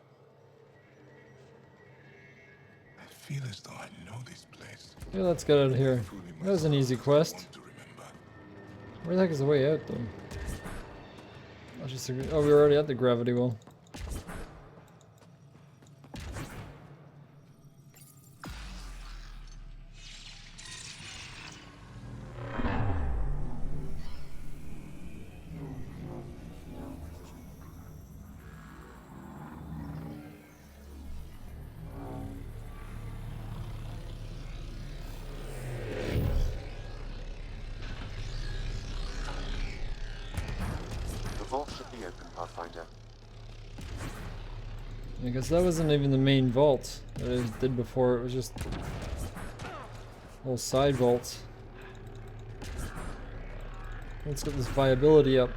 [SPEAKER 14] I feel as though I know this place.
[SPEAKER 1] Yeah, let's get out of here. That was an easy quest. Where the heck is the way out, though? I'll just agree. Oh, we were already at the gravity well.
[SPEAKER 12] The vault should be open, Pathfinder.
[SPEAKER 1] I guess that wasn't even the main vault that I did before. It was just whole side vaults. Let's get this viability up.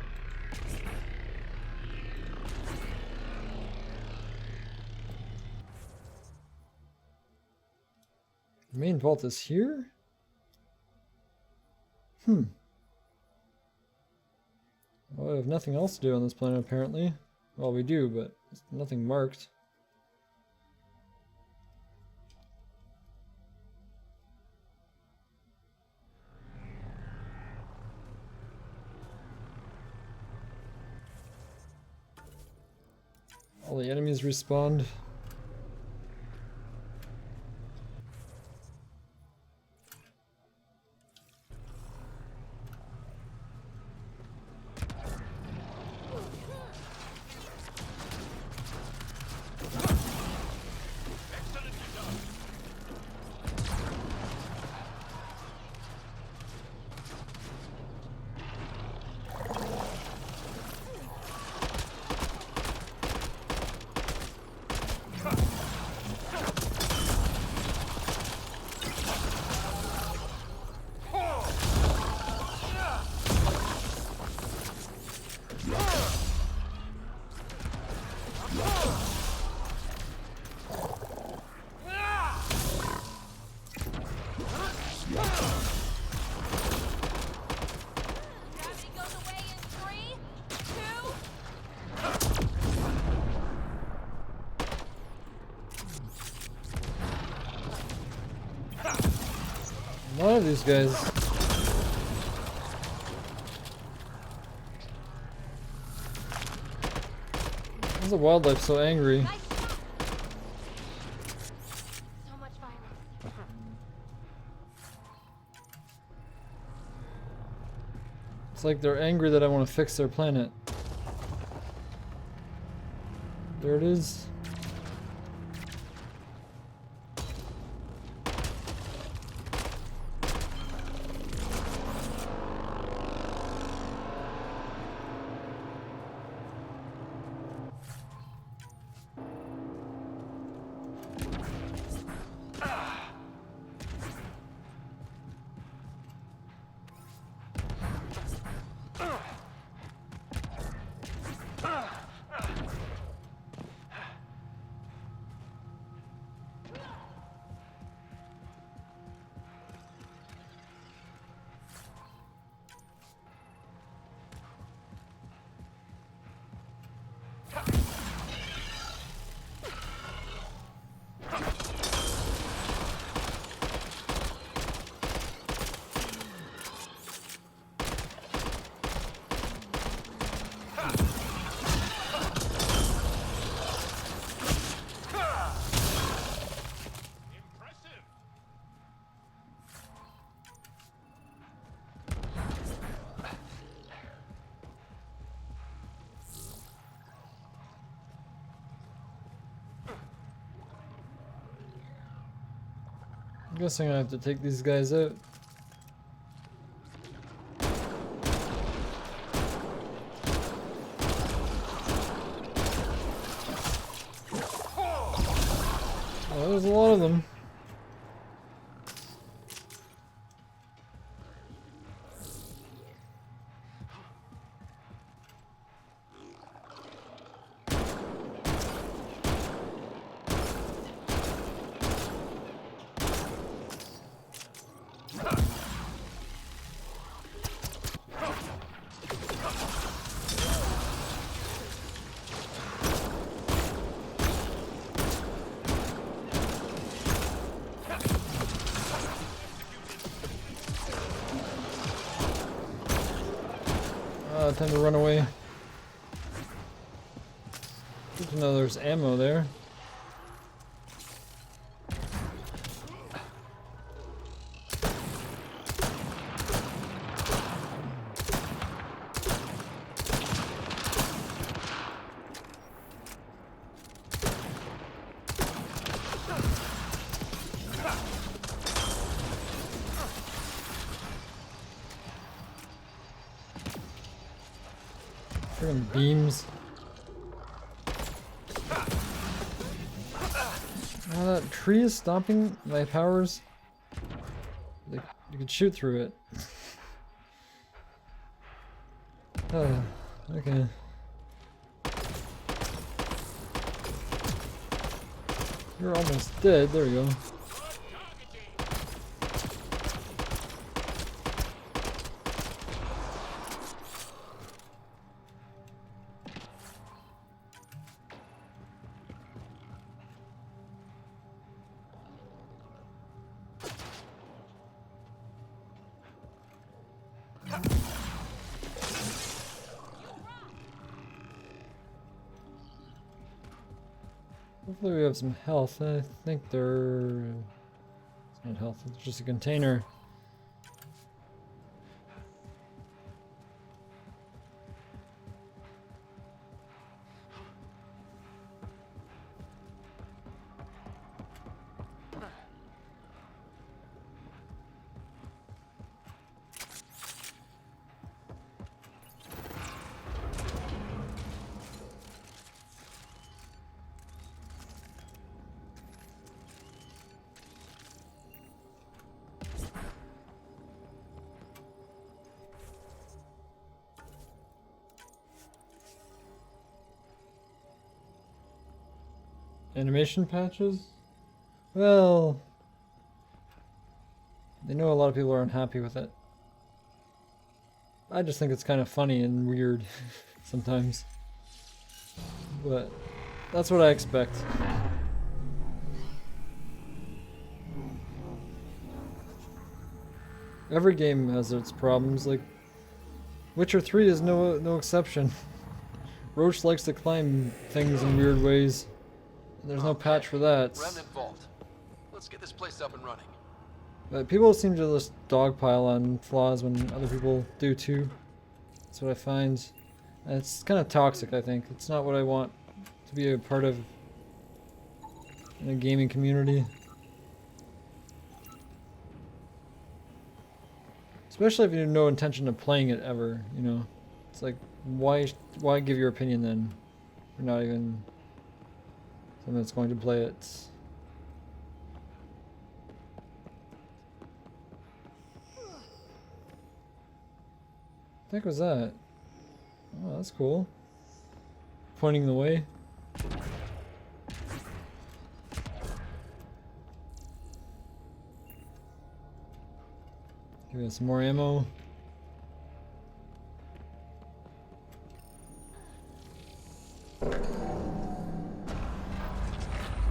[SPEAKER 1] The main vault is here? Well, we have nothing else to do on this planet, apparently. Well, we do, but there's nothing marked. All the enemies respawned. A lot of these guys. Why is the wildlife so angry? It's like they're angry that I want to fix their planet. There it is. guessing I have to take these guys out. Oh, there's a lot of them. Time to run away. Good to know there's ammo there. Friggin' beams. Oh, that tree is stopping my powers. Like, you could shoot through it. Oh, okay. You're almost dead. There we go. Hopefully we have some health. I think it's not health, it's just a container. Animation patches? Well, they know a lot of people are unhappy with it. I just think it's kind of funny and weird sometimes. But that's what I expect. Every game has its problems, like Witcher 3 is no exception. Roach likes to climb things in weird ways. There's no patch for that.
[SPEAKER 16] Remnant Vault. Let's get this place up and running.
[SPEAKER 1] But people seem to just dogpile on flaws when other people do too. That's what I find. And it's kind of toxic, I think. It's not what I want to be a part of in a gaming community. Especially if you have no intention of playing it ever, you know. It's like, why give your opinion then? You're not even someone that's going to play it. What the heck was that? Oh, that's cool. Pointing the way. Give us some more ammo.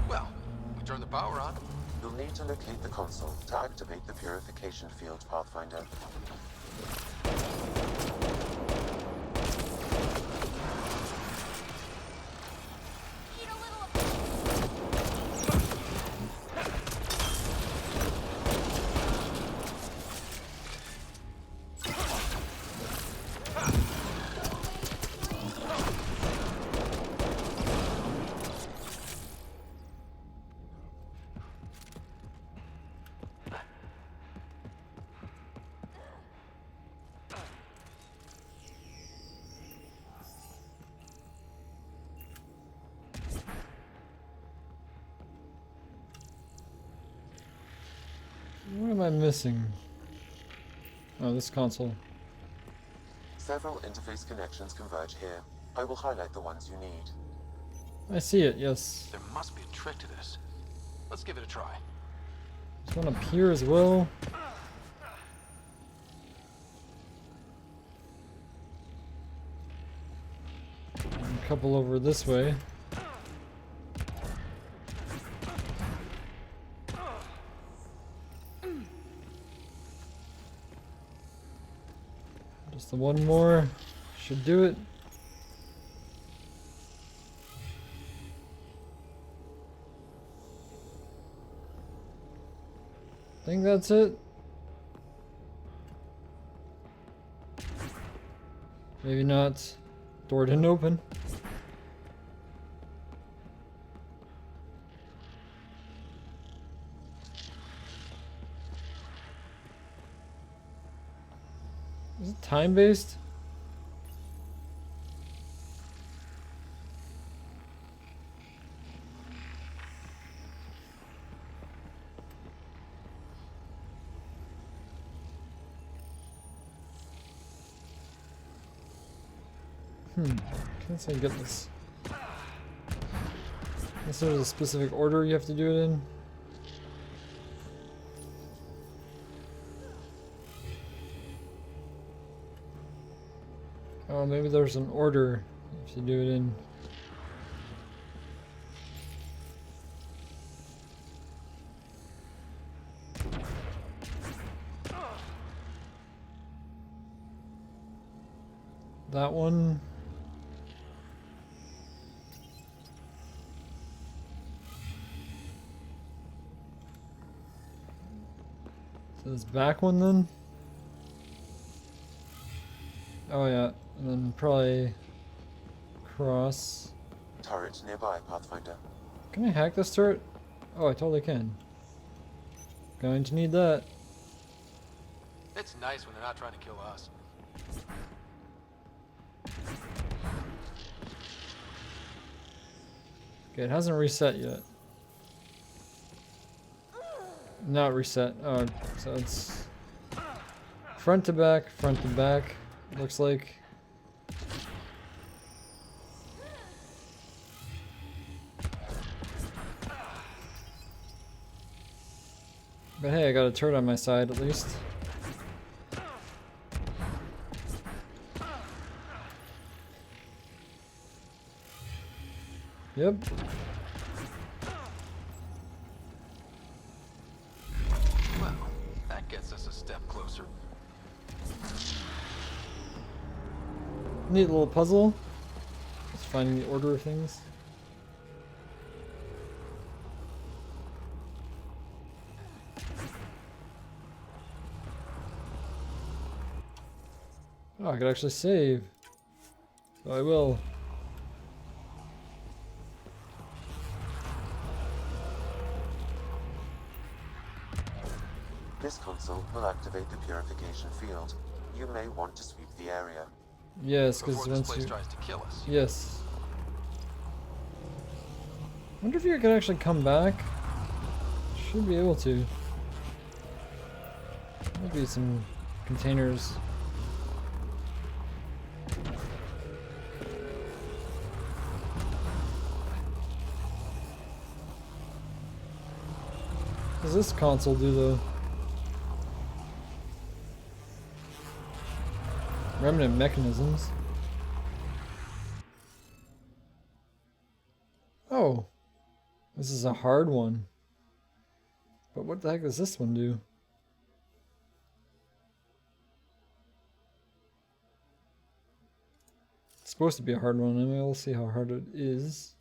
[SPEAKER 16] Well, we turn the power on.
[SPEAKER 12] You'll need to locate the console to activate the purification field, Pathfinder.
[SPEAKER 1] What am I missing? Oh, this console.
[SPEAKER 12] Several interface connections converge here. I will highlight the ones you need.
[SPEAKER 1] I see it, yes.
[SPEAKER 21] There must be a trick to this. Let's give it a try.
[SPEAKER 1] There's one up here as well. And a couple over this way. Just the one more should do it. I think that's it. Maybe not. Door didn't open. Is it time-based? Can't say get this. Unless there's a specific order you have to do it in. Oh, maybe there's an order if you do it in. That one. So this back one then? Oh yeah, and then probably cross.
[SPEAKER 12] Turret nearby, Pathfinder.
[SPEAKER 1] Can I hack this turret? Oh, I totally can. Going to need that.
[SPEAKER 21] It's nice when they're not trying to kill us.
[SPEAKER 1] Okay, it hasn't reset yet. Not reset. Oh, so it's front to back, looks like. But hey, I got a turret on my side at least. Yep.
[SPEAKER 21] Well, that gets us a step closer.
[SPEAKER 1] Neat little puzzle. Just finding the order of things. Oh, I could actually save. So I will.
[SPEAKER 12] This console will activate the purification field. You may want to sweep the area.
[SPEAKER 1] Yes, because
[SPEAKER 21] Before this
[SPEAKER 1] once
[SPEAKER 21] place
[SPEAKER 1] you...
[SPEAKER 21] tries to kill us.
[SPEAKER 1] Yes. Wonder if you can actually come back. Should be able to. Maybe some containers. What does this console do though? Remnant mechanisms. Oh. This is a hard one. But what the heck does this one do? It's supposed to be a hard one. I mean, we'll see how hard it is.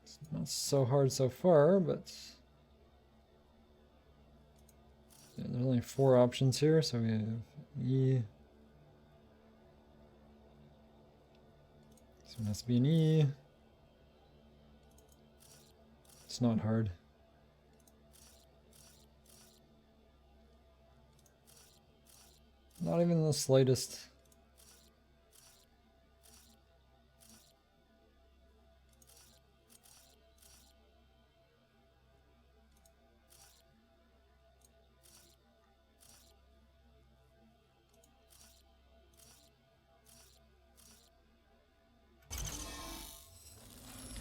[SPEAKER 1] It's not so hard so far, but... yeah, there's only 4 options here, so we have E. This one has to be an E. It's not hard. Not even the slightest.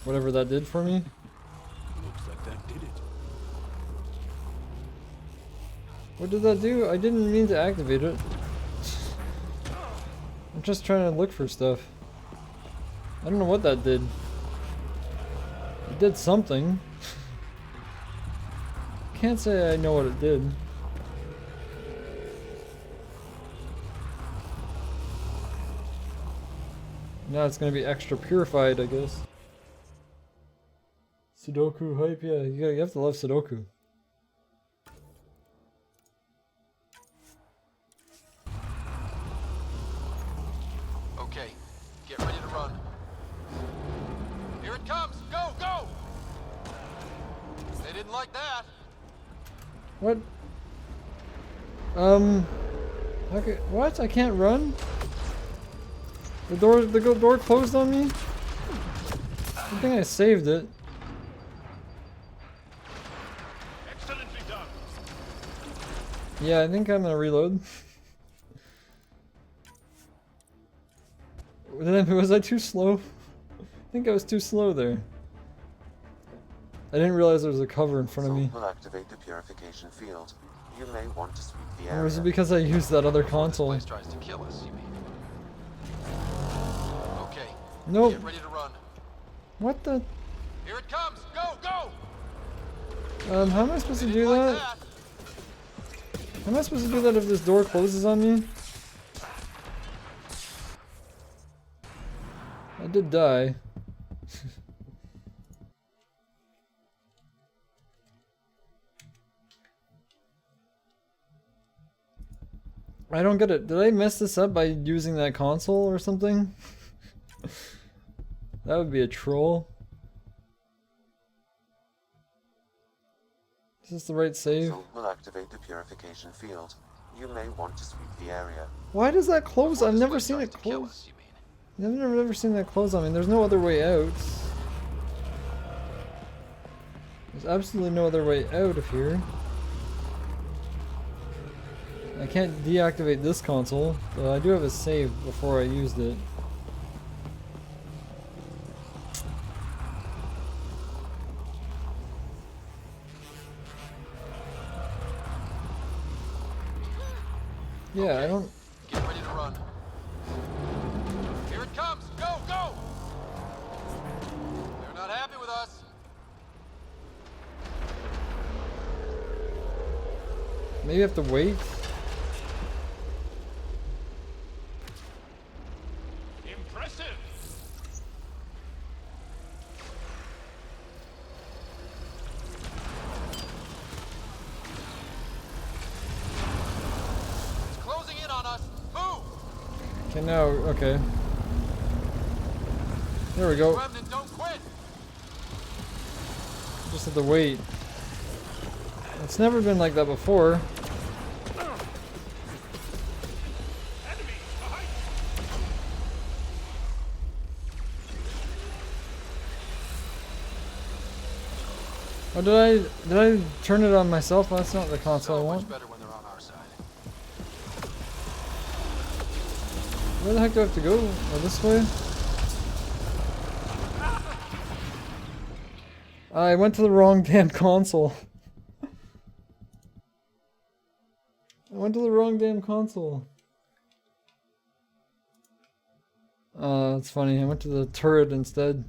[SPEAKER 1] Whatever that did for me.
[SPEAKER 10] Looks like that did it.
[SPEAKER 1] What did that do? I didn't mean to activate it. I'm just trying to look for stuff. I don't know what that did. It did something. Can't say I know what it did. Now it's gonna be extra purified, I guess. Sudoku hype, yeah, you have to love Sudoku.
[SPEAKER 21] Okay, get ready to run. Here it comes! Go, go! They didn't like that.
[SPEAKER 1] What? Okay, what? I can't run? The door closed on me? I think I saved it.
[SPEAKER 20] Excellently done.
[SPEAKER 1] Yeah, I think I'm gonna reload. Was I too slow? I think I was too slow there. I didn't realize there was a cover in front of me.
[SPEAKER 12] Will activate the purification field. You may want to sweep the
[SPEAKER 1] Or
[SPEAKER 12] area.
[SPEAKER 1] was it because I used that other console?
[SPEAKER 21] This place tries to kill us, you mean? Okay.
[SPEAKER 1] Nope.
[SPEAKER 21] Get ready to run.
[SPEAKER 1] What the?
[SPEAKER 21] Here it comes! Go, go!
[SPEAKER 1] How am I supposed to do that? How am I supposed to do that if this door closes on me? I did die. I don't get it. Did I mess this up by using that console or something? That would be a troll. Is this the right save?
[SPEAKER 12] Will activate the purification field. You may want to sweep the area.
[SPEAKER 1] Why does that close? I've never seen it close. I've never seen that close on me. There's no other way out. There's absolutely no other way out of here. I can't deactivate this console, but I do have a save before I used it. Yeah, I don't...
[SPEAKER 21] Get ready to run. Here it comes! Go, go! They're not happy with us.
[SPEAKER 1] Maybe I have to wait?
[SPEAKER 20] Impressive.
[SPEAKER 21] It's closing in on us. Move!
[SPEAKER 1] Okay, now, okay. There we go.
[SPEAKER 21] Remnant, don't quit!
[SPEAKER 1] Just have to wait. It's never been like that before. Oh, did I turn it on myself? Well, that's not the console I want.
[SPEAKER 21] Better when they're on our side.
[SPEAKER 1] Where the heck do I have to go? Oh, this way? I went to the wrong damn console. I went to the wrong damn console. That's funny. I went to the turret instead.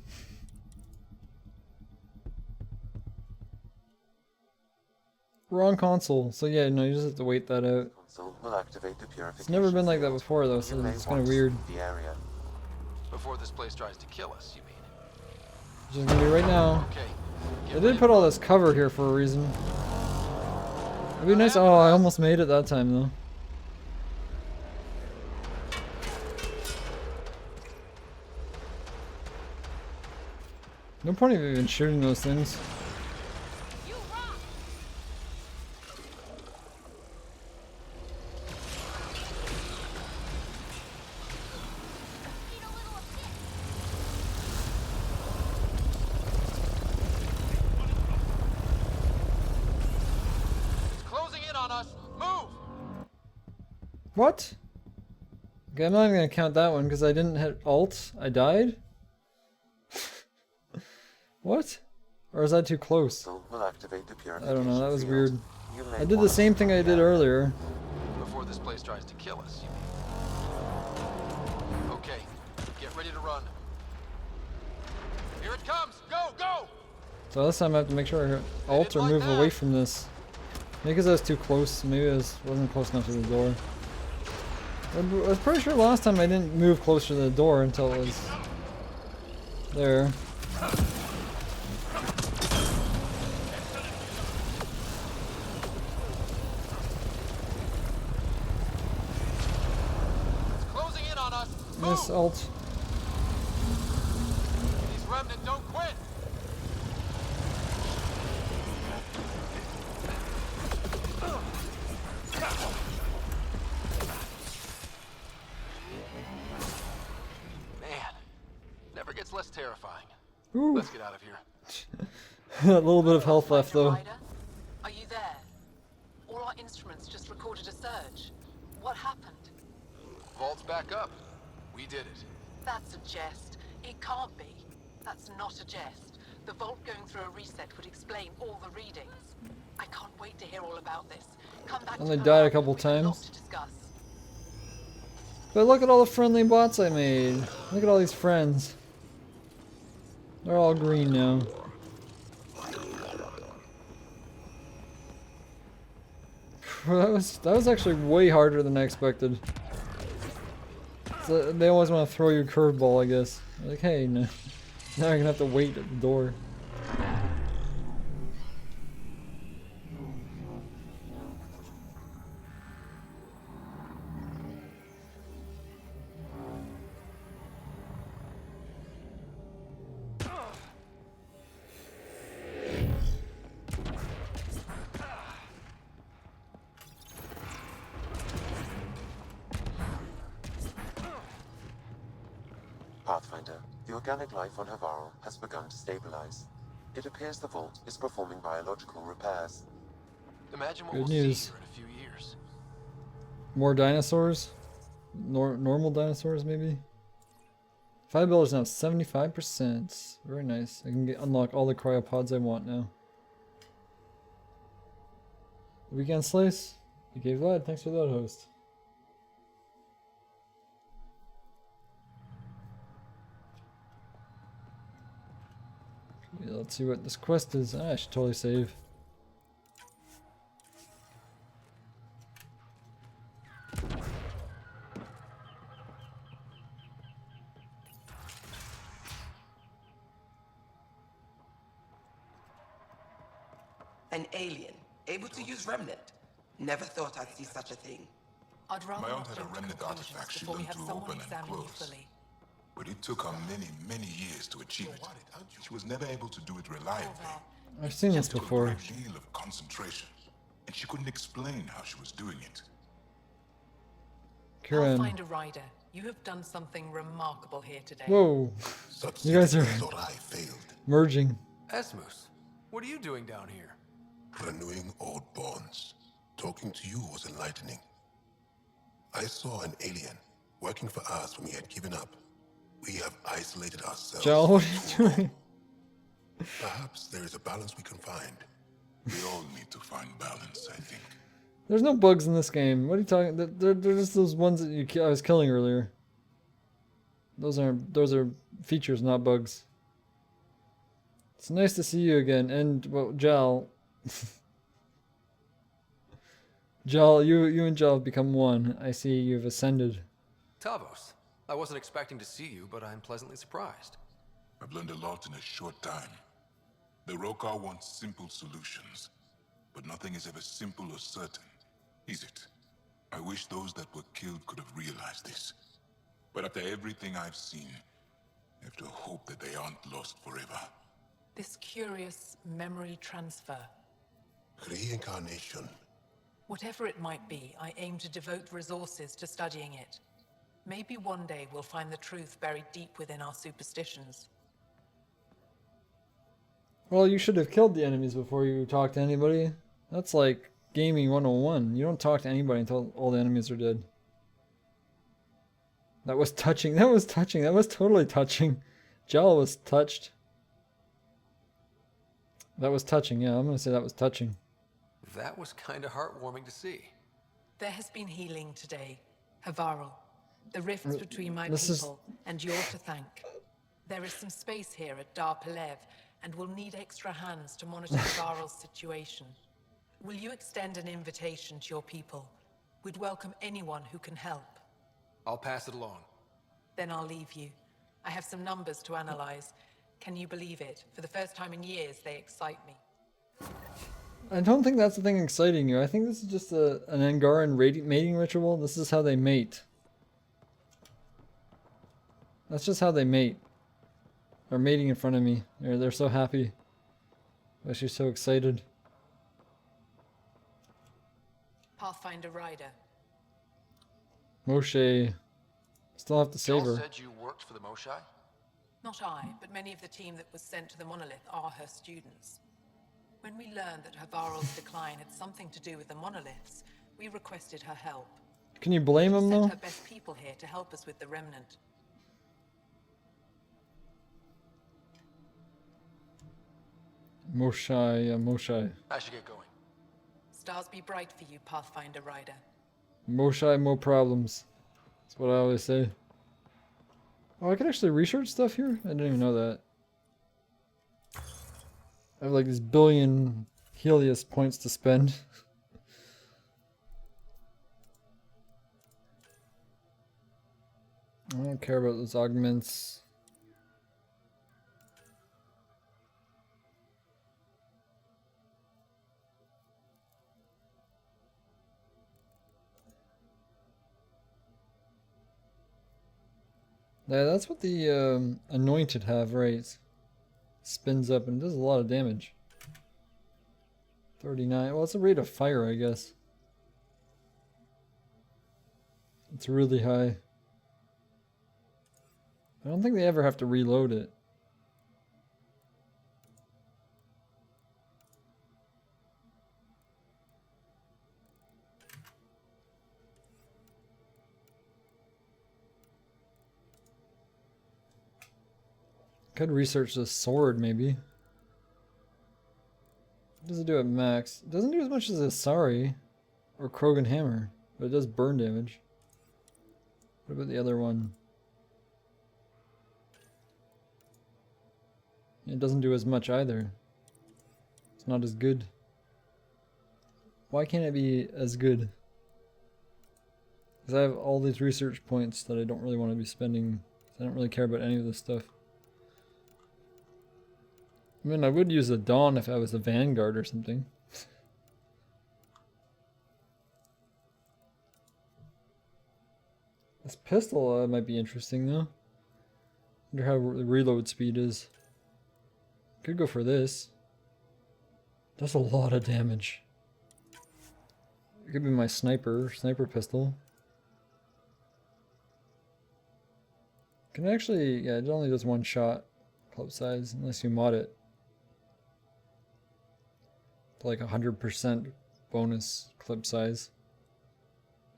[SPEAKER 1] Wrong console. So yeah, no, you just have to wait that out.
[SPEAKER 12] Will activate the purification.
[SPEAKER 1] It's never been like that before though, so it's kind of weird.
[SPEAKER 12] The area.
[SPEAKER 21] Before this place tries to kill us, you mean?
[SPEAKER 1] Which is gonna be right now.
[SPEAKER 21] Okay.
[SPEAKER 1] They did put all this cover here for a reason. It'd be nice. Oh, I almost made it that time though. No point of even shooting those things.
[SPEAKER 21] It's closing in on us. Move!
[SPEAKER 1] What? Okay, I'm not even gonna count that one because I didn't hit Alt. I died? What? Or is that too close?
[SPEAKER 12] Will activate the
[SPEAKER 1] I
[SPEAKER 12] purification
[SPEAKER 1] don't know, that was
[SPEAKER 12] field.
[SPEAKER 1] weird.
[SPEAKER 12] You may
[SPEAKER 1] I did the
[SPEAKER 12] want
[SPEAKER 1] same
[SPEAKER 12] to
[SPEAKER 1] thing I did
[SPEAKER 12] scan
[SPEAKER 1] earlier.
[SPEAKER 3] Before this place tries to kill us, you mean? Okay, get ready to run. Here it comes! Go, go!
[SPEAKER 1] So this time I have to make sure I alt or move away from this. Maybe because I was too close. Maybe I wasn't close enough to the door. I was pretty sure last time I didn't move closer to the door until it was there.
[SPEAKER 3] It's closing in on us!
[SPEAKER 1] Miss alt.
[SPEAKER 3] These remnant don't quit! Man, never gets less terrifying.
[SPEAKER 1] Ooh.
[SPEAKER 3] Let's get out of here.
[SPEAKER 1] A little bit of health left though.
[SPEAKER 9] Are you there? All our instruments just recorded a surge. What happened?
[SPEAKER 3] Vault's back up. We did it.
[SPEAKER 9] That's a jest. It can't be. That's not a jest. The vault going through a reset would explain all the readings. I can't wait to hear all about this. Come back
[SPEAKER 1] Only
[SPEAKER 9] to
[SPEAKER 1] died a couple times.
[SPEAKER 9] discuss.
[SPEAKER 1] But look at all the friendly bots I made. Look at all these friends. They're all green now. That was actually way harder than I expected. So they always want to throw you a curveball, I guess. Like, hey, no. Now you're gonna have to wait at the door.
[SPEAKER 12] Pathfinder, the organic life on Havarl has begun to stabilize. It appears the vault is performing biological repairs.
[SPEAKER 3] Imagine what
[SPEAKER 1] Good
[SPEAKER 3] we'll
[SPEAKER 1] news.
[SPEAKER 3] see here in a few years.
[SPEAKER 1] More dinosaurs? Normal dinosaurs, maybe? Firebill is now 75%. Very nice. I can unlock all the cryopods I want now. Weekend Slice? You gave that. Thanks for that, host. Okay, let's see what this quest is. I should totally save.
[SPEAKER 4] An alien, able to use Remnant. Never thought I'd see such a thing.
[SPEAKER 9] I'd rather
[SPEAKER 14] My aunt
[SPEAKER 9] not
[SPEAKER 14] had a
[SPEAKER 9] jump to
[SPEAKER 14] remnant
[SPEAKER 9] conclusions
[SPEAKER 14] artifact she
[SPEAKER 9] before we
[SPEAKER 14] learned
[SPEAKER 9] have
[SPEAKER 14] to
[SPEAKER 9] someone
[SPEAKER 14] open and
[SPEAKER 9] examine you
[SPEAKER 14] close.
[SPEAKER 9] fully.
[SPEAKER 14] But it took her many, many years to achieve it. She was never able to do it reliably.
[SPEAKER 1] I've seen this
[SPEAKER 14] It took a
[SPEAKER 1] before.
[SPEAKER 14] great deal of concentration, and she couldn't explain how she was doing it.
[SPEAKER 1] Karen.
[SPEAKER 9] Pathfinder Ryder, you have done something remarkable here today.
[SPEAKER 1] Whoa. You guys are merging.
[SPEAKER 16] Esmus, what are you doing down here?
[SPEAKER 15] Renewing old bonds. Talking to you was enlightening. I saw an alien working for us when we had given up. We have isolated ourselves.
[SPEAKER 1] Jal, what are you doing?
[SPEAKER 15] Perhaps there is a balance we can find.
[SPEAKER 14] We all need to find balance, I think.
[SPEAKER 1] There's no bugs in this game. What are you talking? They're just those ones that I was killing earlier. Those are features, not bugs. It's nice to see you again, and well, Jal. Jal, you and Jal have become one. I see you've ascended.
[SPEAKER 16] Tavos, I wasn't expecting to see you, but I'm pleasantly surprised.
[SPEAKER 14] I've learned a lot in a short time. The Rokar wants simple solutions, but nothing is ever simple or certain, is it? I wish those that were killed could have realized this. But after everything I've seen, I have to hope that they aren't lost forever.
[SPEAKER 9] This curious memory transfer.
[SPEAKER 15] Reincarnation.
[SPEAKER 9] Whatever it might be, I aim to devote resources to studying it. Maybe one day we'll find the truth buried deep within our superstitions.
[SPEAKER 1] Well, you should have killed the enemies before you talk to anybody. That's like gaming 101. You don't talk to anybody until all the enemies are dead. That was touching. That was touching. That was totally touching. Jal was touched. That was touching, yeah, I'm gonna say that was touching.
[SPEAKER 16] That was kind of heartwarming to see.
[SPEAKER 9] There has been healing today. Havarl. The rifts between my
[SPEAKER 1] This is-
[SPEAKER 9] people and you're to thank. There is some space here at Dar Pelev, and we'll need extra hands to monitor Havarl's situation. Will you extend an invitation to your people? We'd welcome anyone who can help.
[SPEAKER 16] I'll pass it along.
[SPEAKER 9] Then I'll leave you. I have some numbers to analyze. Can you believe it? For the first time in years, they excite me.
[SPEAKER 1] I don't think that's the thing exciting you. I think this is just an Angaran mating ritual. This is how they mate. That's just how they mate. They're mating in front of me. They're so happy. She's so excited.
[SPEAKER 9] Pathfinder Rider.
[SPEAKER 1] Moshe. Still have to save
[SPEAKER 21] Jill
[SPEAKER 1] her.
[SPEAKER 21] said you worked for the Moshai?
[SPEAKER 9] Not I, but many of the team that was sent to the monolith are her students. When we learned that Havarl's decline had something to do with the monoliths, we requested her help.
[SPEAKER 1] Can you blame him
[SPEAKER 9] Sent
[SPEAKER 1] though?
[SPEAKER 9] her best people here to help us with the remnant.
[SPEAKER 1] Moshai, Moshai.
[SPEAKER 21] I should get going.
[SPEAKER 9] Stars be bright for you, Pathfinder Rider.
[SPEAKER 1] Moshai, more problems. That's what I always say. Oh, I can actually research stuff here? I didn't even know that. I have like these billion Helios points to spend. I don't care about those augments. Yeah, that's what the anointed have, right? Spins up and does a lot of damage. 39. Well, it's a rate of fire, I guess. It's really high. I don't think they ever have to reload it. Could research this sword, maybe. What does it do at max? It doesn't do as much as a Sari or Krogan hammer, but it does burn damage. What about the other one? It doesn't do as much either. It's not as good. Why can't it be as good? Because I have all these research points that I don't really want to be spending. I don't really care about any of this stuff. I mean, I would use a Dawn if I was a Vanguard or something. This pistol might be interesting though. Wonder how the reload speed is. Could go for this. Does a lot of damage. It could be my sniper pistol. Can actually, yeah, it only does one shot club size unless you mod it. To like 100% bonus clip size.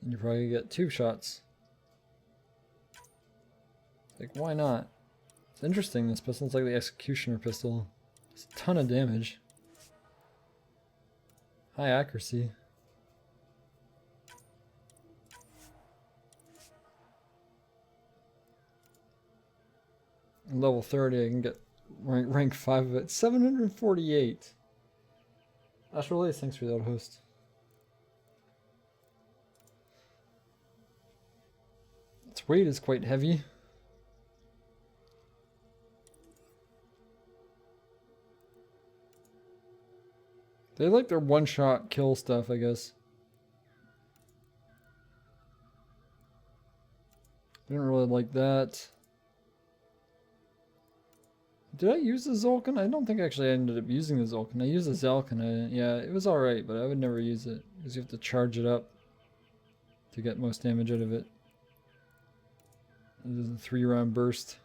[SPEAKER 1] And you probably get 2 shots. Like, why not? It's interesting, this pistol. It's like the Executioner pistol. It's a ton of damage. High accuracy. Level 30, I can get rank 5 of it. 748. Astral Ace, thanks for that, host. Its weight is quite heavy. They like their one-shot kill stuff, I guess. Didn't really like that. Did I use the Zolkin? I don't think actually I ended up using the Zolkin. I used the Zalkin. Yeah, it was alright, but I would never use it. Because you have to charge it up to get most damage out of it. This is a 3-round burst.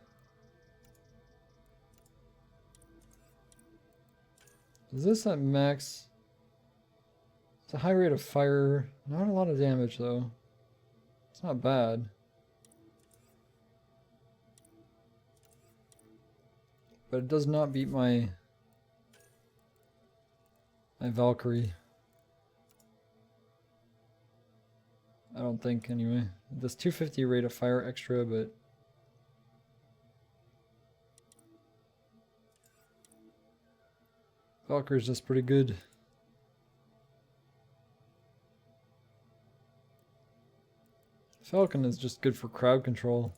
[SPEAKER 1] Is this at max? It's a high rate of fire. Not a lot of damage though. It's not bad. But it does not beat my My Valkyrie. I don't think, anyway. This 250 rate of fire extra, but... Valkyrie's just pretty good. Falcon is just good for crowd control.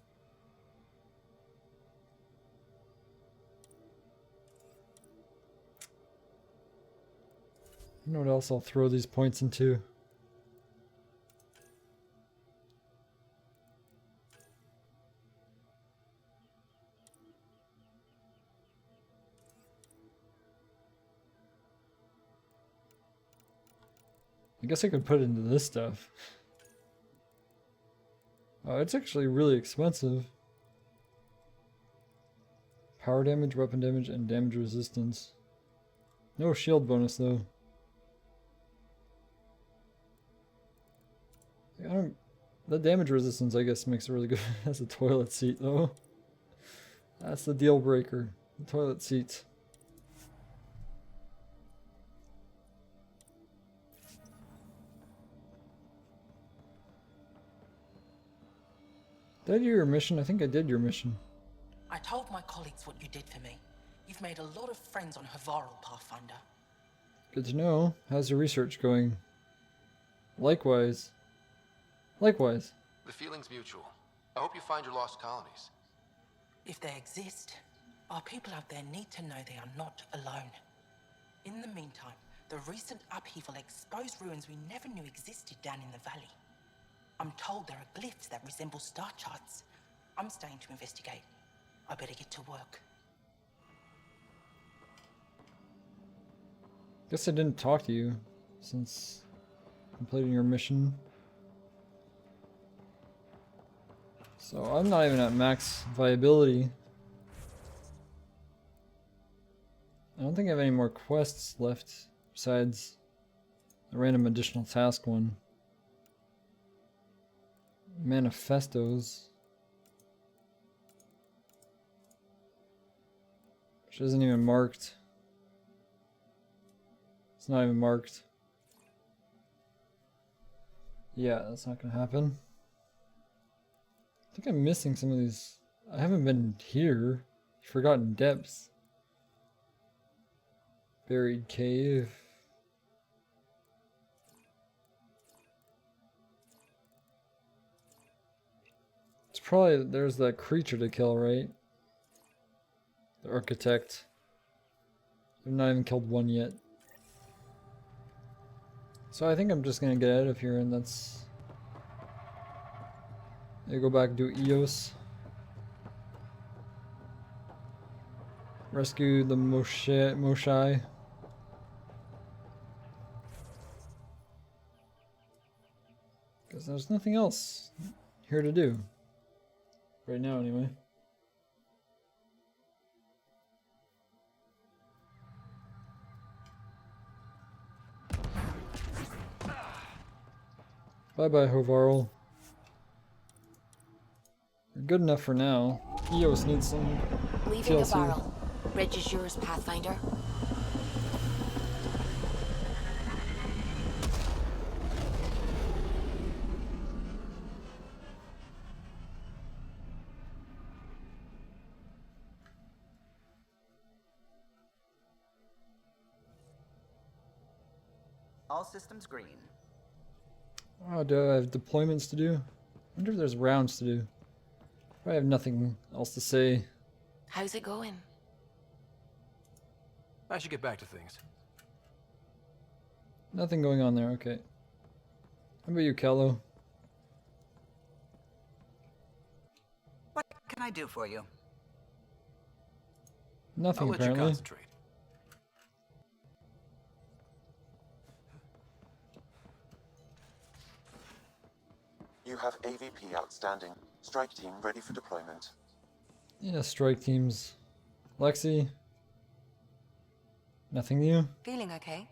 [SPEAKER 1] You know what else I'll throw these points into? I guess I could put it into this stuff. Oh, it's actually really expensive. Power damage, weapon damage, and damage resistance. No shield bonus though. The damage resistance, I guess, makes it really good as a toilet seat though. That's the deal breaker. The toilet seats. Did I do your mission? I think I did your mission.
[SPEAKER 11] I told my colleagues what you did for me. You've made a lot of friends on Havarl, Pathfinder.
[SPEAKER 1] Good to know. How's your research going? Likewise. Likewise.
[SPEAKER 21] The feeling's mutual. I hope you find your lost colonies.
[SPEAKER 11] If they exist, our people out there need to know they are not alone. In the meantime, the recent upheaval exposed ruins we never knew existed down in the valley. I'm told there are glyphs that resemble star charts. I'm staying to investigate. I better get to work.
[SPEAKER 1] Guess I didn't talk to you since completing your mission. So I'm not even at max viability. I don't think I have any more quests left besides the random additional task one. Manifestos. Which isn't even marked. It's not even marked. Yeah, that's not gonna happen. I think I'm missing some of these. I haven't been here. Forgotten Depths. Buried Cave. It's probably, there's that creature to kill, right? The Architect. I've not even killed one yet. So I think I'm just gonna get out of here, and that's... I go back and do EOS. Rescue the Moshai. Because there's nothing else here to do. Right now, anyway. Bye-bye, Hovarl. You're good enough for now. EOS needs some
[SPEAKER 8] Leaving
[SPEAKER 1] TLC.
[SPEAKER 8] Havarl. Bridge is yours, Pathfinder.
[SPEAKER 2] All systems green.
[SPEAKER 1] Oh, do I have deployments to do? I wonder if there's rounds to do. I have nothing else to say.
[SPEAKER 8] How's it going?
[SPEAKER 16] I should get back to things.
[SPEAKER 1] Nothing going on there, okay. How about you, Kello?
[SPEAKER 2] What can I do for you?
[SPEAKER 1] Nothing,
[SPEAKER 16] I'll let you
[SPEAKER 1] apparently.
[SPEAKER 16] concentrate.
[SPEAKER 12] You have AVP outstanding. Strike team ready for deployment.
[SPEAKER 1] Yeah, strike teams. Lexi? Nothing new?
[SPEAKER 8] Feeling okay?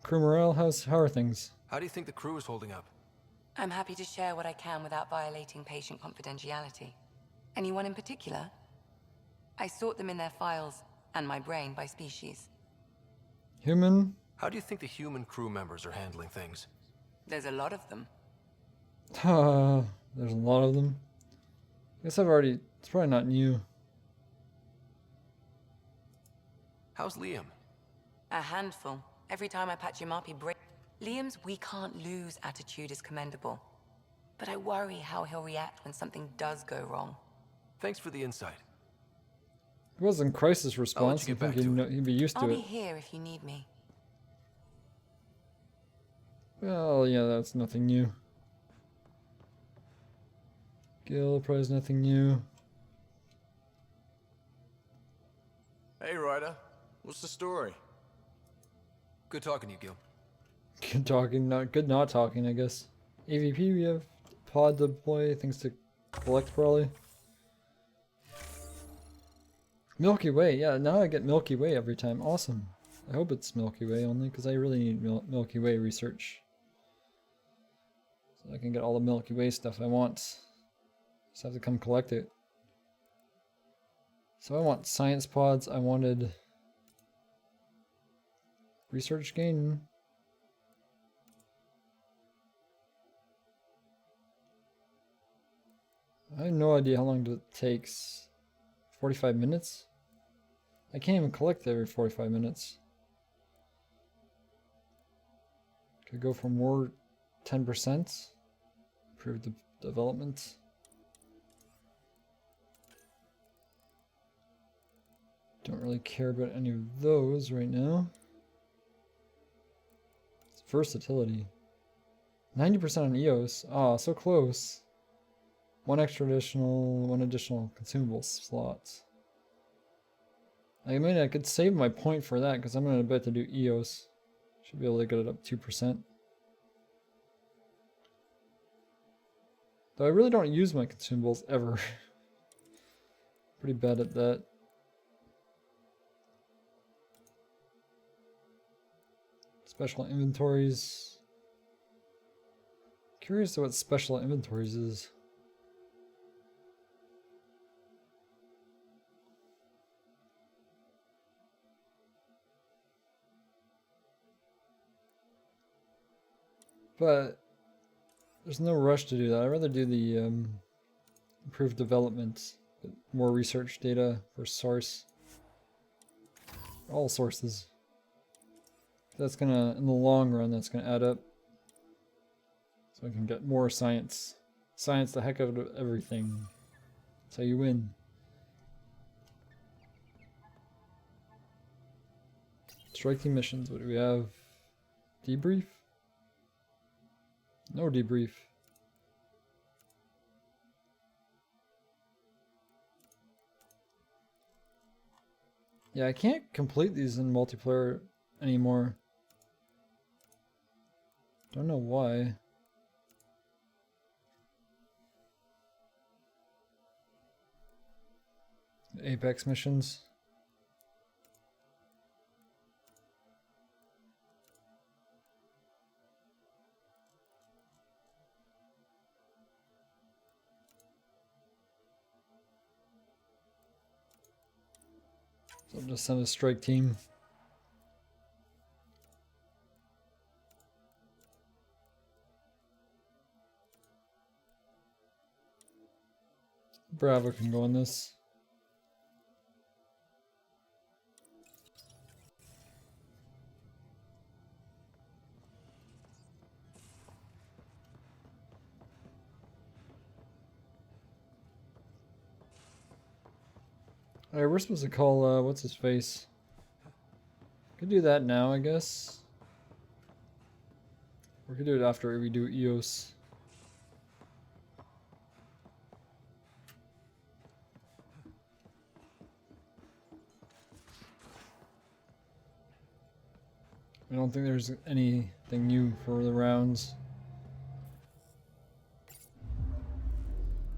[SPEAKER 1] Crew morale, how are things?
[SPEAKER 16] How do you think the crew is holding up?
[SPEAKER 8] I'm happy to share what I can without violating patient confidentiality. Anyone in particular? I sort them in their files and my brain by species.
[SPEAKER 1] Human?
[SPEAKER 16] How do you think the human crew members are handling things?
[SPEAKER 11] There's a lot of them.
[SPEAKER 1] There's a lot of them. I guess I've already... It's probably not new.
[SPEAKER 16] How's Liam?
[SPEAKER 11] A handful. Every time I patch him up, he breaks. Liam's we can't lose attitude is commendable. But I worry how he'll react when something does go wrong.
[SPEAKER 16] Thanks for the insight.
[SPEAKER 1] It wasn't crisis response. I think he'd be used to
[SPEAKER 11] I'll
[SPEAKER 1] it.
[SPEAKER 11] be here if you need me.
[SPEAKER 1] Well, yeah, that's nothing new. Gil probably is nothing new.
[SPEAKER 5] Hey, Ryder. What's the story?
[SPEAKER 16] Good talking to you, Gil.
[SPEAKER 1] Good talking, not talking, I guess. AVP, we have pod deploy, things to collect probably. Milky Way, yeah, now I get Milky Way every time. Awesome. I hope it's Milky Way only, because I really need Milky Way research. So I can get all the Milky Way stuff I want. Just have to come collect it. So I want science pods, I wanted research gain. I have no idea how long it takes. 45 minutes? I can't even collect every 45 minutes. Could go for more 10%. Improve the development. Don't really care about any of those right now. It's versatility. 90% on EOS. Ah, so close. One additional consumable slot. I mean, I could save my point for that because I'm going to bet to do EOS. Should be able to get it up 2%. Though I really don't use my consumables ever. Pretty bad at that. Special inventories. Curious what special inventories is. But there's no rush to do that. I'd rather do the improved development, more research data for source. All sources. That's gonna, in the long run, that's gonna add up. So I can get more science. Science the heck out of everything. That's how you win. Strike team missions, what do we have? Debrief? No debrief. Yeah, I can't complete these in multiplayer anymore. Don't know why. Apex missions. So I'll just send a strike team. Bravo can go on this. Alright, we're supposed to call, what's his face? Could do that now, I guess. Or could do it after we do EOS. I don't think there's anything new for the rounds.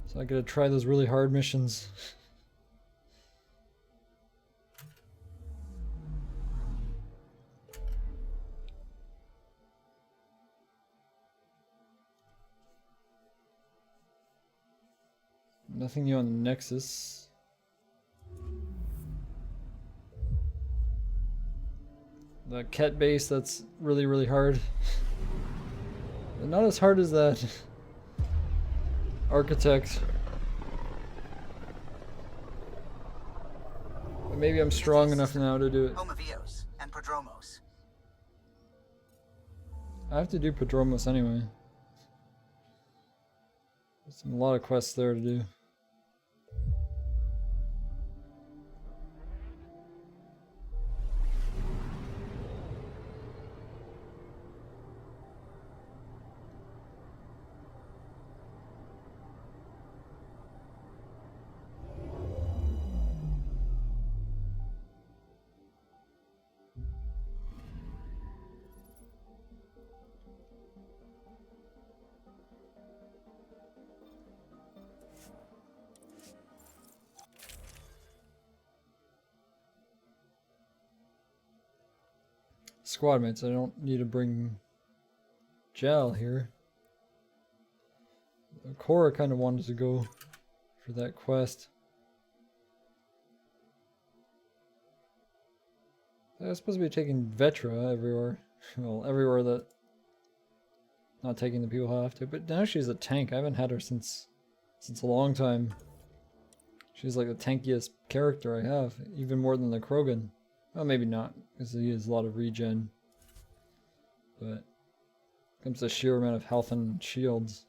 [SPEAKER 1] So I gotta try those really hard missions. Nothing new on the Nexus. the Ket base that's really, really hard. But not as hard as that Architect. But maybe I'm strong enough now to do it.
[SPEAKER 2] Home of Eos and Prodromos.
[SPEAKER 1] I have to do Prodromos anyway. There's a lot of quests there to do. Squad mates, I don't need to bring Jal here. Cora kind of wanted to go for that quest. I was supposed to be taking Vetra everywhere. Well, everywhere that not taking the people who have to. But now she's a tank. I haven't had her since a long time. She's like the tankiest character I have, even more than the Krogan. Well, maybe not, because he has a lot of regen. But when it comes to sheer amount of health and shields.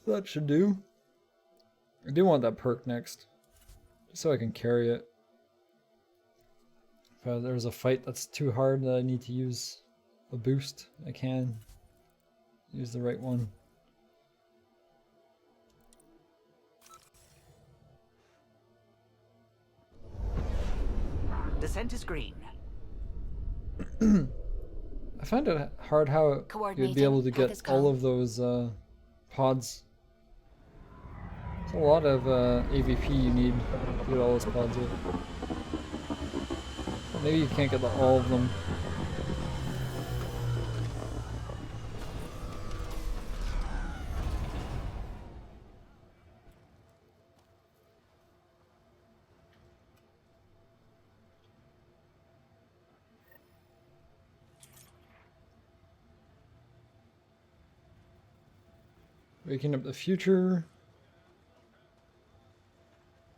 [SPEAKER 1] That should do. I do want that perk next, just so I can carry it. If there's a fight that's too hard that I need to use a boost, I can use the right one.
[SPEAKER 2] Descent is green.
[SPEAKER 1] I find it hard how you'd be able to get all of those pods. There's a lot of AVP you need to get all those pods with. Maybe you can't get all of them. Waking up the future.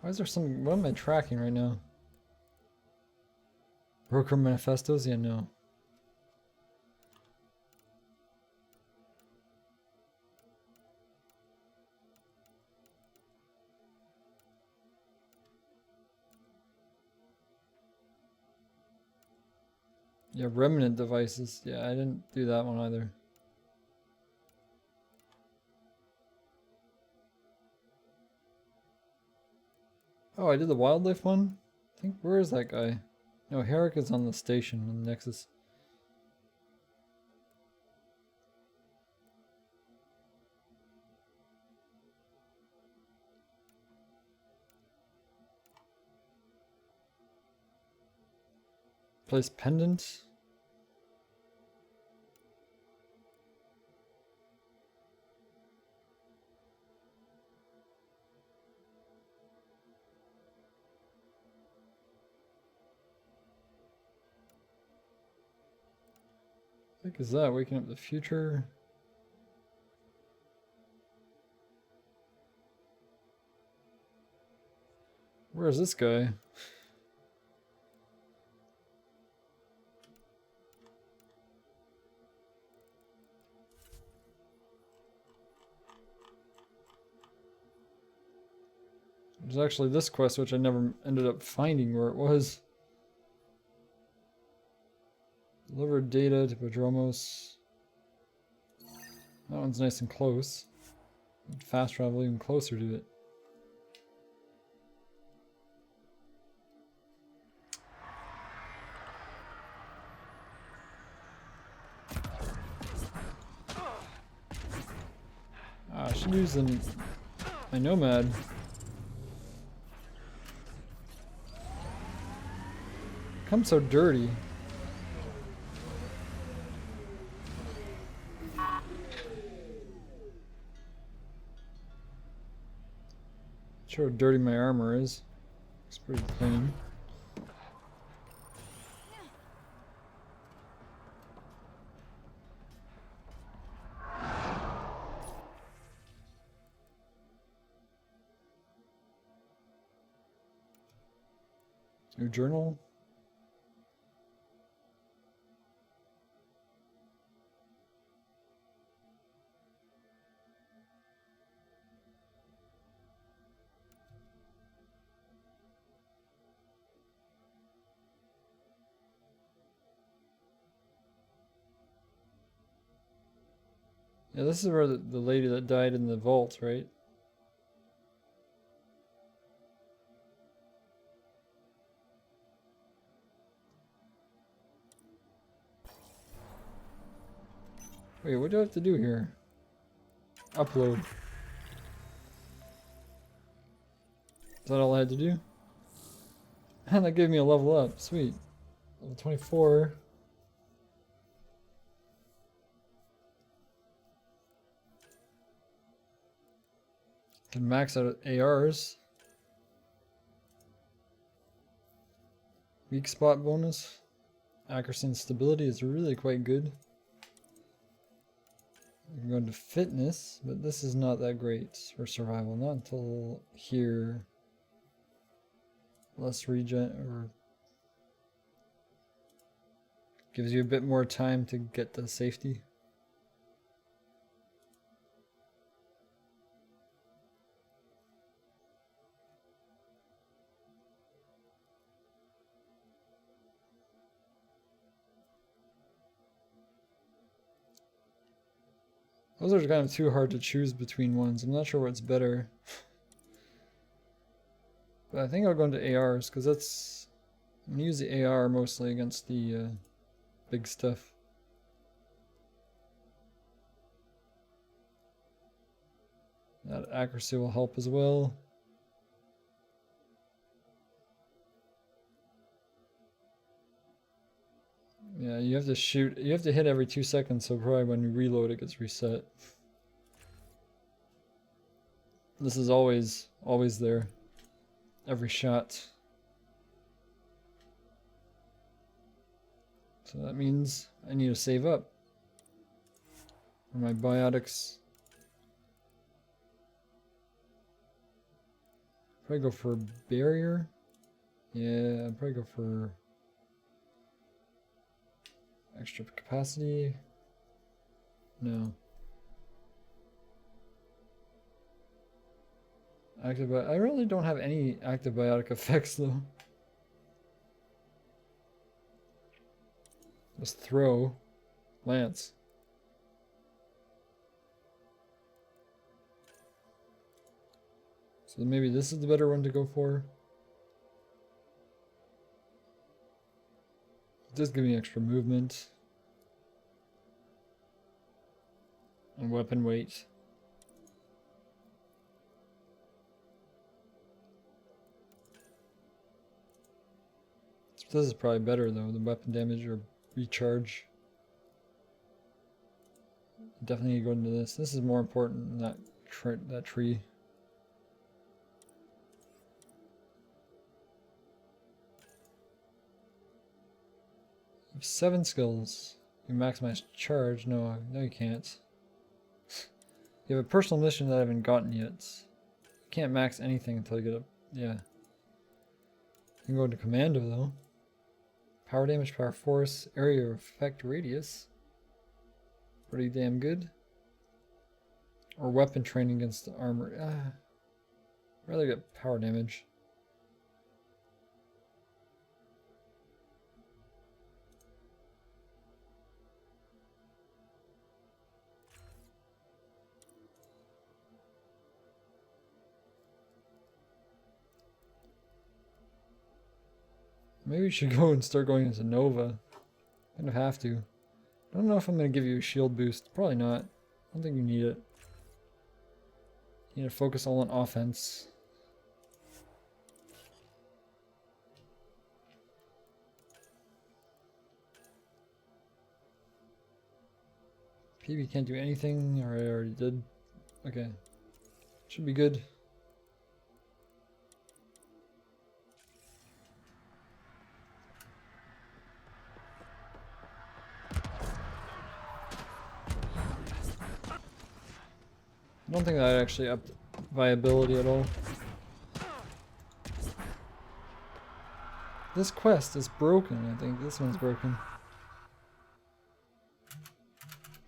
[SPEAKER 1] Why is there some... What am I tracking right now? Broker manifestos? Yeah, no. Yeah, remnant devices. Yeah, I didn't do that one either. Oh, I did the wildlife one? I think, where is that guy? No, Herrick is on the station in the Nexus. Place pendant. What the heck is that? Waking up the future? Where is this guy? There's actually this quest which I never ended up finding where it was. Deliver data to Prodromos. That one's nice and close. Fast travel even closer to it. I should use my Nomad. Comes so dirty. sure how dirty my armor is. It's pretty clean. New journal. Yeah, this is where the lady that died in the vault, right? Wait, what do I have to do here? Upload. Is that all I had to do? And that gave me a level up. Sweet. Level 24. Can max out ARs. Weak spot bonus. Accuracy and stability is really quite good. We can go into fitness, but this is not that great for survival. Not until here. Less regen, or gives you a bit more time to get to safety. Those are kind of too hard to choose between ones. I'm not sure what's better. But I think I'll go into ARs, because that's... I'm going to use the AR mostly against the big stuff. That accuracy will help as well. Yeah, you have to shoot, you have to hit every 2 seconds, so probably when you reload it gets reset. This is always there. Every shot. So that means I need to save up. For my biotics. Probably go for barrier. Yeah, I'd probably go for extra capacity. No. Active, I really don't have any active biotic effects though. Just throw lance. So maybe this is the better one to go for. It does give me extra movement. And weapon weight. This is probably better though, the weapon damage or recharge. Definitely go into this. This is more important than that tree. 7 skills. You maximize charge. No, you can't. You have a personal mission that I haven't gotten yet. You can't max anything until you get up. Yeah. You can go into commando though. Power damage, power force, area of effect radius. Pretty damn good. Or weapon training against the armor. I'd rather get power damage. Maybe we should go and start going into Nova. Kind of have to. I don't know if I'm going to give you a shield boost. Probably not. I don't think you need it. You need to focus all on offense. PB can't do anything. Alright, I already did. Okay. Should be good. don't think that actually upped viability at all. This quest is broken, I think. This one's broken.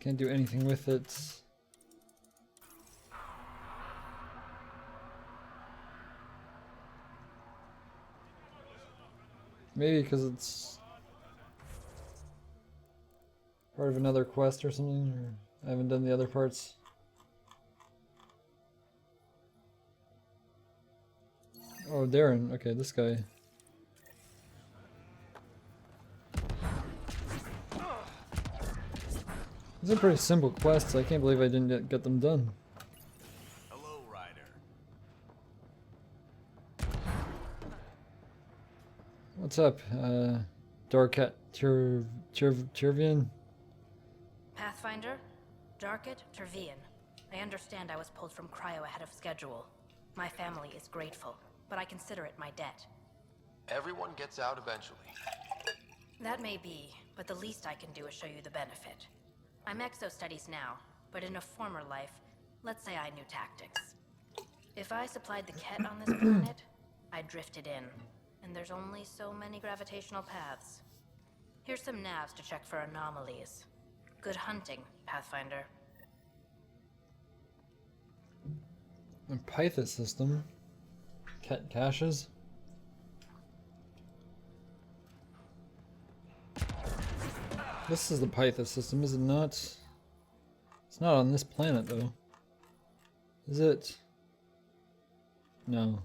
[SPEAKER 1] Can't do anything with it. Maybe because it's part of another quest or something, or I haven't done the other parts. Oh, Darren. Okay, this guy. These are pretty simple quests. I can't believe I didn't get them done.
[SPEAKER 5] Hello, Ryder.
[SPEAKER 1] What's up, Darkat Chervian?
[SPEAKER 7] Pathfinder, Darket Tervian. I understand I was pulled from cryo ahead of schedule. My family is grateful, but I consider it my debt.
[SPEAKER 21] Everyone gets out eventually.
[SPEAKER 7] That may be, but the least I can do is show you the benefit. I'm exo-studies now, but in a former life, let's say I knew tactics. If I supplied the Ket on this planet, I drifted in, and there's only so many gravitational paths. Here's some navs to check for anomalies. Good hunting, Pathfinder.
[SPEAKER 1] A Python system. Ket caches. This is the Python system, is it not? It's not on this planet, though. Is it? No.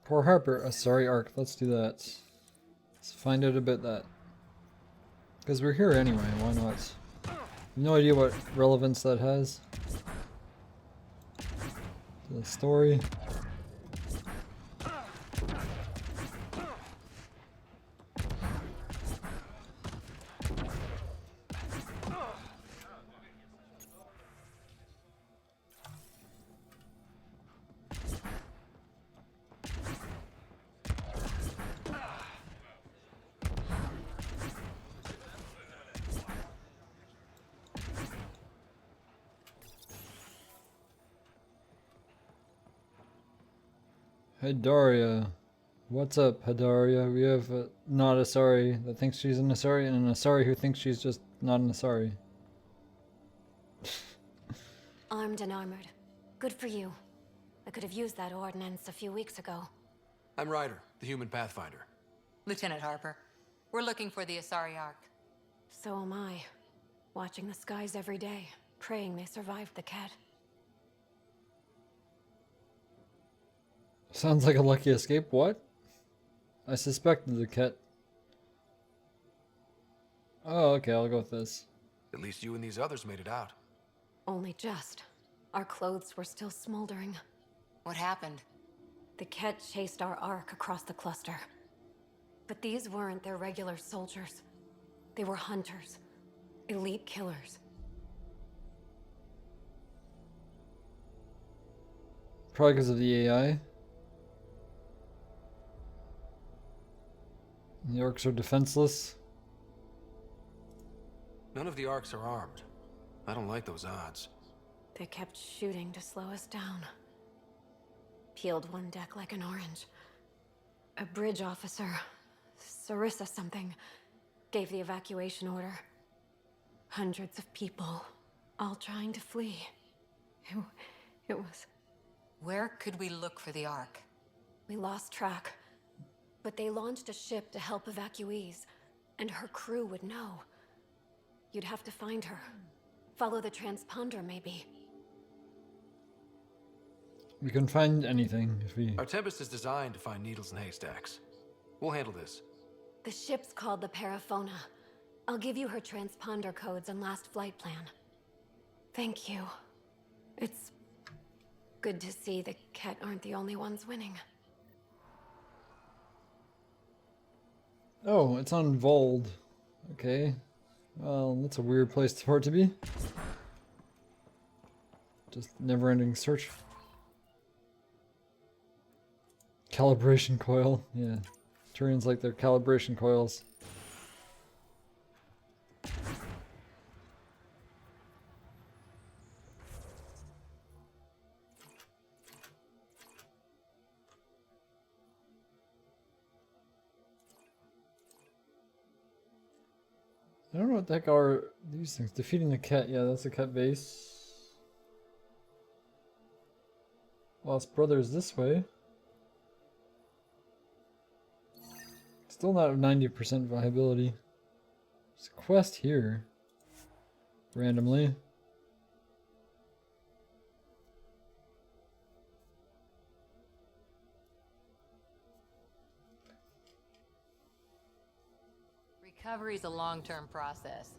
[SPEAKER 1] Poor Harper. Sorry, Ark. Let's do that. Let's find out about that. Because we're here anyway, why not? No idea what relevance that has to the story. Hidaria. What's up, Hidaria? We have not Asari that thinks she's an Asari and an Asari who thinks she's just not an Asari.
[SPEAKER 8] Armed and armored. Good for you. I could have used that ordnance a few weeks ago.
[SPEAKER 16] I'm Ryder, the human pathfinder.
[SPEAKER 22] Lieutenant Harper, we're looking for the Asari Ark.
[SPEAKER 8] So am I. Watching the skies every day, praying they survived the Ket.
[SPEAKER 1] Sounds like a lucky escape. What? I suspected the Ket. Oh, okay, I'll go with this.
[SPEAKER 16] At least you and these others made it out.
[SPEAKER 8] Only just. Our clothes were still smoldering.
[SPEAKER 22] What happened?
[SPEAKER 8] The Ket chased our Ark across the cluster. But these weren't their regular soldiers. They were hunters. Elite killers.
[SPEAKER 1] Probably because of the AI. The orcs are defenseless.
[SPEAKER 16] None of the Arks are armed. I don't like those odds.
[SPEAKER 8] They kept shooting to slow us down. Peeled one deck like an orange. A bridge officer, Sarissa something, gave the evacuation order. Hundreds of people, all trying to flee. It was...
[SPEAKER 22] Where could we look for the Ark?
[SPEAKER 8] We lost track. But they launched a ship to help evacuees, and her crew would know. You'd have to find her. Follow the transponder, maybe.
[SPEAKER 1] We can find anything if we...
[SPEAKER 16] Our Tempest is designed to find needles in haystacks. We'll handle this.
[SPEAKER 8] The ship's called the Paraphona. I'll give you her transponder codes and last flight plan. Thank you. It's good to see the Ket aren't the only ones winning.
[SPEAKER 1] Oh, it's on Vold. Okay. Well, that's a weird place for it to be. Just never-ending search. Calibration coil. Yeah. Turians like their calibration coils. I don't know what the heck are these things. Defeating the cat. Yeah, that's a cat base. Lost Brothers this way. Still not at 90% viability. There's a quest here. Randomly.
[SPEAKER 22] Recovery is a long-term process.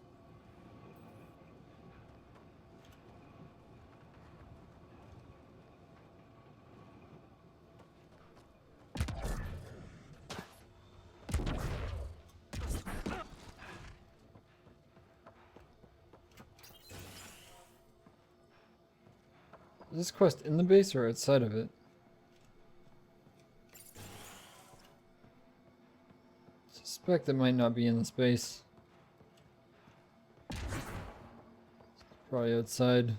[SPEAKER 1] Is this quest in the base or outside of it? Suspect it might not be in the space. Probably outside.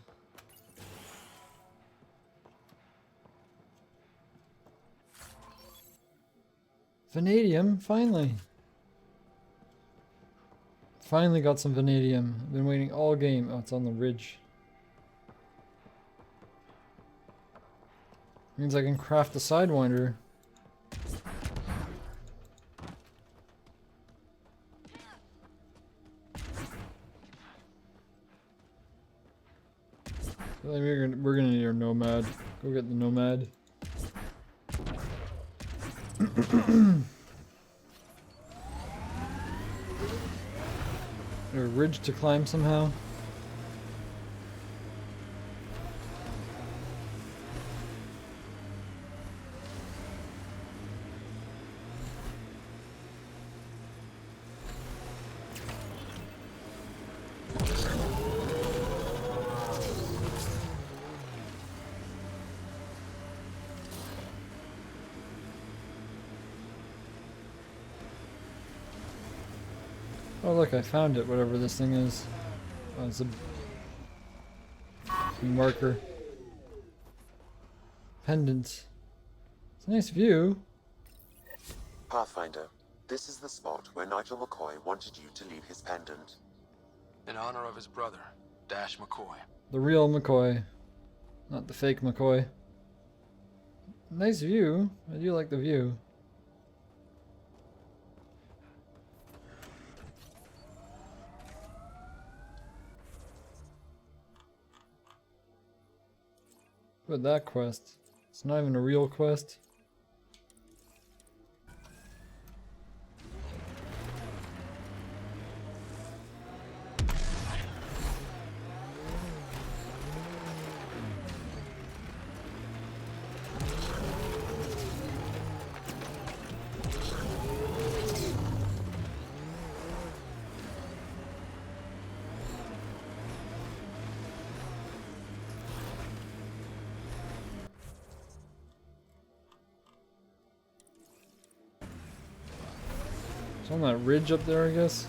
[SPEAKER 1] Vanadium, finally. Finally got some vanadium. I've been waiting all game. Oh, it's on the ridge. Means I can craft a Sidewinder. We're gonna need our Nomad. Go get the Nomad. A ridge to climb somehow. Oh look, I found it, whatever this thing is. Oh, it's a marker. Pendant. It's a nice view.
[SPEAKER 12] Pathfinder, this is the spot where Nigel McCoy wanted you to leave his pendant.
[SPEAKER 3] In honor of his brother, Dash McCoy.
[SPEAKER 1] The real McCoy. Not the fake McCoy. Nice view. I do like the view. But that quest. It's not even a real quest. It's on that ridge up there, I guess.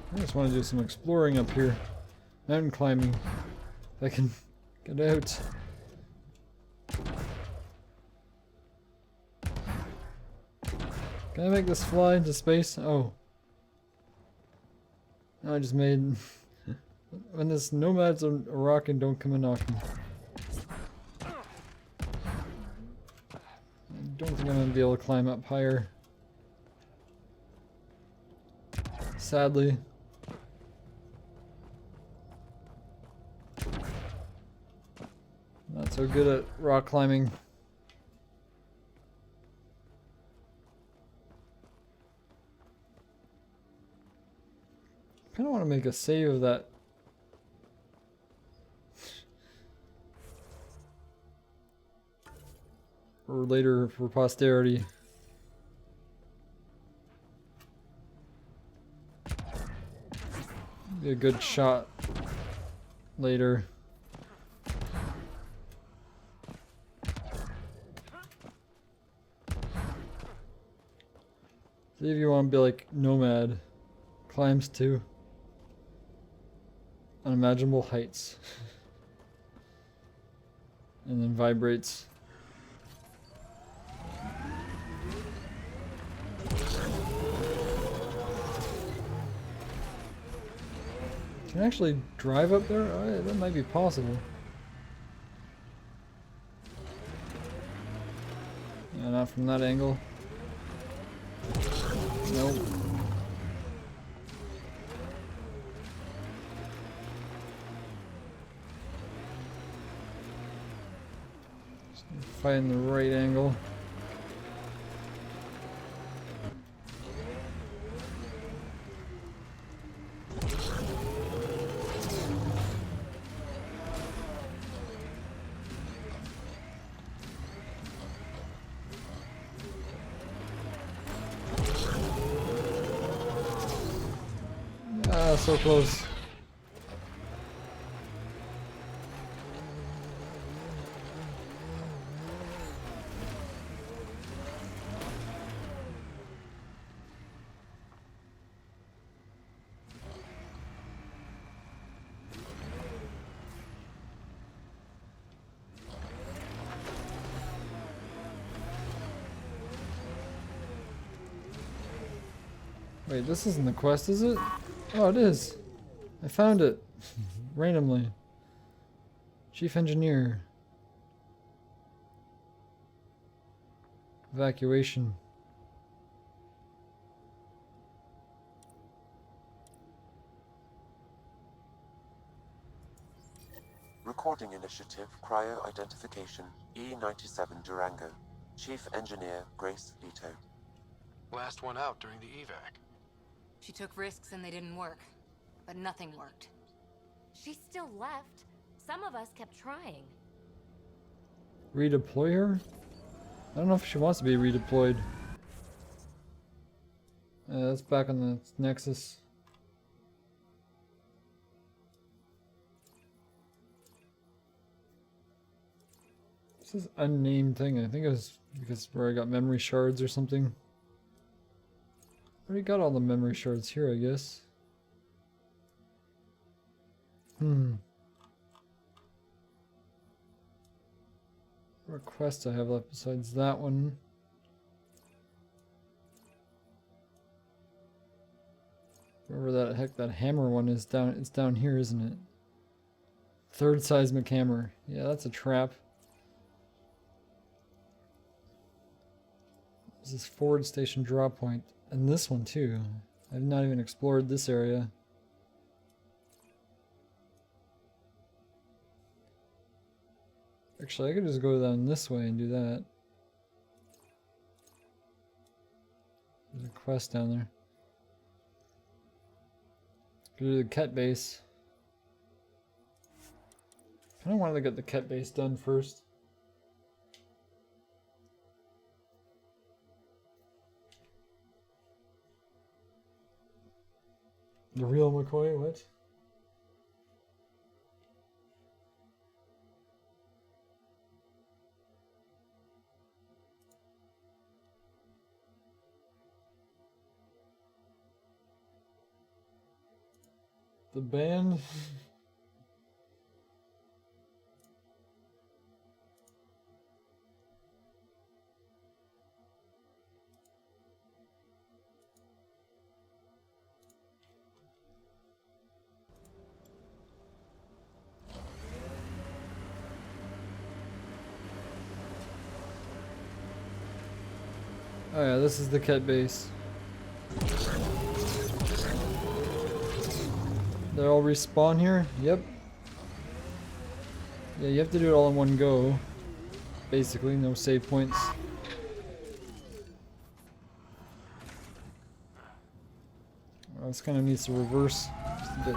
[SPEAKER 1] I just want to do some exploring up here. Mountain climbing. If I can get out. Can I make this fly into space? Oh. No, I just made... when this nomads are rocking, don't come and knocking. I don't think I'm going to be able to climb up higher. Sadly. Not so good at rock climbing. I kind of want to make a save of that. later for posterity. Be a good shot later. See if you want to be like Nomad. Climbs to unimaginable heights. And then vibrates. Can I actually drive up there? Oh, that might be possible. Yeah, not from that angle. Nope. Find the right angle. Ah, so close. Wait, this isn't the quest, is it? Oh, it is. I found it. Randomly. Chief Engineer. Evacuation.
[SPEAKER 12] Recording Initiative Cryo Identification E97 Durango. Chief Engineer Grace Leto.
[SPEAKER 21] Last one out during the evac.
[SPEAKER 22] She took risks and they didn't work. But nothing worked.
[SPEAKER 8] She still left. Some of us kept trying.
[SPEAKER 1] Redeploy her? I don't know if she wants to be redeployed. That's back on the Nexus. This is unnamed thing. I think it was because where I got memory shards or something. Already got all the memory shards here, I guess. What quests I have left besides that one? Wherever that heck that hammer one is down, it's down here, isn't it? Third seismic hammer. Yeah, that's a trap. This is forward station draw point. And this one too. I've not even explored this area. Actually, I could just go down this way and do that. There's a quest down there. Go to the Ket base. I kind of wanted to get the Ket base done first. The real McCoy, what? The band? Oh yeah, this is the Ket base. They all respawn here? Yep. Yeah, you have to do it all in one go. Basically, no save points. Well, this kind of needs to reverse just a bit.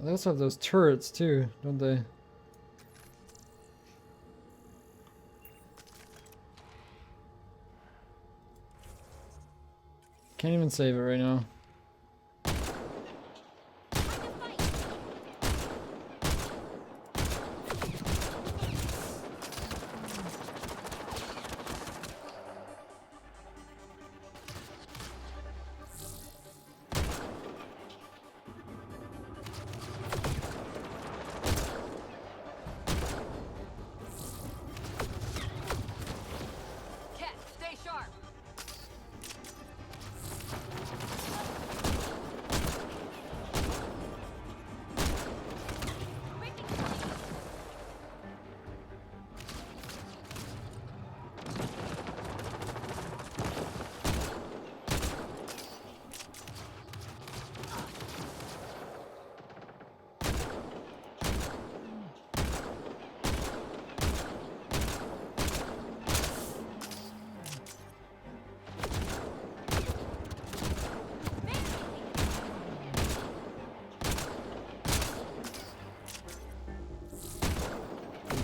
[SPEAKER 1] They also have those turrets too, don't they? Can't even save it right now.
[SPEAKER 18] Cat, stay sharp.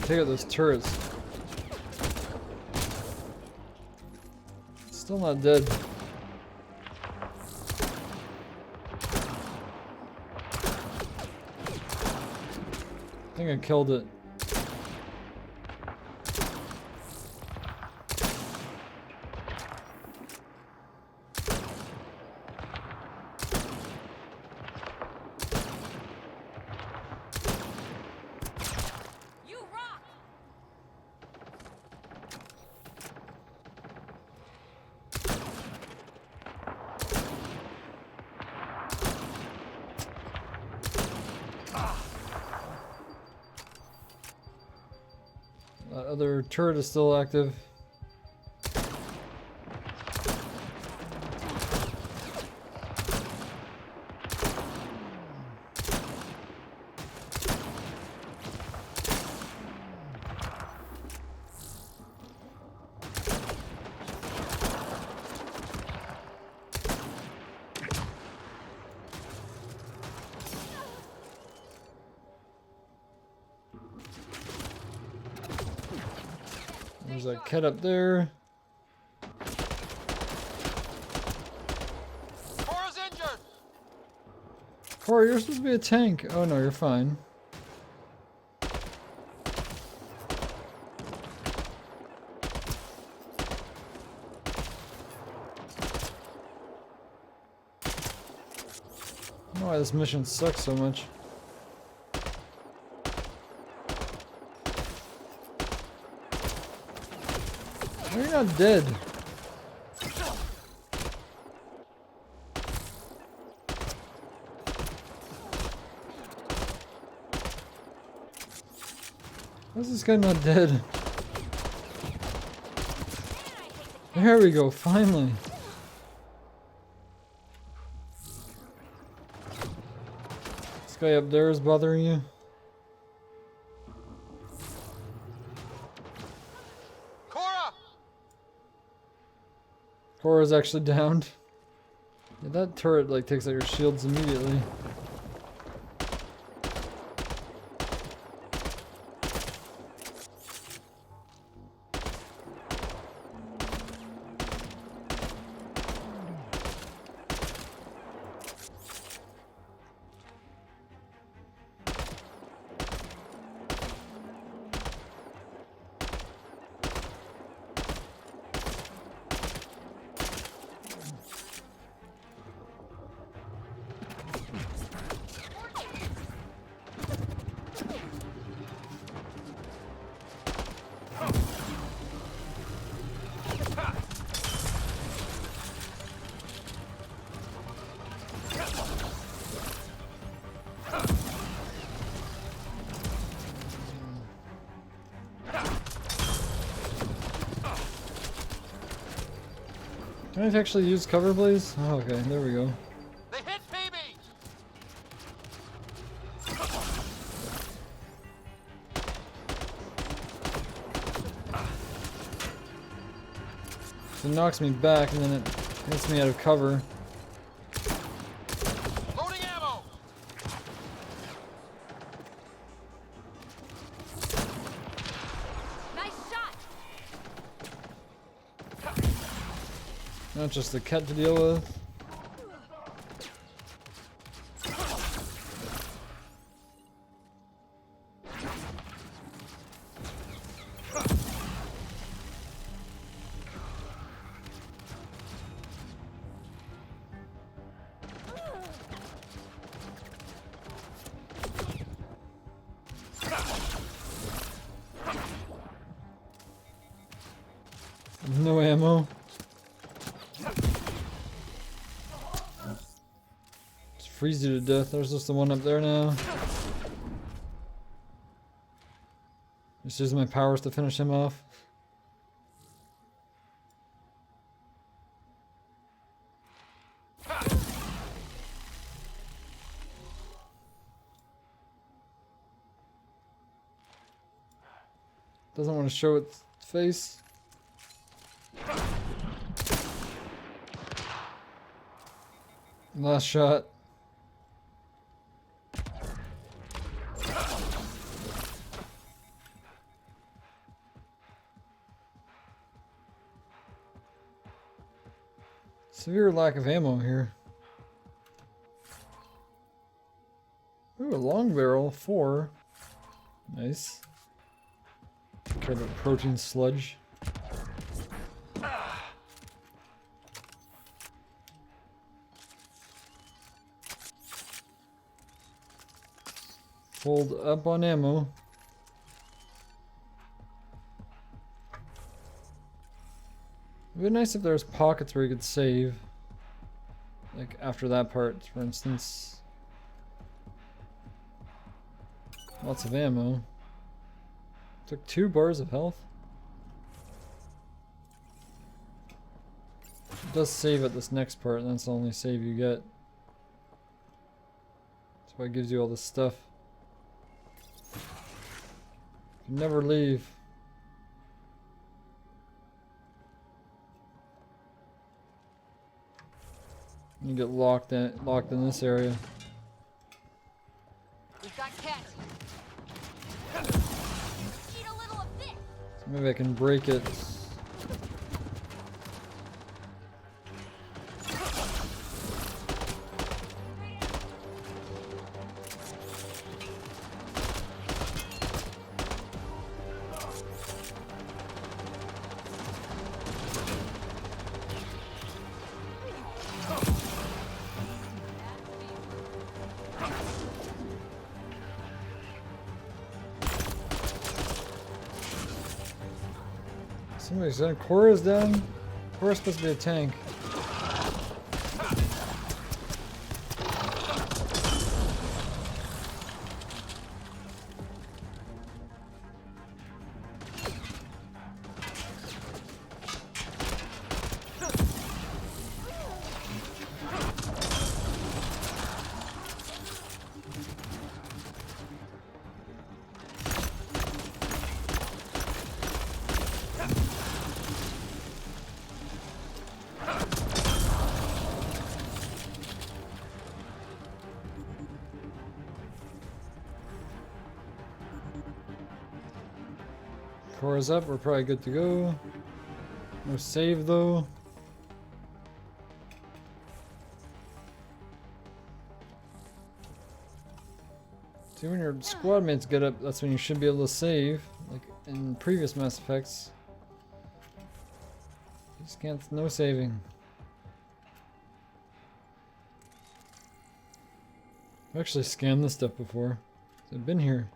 [SPEAKER 1] Take out those turrets. Still not dead. I think I killed it. That other turret is still active. There's a kid up there.
[SPEAKER 3] Cora's injured.
[SPEAKER 1] Cora, you're supposed to be a tank. Oh no, you're fine. I don't know why this mission sucks so much. You're not dead. Why is this guy not dead? There we go, finally. This guy up there is bothering you? Cora's actually downed. Yeah, that turret like takes out your shields immediately. Can I actually use cover, please? Oh, okay, there we go.
[SPEAKER 3] They hit PB.
[SPEAKER 1] So it knocks me back and then it gets me out of cover.
[SPEAKER 3] Loading ammo.
[SPEAKER 1] Not just the cat to deal with. No ammo. Just freeze you to death. There's just the one up there now. Just use my powers to finish him off. Doesn't want to show its face. Last shot. Severe lack of ammo here. Ooh, a long barrel, 4. Nice. Kind of protein sludge. Hold up on ammo. It'd be nice if there was pockets where you could save. Like after that part, for instance. Lots of ammo. Took 2 bars of health. It does save at this next part, and that's the only save you get. That's why it gives you all this stuff. You never leave. You get locked in this area.
[SPEAKER 18] We've got Cat. Eat a little of this.
[SPEAKER 1] So maybe I can break it. Somebody's done. Cora's down. Cora's supposed to be a tank. Cora's up, we're probably good to go. No save though. See, when your squad mates get up, that's when you should be able to save. Like in previous Mass Effects. You just can't, no saving. I've actually scanned this stuff before. I've been here.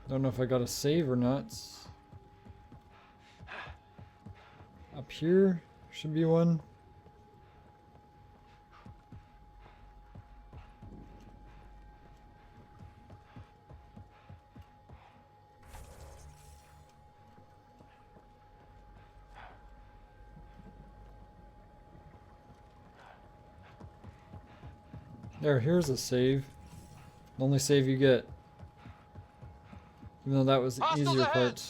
[SPEAKER 1] Don't know if I got a save or not. Up here should be one. Here's a save. The only save you get. Even though that was the easier part.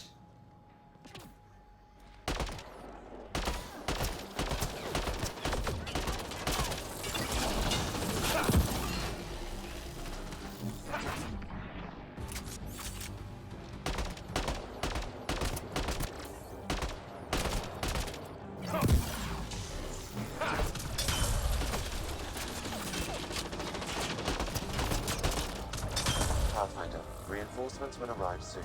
[SPEAKER 12] Pathfinder, reinforcements will arrive soon.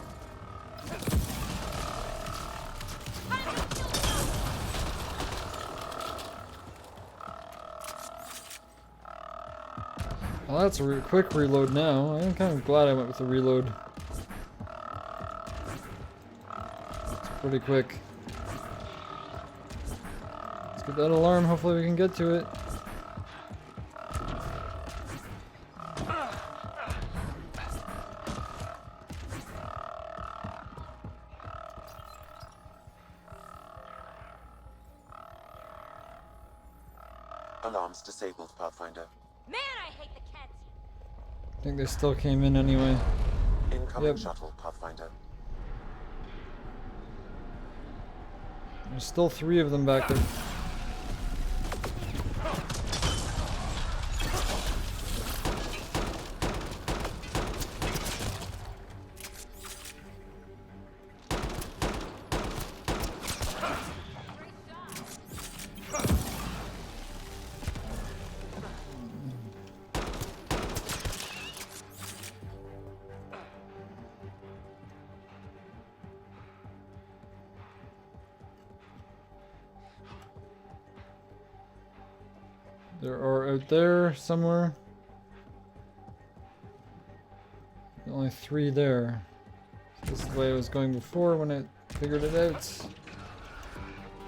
[SPEAKER 1] Well, that's a quick reload now. I'm kind of glad I went with the reload. It's pretty quick. Let's get that alarm. Hopefully we can get to it.
[SPEAKER 12] Alarms disabled, Pathfinder.
[SPEAKER 18] Man, I hate the Kent.
[SPEAKER 1] I think they still came in anyway.
[SPEAKER 12] Incoming shuttle, Pathfinder.
[SPEAKER 1] There's still 3 of them back there. There are out there somewhere. Only 3 there. This is the way I was going before when I figured it out.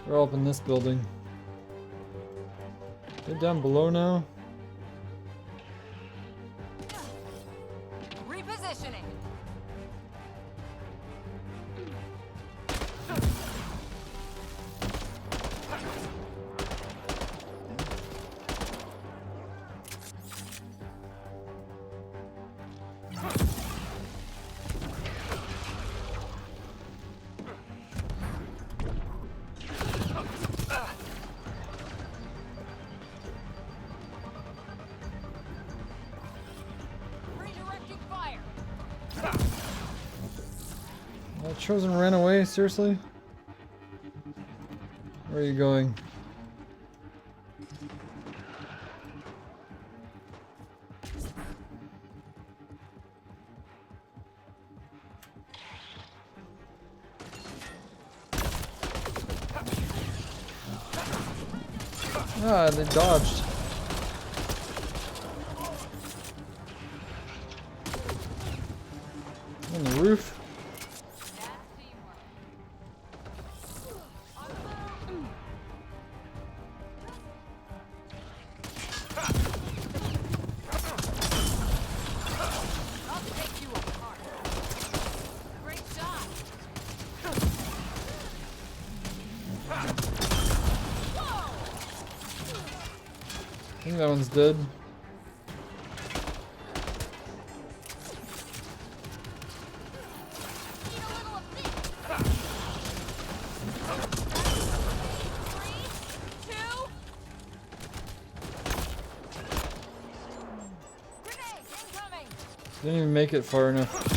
[SPEAKER 1] They're all up in this building. They're down below now.
[SPEAKER 22] Repositioning.
[SPEAKER 1] That chosen ran away, seriously? Where are you going? Ah, they dodged. On the roof. I think that one's dead. Didn't even make it far enough.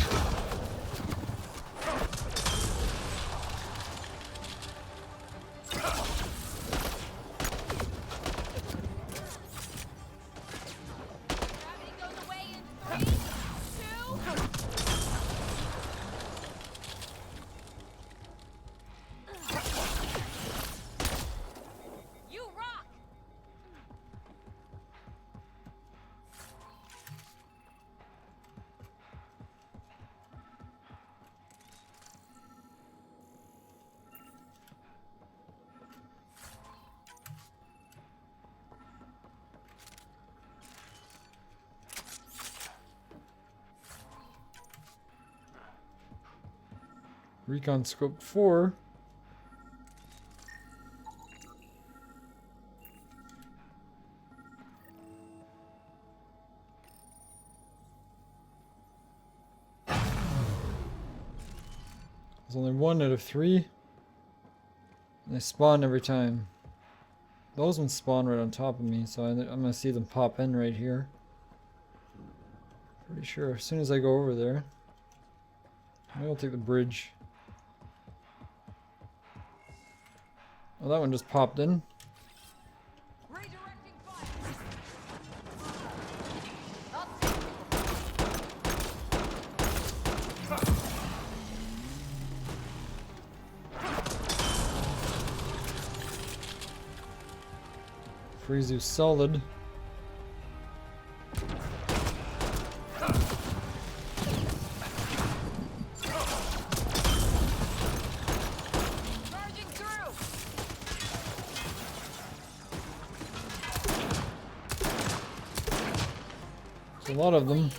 [SPEAKER 1] Recon scope 4. There's only 1 out of 3. And they spawn every time. Those ones spawn right on top of me, so I'm gonna see them pop in right here. Pretty sure as soon as I go over there. Maybe I'll take the bridge. Oh, that one just popped in. Freeze you solid. There's a lot of them.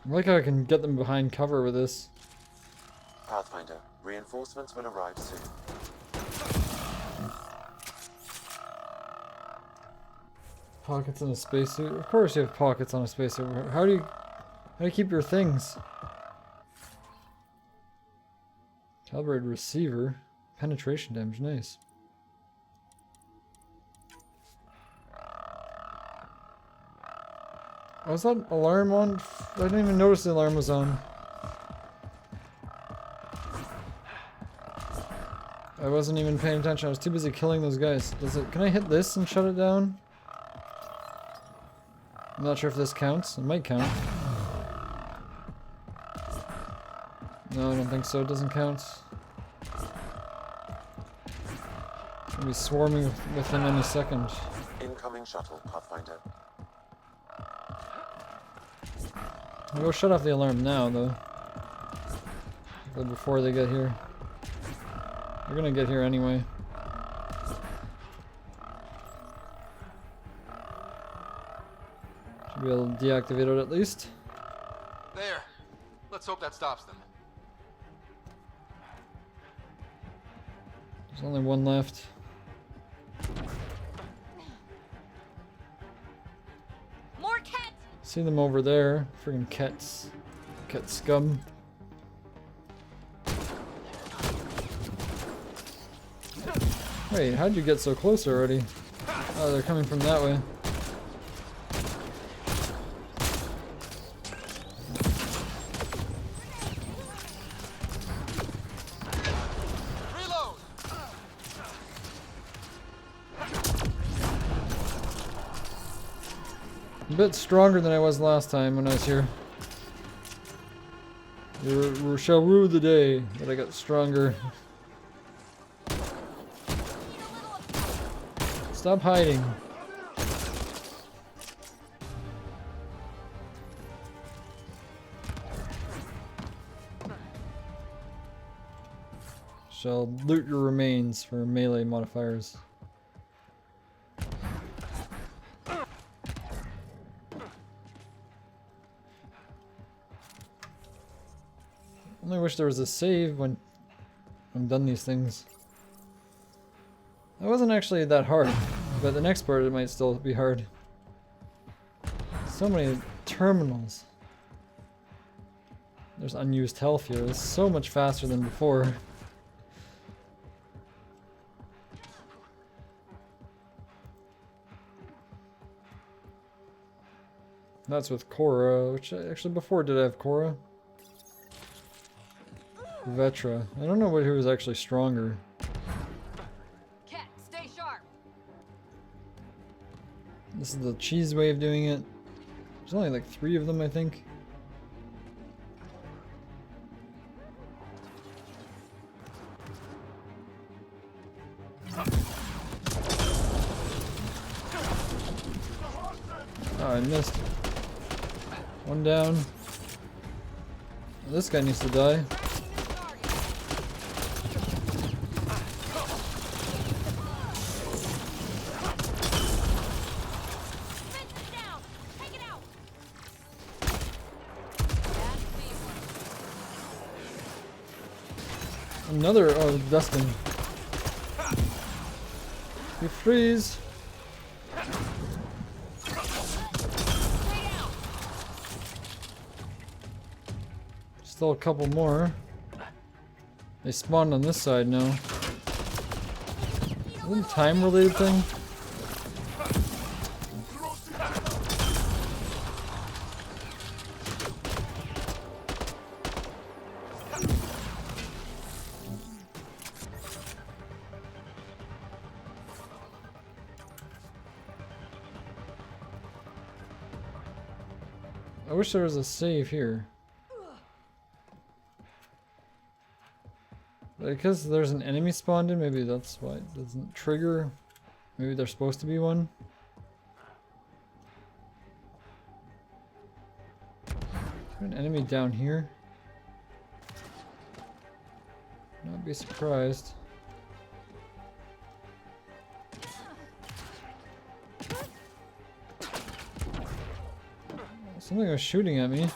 [SPEAKER 1] I like how I can get them behind cover with this.
[SPEAKER 12] Pathfinder, reinforcements will arrive soon.
[SPEAKER 1] Pockets on a spacesuit? Of course you have pockets on a spacesuit. How do you keep your things? Calibrated receiver. Penetration damage, nice. Was that alarm on? I didn't even notice the alarm was on. I wasn't even paying attention. I was too busy killing those guys. Can I hit this and shut it down? I'm not sure if this counts. It might count. No, I don't think so. It doesn't count. I'll be swarming with him any second.
[SPEAKER 12] Incoming shuttle, Pathfinder.
[SPEAKER 1] I'll go shut off the alarm now, though. But before they get here. They're gonna get here anyway. Should be able to deactivate it at least.
[SPEAKER 16] There. Let's hope that stops them.
[SPEAKER 1] There's only one left.
[SPEAKER 18] More Kett!
[SPEAKER 1] See them over there. Friggin' Ketts. Ket scum. Wait, how'd you get so close already? Oh, they're coming from that way.
[SPEAKER 16] Reload!
[SPEAKER 1] A bit stronger than I was last time when I was here. You shall rue the day that I got stronger. Stop hiding. Shall loot your remains for melee modifiers. Only wish there was a save when I'm done these things. That wasn't actually that hard, but the next part it might still be hard. So many terminals. There's unused health here. It's so much faster than before. That's with Cora, which actually before did I have Cora? Vetra. I don't know who was actually stronger.
[SPEAKER 22] Kett, stay sharp.
[SPEAKER 1] This is the cheese way of doing it. There's only like 3 of them, I think. Oh, I missed. One down. This guy needs to die. Another, oh, Dustin. You freeze. Still a couple more. They spawned on this side now. Is it a time related thing? I wish there was a save here. Because there's an enemy spawned in, maybe that's why it doesn't trigger. Maybe there's supposed to be one. Is there an enemy down here? Not be surprised. Something was shooting at me.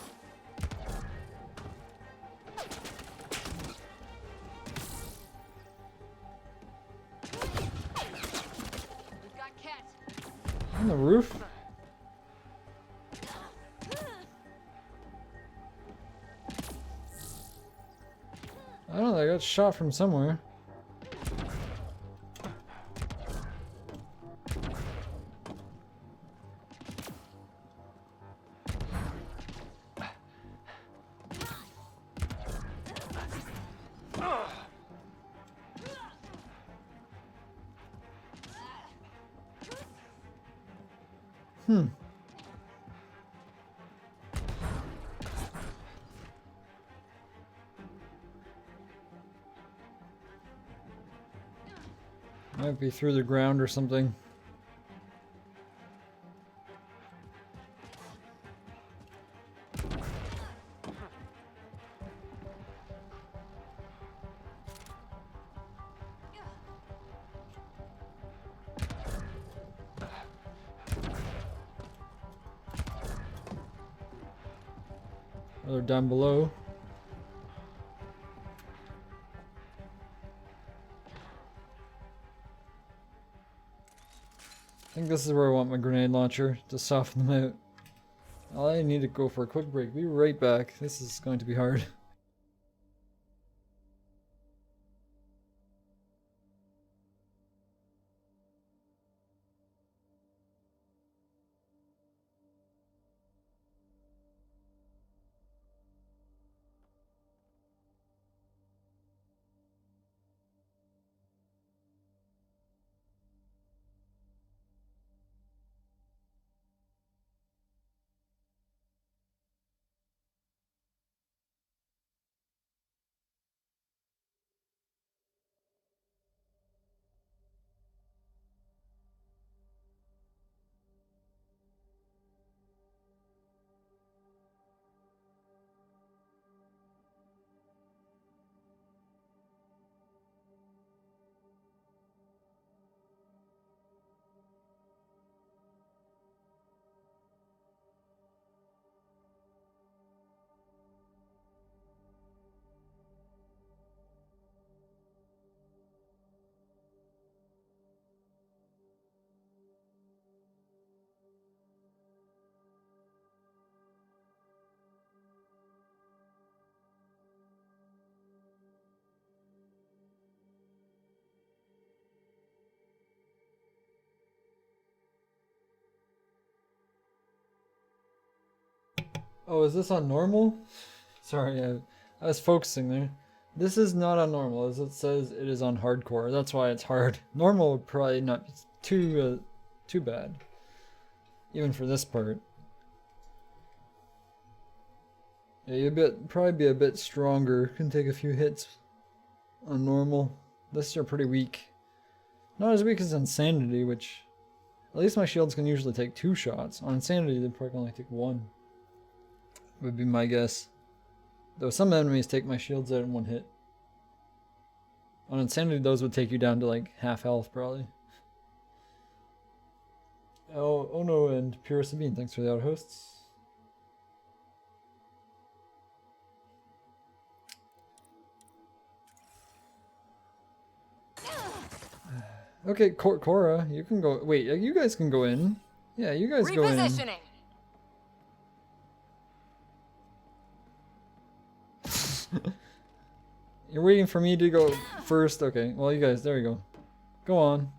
[SPEAKER 1] On the roof? I don't know, I got shot from somewhere. Might be through the ground or something. Or they're down below. I think this is where I want my grenade launcher to soften them out. I need to go for a quick break. Be right back. This is going to be hard. Oh, is this on normal? Sorry, I was focusing there. This is not on normal, as it says it is on hardcore. That's why it's hard. Normal would probably not be too bad, even for this part. Yeah, you'd probably be a bit stronger. Can take a few hits on normal. This are pretty weak. Not as weak as Insanity, which at least my shields can usually take 2 shots. On Insanity, they probably can only take 1. Would be my guess. Though some enemies take my shields out in 1 hit. On Insanity, those would take you down to like half health, probably. Oh no, and Pure Sabine, thanks for the outhosts. Okay, Cora, you can go. Wait, you guys can go in. Yeah, you guys go in.
[SPEAKER 22] Repositioning.
[SPEAKER 1] You're waiting for me to go first? Okay, well you guys, there you go. Go on.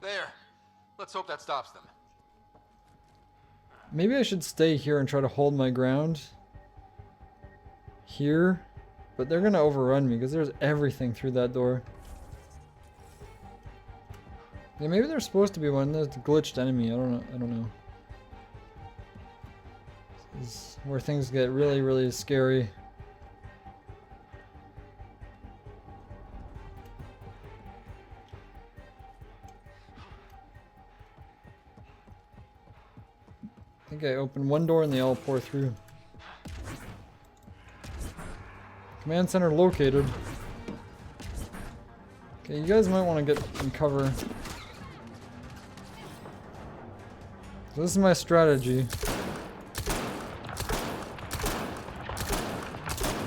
[SPEAKER 3] There. Let's hope that stops them.
[SPEAKER 1] Maybe I should stay here and try to hold my ground. Here. But they're gonna overrun me because there's everything through that door. Yeah, maybe there's supposed to be one. There's a glitched enemy. I don't know. This is where things get really, really scary. I think I opened one door and they all pour through. Command center located. Okay, you guys might want to get in cover. So this is my strategy.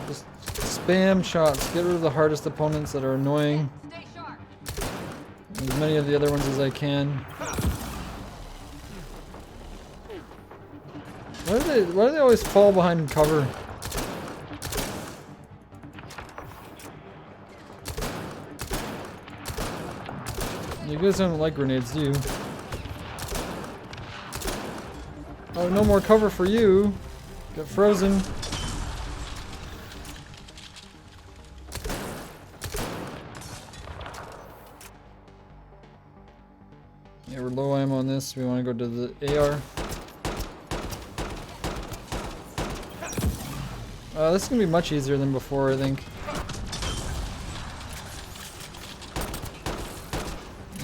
[SPEAKER 1] Just spam shots. Get rid of the hardest opponents that are annoying. As many of the other ones as I can. Why do they always fall behind cover? You guys don't like grenades, do you? Oh, no more cover for you. Get frozen. Yeah, we're low ammo on this. We want to go to the AR. This is going to be much easier than before, I think.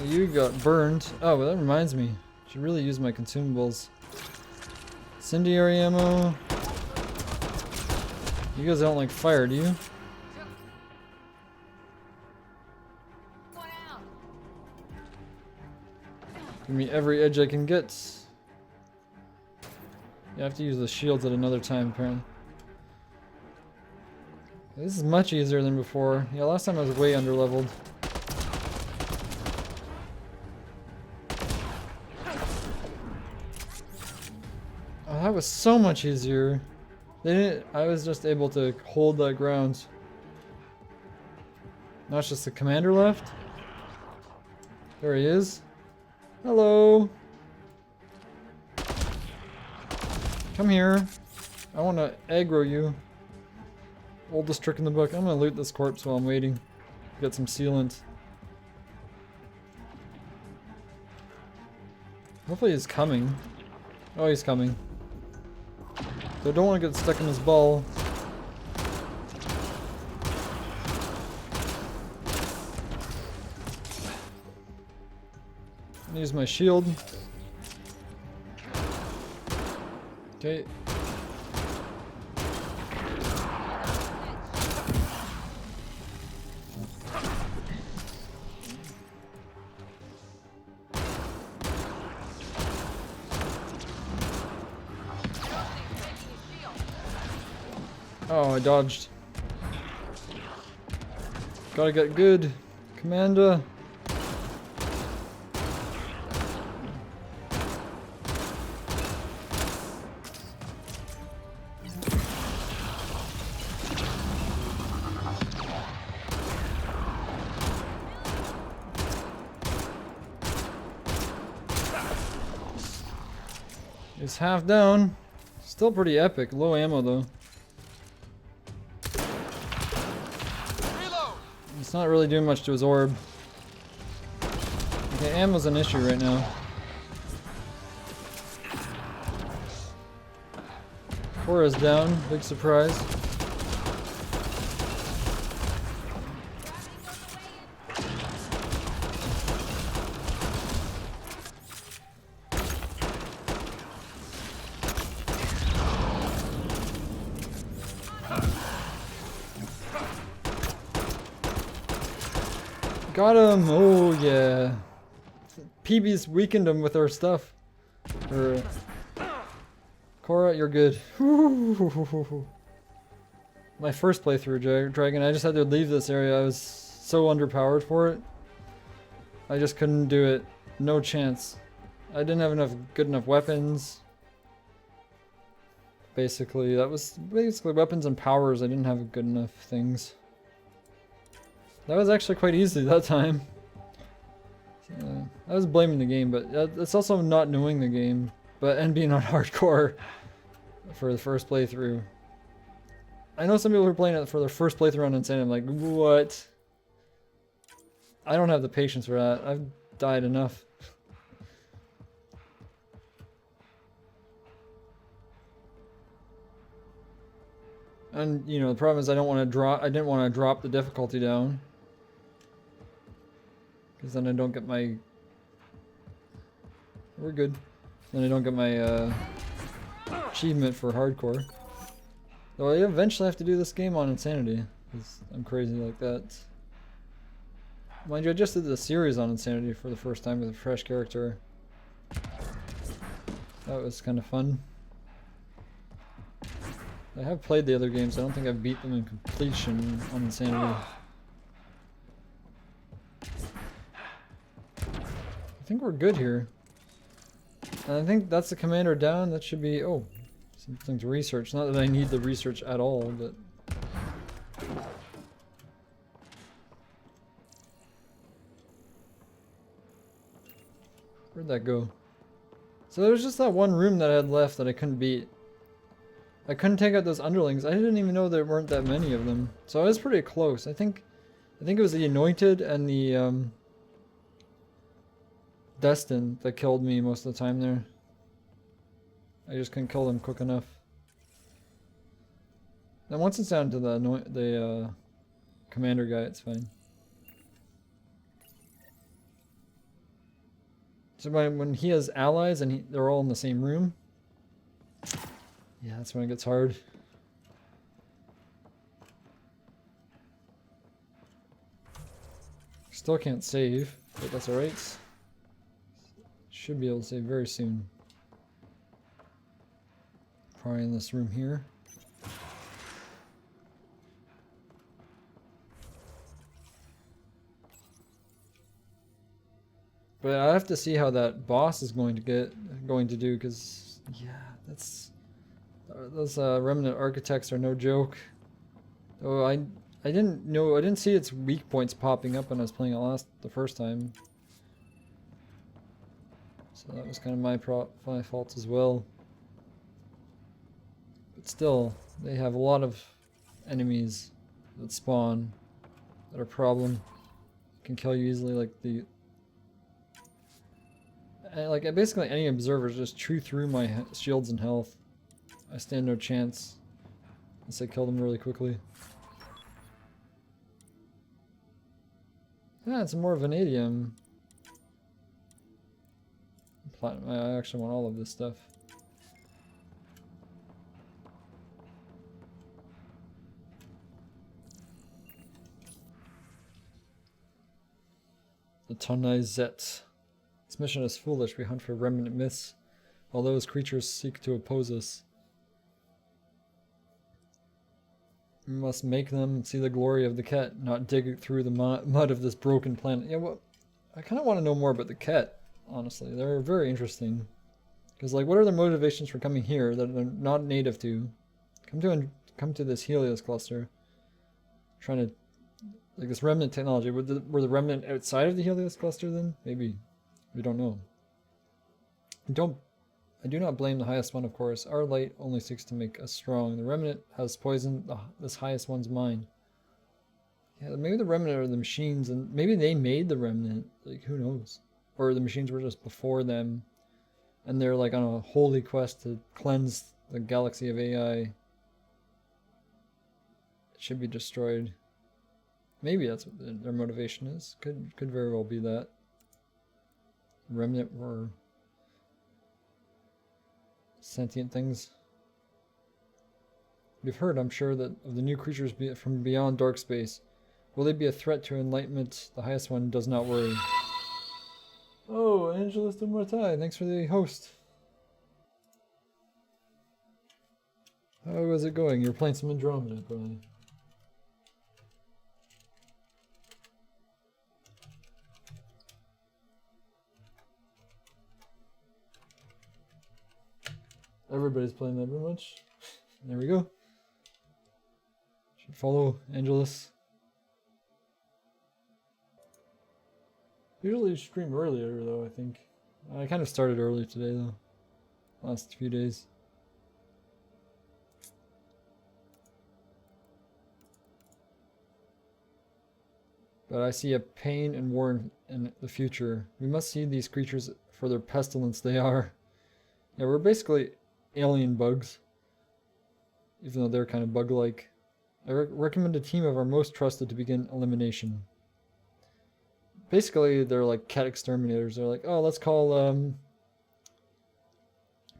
[SPEAKER 1] You got burned. Oh, well, that reminds me. I should really use my consumables. Incendiary ammo. You guys don't like fire, do you? Give me every edge I can get. You have to use the shields at another time, apparently. This is much easier than before. Yeah, last time I was way underleveled. Oh, that was so much easier. I was just able to hold that ground. Now it's just the commander left. There he is. Hello. Come here. I want to aggro you. Oldest trick in the book. I'm gonna loot this corpse while I'm waiting. Get some sealant. Hopefully he's coming. Oh, he's coming. So I don't want to get stuck in his ball. I'm gonna use my shield. Okay. Oh, I dodged. Gotta get good, Commander. He's half down. Still pretty epic. Low ammo though. It's not really doing much to his orb. Okay, ammo's an issue right now. Cora's down, big surprise. Got him! Oh yeah. PB's weakened him with our stuff. Cora, you're good. My first playthrough, Dragon, I just had to leave this area. I was so underpowered for it. I just couldn't do it. No chance. I didn't have good enough weapons. Basically, that was basically weapons and powers. I didn't have good enough things. That was actually quite easy that time. I was blaming the game, but it's also not knowing the game, and being on hardcore for the first playthrough. I know some people who are playing it for their first playthrough on Insane. I'm like, what? I don't have the patience for that. I've died enough. And you know, the problem is I didn't want to drop the difficulty down. Because then I don't get my... We're good. Then I don't get my achievement for hardcore. Though I eventually have to do this game on Insanity. Because I'm crazy like that. Mind you, I just did the series on Insanity for the first time with a fresh character. That was kind of fun. I have played the other games. I don't think I've beat them in completion on Insanity. I think we're good here. And I think that's the commander down. That should be... Oh, something to research. Not that I need the research at all, but... Where'd that go? So there was just that one room that I had left that I couldn't beat. I couldn't take out those underlings. I didn't even know there weren't that many of them. So I was pretty close. I think it was the Anointed and the Destined that killed me most of the time there. I just couldn't kill them quick enough. Then once it's down to the commander guy, it's fine. So when he has allies and they're all in the same room, yeah, that's when it gets hard. Still can't save, but that's alright. Should be able to save very soon. Probably in this room here. But I have to see how that boss is going to do, because yeah, those remnant architects are no joke. Oh, I didn't see its weak points popping up when I was playing it the first time. So that was kind of my fault as well. But still, they have a lot of enemies that spawn that are a problem. Can kill you easily, like basically any observers just chew through my shields and health. I stand no chance unless I kill them really quickly. Yeah, it's more vanadium. Platinum. I actually want all of this stuff. The Tonai Zet. This mission is foolish. We hunt for remnant myths, while those creatures seek to oppose us. We must make them see the glory of the Ket, not dig through the mud of this broken planet. Yeah, well, I kind of want to know more about the Ket, honestly. They're very interesting. Because, like, what are their motivations for coming here that they're not native to? Come to this Helios cluster. Trying to, like, this remnant technology. Were the remnant outside of the Helios cluster then? Maybe. We don't know. I do not blame the highest one, of course. Our light only seeks to make us strong. The remnant has poisoned this highest one's mind. Yeah, maybe the remnant are the machines, and maybe they made the remnant. Like, who knows? Or the machines were just before them, and they're like on a holy quest to cleanse the galaxy of AI. It should be destroyed. Maybe that's what their motivation is. Could very well be that. Remnant were sentient things. You've heard, I'm sure, that of the new creatures from beyond dark space. Will they be a threat to enlightenment? The highest one does not worry. Oh, Angelus de Mortai, thanks for the host. How was it going? You're playing some Andromeda, probably. Everybody's playing that pretty much. There we go. Should follow Angelus. Usually stream earlier though, I think. I kind of started early today though. Last few days. But I see a pain and war in the future. We must see these creatures for their pestilence they are. Yeah, we're basically alien bugs. even though they're kind of bug-like. I recommend a team of our most trusted to begin elimination. Basically, they're like cat exterminators. They're like, oh, let's call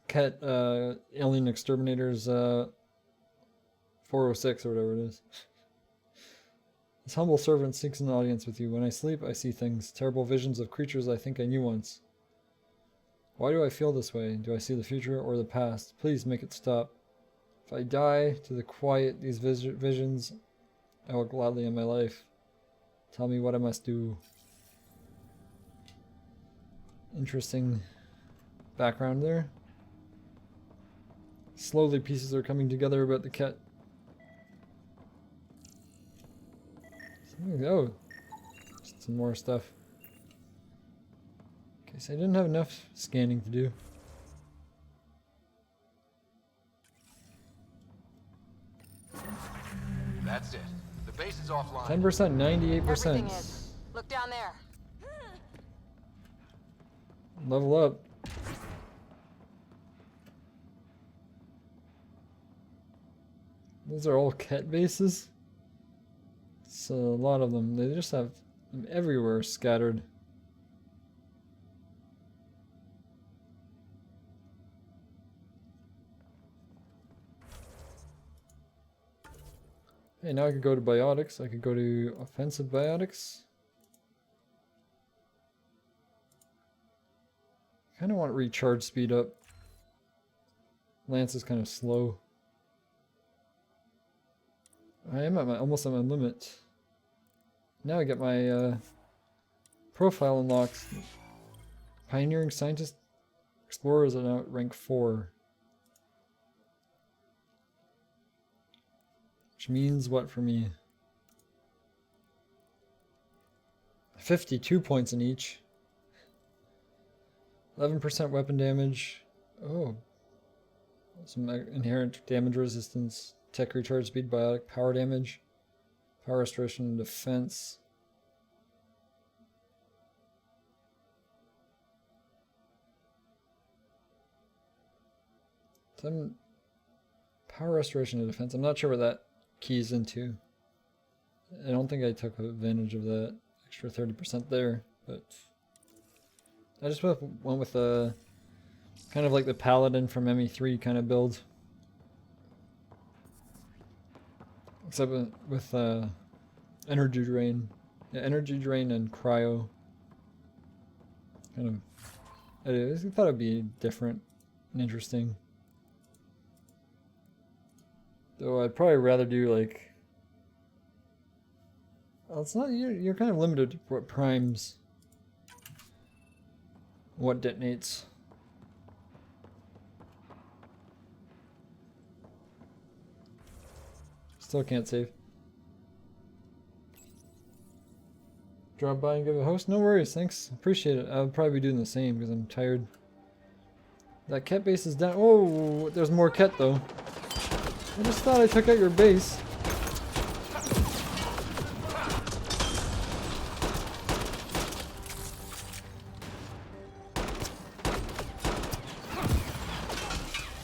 [SPEAKER 1] cat alien exterminators 406 or whatever it is. This humble servant seeks an audience with you. When I sleep, I see things, terrible visions of creatures I think I knew once. Why do I feel this way? Do I see the future or the past? Please make it stop. If I die to the quiet these visions, I will gladly end my life. Tell me what I must do. Interesting background there. Slowly pieces are coming together about the cat. Oh, just some more stuff. Okay, so I didn't have enough scanning to do.
[SPEAKER 3] That's it. The base is offline.
[SPEAKER 1] 10%, 98%.
[SPEAKER 17] Look down there.
[SPEAKER 1] Level up. Those are all cat bases. So a lot of them. They just have them everywhere scattered. Hey, now I could go to biotics. I could go to offensive biotics. Kind of want recharge speed up. Lance is kind of slow. I am at my almost at my limit. Now I get my profile unlocked. Pioneering Scientist Explorers are now at rank 4. Which means what for me? 52 points in each. 11% weapon damage. Oh. Some inherent damage resistance. Tech recharge speed, biotic power damage. Power restoration and defense. Some power restoration and defense. I'm not sure what that keys into. I don't think I took advantage of that extra 30% there, but I just went with a kind of like the Paladin from ME3 kind of build. Except with energy drain. Yeah, energy drain and cryo. Kind of, I thought it'd be different and interesting. Though I'd probably rather do like, well, it's not, you're kind of limited to what primes, what detonates. Still can't save. Drop by and give a host? No worries, thanks. Appreciate it. I'll probably be doing the same because I'm tired. That cat base is down. Oh, there's more cat though. I just thought I took out your base.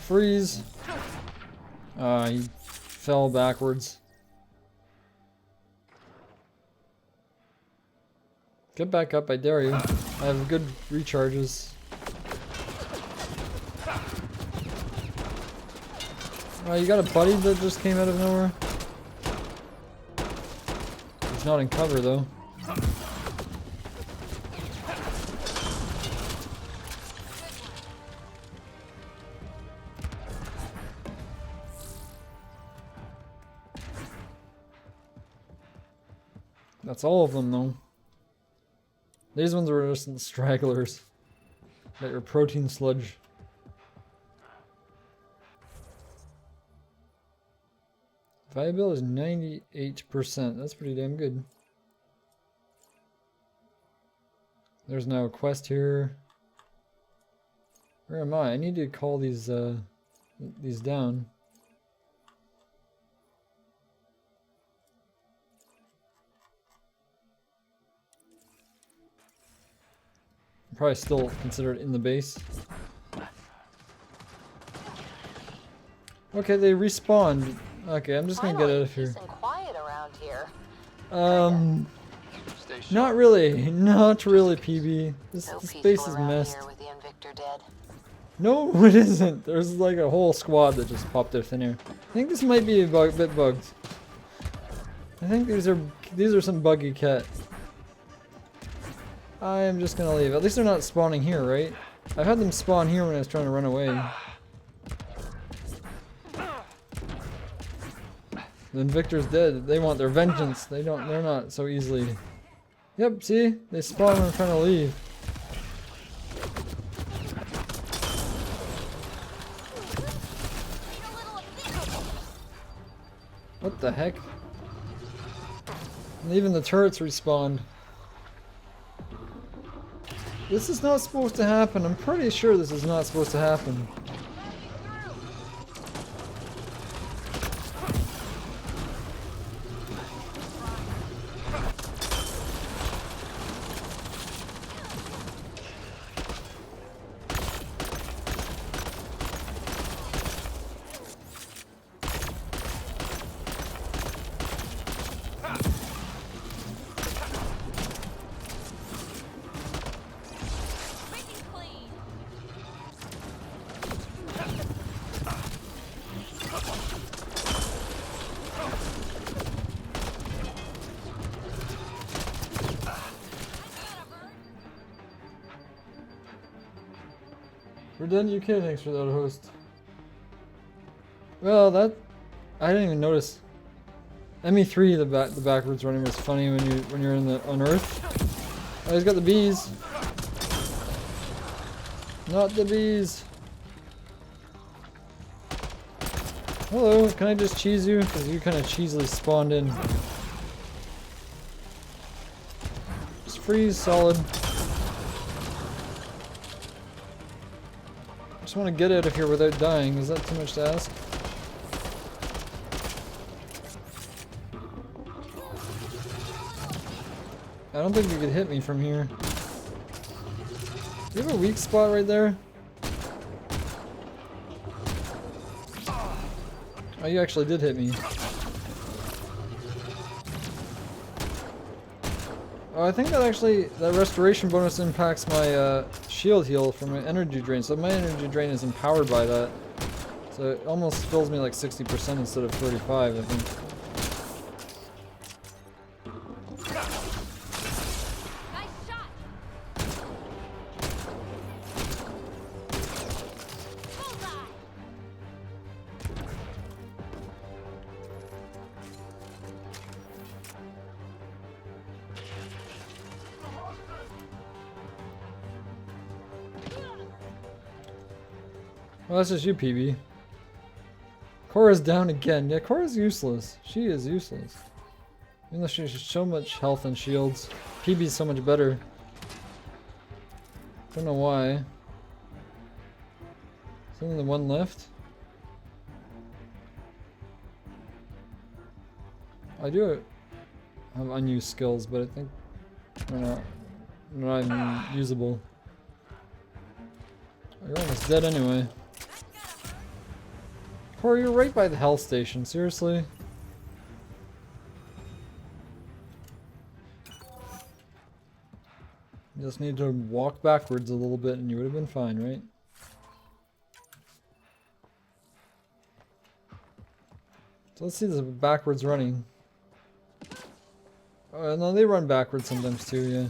[SPEAKER 1] Freeze. He fell backwards. Get back up, I dare you. I have good recharges. Oh, you got a buddy that just came out of nowhere? He's not in cover though. That's all of them though. These ones were just stragglers. Got your protein sludge. Viability is 98%. That's pretty damn good. There's now a quest here. Where am I? I need to call these down. I'm probably still consider it in the base. Okay, they respawned. Okay, I'm just gonna get out of here.
[SPEAKER 8] Peace and quiet around here.
[SPEAKER 1] Not really. Not really, PB. This base is messed.
[SPEAKER 8] With the Invictor dead.
[SPEAKER 1] No, it isn't. There's like a whole squad that just popped out of thin air. I think this might be a bit bugged. I think these are some buggy cat. I am just gonna leave. At least they're not spawning here, right? I've had them spawn here when I was trying to run away. The Invictor's dead. They want their vengeance. They're not so easily. Yep, see? They spawn when I'm trying to leave. What the heck? And even the turrets respawned. This is not supposed to happen. I'm pretty sure this is not supposed to happen. We're done, UK. Thanks for that, host. Well, I didn't even notice. ME3, the backwards running was funny when you're on Earth. Oh, he's got the bees. Not the bees. Hello, can I just cheese you? Because you kind of cheesily spawned in. Just freeze solid. I just want to get out of here without dying. Is that too much to ask? I don't think you could hit me from here. Do you have a weak spot right there? Oh, you actually did hit me. Oh, I think that restoration bonus impacts my shield heal from my energy drain. So my energy drain is empowered by that. So it almost fills me like 60% instead of 35, I think. Well, that's just you, PB. Cora's down again. Yeah, Cora's useless. She is useless. Even though she has so much health and shields. PB's so much better. Don't know why. Is there only the one left? I do have unused skills, but I think they're not even usable. You're almost dead anyway. Cora, you're right by the health station, seriously? You just need to walk backwards a little bit and you would have been fine, right? So let's see this backwards running. Oh, no, they run backwards sometimes too, yeah.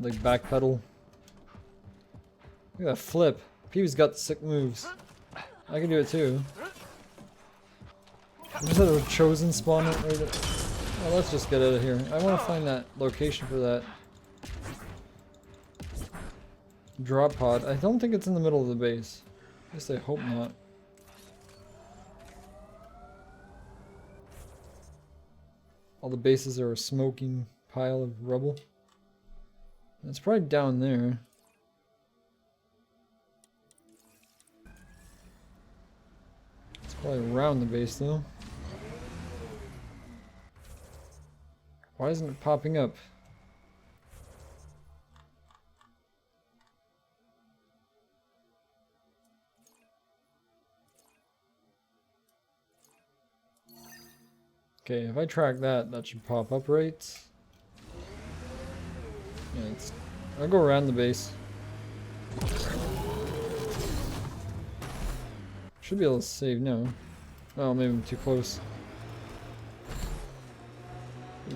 [SPEAKER 1] Like backpedal. Look at that flip. Peewee's got sick moves. I can do it too. I just had a chosen spawn right there. Oh, let's just get out of here. I want to find that location for that drop pod. I don't think it's in the middle of the base. At least I hope not. All the bases are a smoking pile of rubble. It's probably down there. It's probably around the base though. Why isn't it popping up? Okay, if I track that, that should pop up right. Yeah, I'll go around the base. Should be able to save now. Oh, maybe I'm too close.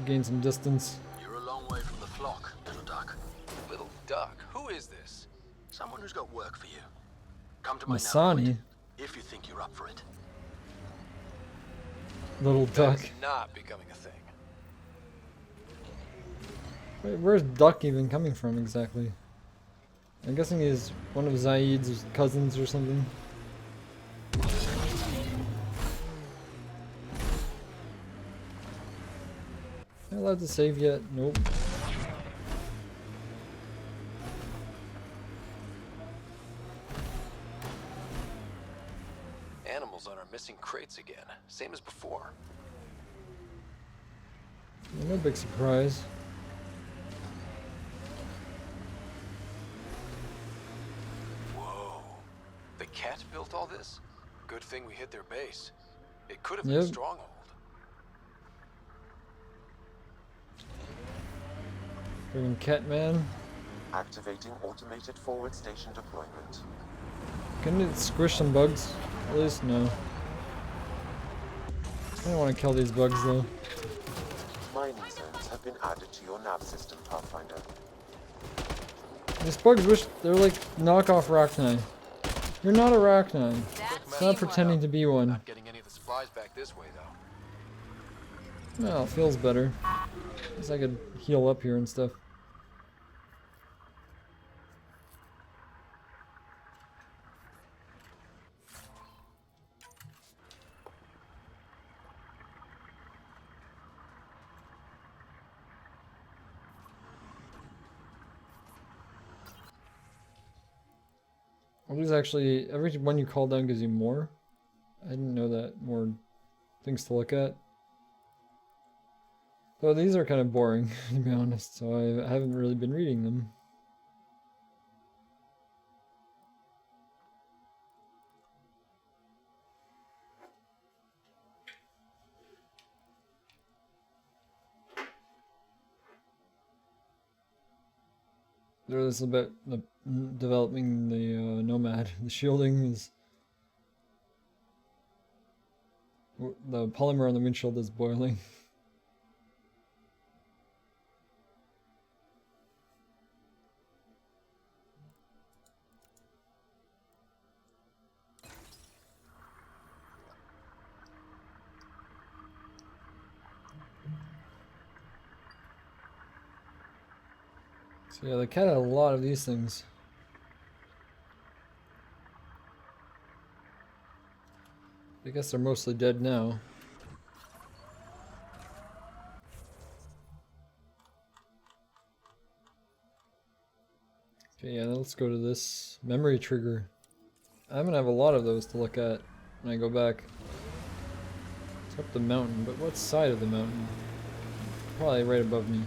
[SPEAKER 1] Gain some distance.
[SPEAKER 21] You're a long way from the flock, little duck.
[SPEAKER 3] Little duck? Who is this?
[SPEAKER 21] Someone who's got work for you. Come to my nav
[SPEAKER 1] Masani.
[SPEAKER 21] point, if you think you're up for it.
[SPEAKER 1] Little duck.
[SPEAKER 3] That is not becoming a thing.
[SPEAKER 1] Wait, where's Duck even coming from exactly? I'm guessing he's one of Zaid's cousins or something. Am I allowed to save yet? Nope.
[SPEAKER 3] Animals on our missing crates again, same as before.
[SPEAKER 1] No big surprise.
[SPEAKER 3] Whoa. The cat built all this? Good thing we hit their base. It could have been a stronghold.
[SPEAKER 1] Friggin' Catman.
[SPEAKER 12] Activating automated forward station deployment.
[SPEAKER 1] Can it squish some bugs? At least no. I don't want to kill these bugs though.
[SPEAKER 12] Mining zones have been added to your nav system, Pathfinder.
[SPEAKER 1] These bugs wish they're like knockoff Arachnai. You're not Arachnai. It's not pretending to be one.
[SPEAKER 3] Not getting any of the supplies back this way though.
[SPEAKER 1] Well, it feels better. At least I could heal up here and stuff. Well, there's actually, every one you call down gives you more. I didn't know that. More things to look at. Though these are kind of boring, to be honest, so I haven't really been reading them. They're a little bit developing the Nomad. The shielding is... The polymer on the windshield is boiling. So yeah, the cat had a lot of these things. I guess they're mostly dead now. Okay, yeah, let's go to this memory trigger. I'm gonna have a lot of those to look at when I go back. It's up the mountain, but what side of the mountain? Probably right above me.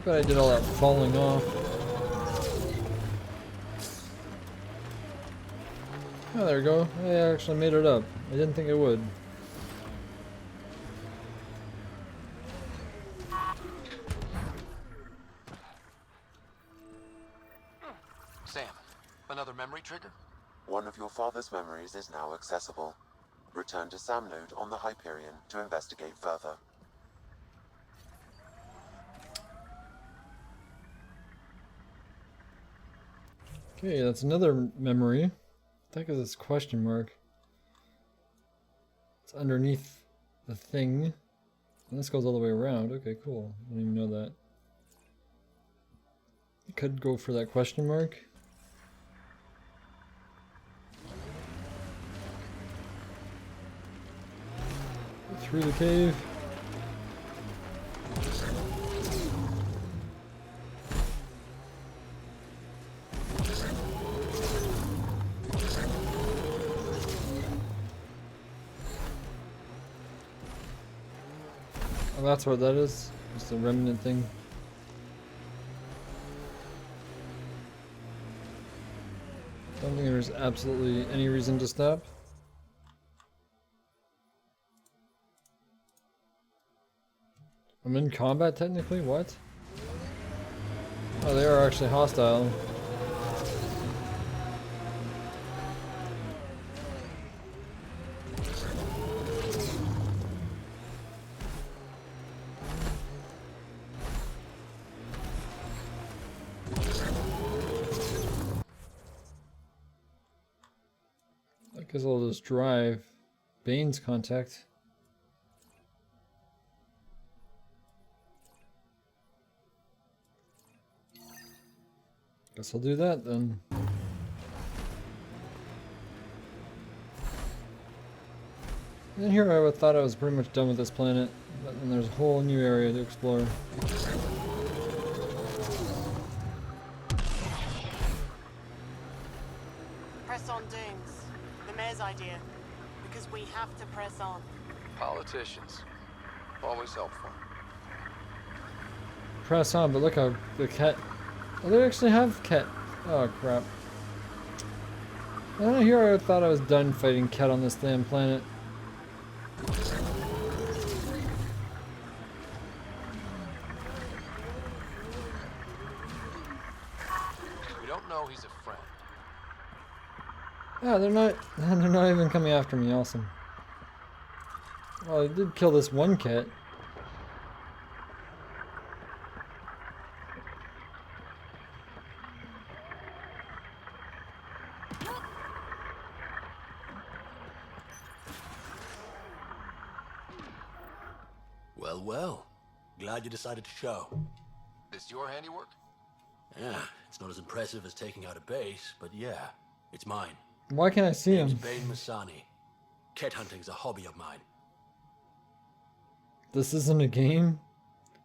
[SPEAKER 1] But I did all that falling off. Oh, there we go. I actually made it up. I didn't think it would.
[SPEAKER 21] Sam, another memory trigger?
[SPEAKER 12] One of your father's memories is now accessible. Return to Sam node on the Hyperion to investigate further.
[SPEAKER 1] Okay, that's another memory. What the heck is this question mark? It's underneath the thing. And this goes all the way around. Okay, cool. I didn't even know that. You could go for that question mark. Through the cave. Oh, that's what that is. Just a remnant thing. there's absolutely any reason to stop. I'm in combat technically? What? Oh, they are actually hostile. I guess I'll just drive Bane's contact. Guess I'll do that then. And here I thought I was pretty much done with this planet, but then there's a whole new area to explore.
[SPEAKER 13] Press on, Dooms. The mayor's idea. Because we have to press on.
[SPEAKER 16] Politicians. Always helpful.
[SPEAKER 1] Press on, but look how the cat... Oh, they actually have cat. Oh, crap. I don't know, here I thought I was done fighting cat on this damn planet.
[SPEAKER 16] We don't know he's a friend.
[SPEAKER 1] Yeah, they're not even coming after me, awesome. Well, I did kill this one cat.
[SPEAKER 19] Well, well. Glad you decided to show.
[SPEAKER 16] This your handiwork?
[SPEAKER 19] Yeah, it's not as impressive as taking out a base, but yeah, it's mine.
[SPEAKER 1] Why can't I see him?
[SPEAKER 19] Name's Bane Masani. Cat hunting's a hobby of mine.
[SPEAKER 1] This isn't a game?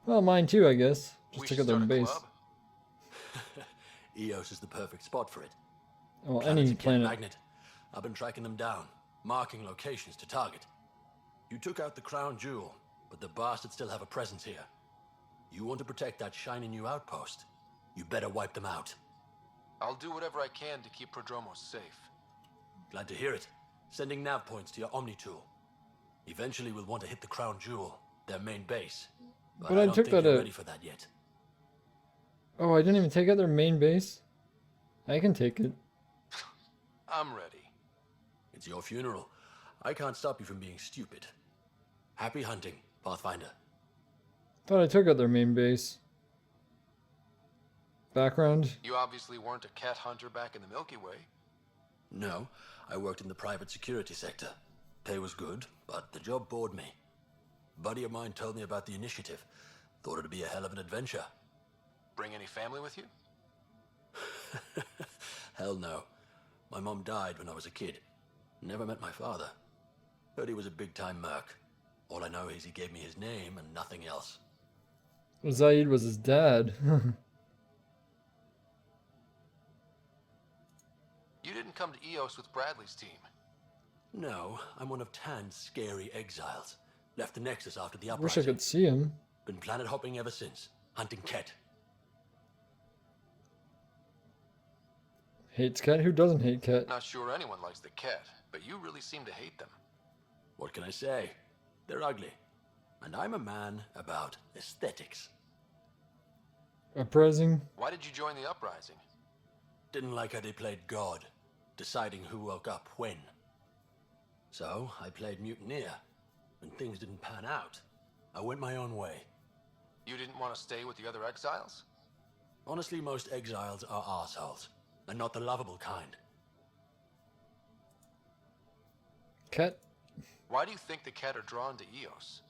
[SPEAKER 1] Well, mine too, I guess. Just took out their base.
[SPEAKER 19] Eos is the perfect spot for it.
[SPEAKER 1] Well,
[SPEAKER 19] Planet's
[SPEAKER 1] any
[SPEAKER 19] a kid
[SPEAKER 1] planet.
[SPEAKER 19] magnet. I've been tracking them down, marking locations to target. You took out the crown jewel, but the bastards still have a presence here. You want to protect that shiny new outpost? You better wipe them out.
[SPEAKER 21] I'll do whatever I can to keep Prodromos safe.
[SPEAKER 19] Glad to hear it. Sending nav points to your Omni tool. Eventually we'll want to hit the crown jewel, their main base. But I don't
[SPEAKER 1] took
[SPEAKER 19] think
[SPEAKER 1] that
[SPEAKER 19] you're
[SPEAKER 1] out.
[SPEAKER 19] ready for that yet.
[SPEAKER 1] Oh, I didn't even take out their main base? I can take it.
[SPEAKER 21] I'm ready.
[SPEAKER 19] It's your funeral. I can't stop you from being stupid. Happy hunting, Pathfinder.
[SPEAKER 1] Thought I took out their main base. Background?
[SPEAKER 21] You obviously weren't a cat hunter back in the Milky Way.
[SPEAKER 19] No, I worked in the private security sector. Pay was good, but the job bored me. A buddy of mine told me about the initiative. Thought it'd be a hell of an adventure.
[SPEAKER 21] Bring any family with you?
[SPEAKER 19] Hell no. My mom died when I was a kid. Never met my father. Heard he was a big-time merc. All I know is he gave me his name and nothing else.
[SPEAKER 1] Zaid was his dad.
[SPEAKER 21] You didn't come to Eos with Bradley's team.
[SPEAKER 19] No, I'm one of Tan's scary exiles. Left the Nexus after the
[SPEAKER 1] I
[SPEAKER 19] uprising.
[SPEAKER 1] wish I could see him.
[SPEAKER 19] Been planet hopping ever since. Hunting Ket.
[SPEAKER 1] Hates cat? Who doesn't hate cat?
[SPEAKER 21] Not sure anyone likes the cat, but you really seem to hate them.
[SPEAKER 19] What can I say? They're ugly. And I'm a man about aesthetics.
[SPEAKER 1] Uprising?
[SPEAKER 21] Why did you join the uprising?
[SPEAKER 19] Didn't like how they played God, deciding who woke up when. So I played mutineer. When things didn't pan out, I went my own way.
[SPEAKER 21] You didn't want to stay with the other exiles?
[SPEAKER 19] Honestly, most exiles are arseholes, and not the lovable kind.
[SPEAKER 1] Cat?
[SPEAKER 21] Why do you think the cat are drawn to Eos?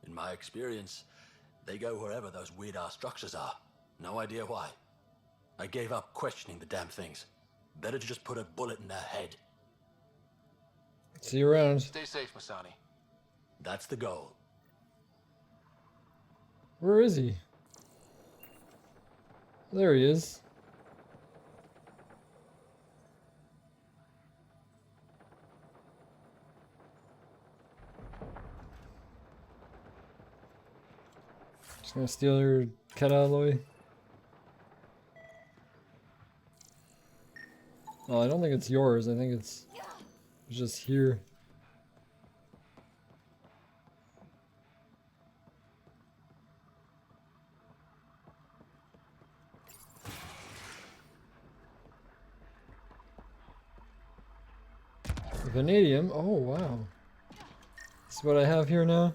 [SPEAKER 19] In my experience, they go wherever those weird-ass structures are. No idea why. I gave up questioning the damn things. Better to just put a bullet in their head.
[SPEAKER 1] See you around.
[SPEAKER 21] Stay safe, Masani.
[SPEAKER 19] That's the goal.
[SPEAKER 1] Where is he? There he is. Just gonna steal your cat alloy. Well, I don't think it's yours. I think it's just here. Vanadium? Oh, wow. This is what I have here now.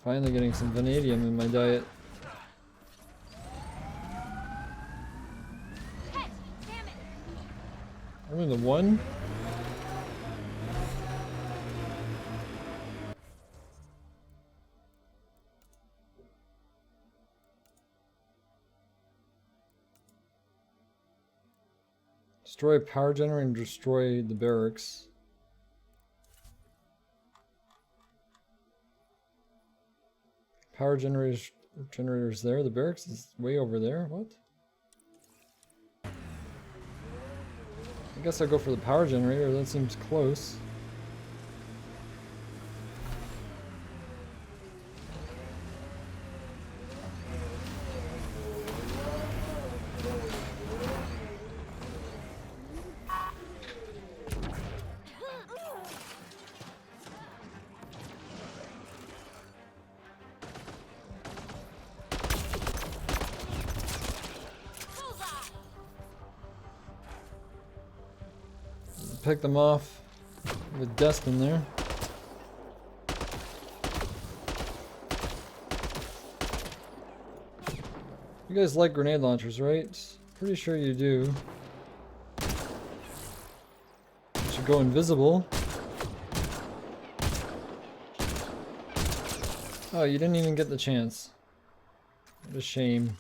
[SPEAKER 1] Finally getting some vanadium in my diet. Only the one? Destroy a power generator and destroy the barracks. Power generators there. The barracks is way over there. What? I guess I'll go for the power generator. That seems close. Pick them off with Destin there. You guys like grenade launchers, right? Pretty sure you do. You should go invisible. Oh, you didn't even get the chance. What a shame.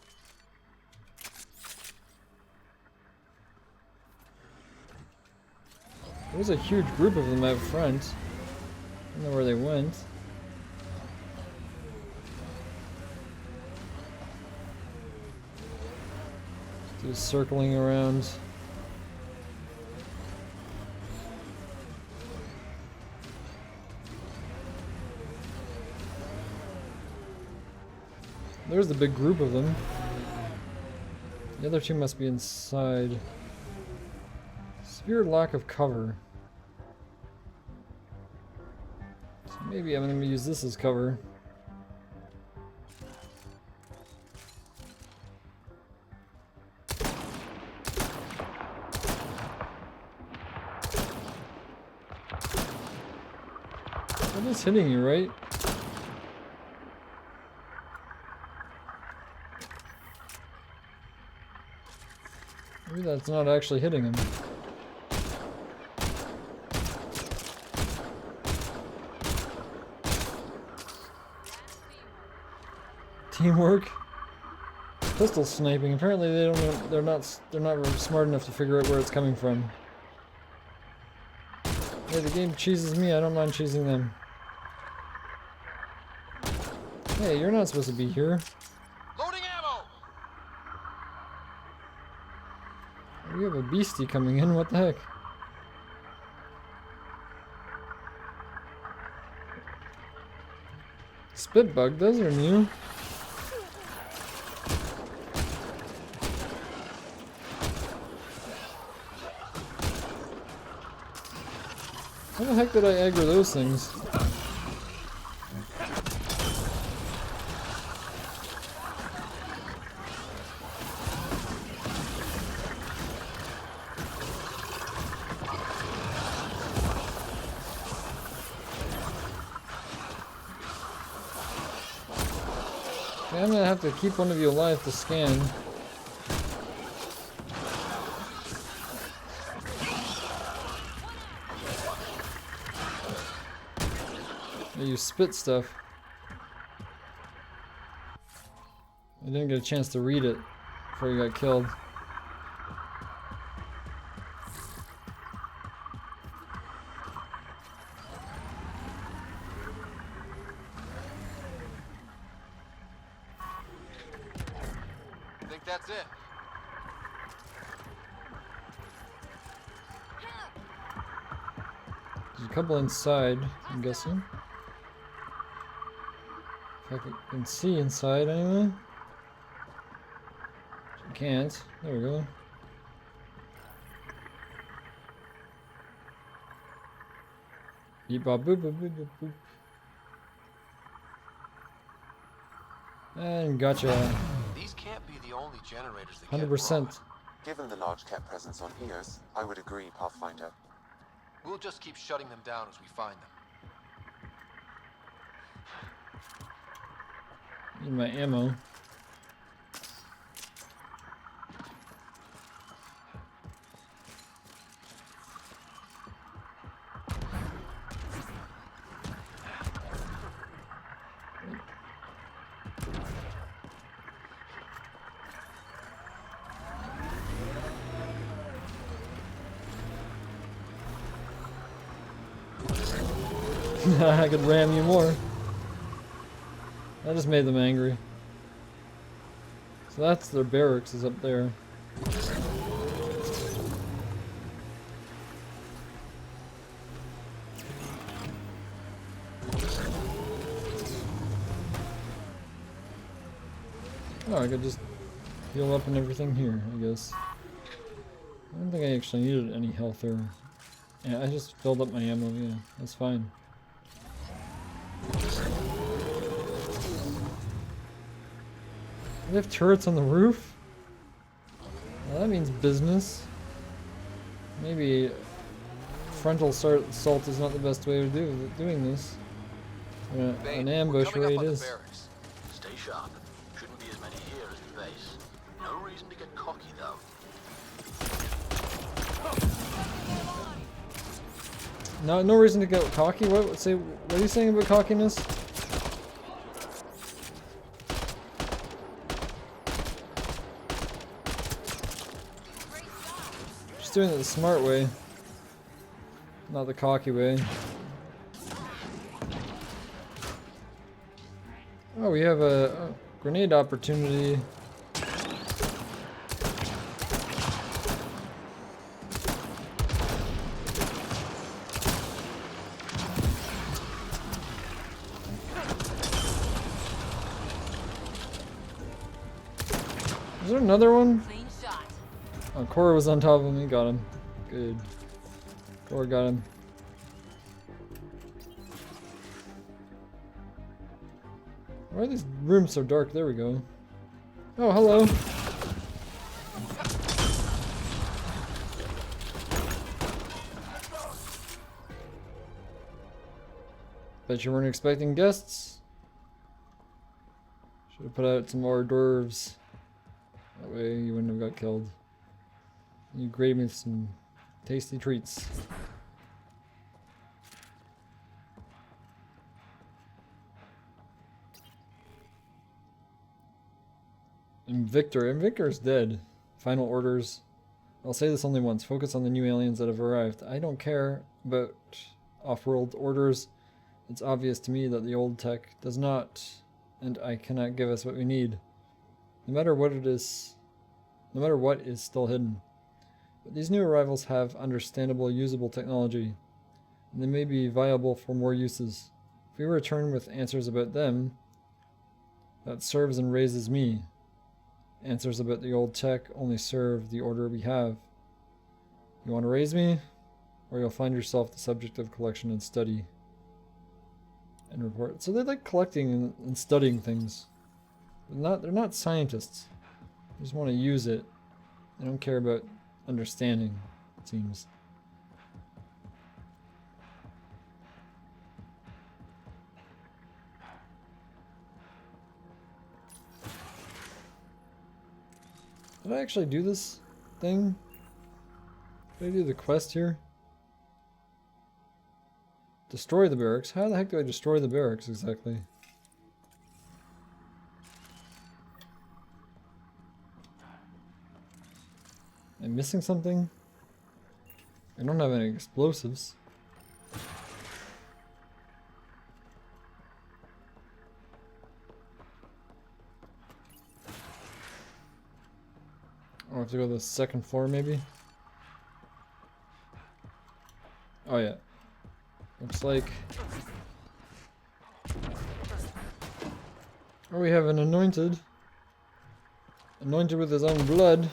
[SPEAKER 1] There was a huge group of them out front. I don't know where they went. Just circling around. There's the big group of them. The other two must be inside. Severe lack of cover. So maybe I'm going to use this as cover. That is hitting you, right? Maybe that's not actually hitting him. Teamwork. Pistol sniping. Apparently they don't know, they're not smart enough to figure out where it's coming from. Hey, the game cheeses me, I don't mind cheesing them. Hey, you're not supposed to be here.
[SPEAKER 5] Loading ammo.
[SPEAKER 1] We have a beastie coming in, what the heck? Spit bug, those are new. How the heck did I aggro those things? Okay, I'm gonna have to keep one of you alive to scan. You spit stuff. I didn't get a chance to read it before you got killed.
[SPEAKER 5] I think that's it.
[SPEAKER 1] There's a couple inside, I'm guessing. If I can see inside anyway. You can't. There we go. Beep bop boop boop boop boop boop. And gotcha.
[SPEAKER 21] These can't be the only generators that get
[SPEAKER 1] 100%.
[SPEAKER 12] Given the large cat presence on Eos, I would agree, Pathfinder.
[SPEAKER 21] We'll just keep shutting them down as we find them.
[SPEAKER 1] Need my ammo. I could ram you more. I just made them angry. So that's their barracks is up there. Oh, I could just heal up and everything here, I guess. I don't think I actually needed any health or... Yeah, I just filled up my ammo, yeah, that's fine. They have turrets on the roof? Well, that means business. Maybe frontal assault is not the best way of doing this. An ambush raid is.
[SPEAKER 19] Stay sharp. Shouldn't be as many here as the base. No reason to get cocky though.
[SPEAKER 1] No reason to get cocky. What are you saying about cockiness? Just doing it the smart way, not the cocky way. Oh, we have a grenade opportunity. Is there another one? Oh, Cora was on top of me. Got him. Good. Cora got him. Why are these rooms so dark? There we go. Oh, hello. Bet you weren't expecting guests. Should have put out some more dwarves. That way you wouldn't have got killed. You grade me some tasty treats. Invictor is dead. Final orders. I'll say this only once. Focus on the new aliens that have arrived. I don't care about off-world orders. It's obvious to me that the old tech does not, and I cannot give us what we need. No matter what is still hidden. But these new arrivals have understandable, usable technology, and they may be viable for more uses. If we return with answers about them, that serves and raises me. Answers about the old tech only serve the order we have. You want to raise me, or you'll find yourself the subject of collection and study. And report. So they like collecting and studying things. They're not scientists. They just want to use it. They don't care about understanding, it seems. Did I actually do this thing? Did I do the quest here? Destroy the barracks? How the heck do I destroy the barracks exactly? Am I missing something? I don't have any explosives. I'll have to go to the second floor maybe? Oh yeah. Looks like... Oh, we have an anointed. Anointed with his own blood.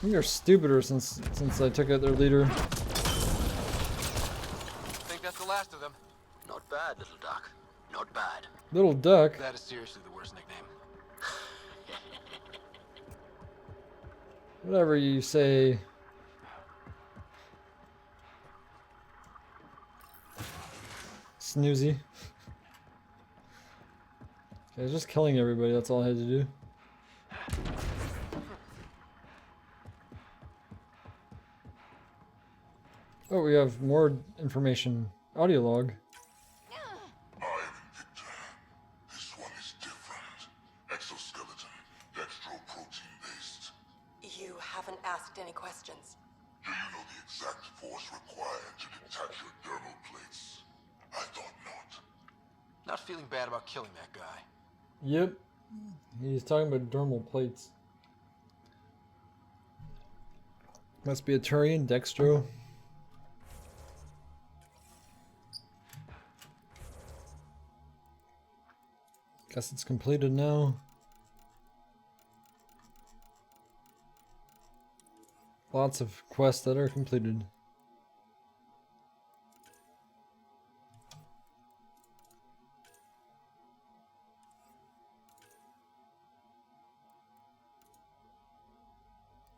[SPEAKER 1] think they're stupider since I took out their leader.
[SPEAKER 21] Think that's the last of them?
[SPEAKER 19] Not bad, little duck. Not bad.
[SPEAKER 1] Little duck.
[SPEAKER 21] That is seriously the worst nickname.
[SPEAKER 1] Whatever you say. Snoozy. Okay, I was just killing everybody, that's all I had to do. Oh, we have more information. Audio log.
[SPEAKER 14] This one is different. Exoskeleton, dextroprotein based.
[SPEAKER 9] You haven't asked any questions.
[SPEAKER 14] Do you know the exact force required to detach your dermal plates? I thought not.
[SPEAKER 21] Not feeling bad about killing that guy.
[SPEAKER 1] Yep. He's talking about dermal plates. Must be a Turian, Dextro. Guess it's completed now. Lots of quests that are completed.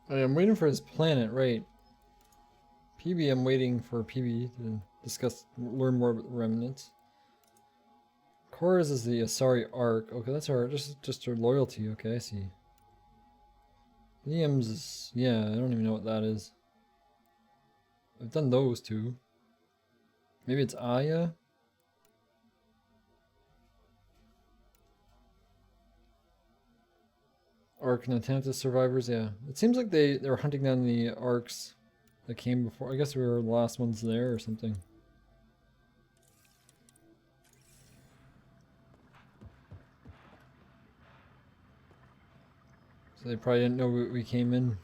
[SPEAKER 1] I'm waiting for his planet, right? PB, I'm waiting for PB to learn more about the remnants. Chorus is the Asari Arc. Okay, that's our just our loyalty. Okay, I see. Liam's is, yeah, I don't even know what that is. I've done those two. Maybe it's Aya? Arc Natantis survivors, yeah. It seems like they were hunting down the arcs that came before. I guess we were the last ones there or something. So they probably didn't know we came in.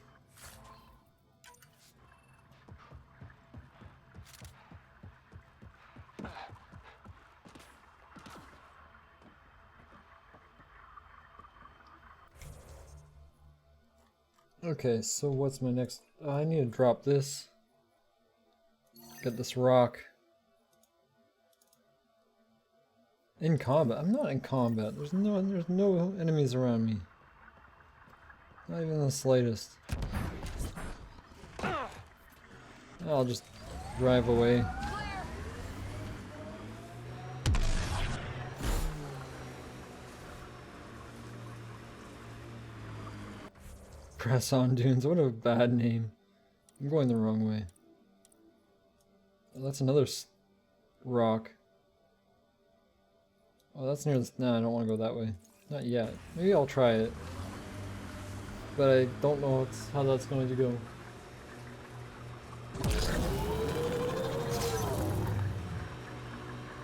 [SPEAKER 1] Okay, so what's my next? I need to drop this. Get this rock. In combat? I'm not in combat. There's no enemies around me. Not even the slightest. I'll just drive away. Press on Dunes, what a bad name. I'm going the wrong way. Oh, that's another rock. Oh, that's near the... No, I don't want to go that way. Not yet. Maybe I'll try it. But I don't know how that's going to go.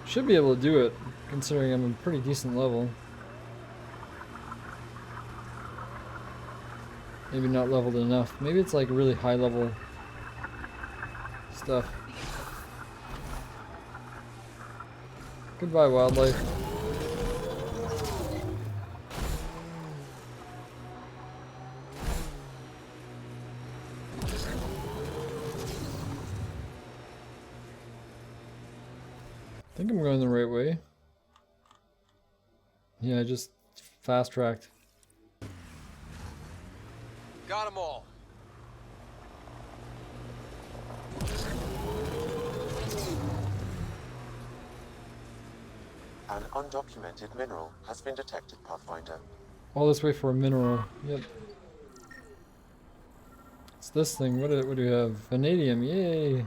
[SPEAKER 1] Should be able to do it, considering I'm a pretty decent level. Maybe not leveled enough. Maybe it's like really high level stuff. Goodbye, wildlife. I think I'm going the right way. Yeah, I just fast-tracked.
[SPEAKER 21] Got them all.
[SPEAKER 12] An undocumented mineral has been detected, Pathfinder.
[SPEAKER 1] All this way for a mineral. Yep. It's this thing. What do we have? Vanadium. Yay!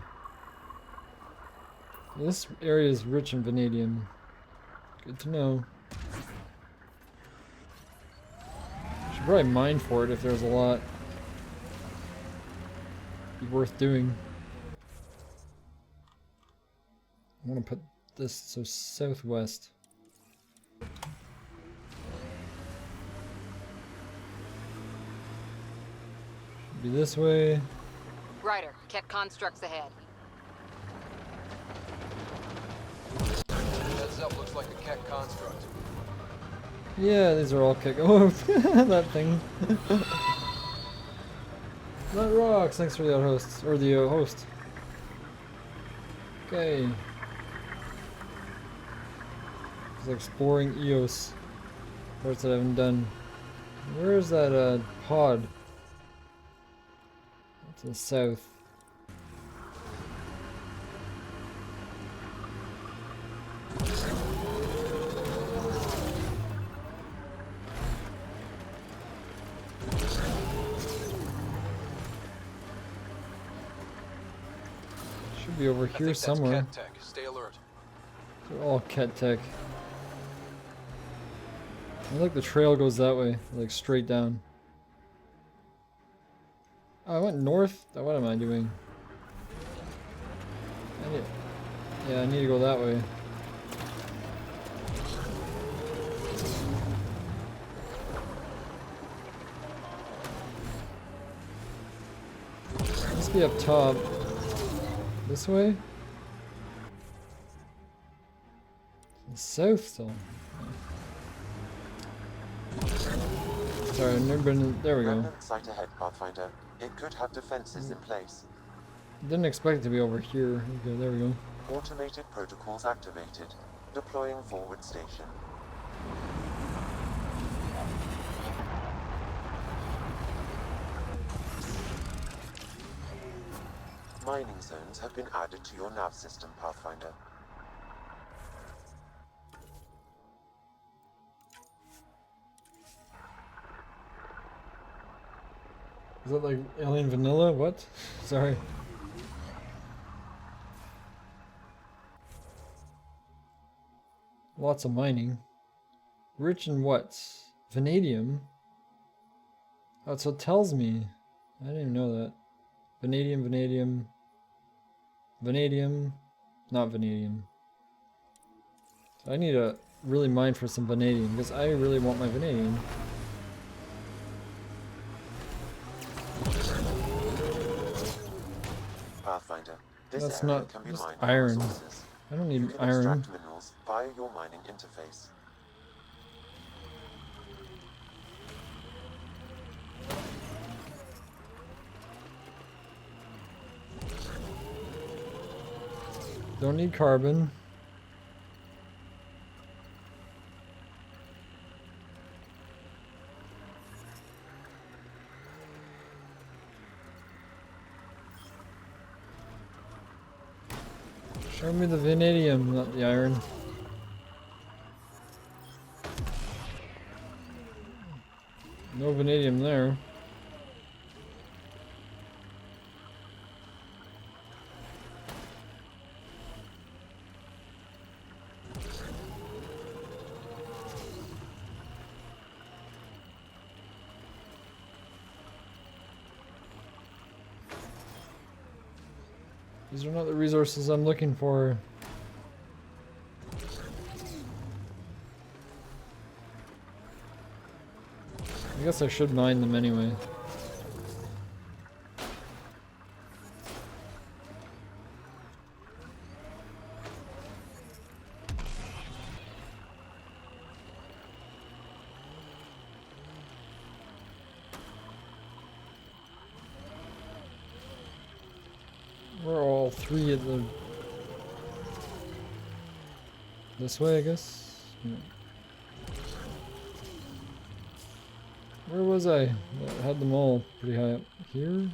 [SPEAKER 1] This area is rich in vanadium. Good to know. Should probably mine for it if there's a lot. Be worth doing. I want to put this so southwest. Should be this way.
[SPEAKER 22] Ryder, Ket constructs ahead.
[SPEAKER 16] Heads up, looks like a Ket construct.
[SPEAKER 1] Yeah, these are all kick. Oh, that thing. That rocks. Thanks for the host or the host. Okay. Just exploring EOS. Parts that I haven't done. Where is that pod? To the south. Should be over here somewhere.
[SPEAKER 16] Ket tech. Stay alert.
[SPEAKER 1] They're all Ket tech. I like the trail goes that way, like straight down. Oh, I went north? What am I doing? Yeah, I need to go that way. Must be up top. This way? South still. Sorry, I've never been. There we go.
[SPEAKER 12] Remnant site ahead, Pathfinder. It could have defenses in place.
[SPEAKER 1] Didn't expect it to be over here. Okay, there we go.
[SPEAKER 12] Automated protocols activated. Deploying forward station. Mining zones have been added to your nav system, Pathfinder.
[SPEAKER 1] Is that like Alien Vanilla? What? Sorry. Lots of mining. Rich in what? Vanadium? Oh, so it tells me. I didn't even know that. Vanadium, vanadium. Vanadium. Not vanadium. So I need to really mine for some vanadium because I really want my vanadium.
[SPEAKER 12] Pathfinder, this
[SPEAKER 1] That's
[SPEAKER 12] area
[SPEAKER 1] not
[SPEAKER 12] can be
[SPEAKER 1] just
[SPEAKER 12] mined
[SPEAKER 1] iron.
[SPEAKER 12] for resources.
[SPEAKER 1] I don't need
[SPEAKER 12] You can
[SPEAKER 1] iron.
[SPEAKER 12] extract minerals via your mining interface.
[SPEAKER 1] Don't need carbon. Show me the vanadium, not the iron. No vanadium there. These are not the resources I'm looking for. I guess I should mine them anyway. We're all three at the... This way, I guess? Yeah. Where was I? I had them all pretty high up here.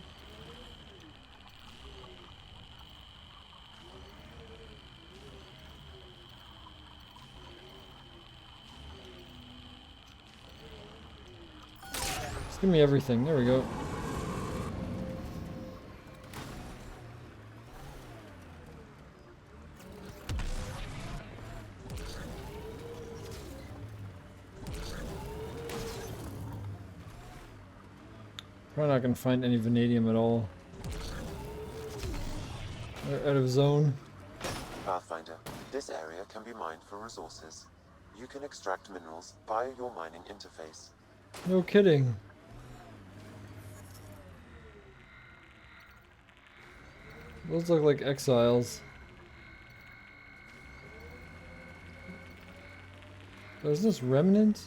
[SPEAKER 1] Just give me everything. There we go. Probably not gonna find any vanadium at all. They're out of zone.
[SPEAKER 12] Pathfinder, this area can be mined for resources. You can extract minerals via your mining interface.
[SPEAKER 1] No kidding. Those look like exiles. Is this remnant?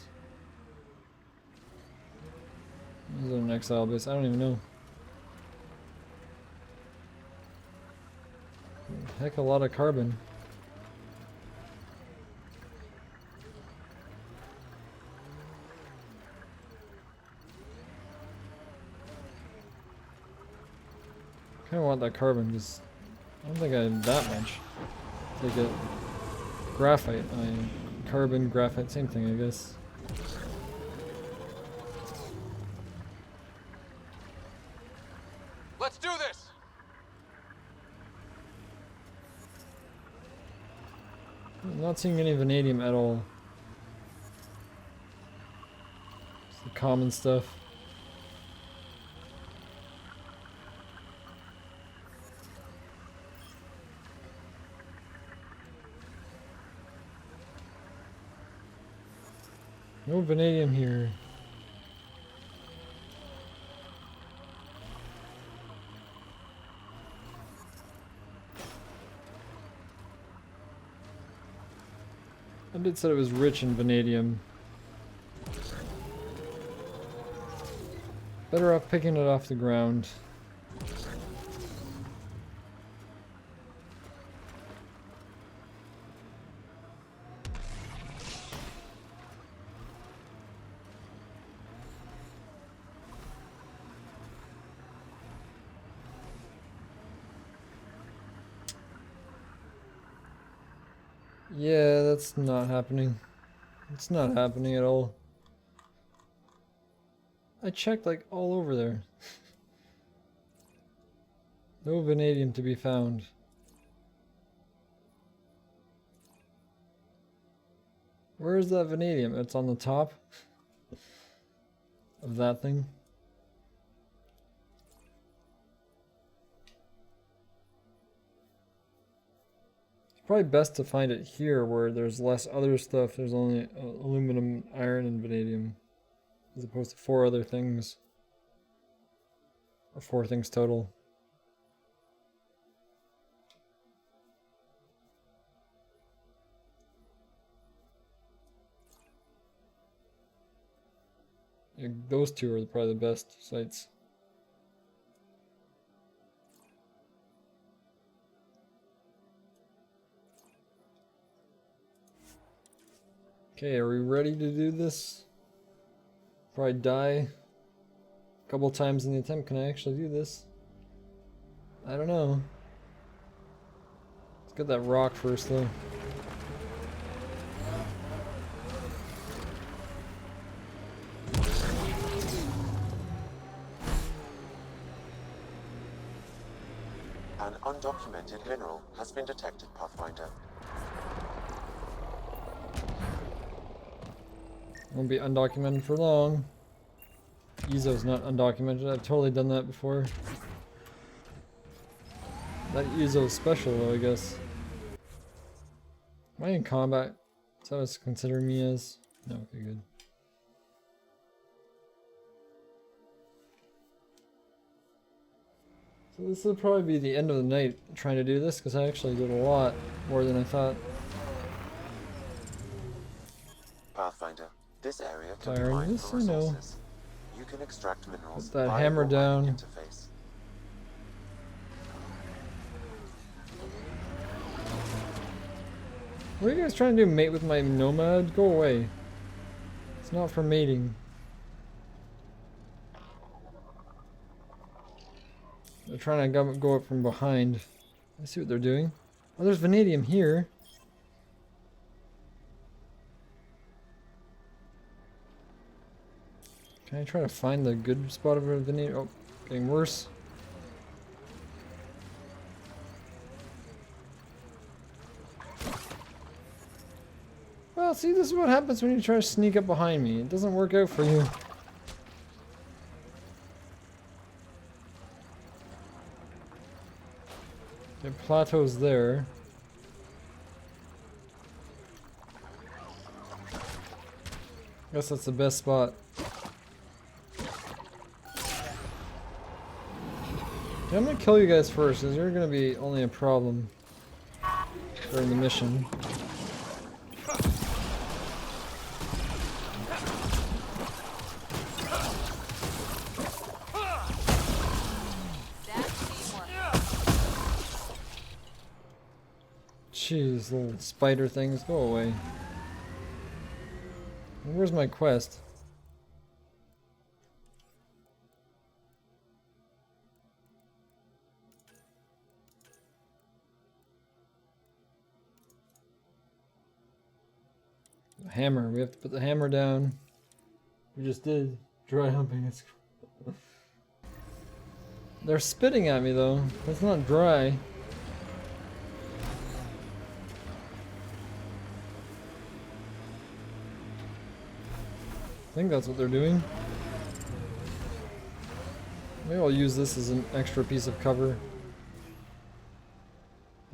[SPEAKER 1] Is it an exile base? I don't even know. heck of a lot of carbon. Kinda want that carbon because I don't think I have that much. Take it. Graphite, carbon, graphite, same thing, I guess.
[SPEAKER 5] Let's do this!
[SPEAKER 1] I'm not seeing any vanadium at all. It's the common stuff. No vanadium here. I did said it was rich in vanadium. Better off picking it off the ground. Yeah, that's not happening. It's not happening at all. I checked like all over there. No vanadium to be found. Where is that vanadium? It's on the top of that thing. Probably best to find it here where there's less other stuff. There's only aluminum, iron, and vanadium. As opposed to 4 other things. Or 4 things total. Yeah, those 2 are probably the best sites. Okay, are we ready to do this? Probably die a couple times in the attempt. Can I actually do this? I don't know. Let's get that rock first though.
[SPEAKER 12] An undocumented mineral has been detected, Pathfinder.
[SPEAKER 1] Won't be undocumented for long. Ezo's not undocumented. I've totally done that before. That Ezo's special though, I guess. Am I in combat? Is that what it's considering me as? No, okay, good. So this will probably be the end of the night trying to do this because I actually did a lot more than I thought.
[SPEAKER 12] Pathfinder, this area can
[SPEAKER 1] Fire
[SPEAKER 12] be mined
[SPEAKER 1] this,
[SPEAKER 12] for
[SPEAKER 1] I know.
[SPEAKER 12] resources. You can extract minerals
[SPEAKER 1] Put that
[SPEAKER 12] via
[SPEAKER 1] hammer
[SPEAKER 12] your mining
[SPEAKER 1] down.
[SPEAKER 12] interface.
[SPEAKER 1] What are you guys trying to do? Mate with my nomad? Go away. It's not for mating. They're trying to go up from behind. I see what they're doing. Oh, there's vanadium here. Can I try to find the good spot of vanadium? Oh, getting worse. Well, see, this is what happens when you try to sneak up behind me. It doesn't work out for you. The plateau's there. Guess that's the best spot. Okay, I'm gonna kill you guys first, because you're gonna be only a problem during the mission. Jeez, little spider things, go away. Where's my quest? A hammer. We have to put the hammer down. We just did. Dry humping is. They're spitting at me though. That's not dry. I think that's what they're doing. Maybe I'll use this as an extra piece of cover.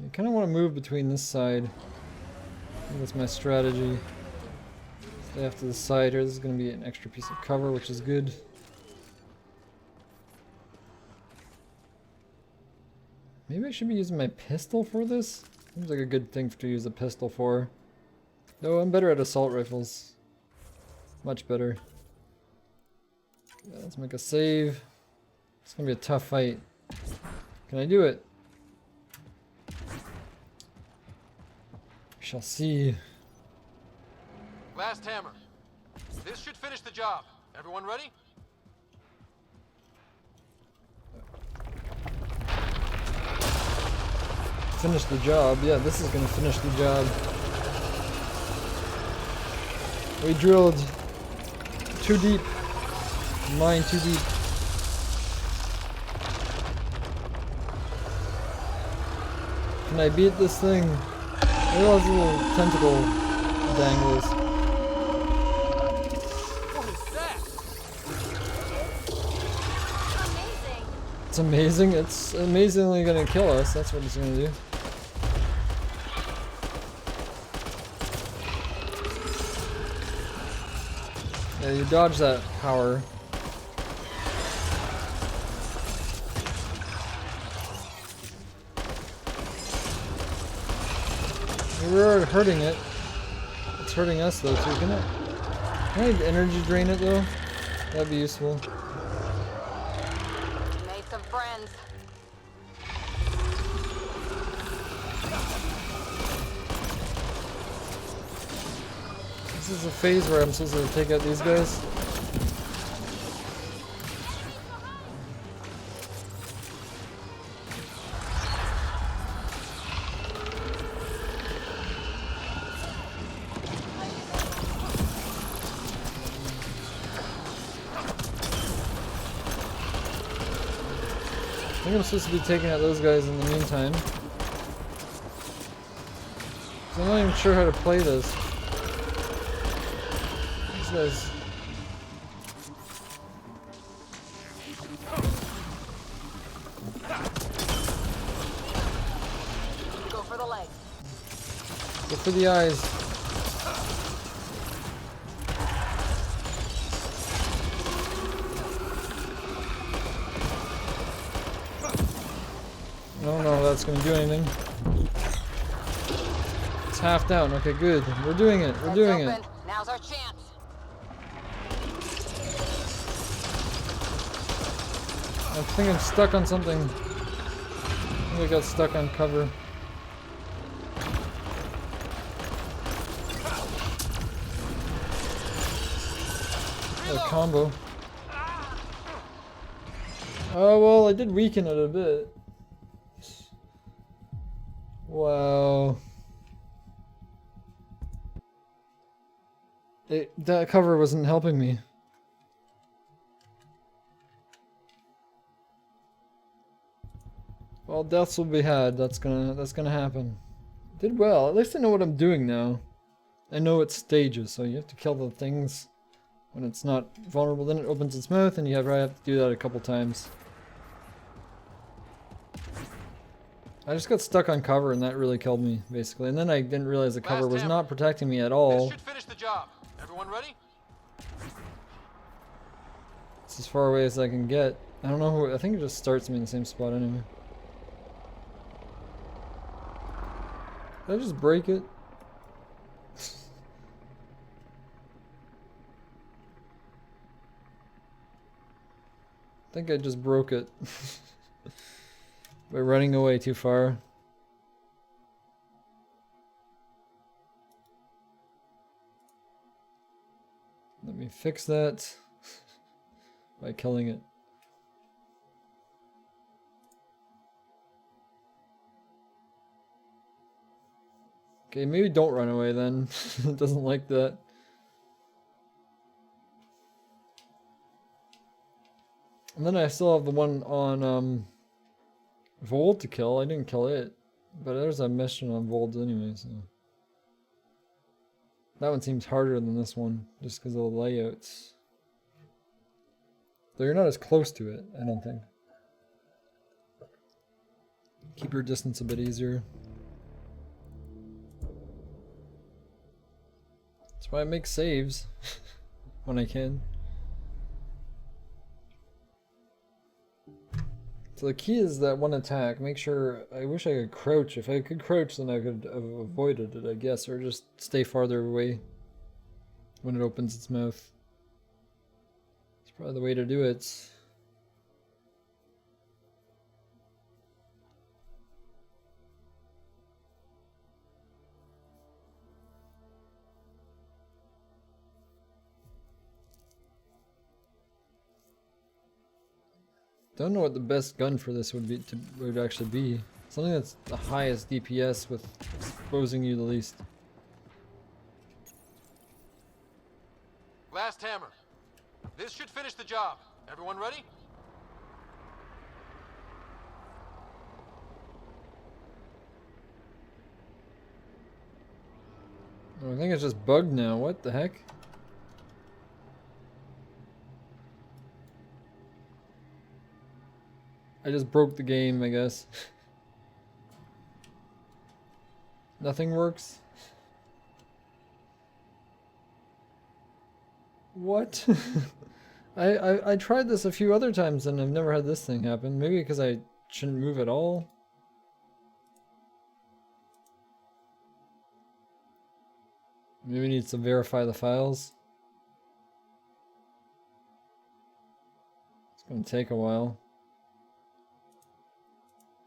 [SPEAKER 1] I kind of want to move between this side. I think that's my strategy. Stay off to the side here. This is going to be an extra piece of cover, which is good. Maybe I should be using my pistol for this? Seems like a good thing to use a pistol for. No, I'm better at assault rifles. Much better. Yeah, let's make a save. It's gonna be a tough fight. Can I do it? We shall see.
[SPEAKER 5] Last hammer. This should finish the job. Everyone ready?
[SPEAKER 1] Finish the job. Yeah, this is gonna finish the job. We drilled too deep. Mine too deep. Can I beat this thing? Look at those little tentacle dangles.
[SPEAKER 5] What is that?
[SPEAKER 1] It's amazing. It's amazingly gonna kill us. That's what it's gonna do. Yeah, you dodge that power. We're hurting it. It's hurting us though too. Can I energy drain it though? That'd be useful.
[SPEAKER 22] Made some friends.
[SPEAKER 1] This is a phase where I'm supposed to take out these guys. I think I'm supposed to be taking out those guys in the meantime. So I'm not even sure how to play this. These guys.
[SPEAKER 22] Go for the leg.
[SPEAKER 1] Go for the eyes. I don't know if that's going to do anything. It's half down. Okay, good. We're doing it. We're doing it.
[SPEAKER 22] Now's our chance.
[SPEAKER 1] I think I'm stuck on something. I think I got stuck on cover. A combo. Oh, well, I did weaken it a bit. Wow. That cover wasn't helping me. Well, deaths will be had. That's gonna happen. Did well. At least I know what I'm doing now. I know its stages, so you have to kill the things when it's not vulnerable. Then it opens its mouth, and you have to do that a couple times. I just got stuck on cover, and that really killed me, basically. And then I didn't realize the cover was not protecting me at all.
[SPEAKER 5] This should finish the job. Everyone ready?
[SPEAKER 1] It's as far away as I can get. I don't know who. I think it just starts me in the same spot anyway. Did I just break it? I think I just broke it. By running away too far. Let me fix that by killing it. Okay, maybe don't run away then. It doesn't like that. And then I still have the one on Vold to kill. I didn't kill it. But there's a mission on Vold anyway, so. That one seems harder than this one, just because of the layouts. Though you're not as close to it, I don't think. Keep your distance a bit easier. That's why I make saves when I can. So the key is that one attack. Make sure, I wish I could crouch. If I could crouch, then I could have avoided it, I guess, or just stay farther away when it opens its mouth. It's probably the way to do it. Don't know what the best gun for this would be. Would actually be something that's the highest DPS with exposing you the least.
[SPEAKER 5] Last hammer. This should finish the job. Everyone ready?
[SPEAKER 1] Oh, I think it's just bugged now. What the heck? I just broke the game, I guess. Nothing works. What? I tried this a few other times and I've never had this thing happen. Maybe because I shouldn't move at all. Maybe it needs to verify the files. It's gonna take a while.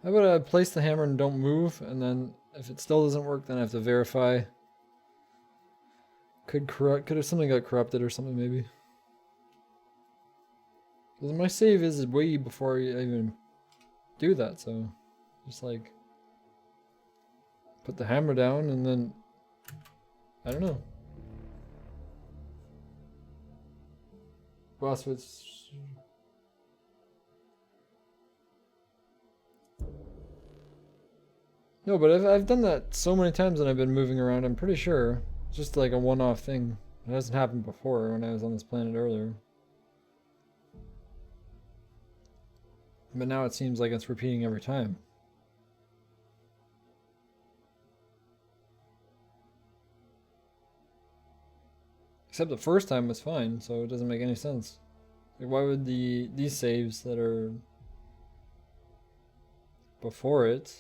[SPEAKER 1] How about I place the hammer and don't move, and then if it still doesn't work, then I have to verify. Could have something got corrupted or something maybe. Because my save is way before I even do that, so just like put the hammer down and then I don't know. Boss was. No, but I've done that so many times and I've been moving around, I'm pretty sure. It's just like a one-off thing. It hasn't happened before when I was on this planet earlier. But now it seems like it's repeating every time. Except the first time was fine, so it doesn't make any sense. Like, why would these saves that are before it...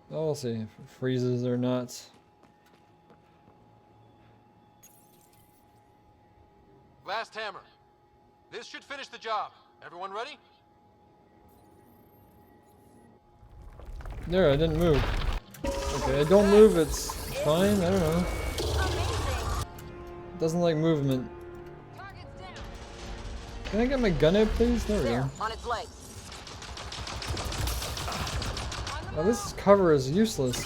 [SPEAKER 1] Oh, we'll see if it freezes or not.
[SPEAKER 5] Last hammer. This should finish the job. Everyone ready?
[SPEAKER 1] There, I didn't move. Okay, I don't move, it's fine, I don't know. It doesn't like movement. Can I get my gun out, please? There we go.
[SPEAKER 17] On its legs.
[SPEAKER 1] Oh, this cover is useless.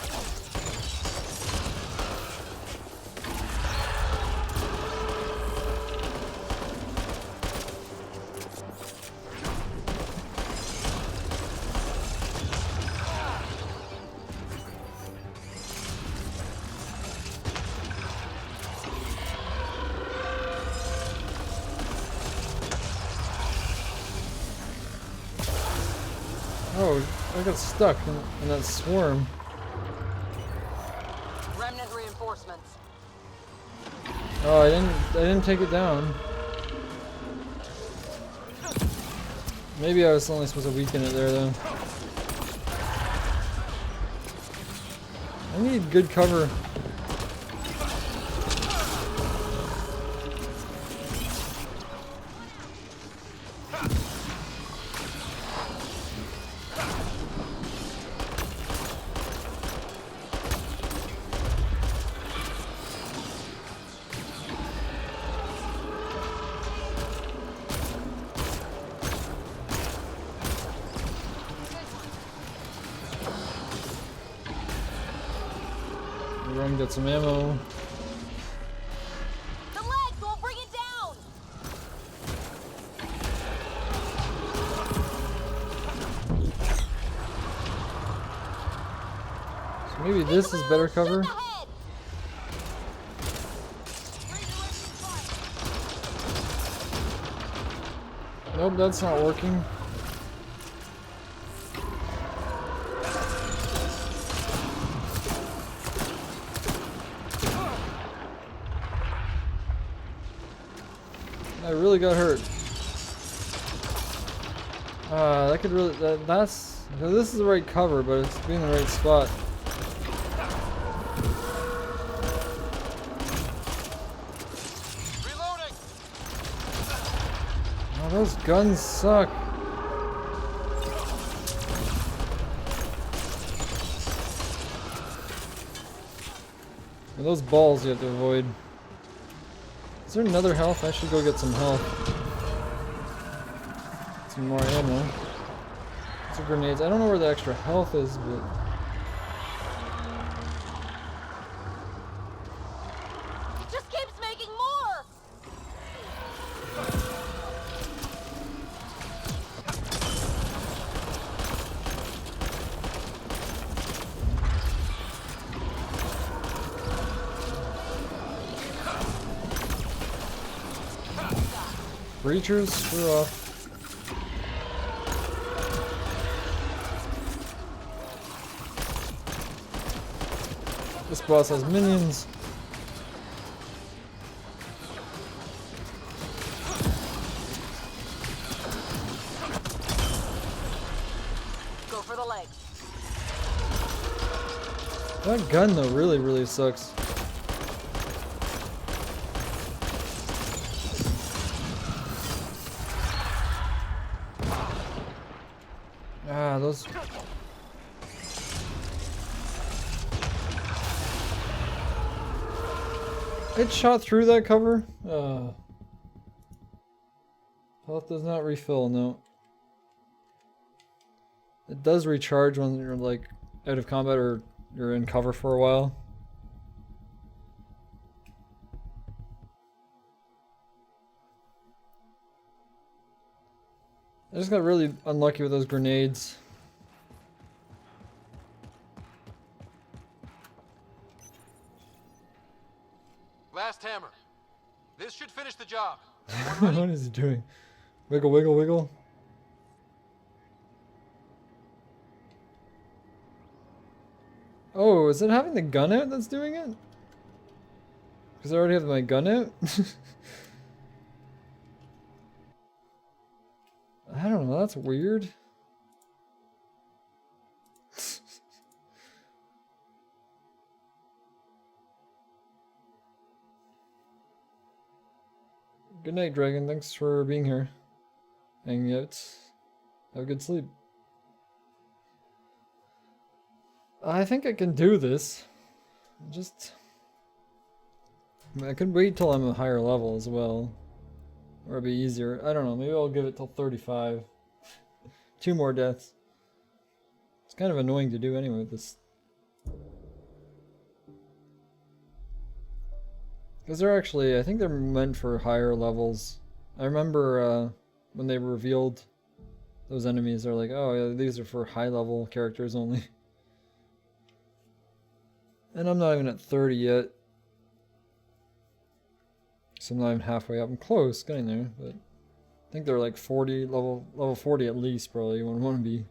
[SPEAKER 1] Oh, I got stuck in that swarm.
[SPEAKER 17] Remnant reinforcements.
[SPEAKER 1] Oh, I didn't take it down. Maybe I was only supposed to weaken it there though. I need good cover. Run, get some ammo.
[SPEAKER 18] The legs will bring it down.
[SPEAKER 1] So maybe this is better cover. Nope, that's not working. I really got hurt. That could really, that's, this is the right cover, but it's being the right spot.
[SPEAKER 5] Reloading.
[SPEAKER 1] Oh, those guns suck. And those balls you have to avoid. Is there another health? I should go get some health. Some more ammo. Some grenades. I don't know where the extra health is, but...
[SPEAKER 18] Just keeps making more.
[SPEAKER 1] Breachers? Screw off. This boss has minions.
[SPEAKER 18] Go for the legs.
[SPEAKER 1] That gun though really sucks. Ah, those... It shot through that cover? Health does not refill, no. It does recharge when you're like out of combat or you're in cover for a while. I just got really unlucky with those grenades.
[SPEAKER 5] Last hammer. This should finish the job.
[SPEAKER 1] What is he doing? Wiggle, wiggle, wiggle. Oh, is it having the gun out that's doing it? Because I already have my gun out? I don't know, that's weird. Good night, Dragon. Thanks for being here. Hanging out. Have a good sleep. I think I can do this. Just... I could wait till I'm a higher level as well. Or it'll be easier. I don't know. Maybe I'll give it till 35. 2 more deaths. It's kind of annoying to do anyway with this. Because they're actually, I think they're meant for higher levels. I remember when they revealed those enemies, they're like, oh yeah, these are for high level characters only. And I'm not even at 30 yet. So I'm not even halfway up. I'm close, getting there, but I think they're like 40, level 40 at least, probably, you want to be.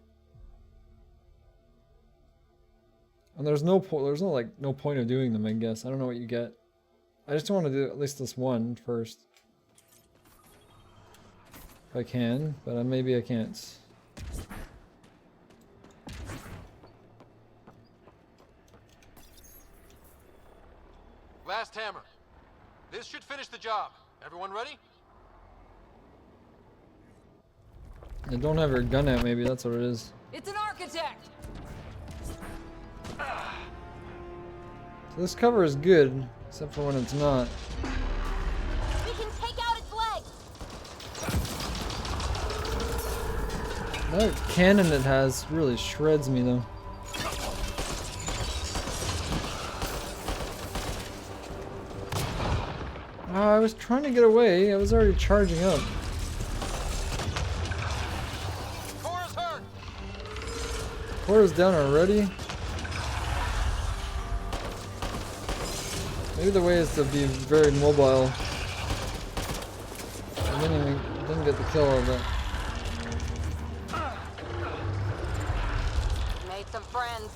[SPEAKER 1] And there's no point of doing them, I guess. I don't know what you get. I just want to do at least this one first. If I can, but maybe I can't.
[SPEAKER 5] Last hammer. This should finish the job. Everyone ready?
[SPEAKER 1] I don't have your gun out, maybe that's what it is.
[SPEAKER 18] It's an architect.
[SPEAKER 1] So this cover is good, except for when it's not.
[SPEAKER 18] We can take out its legs.
[SPEAKER 1] That cannon it has really shreds me though. I was trying to get away. I was already charging up. Cora's down already? Maybe the way is to be very mobile. I didn't get the kill of that.
[SPEAKER 18] Made some friends.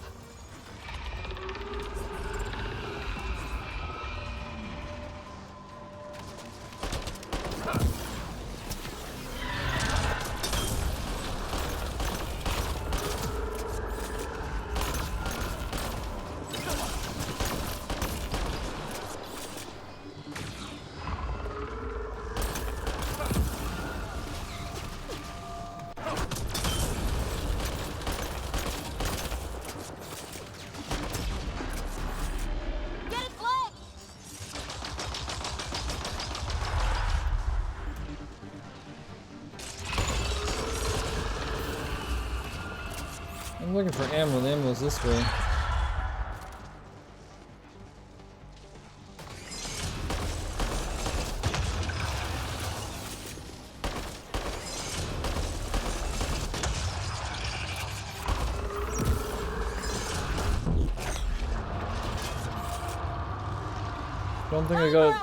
[SPEAKER 1] I'm looking for ammo. The ammo's this way. Don't think I got it.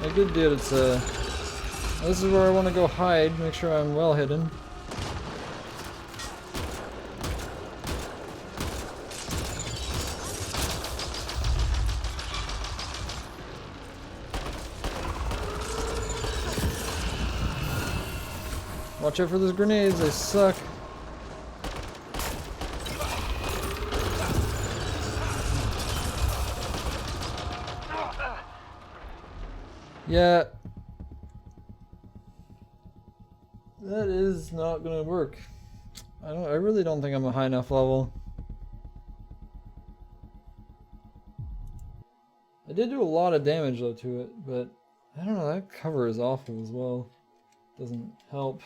[SPEAKER 1] I did do it. It's this is where I want to go hide. Make sure I'm well hidden. Watch out for those grenades, they suck. Yeah. That is not gonna work. I really don't think I'm a high enough level. I did do a lot of damage though to it, but I don't know, that cover is awful as well. Doesn't help.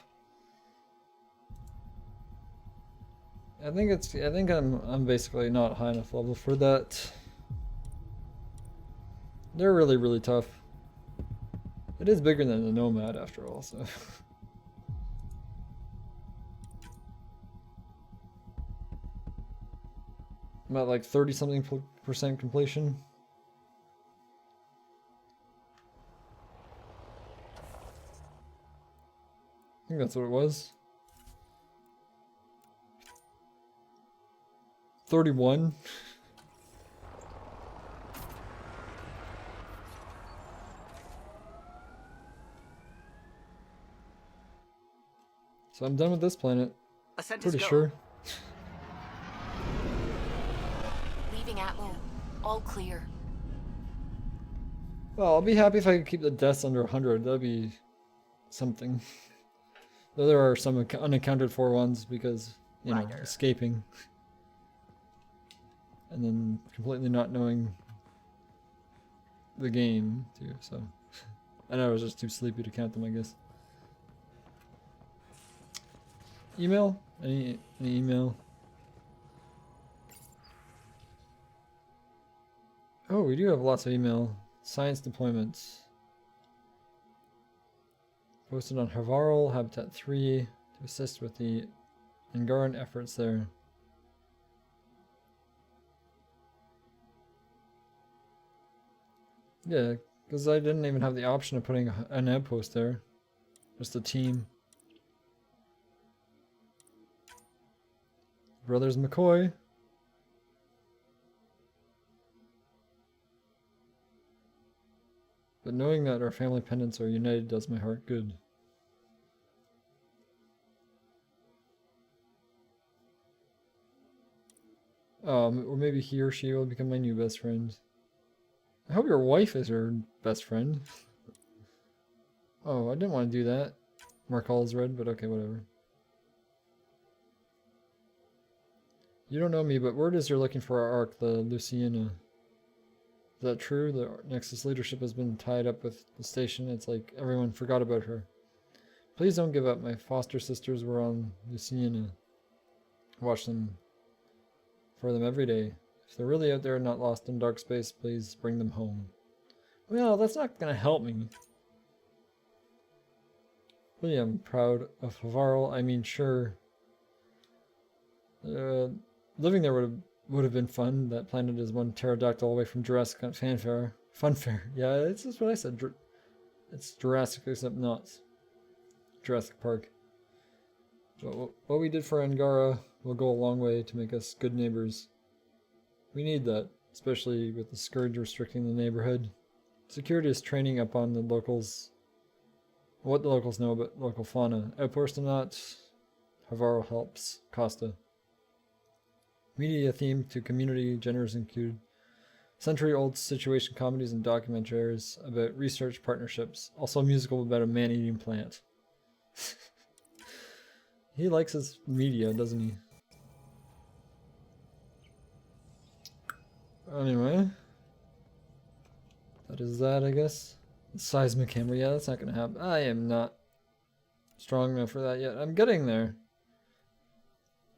[SPEAKER 1] I think I'm basically not high enough level for that. They're really, really tough. It is bigger than the Nomad after all, so. I'm at like 30 something % completion. I think that's what it was. 31. So I'm done with this planet. Pretty sure.
[SPEAKER 8] Leaving Atmo. All clear.
[SPEAKER 1] Well, I'll be happy if I could keep the deaths under 100. That'd be something. Though there are some unaccounted for ones because, you know, escaping. And then completely not knowing the game, too, so. I know I was just too sleepy to count them, I guess. Email? Any email? Oh, we do have lots of email. Science deployments. Posted on Havarl, Habitat 3, to assist with the Angaran efforts there. Yeah, because I didn't even have the option of putting an outpost there. Just a team. Brothers McCoy. But knowing that our family pendants are united does my heart good. Or maybe he or she will become my new best friend. I hope your wife is your best friend. Oh, I didn't want to do that. Markall is red, but okay, whatever. You don't know me, but word is you're looking for our ark, the Luciana. Is that true? The Nexus leadership has been tied up with the station. It's like everyone forgot about her. Please don't give up. My foster sisters were on Luciana. Watch them for them every day. If they're really out there and not lost in dark space, please bring them home. Well, that's not gonna help me. Really, I'm proud of Havarl. I mean, sure. Living there would have been fun. That planet is one pterodactyl away from Jurassic fanfare. Funfair. Yeah, it's just what I said. It's Jurassic, except not Jurassic Park. But what we did for Angara will go a long way to make us good neighbors. We need that, especially with the scourge restricting the neighborhood. Security is training up on the locals. What the locals know about local fauna. Outpost or not, Havarl helps Costa. Media theme to community genres include century-old situation comedies and documentaries about research partnerships. Also a musical about a man-eating plant. He likes his media, doesn't he? Anyway. That is that, I guess. Seismic hammer, yeah, that's not gonna happen. I am not strong enough for that yet. I'm getting there.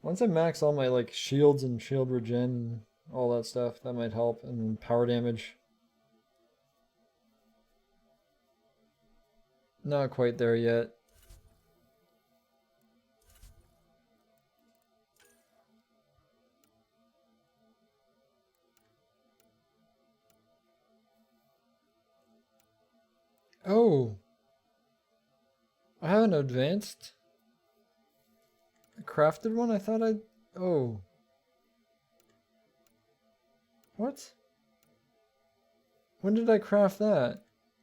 [SPEAKER 1] Once I max all my like shields and shield regen and all that stuff, that might help. And power damage. Not quite there yet. Oh! I haven't advanced. I crafted one? I thought I'd... Oh. What? When did I craft that?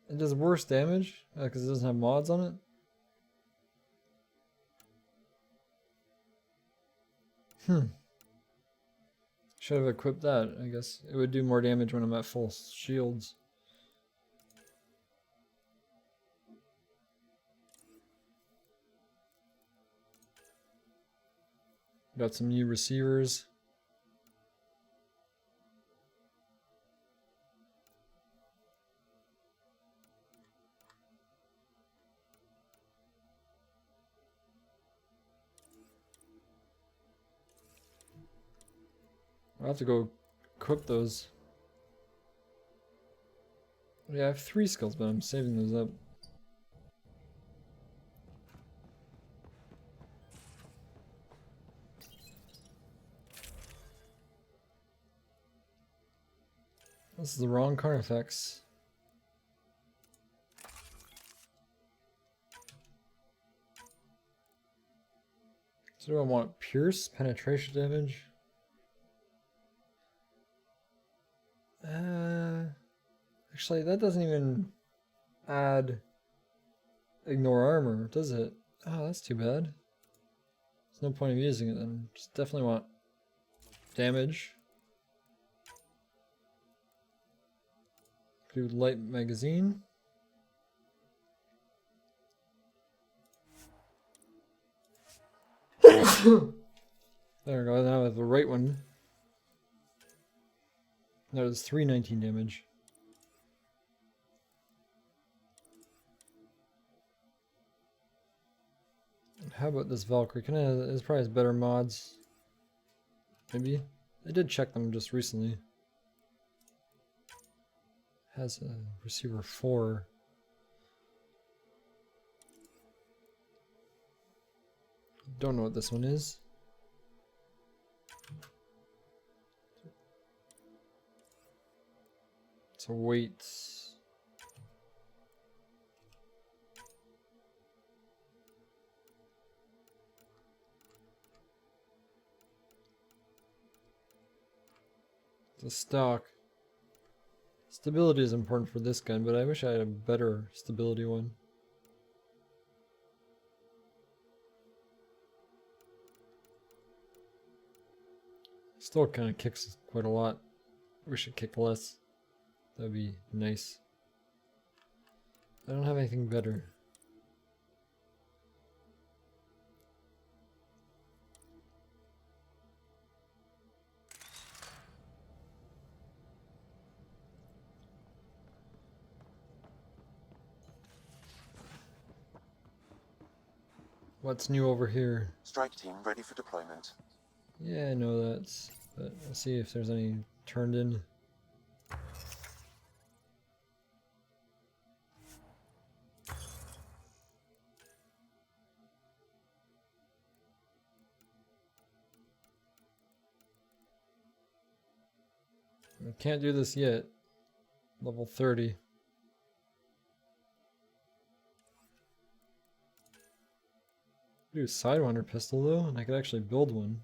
[SPEAKER 1] It does worse damage? Because it doesn't have mods on it? Should have equipped that, I guess. It would do more damage when I'm at full shields. Got some new receivers. I'll have to go equip those. Yeah, I have 3 skills, but I'm saving those up. This is the wrong Carnifex. So do I want pierce, penetration damage? Actually, that doesn't even add ignore armor, does it? Oh, that's too bad. There's no point of using it then. Just definitely want damage. Do light magazine. There we go, now I have the right one. That is 319 damage. How about this Valkyrie? It probably has better mods. Maybe? I did check them just recently. Has a receiver 4. Don't know what this one is. So weights. The stock. Stability is important for this gun, but I wish I had a better stability one. Still kind of kicks quite a lot. Wish it kicked less. That'd be nice. I don't have anything better. What's new over here?
[SPEAKER 12] Strike team ready for deployment.
[SPEAKER 1] Yeah, I know that. But let's see if there's any turned in. I can't do this yet. Level 30. Do a Sidewinder pistol though, and I could actually build one.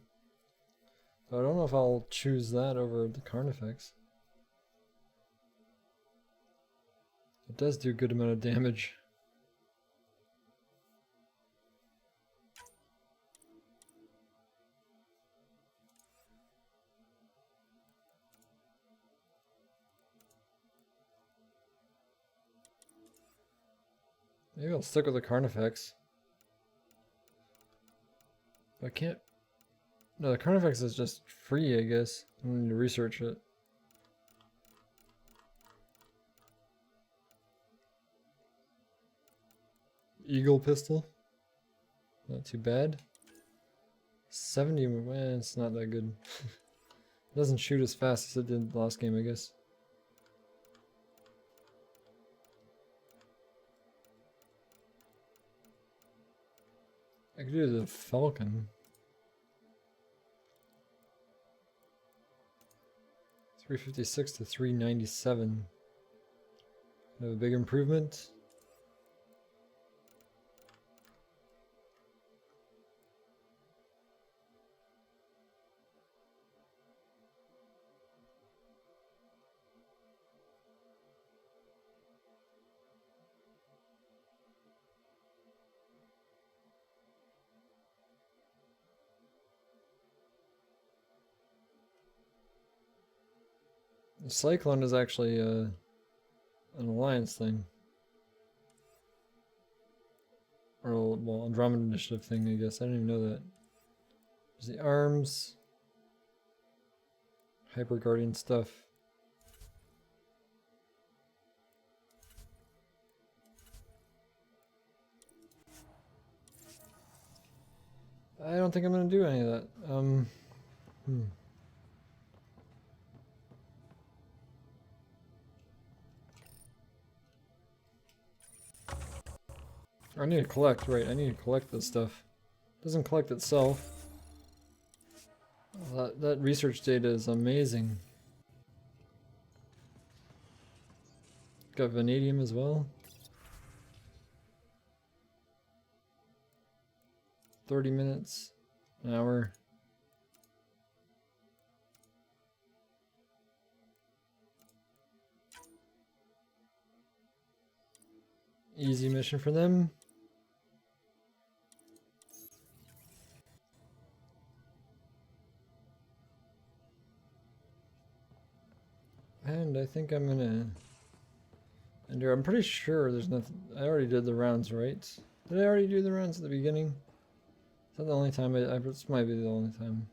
[SPEAKER 1] But I don't know if I'll choose that over the Carnifex. It does do a good amount of damage. Maybe I'll stick with the Carnifex. I can't... No, the Carnifex is just free, I guess. I need to research it. Eagle pistol. Not too bad. 70, man, it's not that good. It doesn't shoot as fast as it did last game, I guess. I could do the Falcon. 356 to 397. Have a big improvement. The Cyclone is actually an alliance thing. Or, well, Andromeda initiative thing, I guess. I didn't even know that. There's the arms. Hyper Guardian stuff. I don't think I'm going to do any of that. I need to collect, right, I need to collect this stuff. It doesn't collect itself. That research data is amazing. Got vanadium as well. 30 minutes, an hour. Easy mission for them. And I think I'm gonna... And I'm pretty sure there's nothing... I already did the rounds, right? Did I already do the rounds at the beginning? Is that the only time this might be the only time.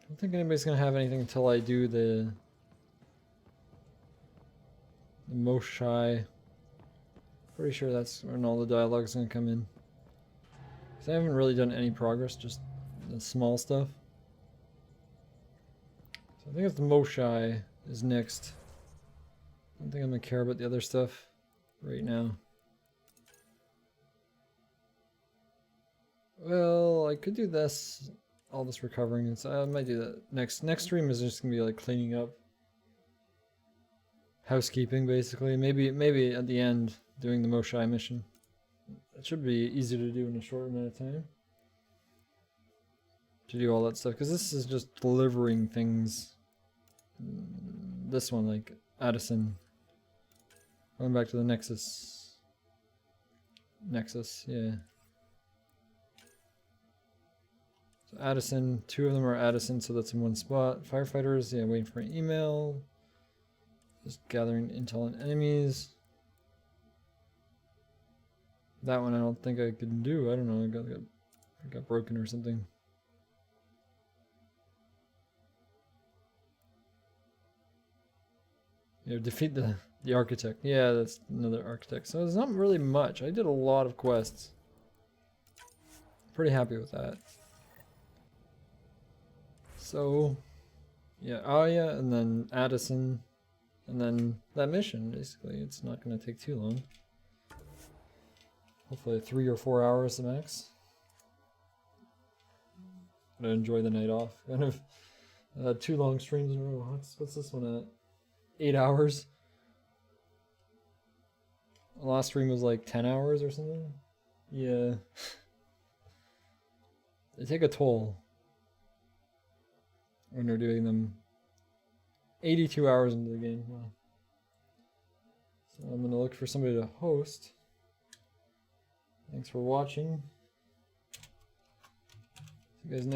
[SPEAKER 1] I don't think anybody's gonna have anything until I do the most shy. Pretty sure that's when all the dialogue's gonna come in. Because I haven't really done any progress, just the small stuff. So I think it's the Moshai is next. I don't think I'm gonna care about the other stuff right now. Well, I could do this, all this recovering, so I might do that next. Next stream is just gonna be like cleaning up, housekeeping basically. Maybe at the end doing the Moshai mission. It should be easy to do in a short amount of time. To do all that stuff, because this is just delivering things. This one, like Addison. Going back to the Nexus. Nexus, yeah. So Addison, 2 of them are Addison, so that's in one spot. Firefighters, yeah, waiting for an email. Just gathering intel on enemies. That one I don't think I can do. I don't know, I got broken or something. Yeah, defeat the architect. Yeah, that's another architect. So it's not really much. I did a lot of quests. Pretty happy with that. So, yeah, Aya, and then Addison, and then that mission, basically. It's not going to take too long. Hopefully 3 or 4 hours the max. I'm gonna enjoy the night off. Kind of 2 long streams in a row. What's this one at? 8 hours? The last stream was like 10 hours or something? Yeah. They take a toll when you're doing them 82 hours into the game. Wow. So I'm gonna look for somebody to host. Thanks for watching. See you guys next